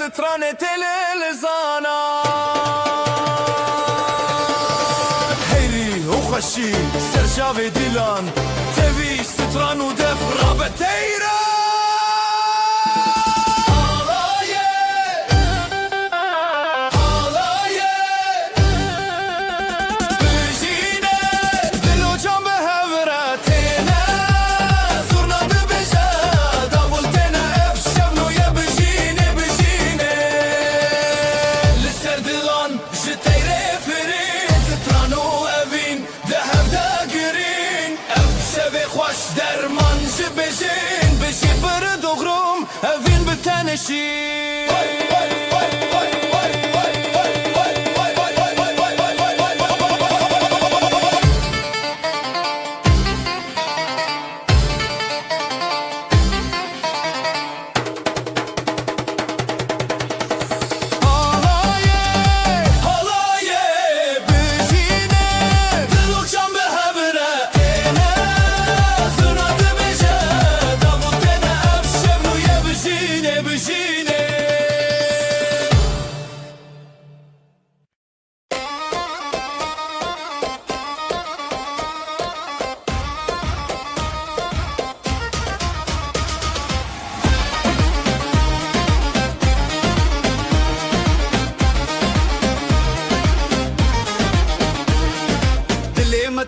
سترانه تل لزانا هيري وخشي سرجاوي ديلان تبي ستران ودف رابطيرا Evin bir tanesi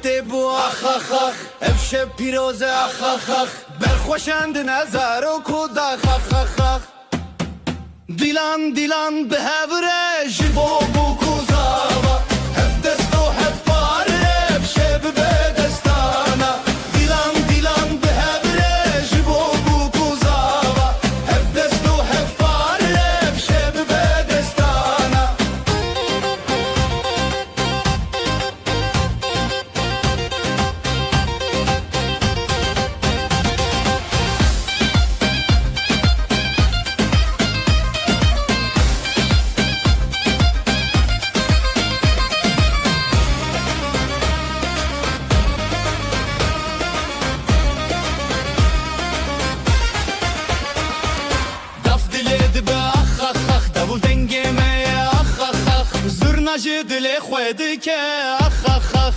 تبو اخ اخ اخ افشب پیروزه اخ اخ اخ برخوشند نظر و کود اخ اخ اخ اخ دیلان دیلان به هوره جبو بو کوزاوا هف دست و هف پاره افشب به دستانا دیلان دیلان به هوره جبو بو کوزاوا هف دست و هف پاره افشب به دستانا دل خود که اخ اخ اخ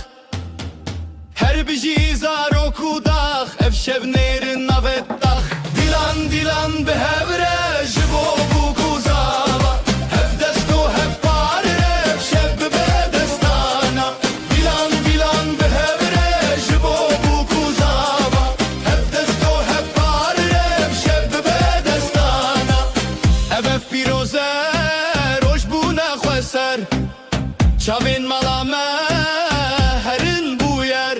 هر بجی زارو کوداخ اف شب نیر نوتاخ دیلان دیلان به هوره جبو بو کوزاوا هف دست و هف پاره اف شب به دستانا دیلان دیلان به هوره جبو بو کوزاوا هف دست و هف پاره اف شب به دستانا اف پیروزه روش بو نخوسر چاوین مالامه هرین بویر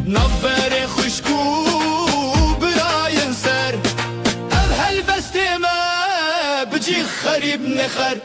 نبر خوشکو براین سر اف هل بستیمه بجی خریب نخر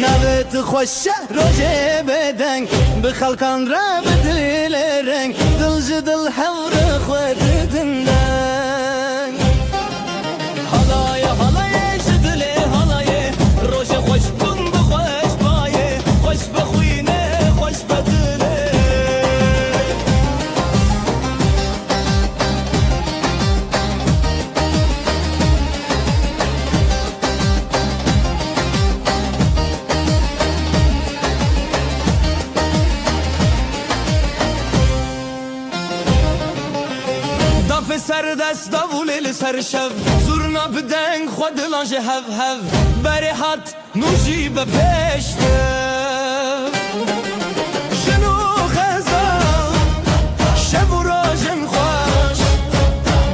نوت خوش روجه بدنگ به خلقان را بدل رنگ دل جدل حور خود دندنگ حالای حالای جدل حالای روش خوش بون بخوش بایه خوش بخوینه خوش بدله Af ser dest davul ser şev Zurna bideng xwedilan ji hev hev Berê hat nûjî be pêşte Jin û xezan şev û rojên xweş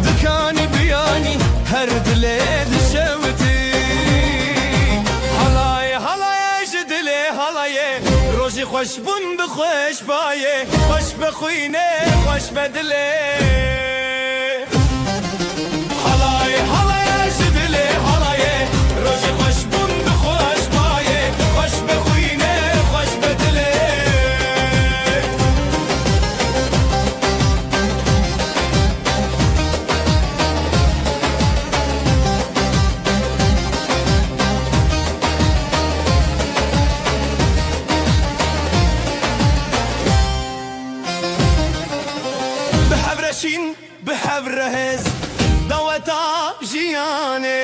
Dikanî biyanî her dilê dişewitî Halayê halayê ji dilê halayê Rojî xweş bûn bi xweş bayê Xweş be xwînê xweş be dilê Halayê halayê ji dilê halayê Rojî xweş bûn bi xweş bayê Xweş be xwînê xweş be dilê Bihevreşîn bihevrehez Daweta jiyanê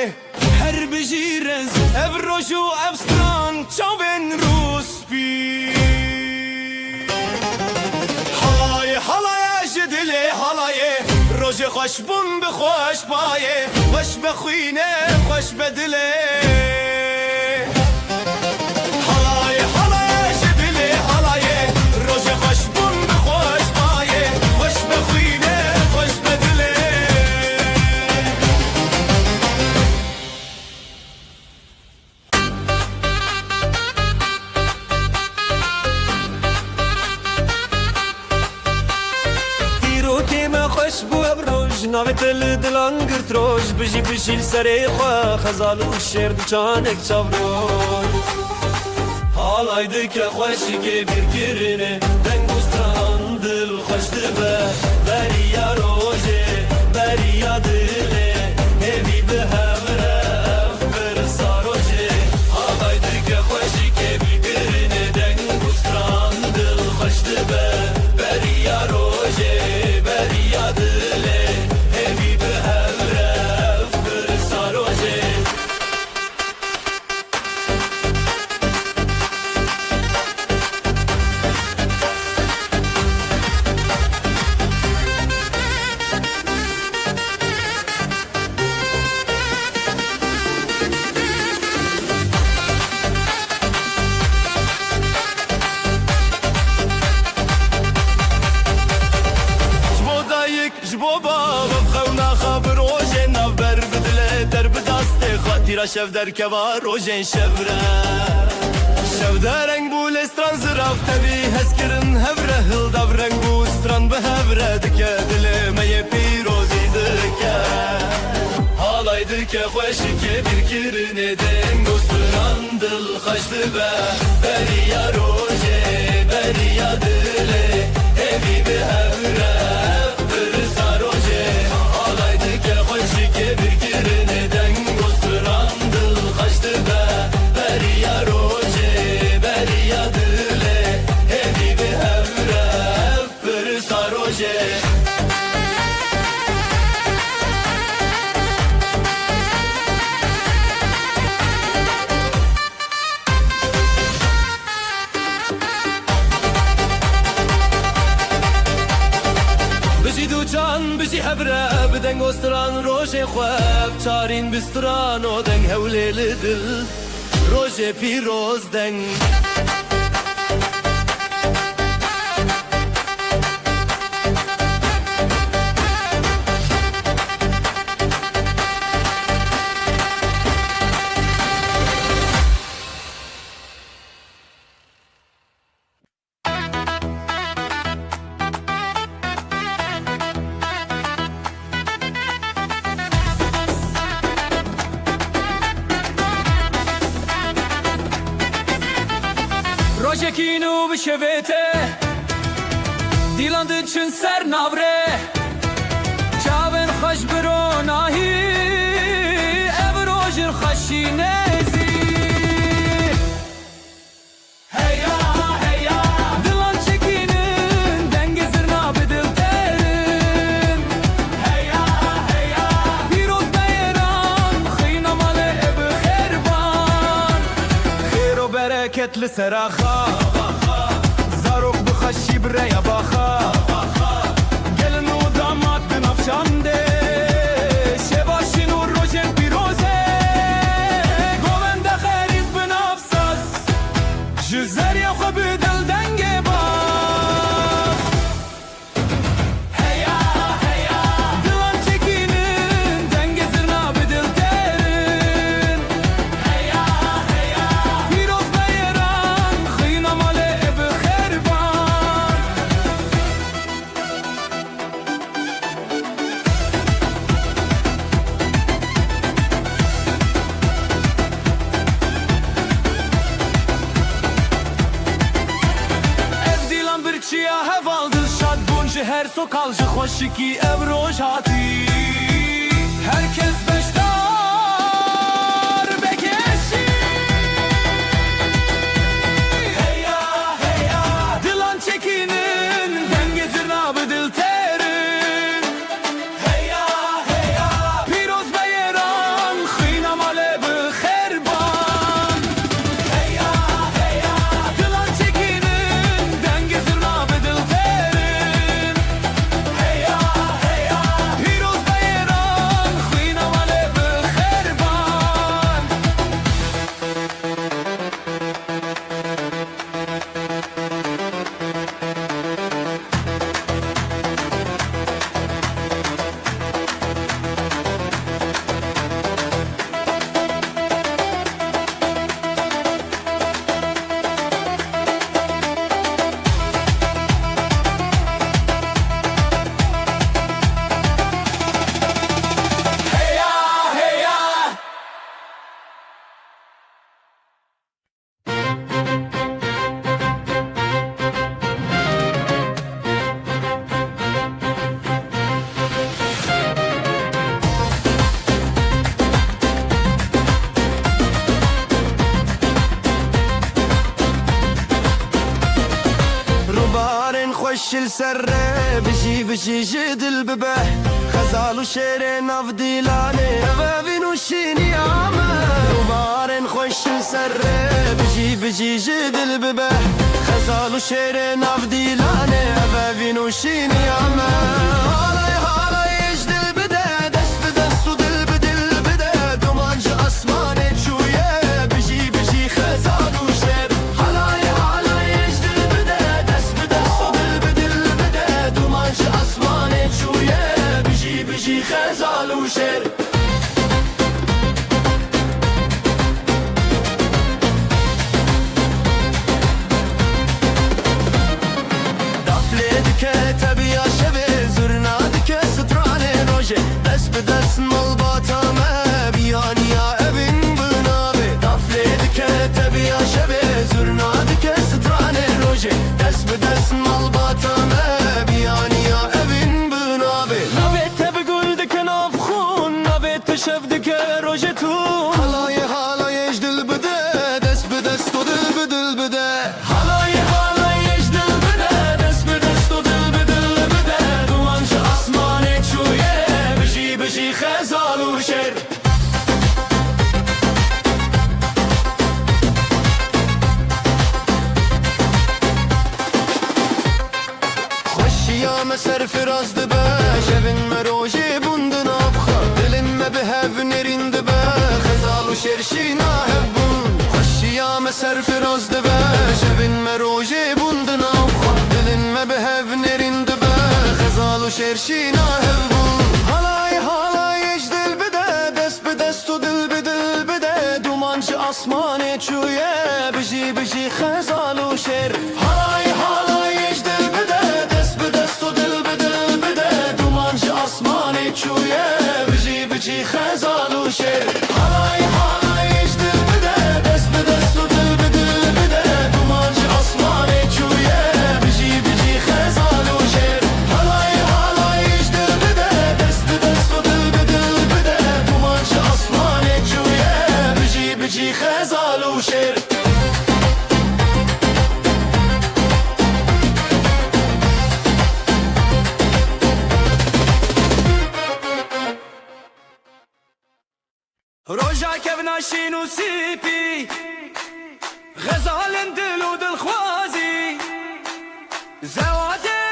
her bijîrez Ev roj û ev stran çavên rûspî Halayê halayê ji dilê halayê Rojê xweş bûn bi xweş bayê Xweş be xwînê xweş be dilê Halayê halayê ji dilê halayê Rojê xweş bûn bi xweş bayê Xweş be xwînê xweş be dilê Dîrokê me xweş bû ev roj Navê te li dilan girt roj Bijî bijî li serê xwe Xezal û şêr di çanek çavroj Halay dike xweşikê bîrkirine Deng û stran dil xweş dibe Beriya rojê beriya dilê Hêvî bi hevre ev pirsa rojê Halay dike xweşikê bîrkirine Deng û stran dil xweş dibe Beriya rojê beriya dilê Hêvî bi hevre ev pirsa rojê Jbo dayık, jbo baba Xewna xa bi rojên navber bi dilê der bi dastê xwe Tîra şev derkeva rojên şevre Şevdereng bû lê stran zirav tevî hezkirin hevre Hildav reng bû stran bi hevre dike Dilê me yê pîrozî dike Halay dike xweşikê bîrkirine Deng û stran dil xweş dibe Beriya rojê beriya dilê Hêvî bi hevre ev pirsa rojê Halay dike xweşikê bîrkirine Deng û stran dil xweş dibe Beriya rojê beriya dilê Hêvî bi hevre ev pirsa rojê Bijî du can bijî hevre bi deng û stran rojê xwe Ev çarîn bi stran û deng hewlê li dil Rojê pîroz deng Rojekîn û bişevê te Dîlan diçin ser navre Çavên xweş bi ronahî Ev rojin xweşîne zî Heya heya Dilan çekînin dengê zirna bi dil terin Heya heya Pîroz beyran xîna malê ev xêrban Xêr û bereket li sera xwe Zarok bi xweşî bi rêya baxa Gelin û damat di navşandê تو کالج خوشکی ابروش هاتی herkes beştar bekeşi hey ya dilan çekinin dengezin abi dil terin hey ya piroz beyeran khina male bi kherban hey ya dilan çekinin dengezin abi dil terin hey ya piroz beyeran khina male bi kherban روبارن خوش السره بشي جدل ببه خزال وشيري ناف ديلاني بابين وشيني عامه روبارن خوش السره بشي جدل ببه خزال وشيري ناف ديلاني بابين وشيني عامه هالاي يجدل بده دست بدست ودل بدل بده دومانج اسماني شويه بشي خزال وشير هالاي يجدل بده دست بدست ودل بدل بده دومانج اسماني شويه بشي خزال وشير تبي يا شبي زرنا دك ستراني روجي دس بدس ملباتا ما بياني يا ابن بنابي دفليدك تبي يا شبي زرنا دك ستراني روجي دس بدس ملباتا ما بياني يا ابن بنابي نبيت بقول دك نافخون نبيت شفدك روجتون هلاي يجدل بده دس بدس تدل بدل بده هلاي يجدل بده دس بدست ودل بدل بده دوانج اسماني شويه بشي خزال وشر خوشی یا مسر فراز دبه شبن مروجی بوندن افخا دلم بهف نرین دبه خزال و شرشی ناهبون خوشی یا مسر فراز دبه شبن مروجی بوندن افخا دلم بهف نرین دبه خزال و شرشی ناهبون هالای اجدل بده دست به دست و دل به دل بده دومانج اسمانه چویه بشی خزال و شر هالای اجدل بده دست به دست و دل به دل بده دومانج اسمانه چویه بشی خزال و شر هالای اجدل بده دست به دست و دل به دل بده دومانج اسمانه چویه بشی خزال و شر هالای اجدل بده دست به دست و دل به دل بده دومانج اسمانه چویه بشی خزال و شر روجا كبنا شينو سيبي غزال دل ودل خوازي زواتي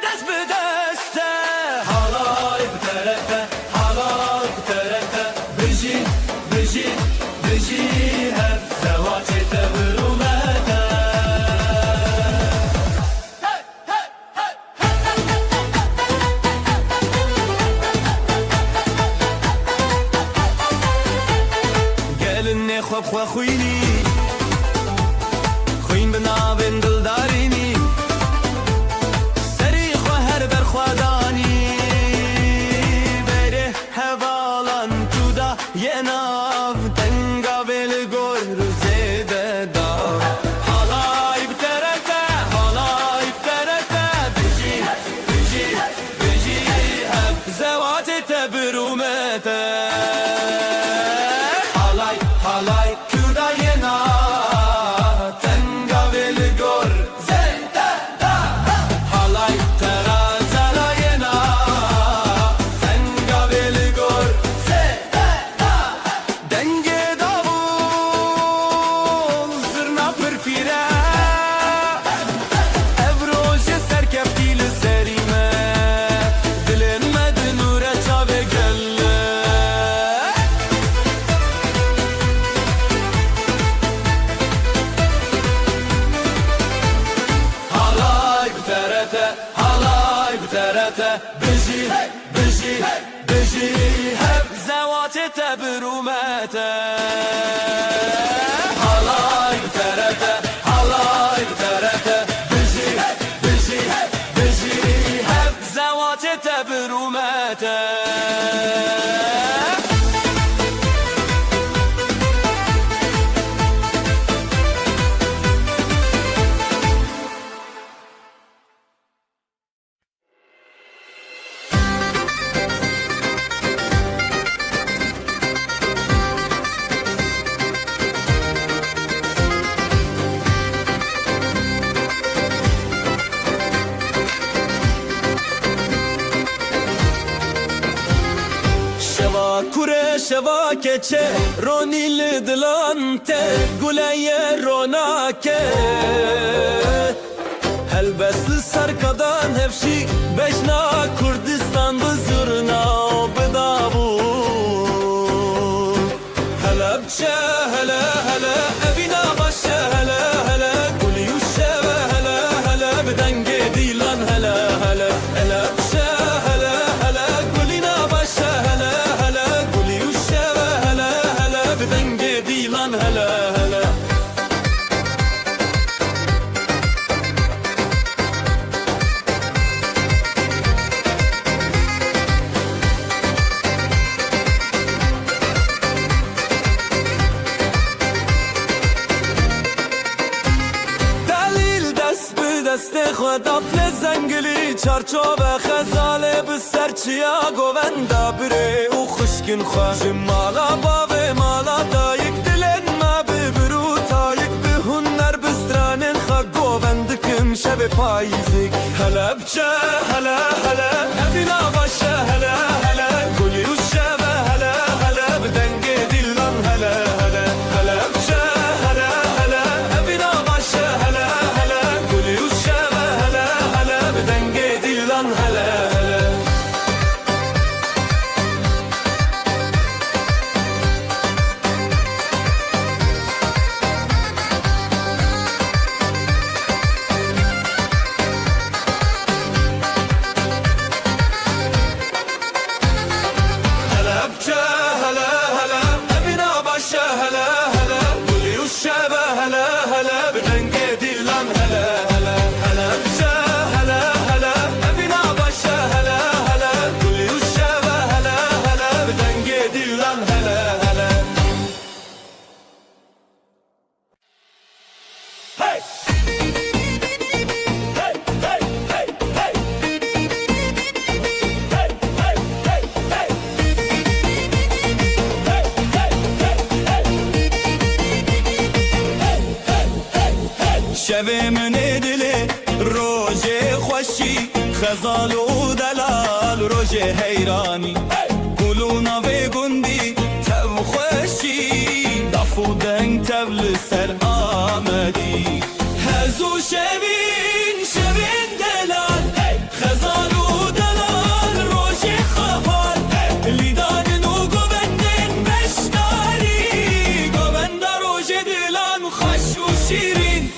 دست بدسته Halay biterete, halay biterete Biji hep zevaçete hürmete gelin ne خواب خوا خوینی خوین بنابن دلدارینی سری خوا هر بر خوادانی بره هوالان تودا یه ناو تنگا بل گور روزیده دا halay biterete, halay biterete تبرومته Halay halay Kürdayena Tengavel gor Zeta da Halay terazalayena Tengavel gor Zeta da Denge davul Zırna pırfire Evroje serkeftiyle serime Dilenmedi nure çave gelle Halay bterete, halay bterete Biji, biji, biji Hep zevate tebrumete Halay bterete, halay bterete Biji, biji, biji Hep zevate tebrumete Şeva kure şeva keçe Ronil dilante Guleye ronake Helbesli sarkadan hevşi Beşna Kurdistan bızırna Bıdavu Helepçe hele hele Evina başe hele hele Guliyuşe ve hele hele Bidenge dilan hele hele Helepçe hele hele Gulina başe hele hele Guliyuşe ve hele hele Bidenge dilan hele hele دلیل دست به دست خود افل زنگلی چارچوب خزاله به سرچیا گوندا بره او خشکن خواه مالا باوه مالا دایک دلن ما به برو تایک به هنر بسترانن خواه گوندکم شب پاییزک هلا بچه هلا هلا افینا باشه هلا هلا گلی و شب هلا هلا بدنگ دیلان هلا هلا هلا بچه هلا هلا افینا باشه هلا هلا گلی و شب هلا هلا بدنگ دیلان هلا هلا هلا بچه هلا هلا افینا باشه هلا هلا گلی و شب هلا هلا بدنگ دیلان هلا هلا هلا بچه هلا هلا افینا باشه هلا هلا گلی و شب هلا هلا بدنگ دیلان هلا هلا Hey! Hey! Hey! Hey! Hey! Hey! Hey! Hey! شب من دل روز خوشی خزال و دلال روز حیرانی گلونا و گندی تب خوشی دفو دنگ تبل سر آمدی هزو شبین شبین دلال خزال و دلال روز خفال لیدان نو گوندن بشتاری گوند روز دلان خوش و شیرین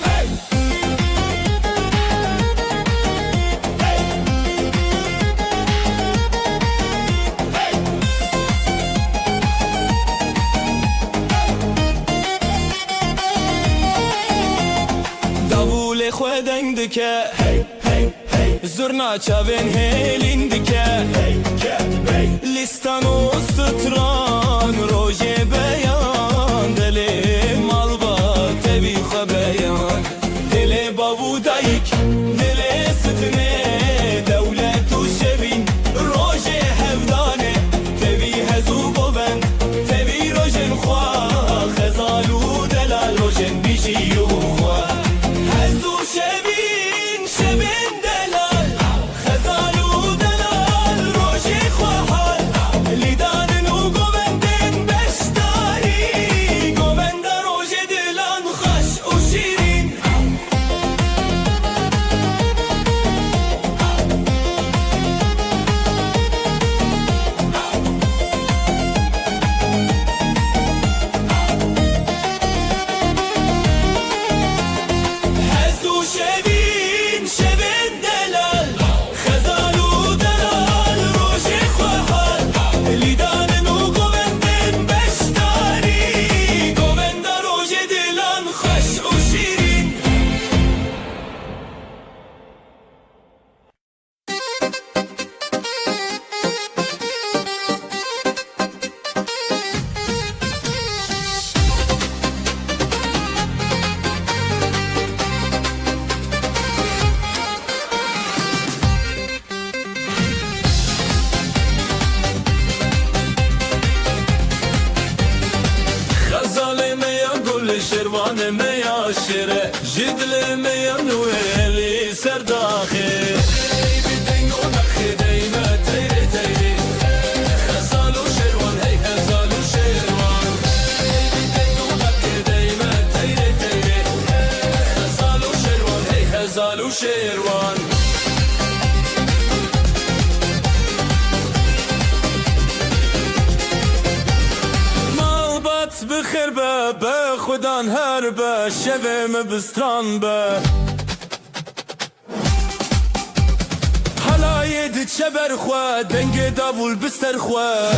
davul خودنگ دکه زرنا چاوین هیلین دکه لیستان و ستران روژه بیان دل مالبا تبی خبیان دل بابو دایک دل ستنه دولت و شبین روژه هفدانه خیر به خودان هر به شویم بستران به حلای دی چبر خواه دنگ داول بستر خواه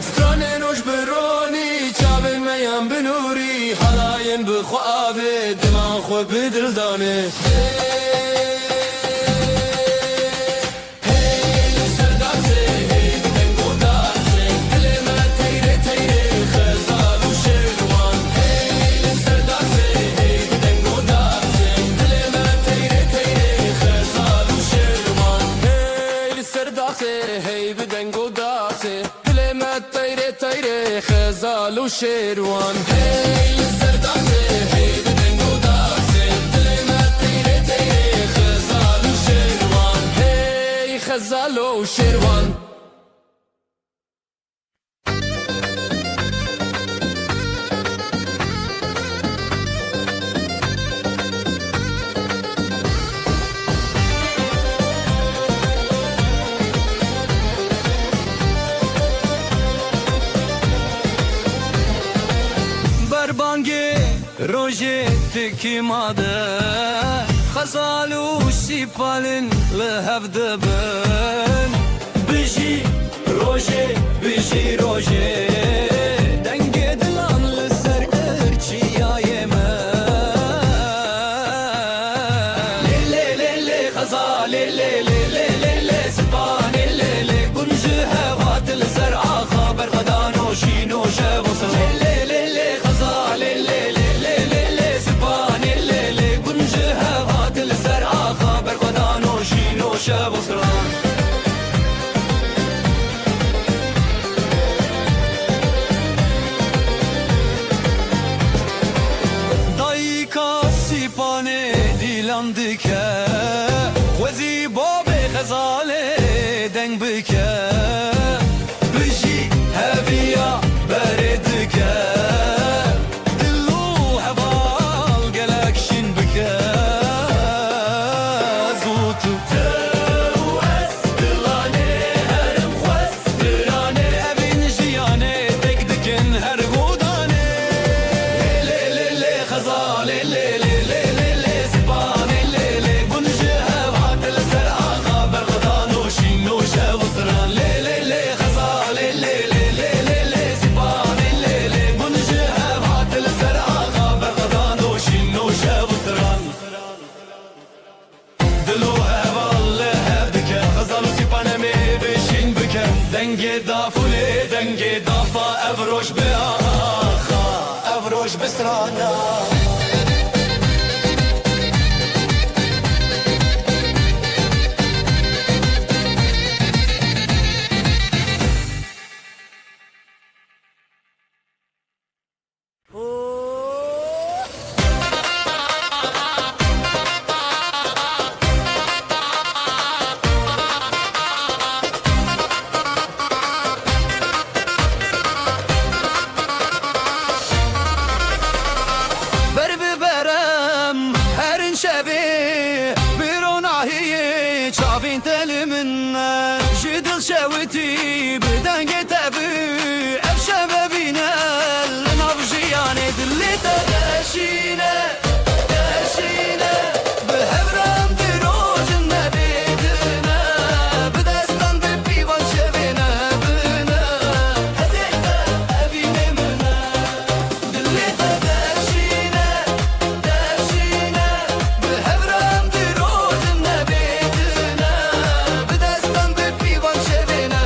سترانه نوش برونی چاوین میان بنوری حلاین بخوابه دمان خو بدل دانه خزال و شیروان هی سردازه هی بدنگو دازه دل من تیره تیره خزال و شیروان هی خزال و شیروان روجه تكيماده خزالو سيبالن لهف دبن بيجي روجه بيجي روجه دنگه دلان لسر ارچي يايمه لي لي لي خزال لي لي لي لي سبان لي لي كنجه هوات لسر خبر غدانو شينو شوصل لي لي لي خزال لي شبستران دایکا سیپانه دیلان دکه وزی باب غزاله دنگ بکه بجی هویا بردکه دلو هوال گلکشین بکه زوتو دنگه دافوله دنگه دافا افروش به آخا افروش بسترانا شوتي بدنجة تبي أفشى ببينا لنفجياني دلي تغشينا تغشينا بهبرام دروج النبيدنا بدستان ببي وانشبنا بنا هزيتا أبينا منا دلي تغشينا تغشينا بهبرام دروج النبيدنا بدستان ببي وانشبنا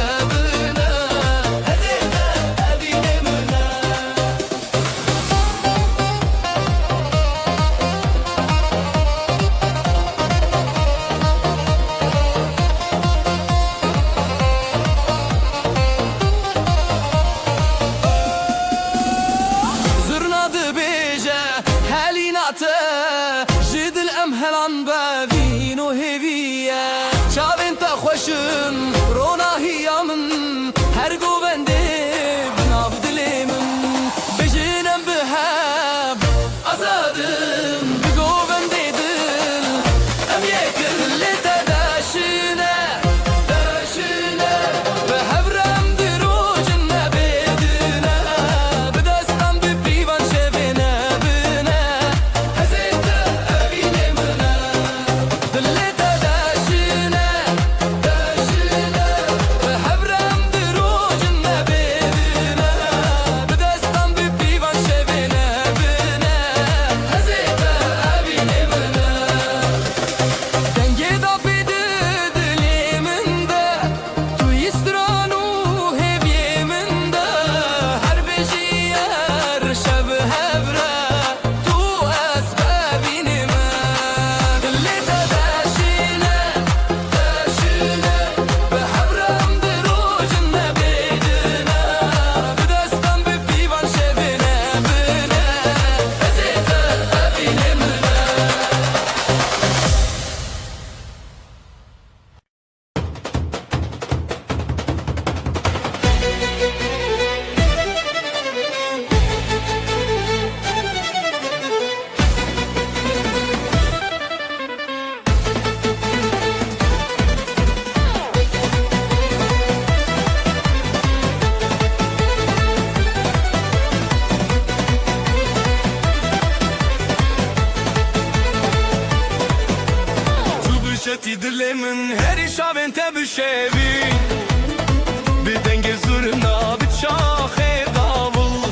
دل من هری شاوین تبشوین بدنگ زورنا بچاخ داول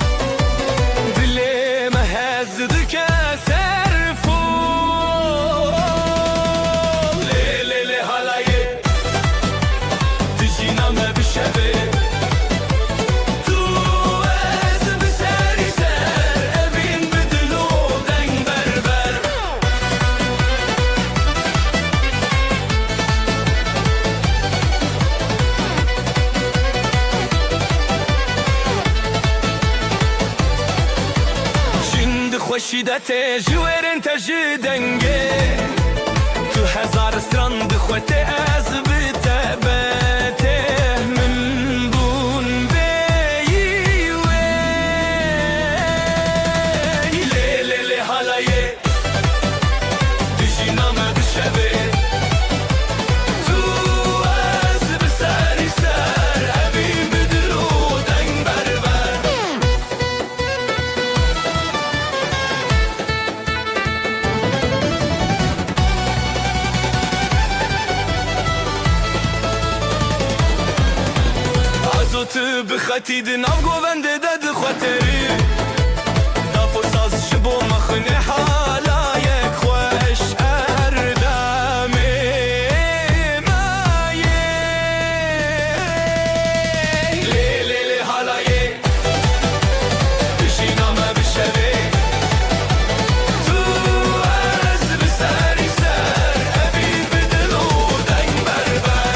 دلم هزد که سرفو لی لی حالایه دجینا ما بشوی تو از بسری سر ابین بدلو دنگ بربر خوشیدت جویرن تجدنگه تو هزار سترند خوته از بتبته من بون بیوی لی لی لی حالایه دجینا ما بشوی تو از بسری سر ابین بدلو دنگ بربر تو بخطید ناف گوونده داد خاطری دافو ساز شبو مخنه حالایک خوش اردامه مایه لی لی لی حالایه دشینا ما بشوی تو از بسری سر ابین بدلو دنگ بربر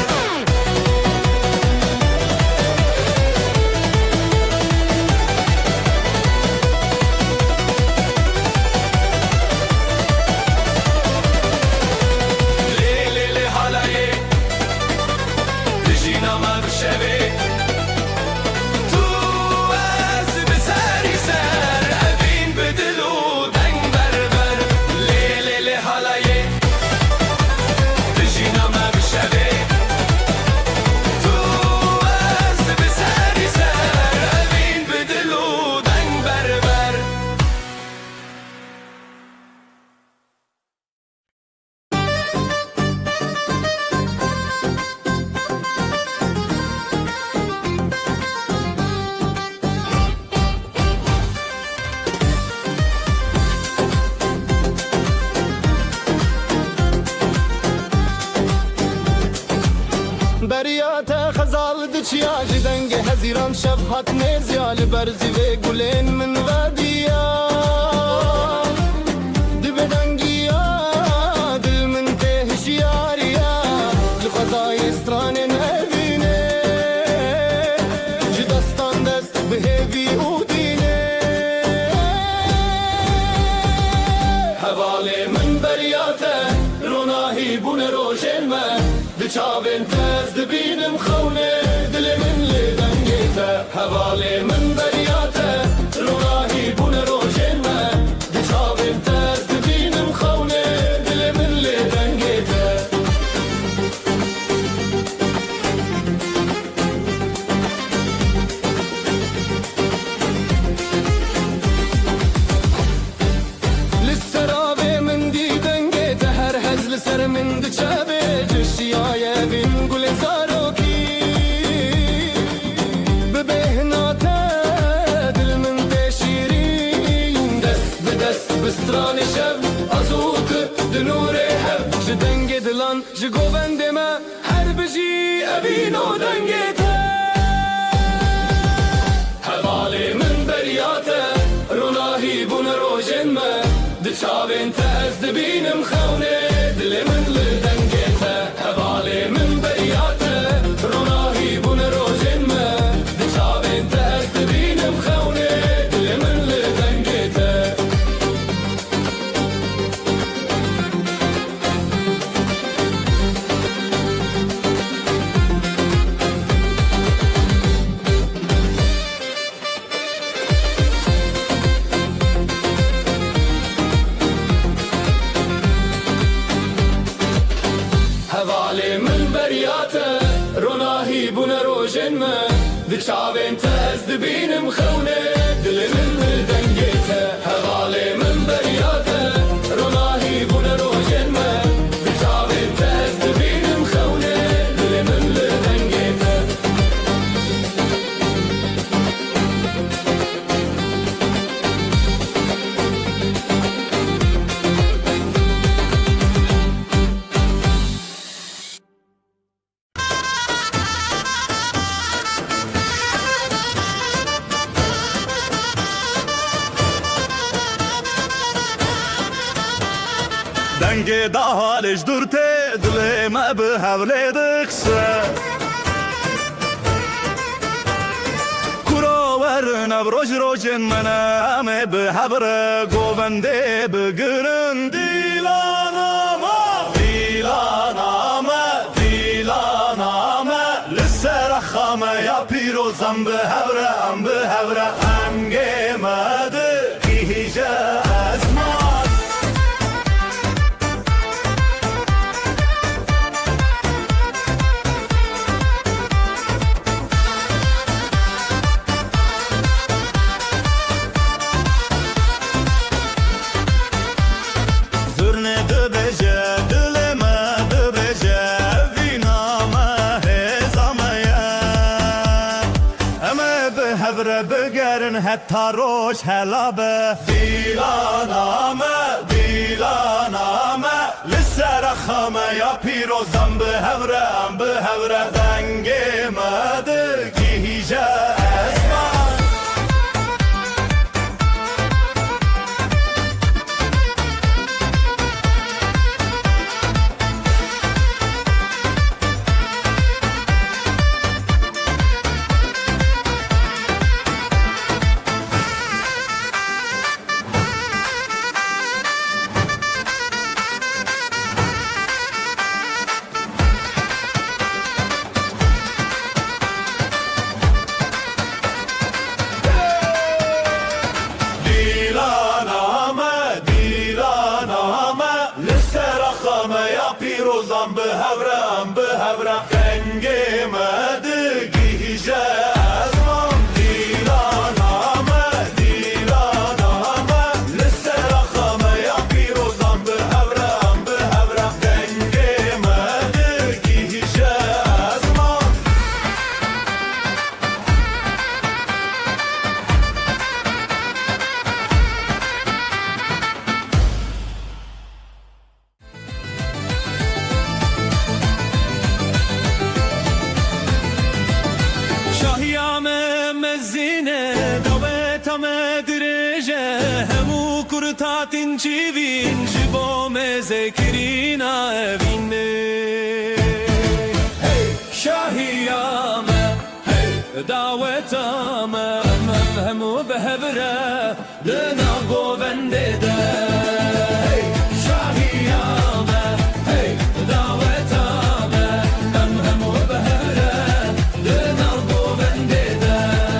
بریات خزال دچیا جدنگ هزیران شب هات نزیال برزی و گلین من ودیا دبدنگیا دل من تهشیاریا لخزای استران نبینه جدستان دست بهوی اودینه حواله من بریاته روناهی بون روشن من دچاوین تز دبینم خونه دل من لدنگیته حواله من بریاته روناهی بون روشن من دچاوین تز دبینم خونه دل من لدنگیته لسرابه من دیدنگیته هر هزل سر من دچاوه جشیای بین گل زاروکی ببهناته دل من تشیرین دست به دست بستران شب ازوت دنور هب جدنگ دلان جگوبند ما هر بجی ابینو دنگیته حواله من بریاته روناهی بون روشن ما دچاوین تز دبینم خونه دل من لدنگیته حواله من بریاته روناهی بون روشن ما دچاوین تز دبینم خونه دل من لدنگیته دنگ دهالش درته دل ما به حوله دخشه کراور نبروج روجن منامه به حبر گوونده بگرن دیلانامه دیلانامه دیلانامه لسر خامه یا پیروزم به حبرم به حبرم گمده هیجه از ما بگرن حتی روش حلابه دیلانامه دیلانامه لسر خامه یا پیروزم به هورم به هوره دنگ مده گیجه اسمان پیروزم به هورم به هورم دنگ مده گیجه از من دیلانامه دیلانامه لسر خامه یا پیروزم به هورم به هورم دنگ مده گیجه از من تاتین چی وین جبام ذکرینا وینه شاهیامه دعوتامه همو بهبره لنا گوونده ده شاهیامه دعوتامه همو بهبره لنا گوونده ده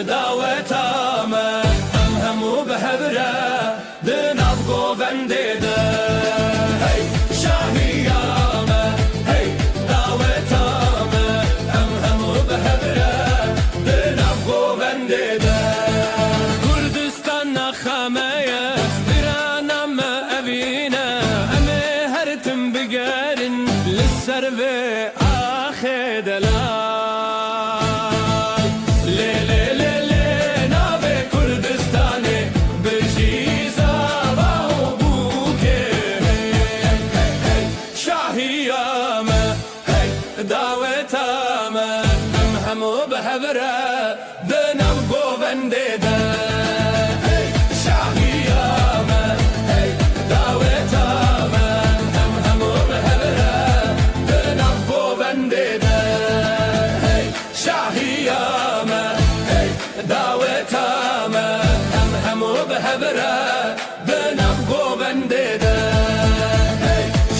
دعوتامه همو بهبره دناب گوونده ده شاهیامه دعوتامه همو بهبره دناب گوونده ده کردستان نخمه استرانم اوینه امه هرتم بگرن لسر و آخه دلال دعوتامه همو بهبره دنم گوونده ده شاهیامه دعوتامه همو بهبره دنم گوونده ده شاهیامه دعوتامه همو بهبره دنم گوونده ده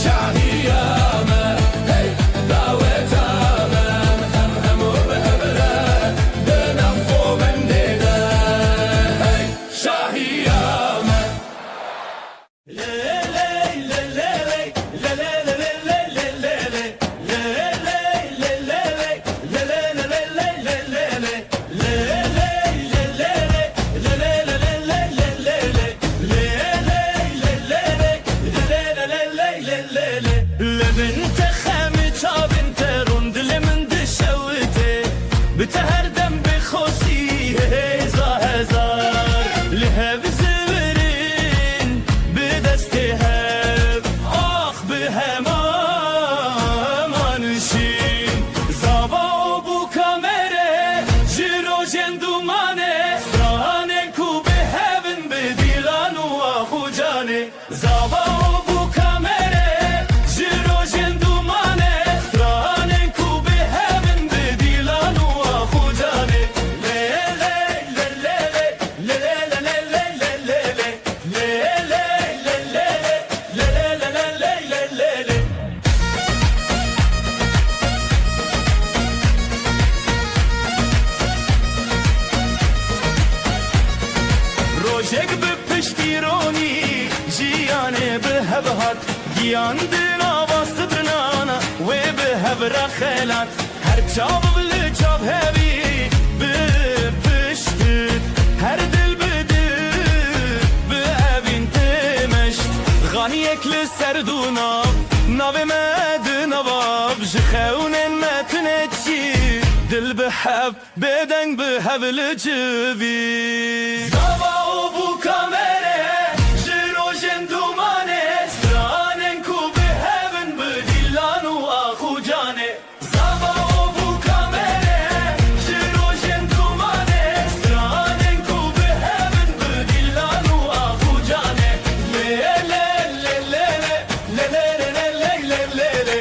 شاهیامه دعوتامه همو بهبره دنم گوونده ده Yandına bastı tırnağına ve bir hevra xelat Her çabı bili çab hevi bir pişti Her dil bidir bir evin temeşt Gani ekli serduna Navi medin avab Jixeunen metinetçi Dil bihev beden bihevli civi Zava o bu kamere Jirojen dumane Stranen ku bihevin bidillanu ahu cane Zava o bu kamere Jirojen dumane Stranen ku bihevin bidillanu ahu cane Le le le le le le le le le le le le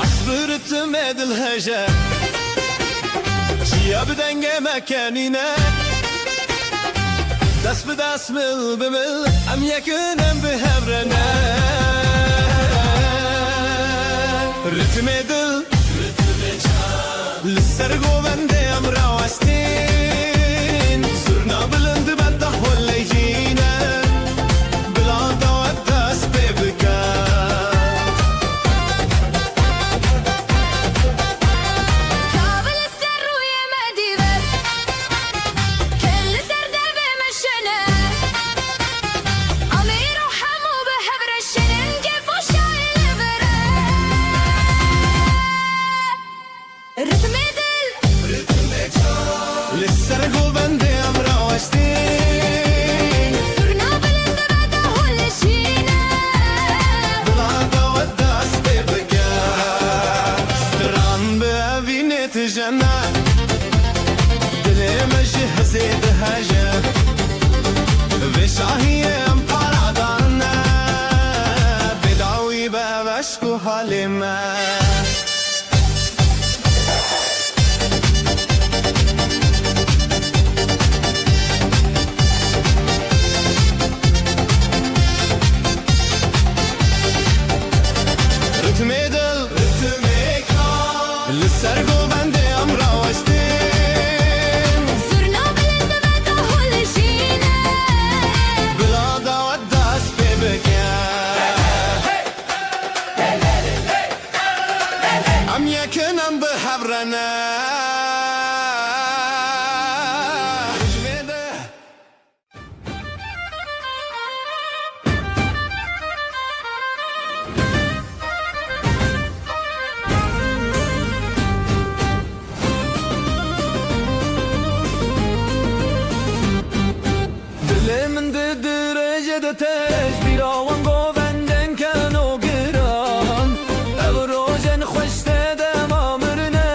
Asbırtım edil heje Çiya bedenge mekanine Dest bi dest mil bi mil Em yekinem bi hevrene Ritim edil Lisser govende em rawestin Zurna bilindi bedda holleyjine Bila davet dest bebikar Kabel السر ويا مديبر كل سر درب مشنا أمير وحمو بحبر الشنن كيف وشايل البرا الرتم يدل Lisser govende em rawestin صرنا بلند بعده كل شينا Bila davet dest bebikar Stran bi evine tijene Dilim jihzid heje Ve şahiyem paradane Bidawi be veşku halime Ritim edil Lisser govende em rawestin صرنا بلند بعده كل شينا Bila davet dest bebikar Em yekinem bi hevrene Ricmede Dilimin de derecede tez Bir avan govenden kan o giran Ev rojen خوشته دم آمرنه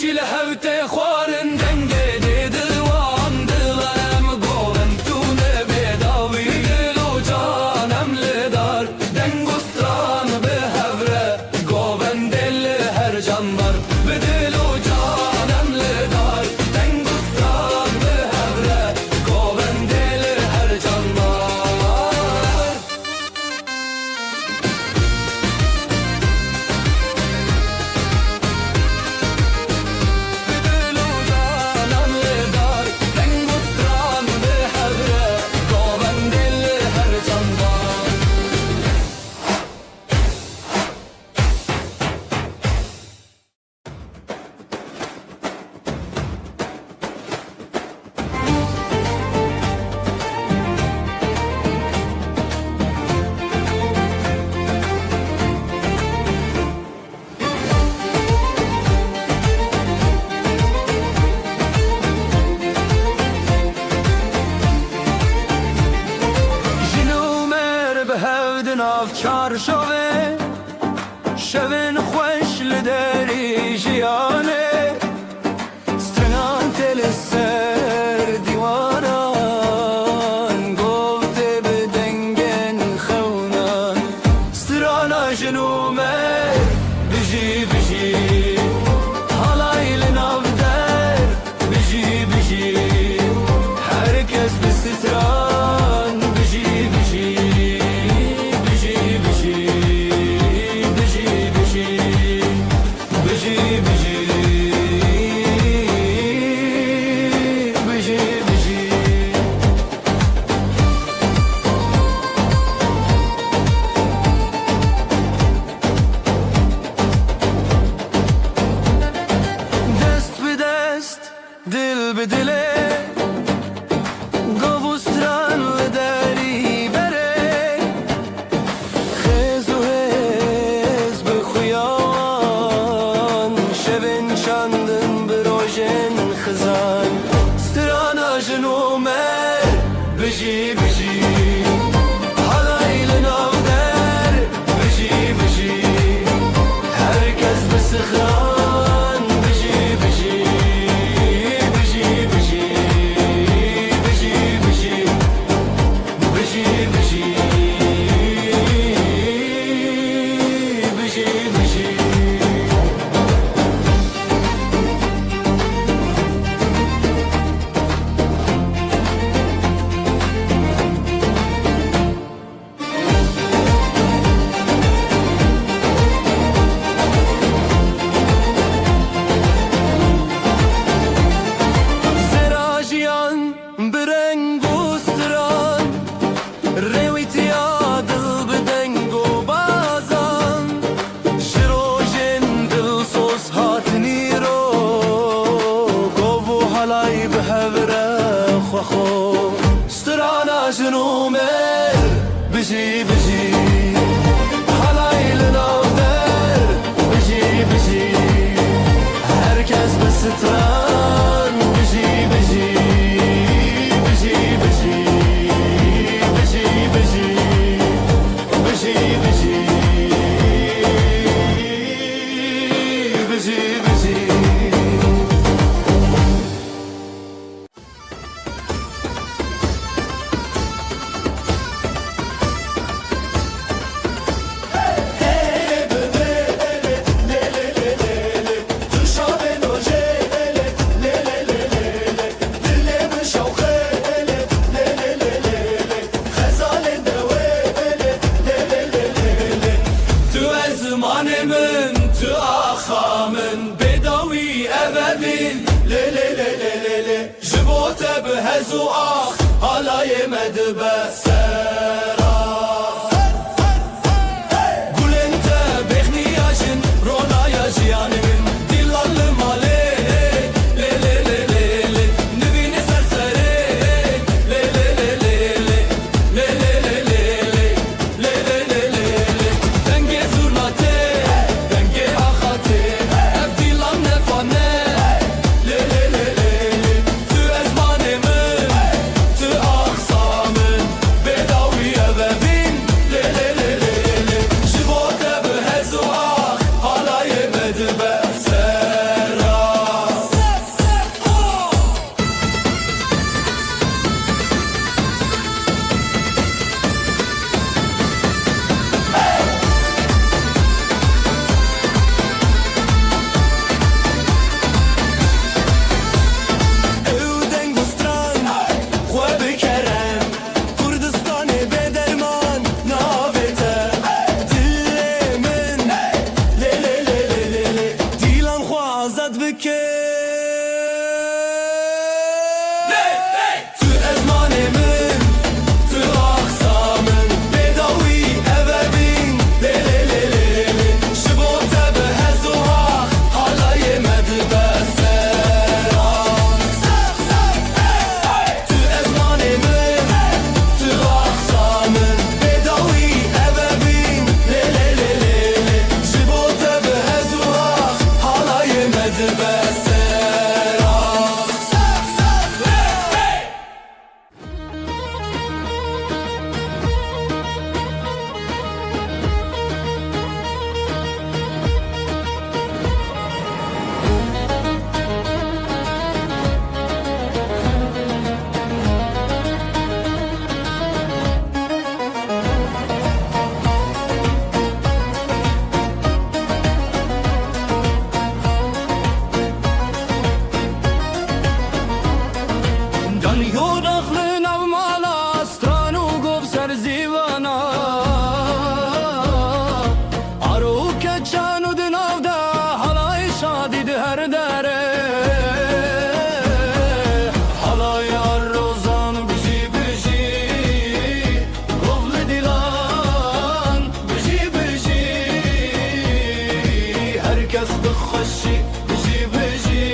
چی لهوت خوارن دنگه دیدوان دلم گوون تونه بداوی دل و جانم لدار دنگ و ستران به هفره گوون دل هر جانبار به دل و جانم لدار دنگ و ستران به هفره گوون دل هر جانبار چارشوه شوین خوش لدری جیانه سترنان تل سر دیوانان گفته بدنگن خونان سترانا جنومه بجی بجی حالایل نافدر بجی بجی herkes bir stran biji biji biji biji biji biji biji biji biji biji dest be dest dil be dile بجی بجی حالایل نافدر بجی بجی herkes bir sıkran biji biji biji biji biji biji biji biji biji biji بجی بجی حالایل نافدر بجی بجی herkes bir stran biji biji biji biji biji biji biji biji biji biji Zamanımın tü axamın bedavi evevin le le le le le le jibote behezu ah hala yemedi be sera gulente behniyajın ronaya jiyanımın dillallı male le le le le le nüvini sersere le le le le le le le le le le le le le denge zurnate denge ahate evdilan nefane le le le le tü ezmanemın tü aksamın bedav yad bike Tu ezmanê min Tu axsamın Bêdawî evevîn Lê lê lê lê lê Ji bo te bi hez û hax Halayê me dibe seran Tu ezmanê min Tu axsamın Bêdawî evevîn Lê lê lê lê lê Ji bo te bi hez û hax Halayê me dibe seran Can yoraklı navmala stranu gov ser zivana Aro keçanu dinavda halay şadid her dere Halay arrozan biji biji Govli dilan biji biji Herkes bixweşi biji biji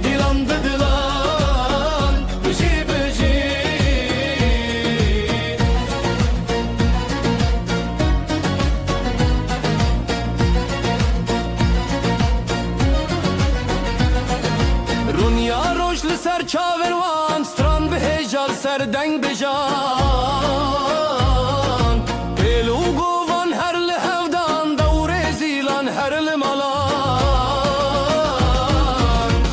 Dilan dilan biji biji Runya roj li ser çaver wan Stran bi hêja ser deng bijan Pêlû govan her li hevdan Dewrê zîlan her li malan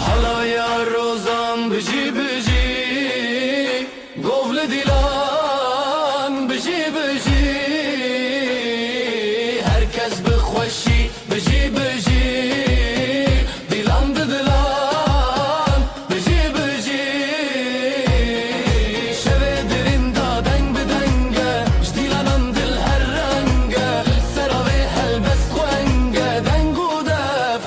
Halaya rozan biji biji Gov li dilan biji biji Herkes bixweşî biji biji Dilan dilan biji biji Şevê dirin da deng bi denge Ji dîlanan dil her renge Seravê helbest xwenge Deng û dev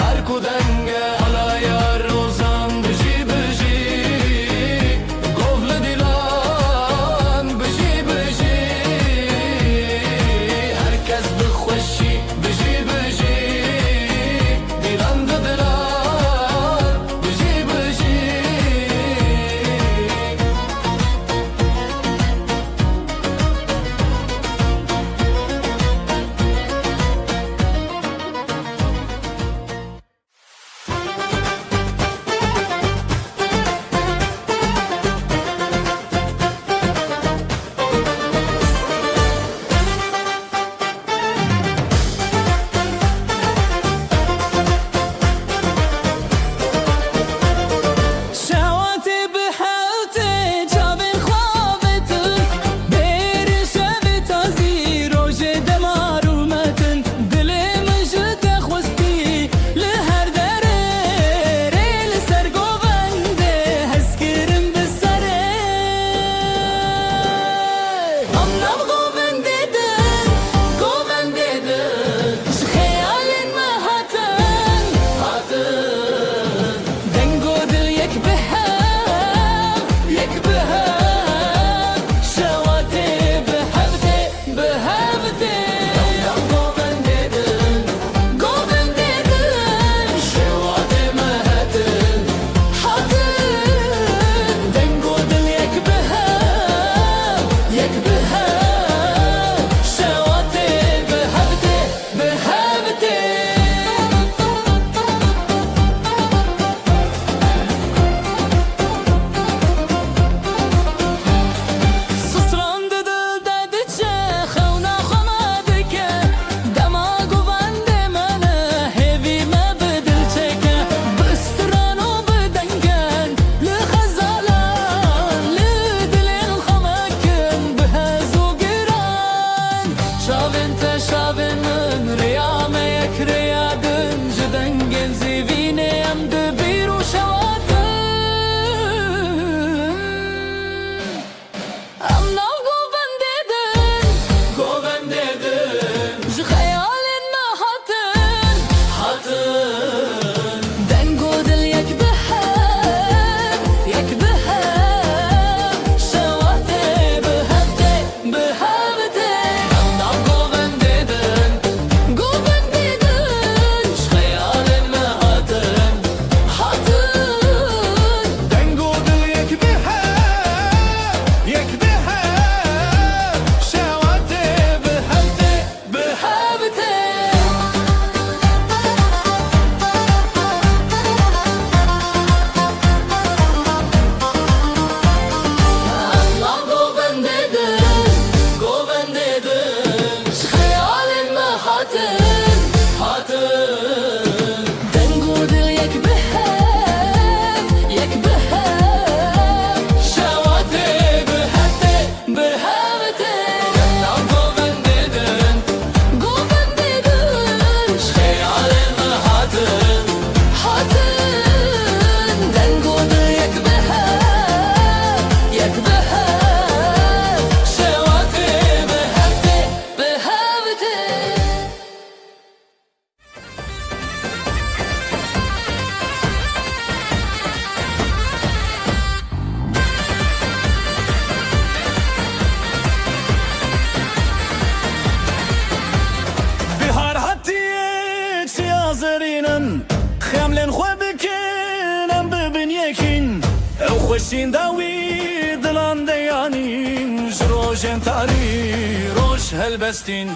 من خاملن خو بکن ام ببین یکین او خوشین داوی دلان دیانین جروجن تاری روش هلبستین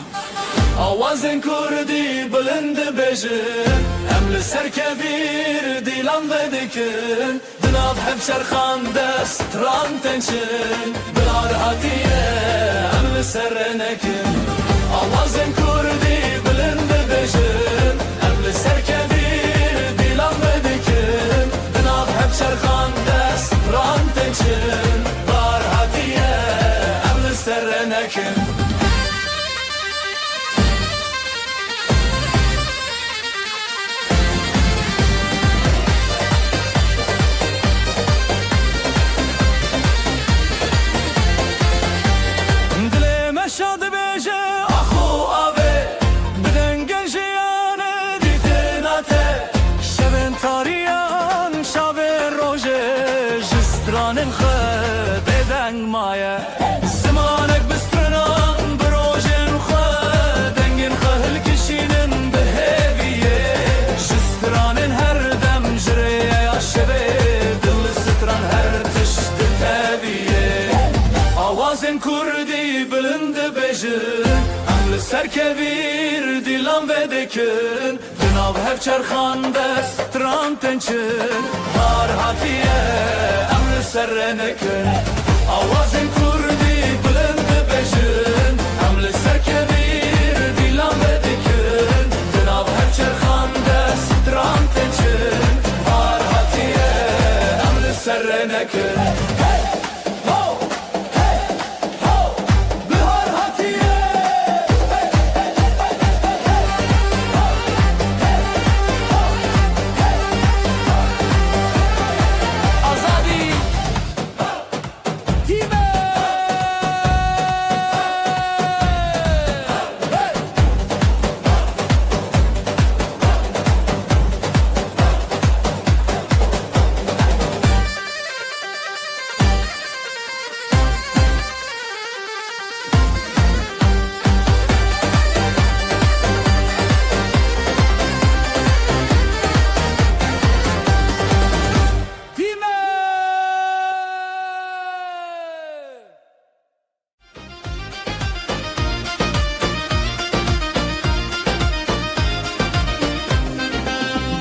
آوازن کردی بلند بجن ام لسر کبیر دیلان بدکن دناب هفشر خان دست ران تنشن بلار هاتیه ام لسر نکن آوازن کردی بلند بجن ام لسر کبیر دیلان بدکن دناب هفشر خان دست ران تنشن بلار هاتیه ام لسر نکن شاد بیجه آخو آوه بدن گنجیانه دیتناته شبن تاریان شبن روژه جستران خود بدنگ مایه زمانک بسترنان بروژن خود دنگن خهل کشینن به هیویه جستران هر دم جریه یا شبه دل ستران هر تشت تبیه آوازن کردی بلند بجن ام لسر کبیر دیلان بدکن جناب هفچر خان دست تران تنچن هار هاتیه ام لسر نکن آوازن کردی بلند بجن ام لسر کبیر دیلان بدکن جناب هفچر خان دست تران تنچن هار هاتیه ام لسر نکن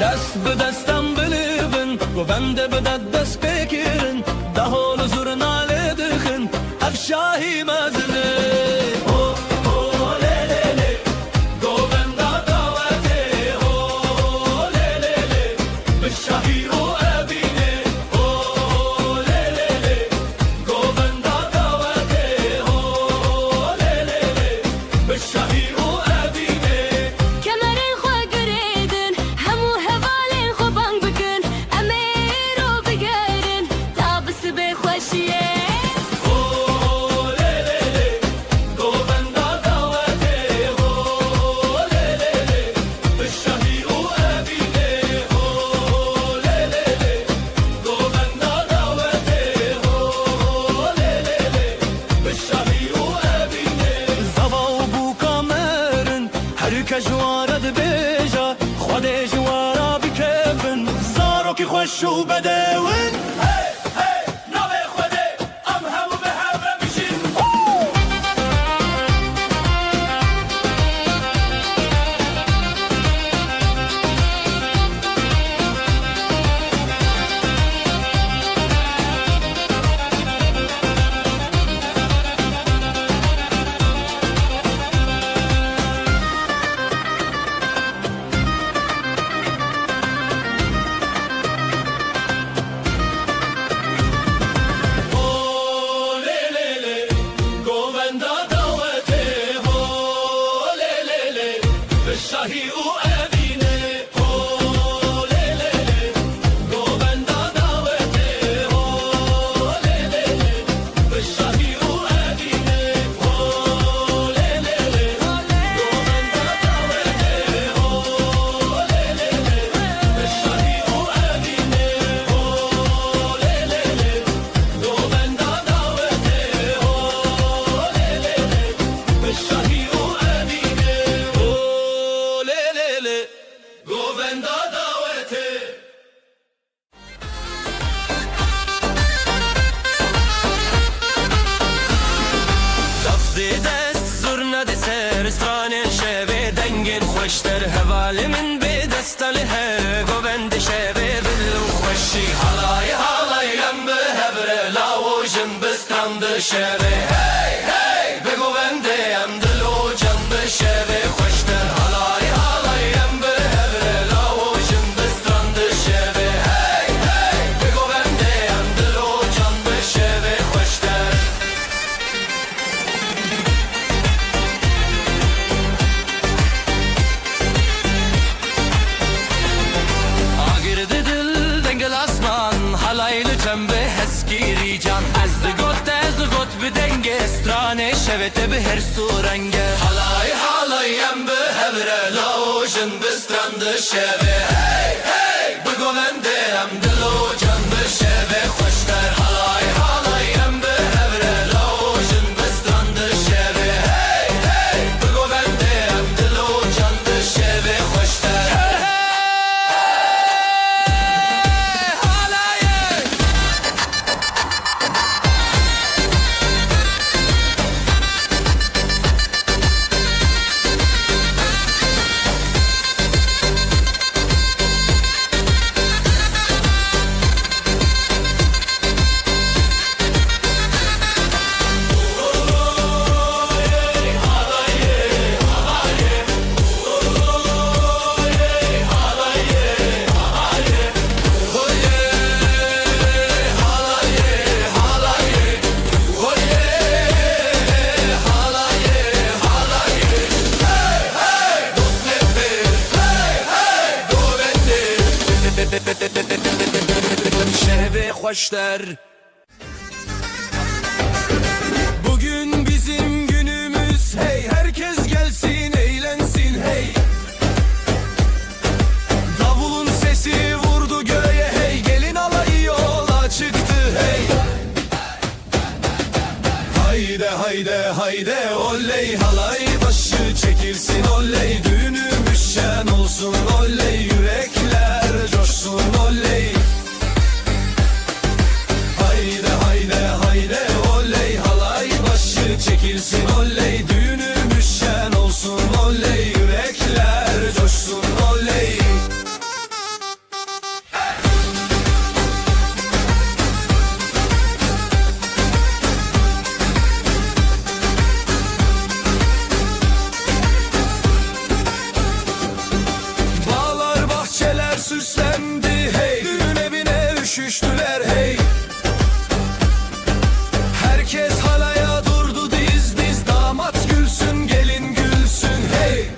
دست به دستم بلیبن گوونده به دست بکرن ده حال زرناله دخن افشاهی مزنه جوارد بیجا خود جوارا بکفن زارو کی خوش و بدون مستله گوند شبه دل خوشی حالای حالای ام به هبره لاوجن بستند شبه هی هی به گوند ام دل و جنب شبه خوشتر حالای حالای ام به هبره لاوجن بستند شبه هی هی به گوند ام دل و جنب شبه خوشتر آگرد دل دنگل اسمان حالایل جنبه هسگیری جان از گوت به دنگ استرانه شوته به هر سورنگه حالای حالایم به هبره لاوجن بسترند شوه هی هی بگوونده ام دل و جان به شوه خوشتر حالای حالایم به هبره لاوجن بسترند شوه هی هی بگوونده ام دل و جان به شوه خوشتر şehve hoşlar. Bugün bizim günümüz hey, herkes gelsin eğlensin hey. Davulun sesi vurdu göğe hey, gelin alayı yola çıktı hey. Hayde hayde hayde oley, halay başı çekilsin oley, düğünümüz şen olsun oley, yürekler coşsun oley. Hayde hayde hayde oley, halay başı çekilsin oley, düğünümüz şen olsun oley, yürekler coşsun oley. Bağlar bahçeler süslendi hey, düğün evine üşüştüler hey. Herkes halaya durdu diz diz, damat gülsün gelin gülsün hey.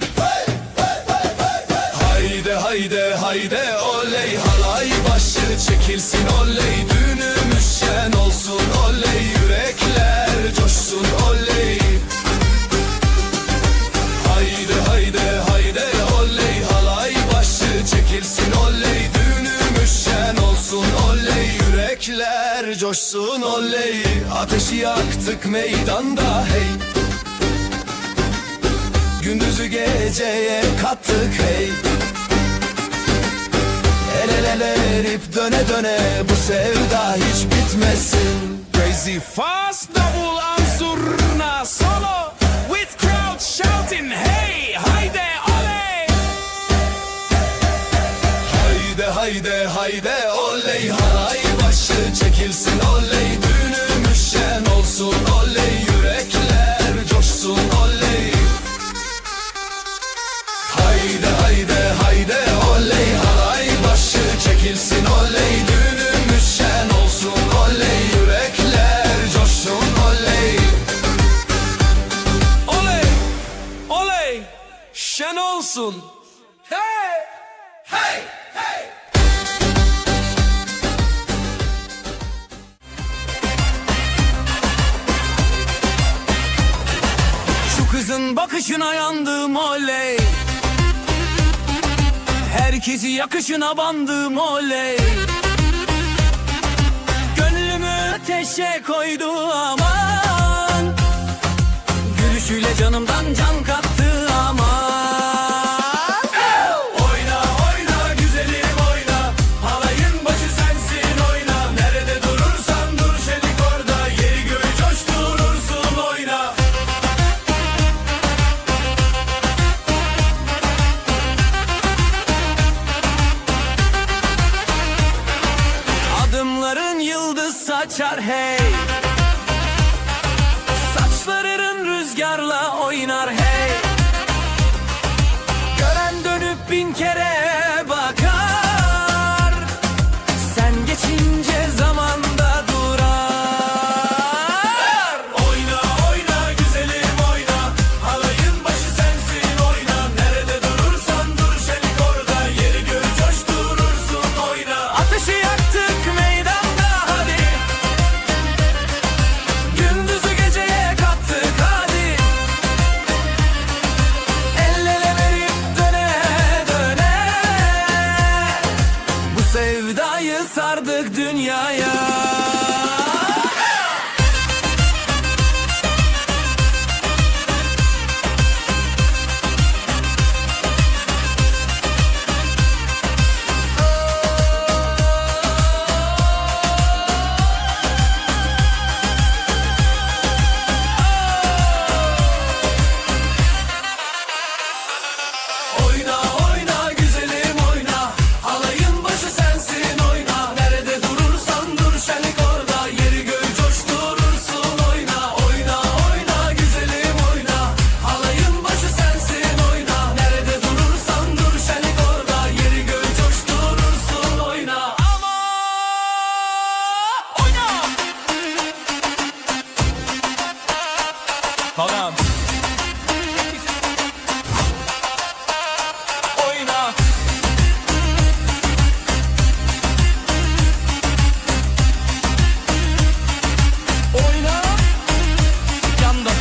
Hayde hayde hayde oley, halay başı çekilsin oley, düğünümüz şen olsun oley, yürekler coşsun oley. Hayde hayde hayde oley, halay başı çekilsin oley, düğünümüz şen olsun oley, yürekler coşsun oley. Ateşi yaktık meydanda hey, gündüzü geceye kattık hey. El ele ele verip döne döne, bu sevda hiç bitmesin. Crazy fast double ansurna solo with crowd shouting hey hayde oley. Hayde hayde hayde oley, halay başı çekilsin oley, düğünümüz şen olsun oley, yürekler coşsun oley. Hayde hayde hayde oley, halay başı çekilsin oley, düğünümüz şen olsun oley, yürekler coşsun oley. Oley oley şen olsun hey hey hey. Şu kızın bakışına yandım oley, herkesi yakışına bandım oley. Gönlümü ateşe koydu aman, gülüşüyle canımdan can kattı aman. Oyna oyna güzelim oyna, halayın başı sensin oyna. Nerede durursan dur şelik orada, yeri göğü coşturursun oyna. açar hey. Saçların rüzgarla oynar hey. Gören dönüp bin kere bakar. Sen geçince zamanda durar. Oyna oyna güzelim oyna, halayın başı sensin oyna. Nerede durursan dur şelik orada, yeri göğü coşturursun oyna. Ateşi yaktık meydanda hadi, gündüzü geceye kattık hadi. El ele verip döne döne, bu sevdayı sardık dünyaya. Oyna oyna güzelim oyna, halayın başı sensin oyna. Nerede durursan dur şenlik orada, yeri göğü coşturursun oyna. Oyna oyna güzelim oyna, halayın başı sensin oyna. Nerede durursan dur şenlik orada, yeri göğü coşturursun oyna. Ama oyna. Tamam. Oyna. Oyna. Yandım.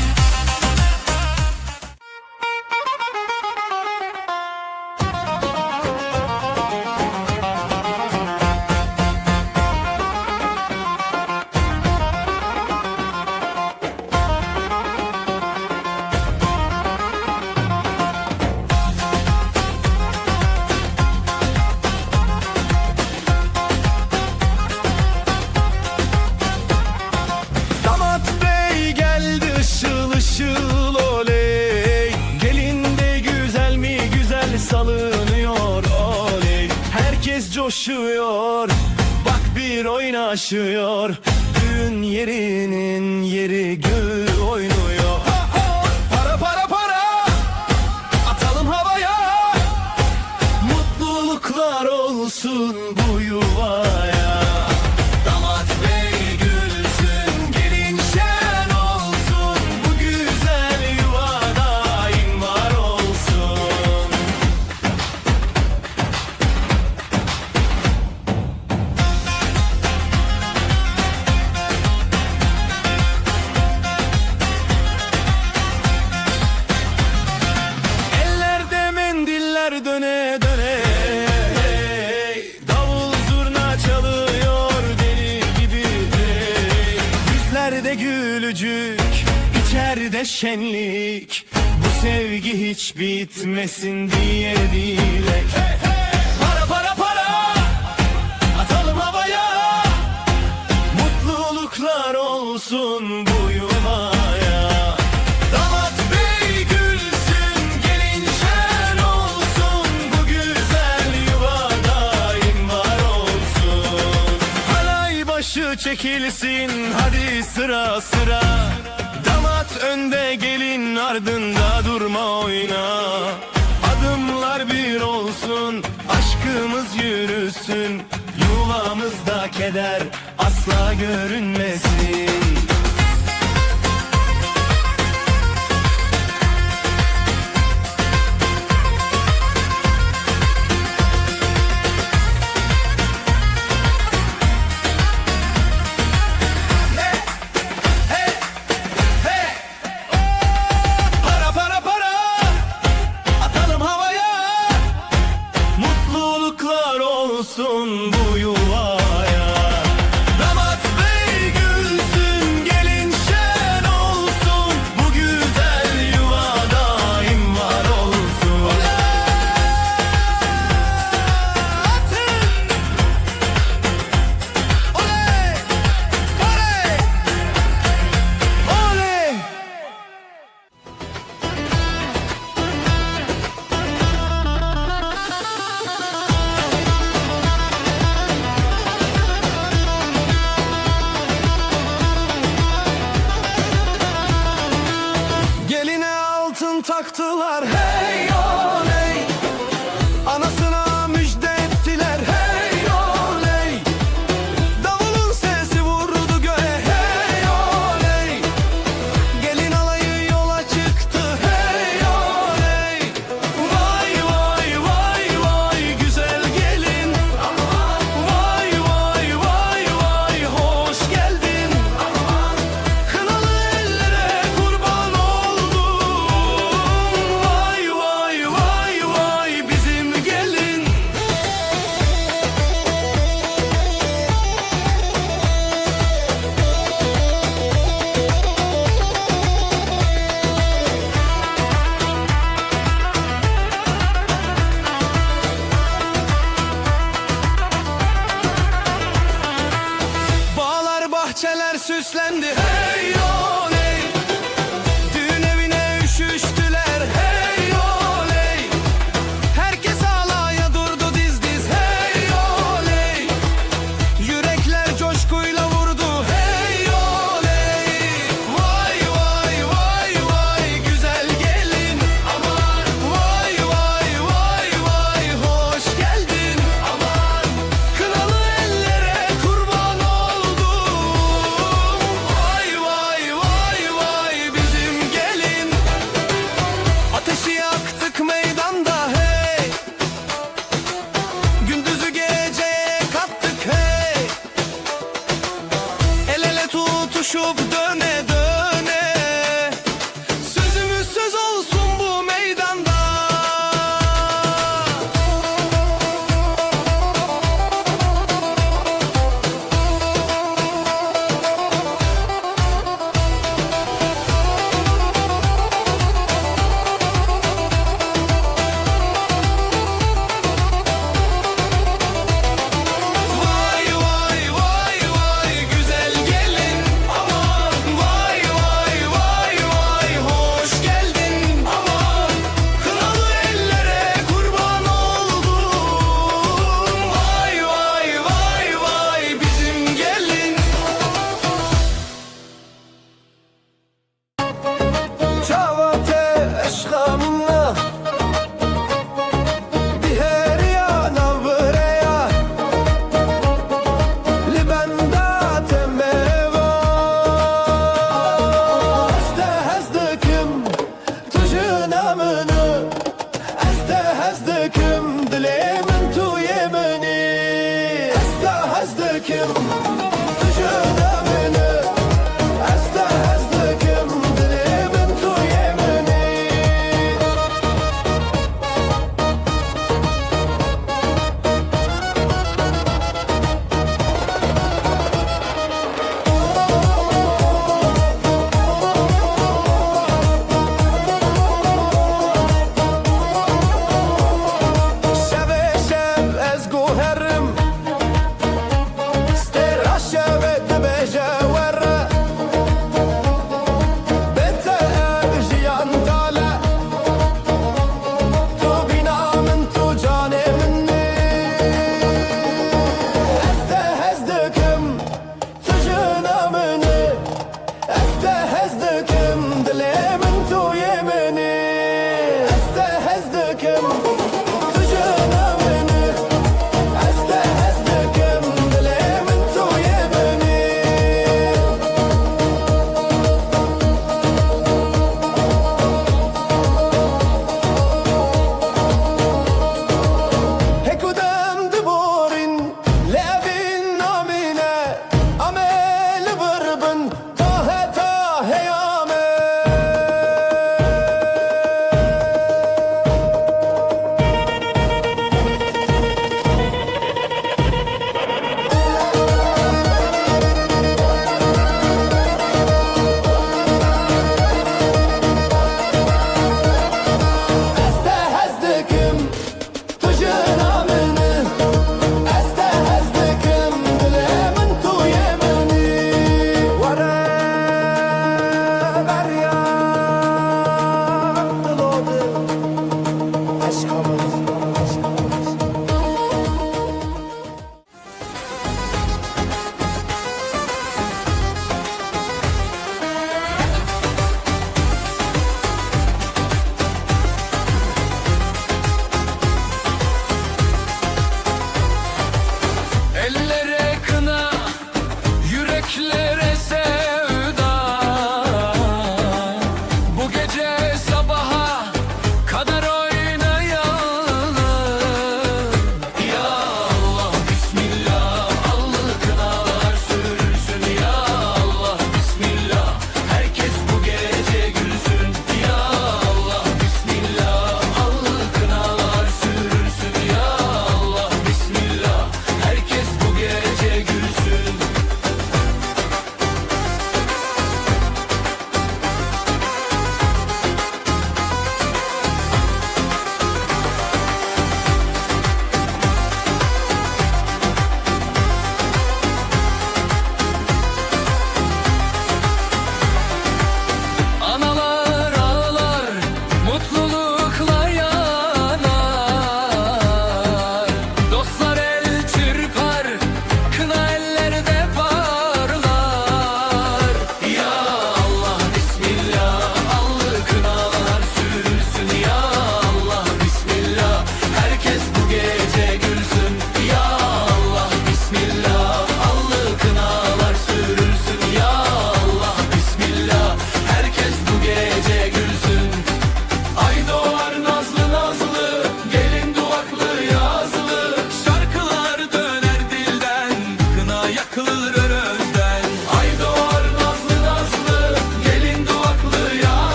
Damat bey geldi ışıl ışıl oley. Gelin de güzel mi güzel salınıyor oley. Herkes coşuyor, bak bir oynaşıyor. Düğün yerinin yeri göğü oynuyor. Para para para, atalım havaya. Mutluluklar olsun bu yuvaya. Damat bey gülsün, gelin şen olsun. Bu güzel yuva daim var olsun. Ellerde mendiller döne döne. Davul zurna çalıyor deli gibi. Yüzlerde gülücük, içeride şenlik. Bu sevgi hiç bitmesin diye dilek. Para para para, atalım havaya. Mutluluklar olsun bu yuvaya. Damat bey gülsün, gelin şen olsun. Bu güzel yuva daim var olsun. Halay başı çekilsin hadi sıra sıra. Damat önde, gelin ardında, durma oyna. Adımlar bir olsun, aşkımız yürüsün. Yuvamızda keder asla görünmesin. Para para para, atalım havaya. Mutluluklar olsun bu yuvaya. Damat bey gülsün, gelin şen olsun. Bu güzel yuva daim var olsun. Oley! Oley! Oley! baktılar hey oley. Anasına müjde ettiler hey oley. Davulun sesi vurdu göğe hey oley. Gelin alayı yola çıktı hey oley. Vay vay vay vay güzel gelin. Vay vay vay vay hoş geldin. Kınalı ellere kurban oldum. Vay vay vay vay bizim gelin. Bağlar bahçeler süslendi hey oley. Düğün evine üşüştüler hey oley. Herkes alaya durdu diz diz hey oley. Yürekler coşkuyla vurdu hey oley. Vay vay vay vay güzel gelin. Aman vay vay vay vay hoş geldin. Aman kınalı ellere kurban oldum. Vay vay vay vay bizim gelin. Ateşi yaktık meydanda hey. Gündüzü geceye kattık hey. El ele tutuşup döne döne. Sözümüz söz olsun bu meydanda. Vay vay vay vay güzel gelin. Aman vay vay vay vay hoş geldin. Aman kınalı ellere kurban oldum. Vay vay vay vay bizim gelin. شاوته اشخامنا بهريا نوريا لبندات ميوا استهزدكم تجنا منو استهزدكم دلي من تو يمني استهزدكم تجنا منو استهزدكم دلي من تو يمني شب شب از گوهرم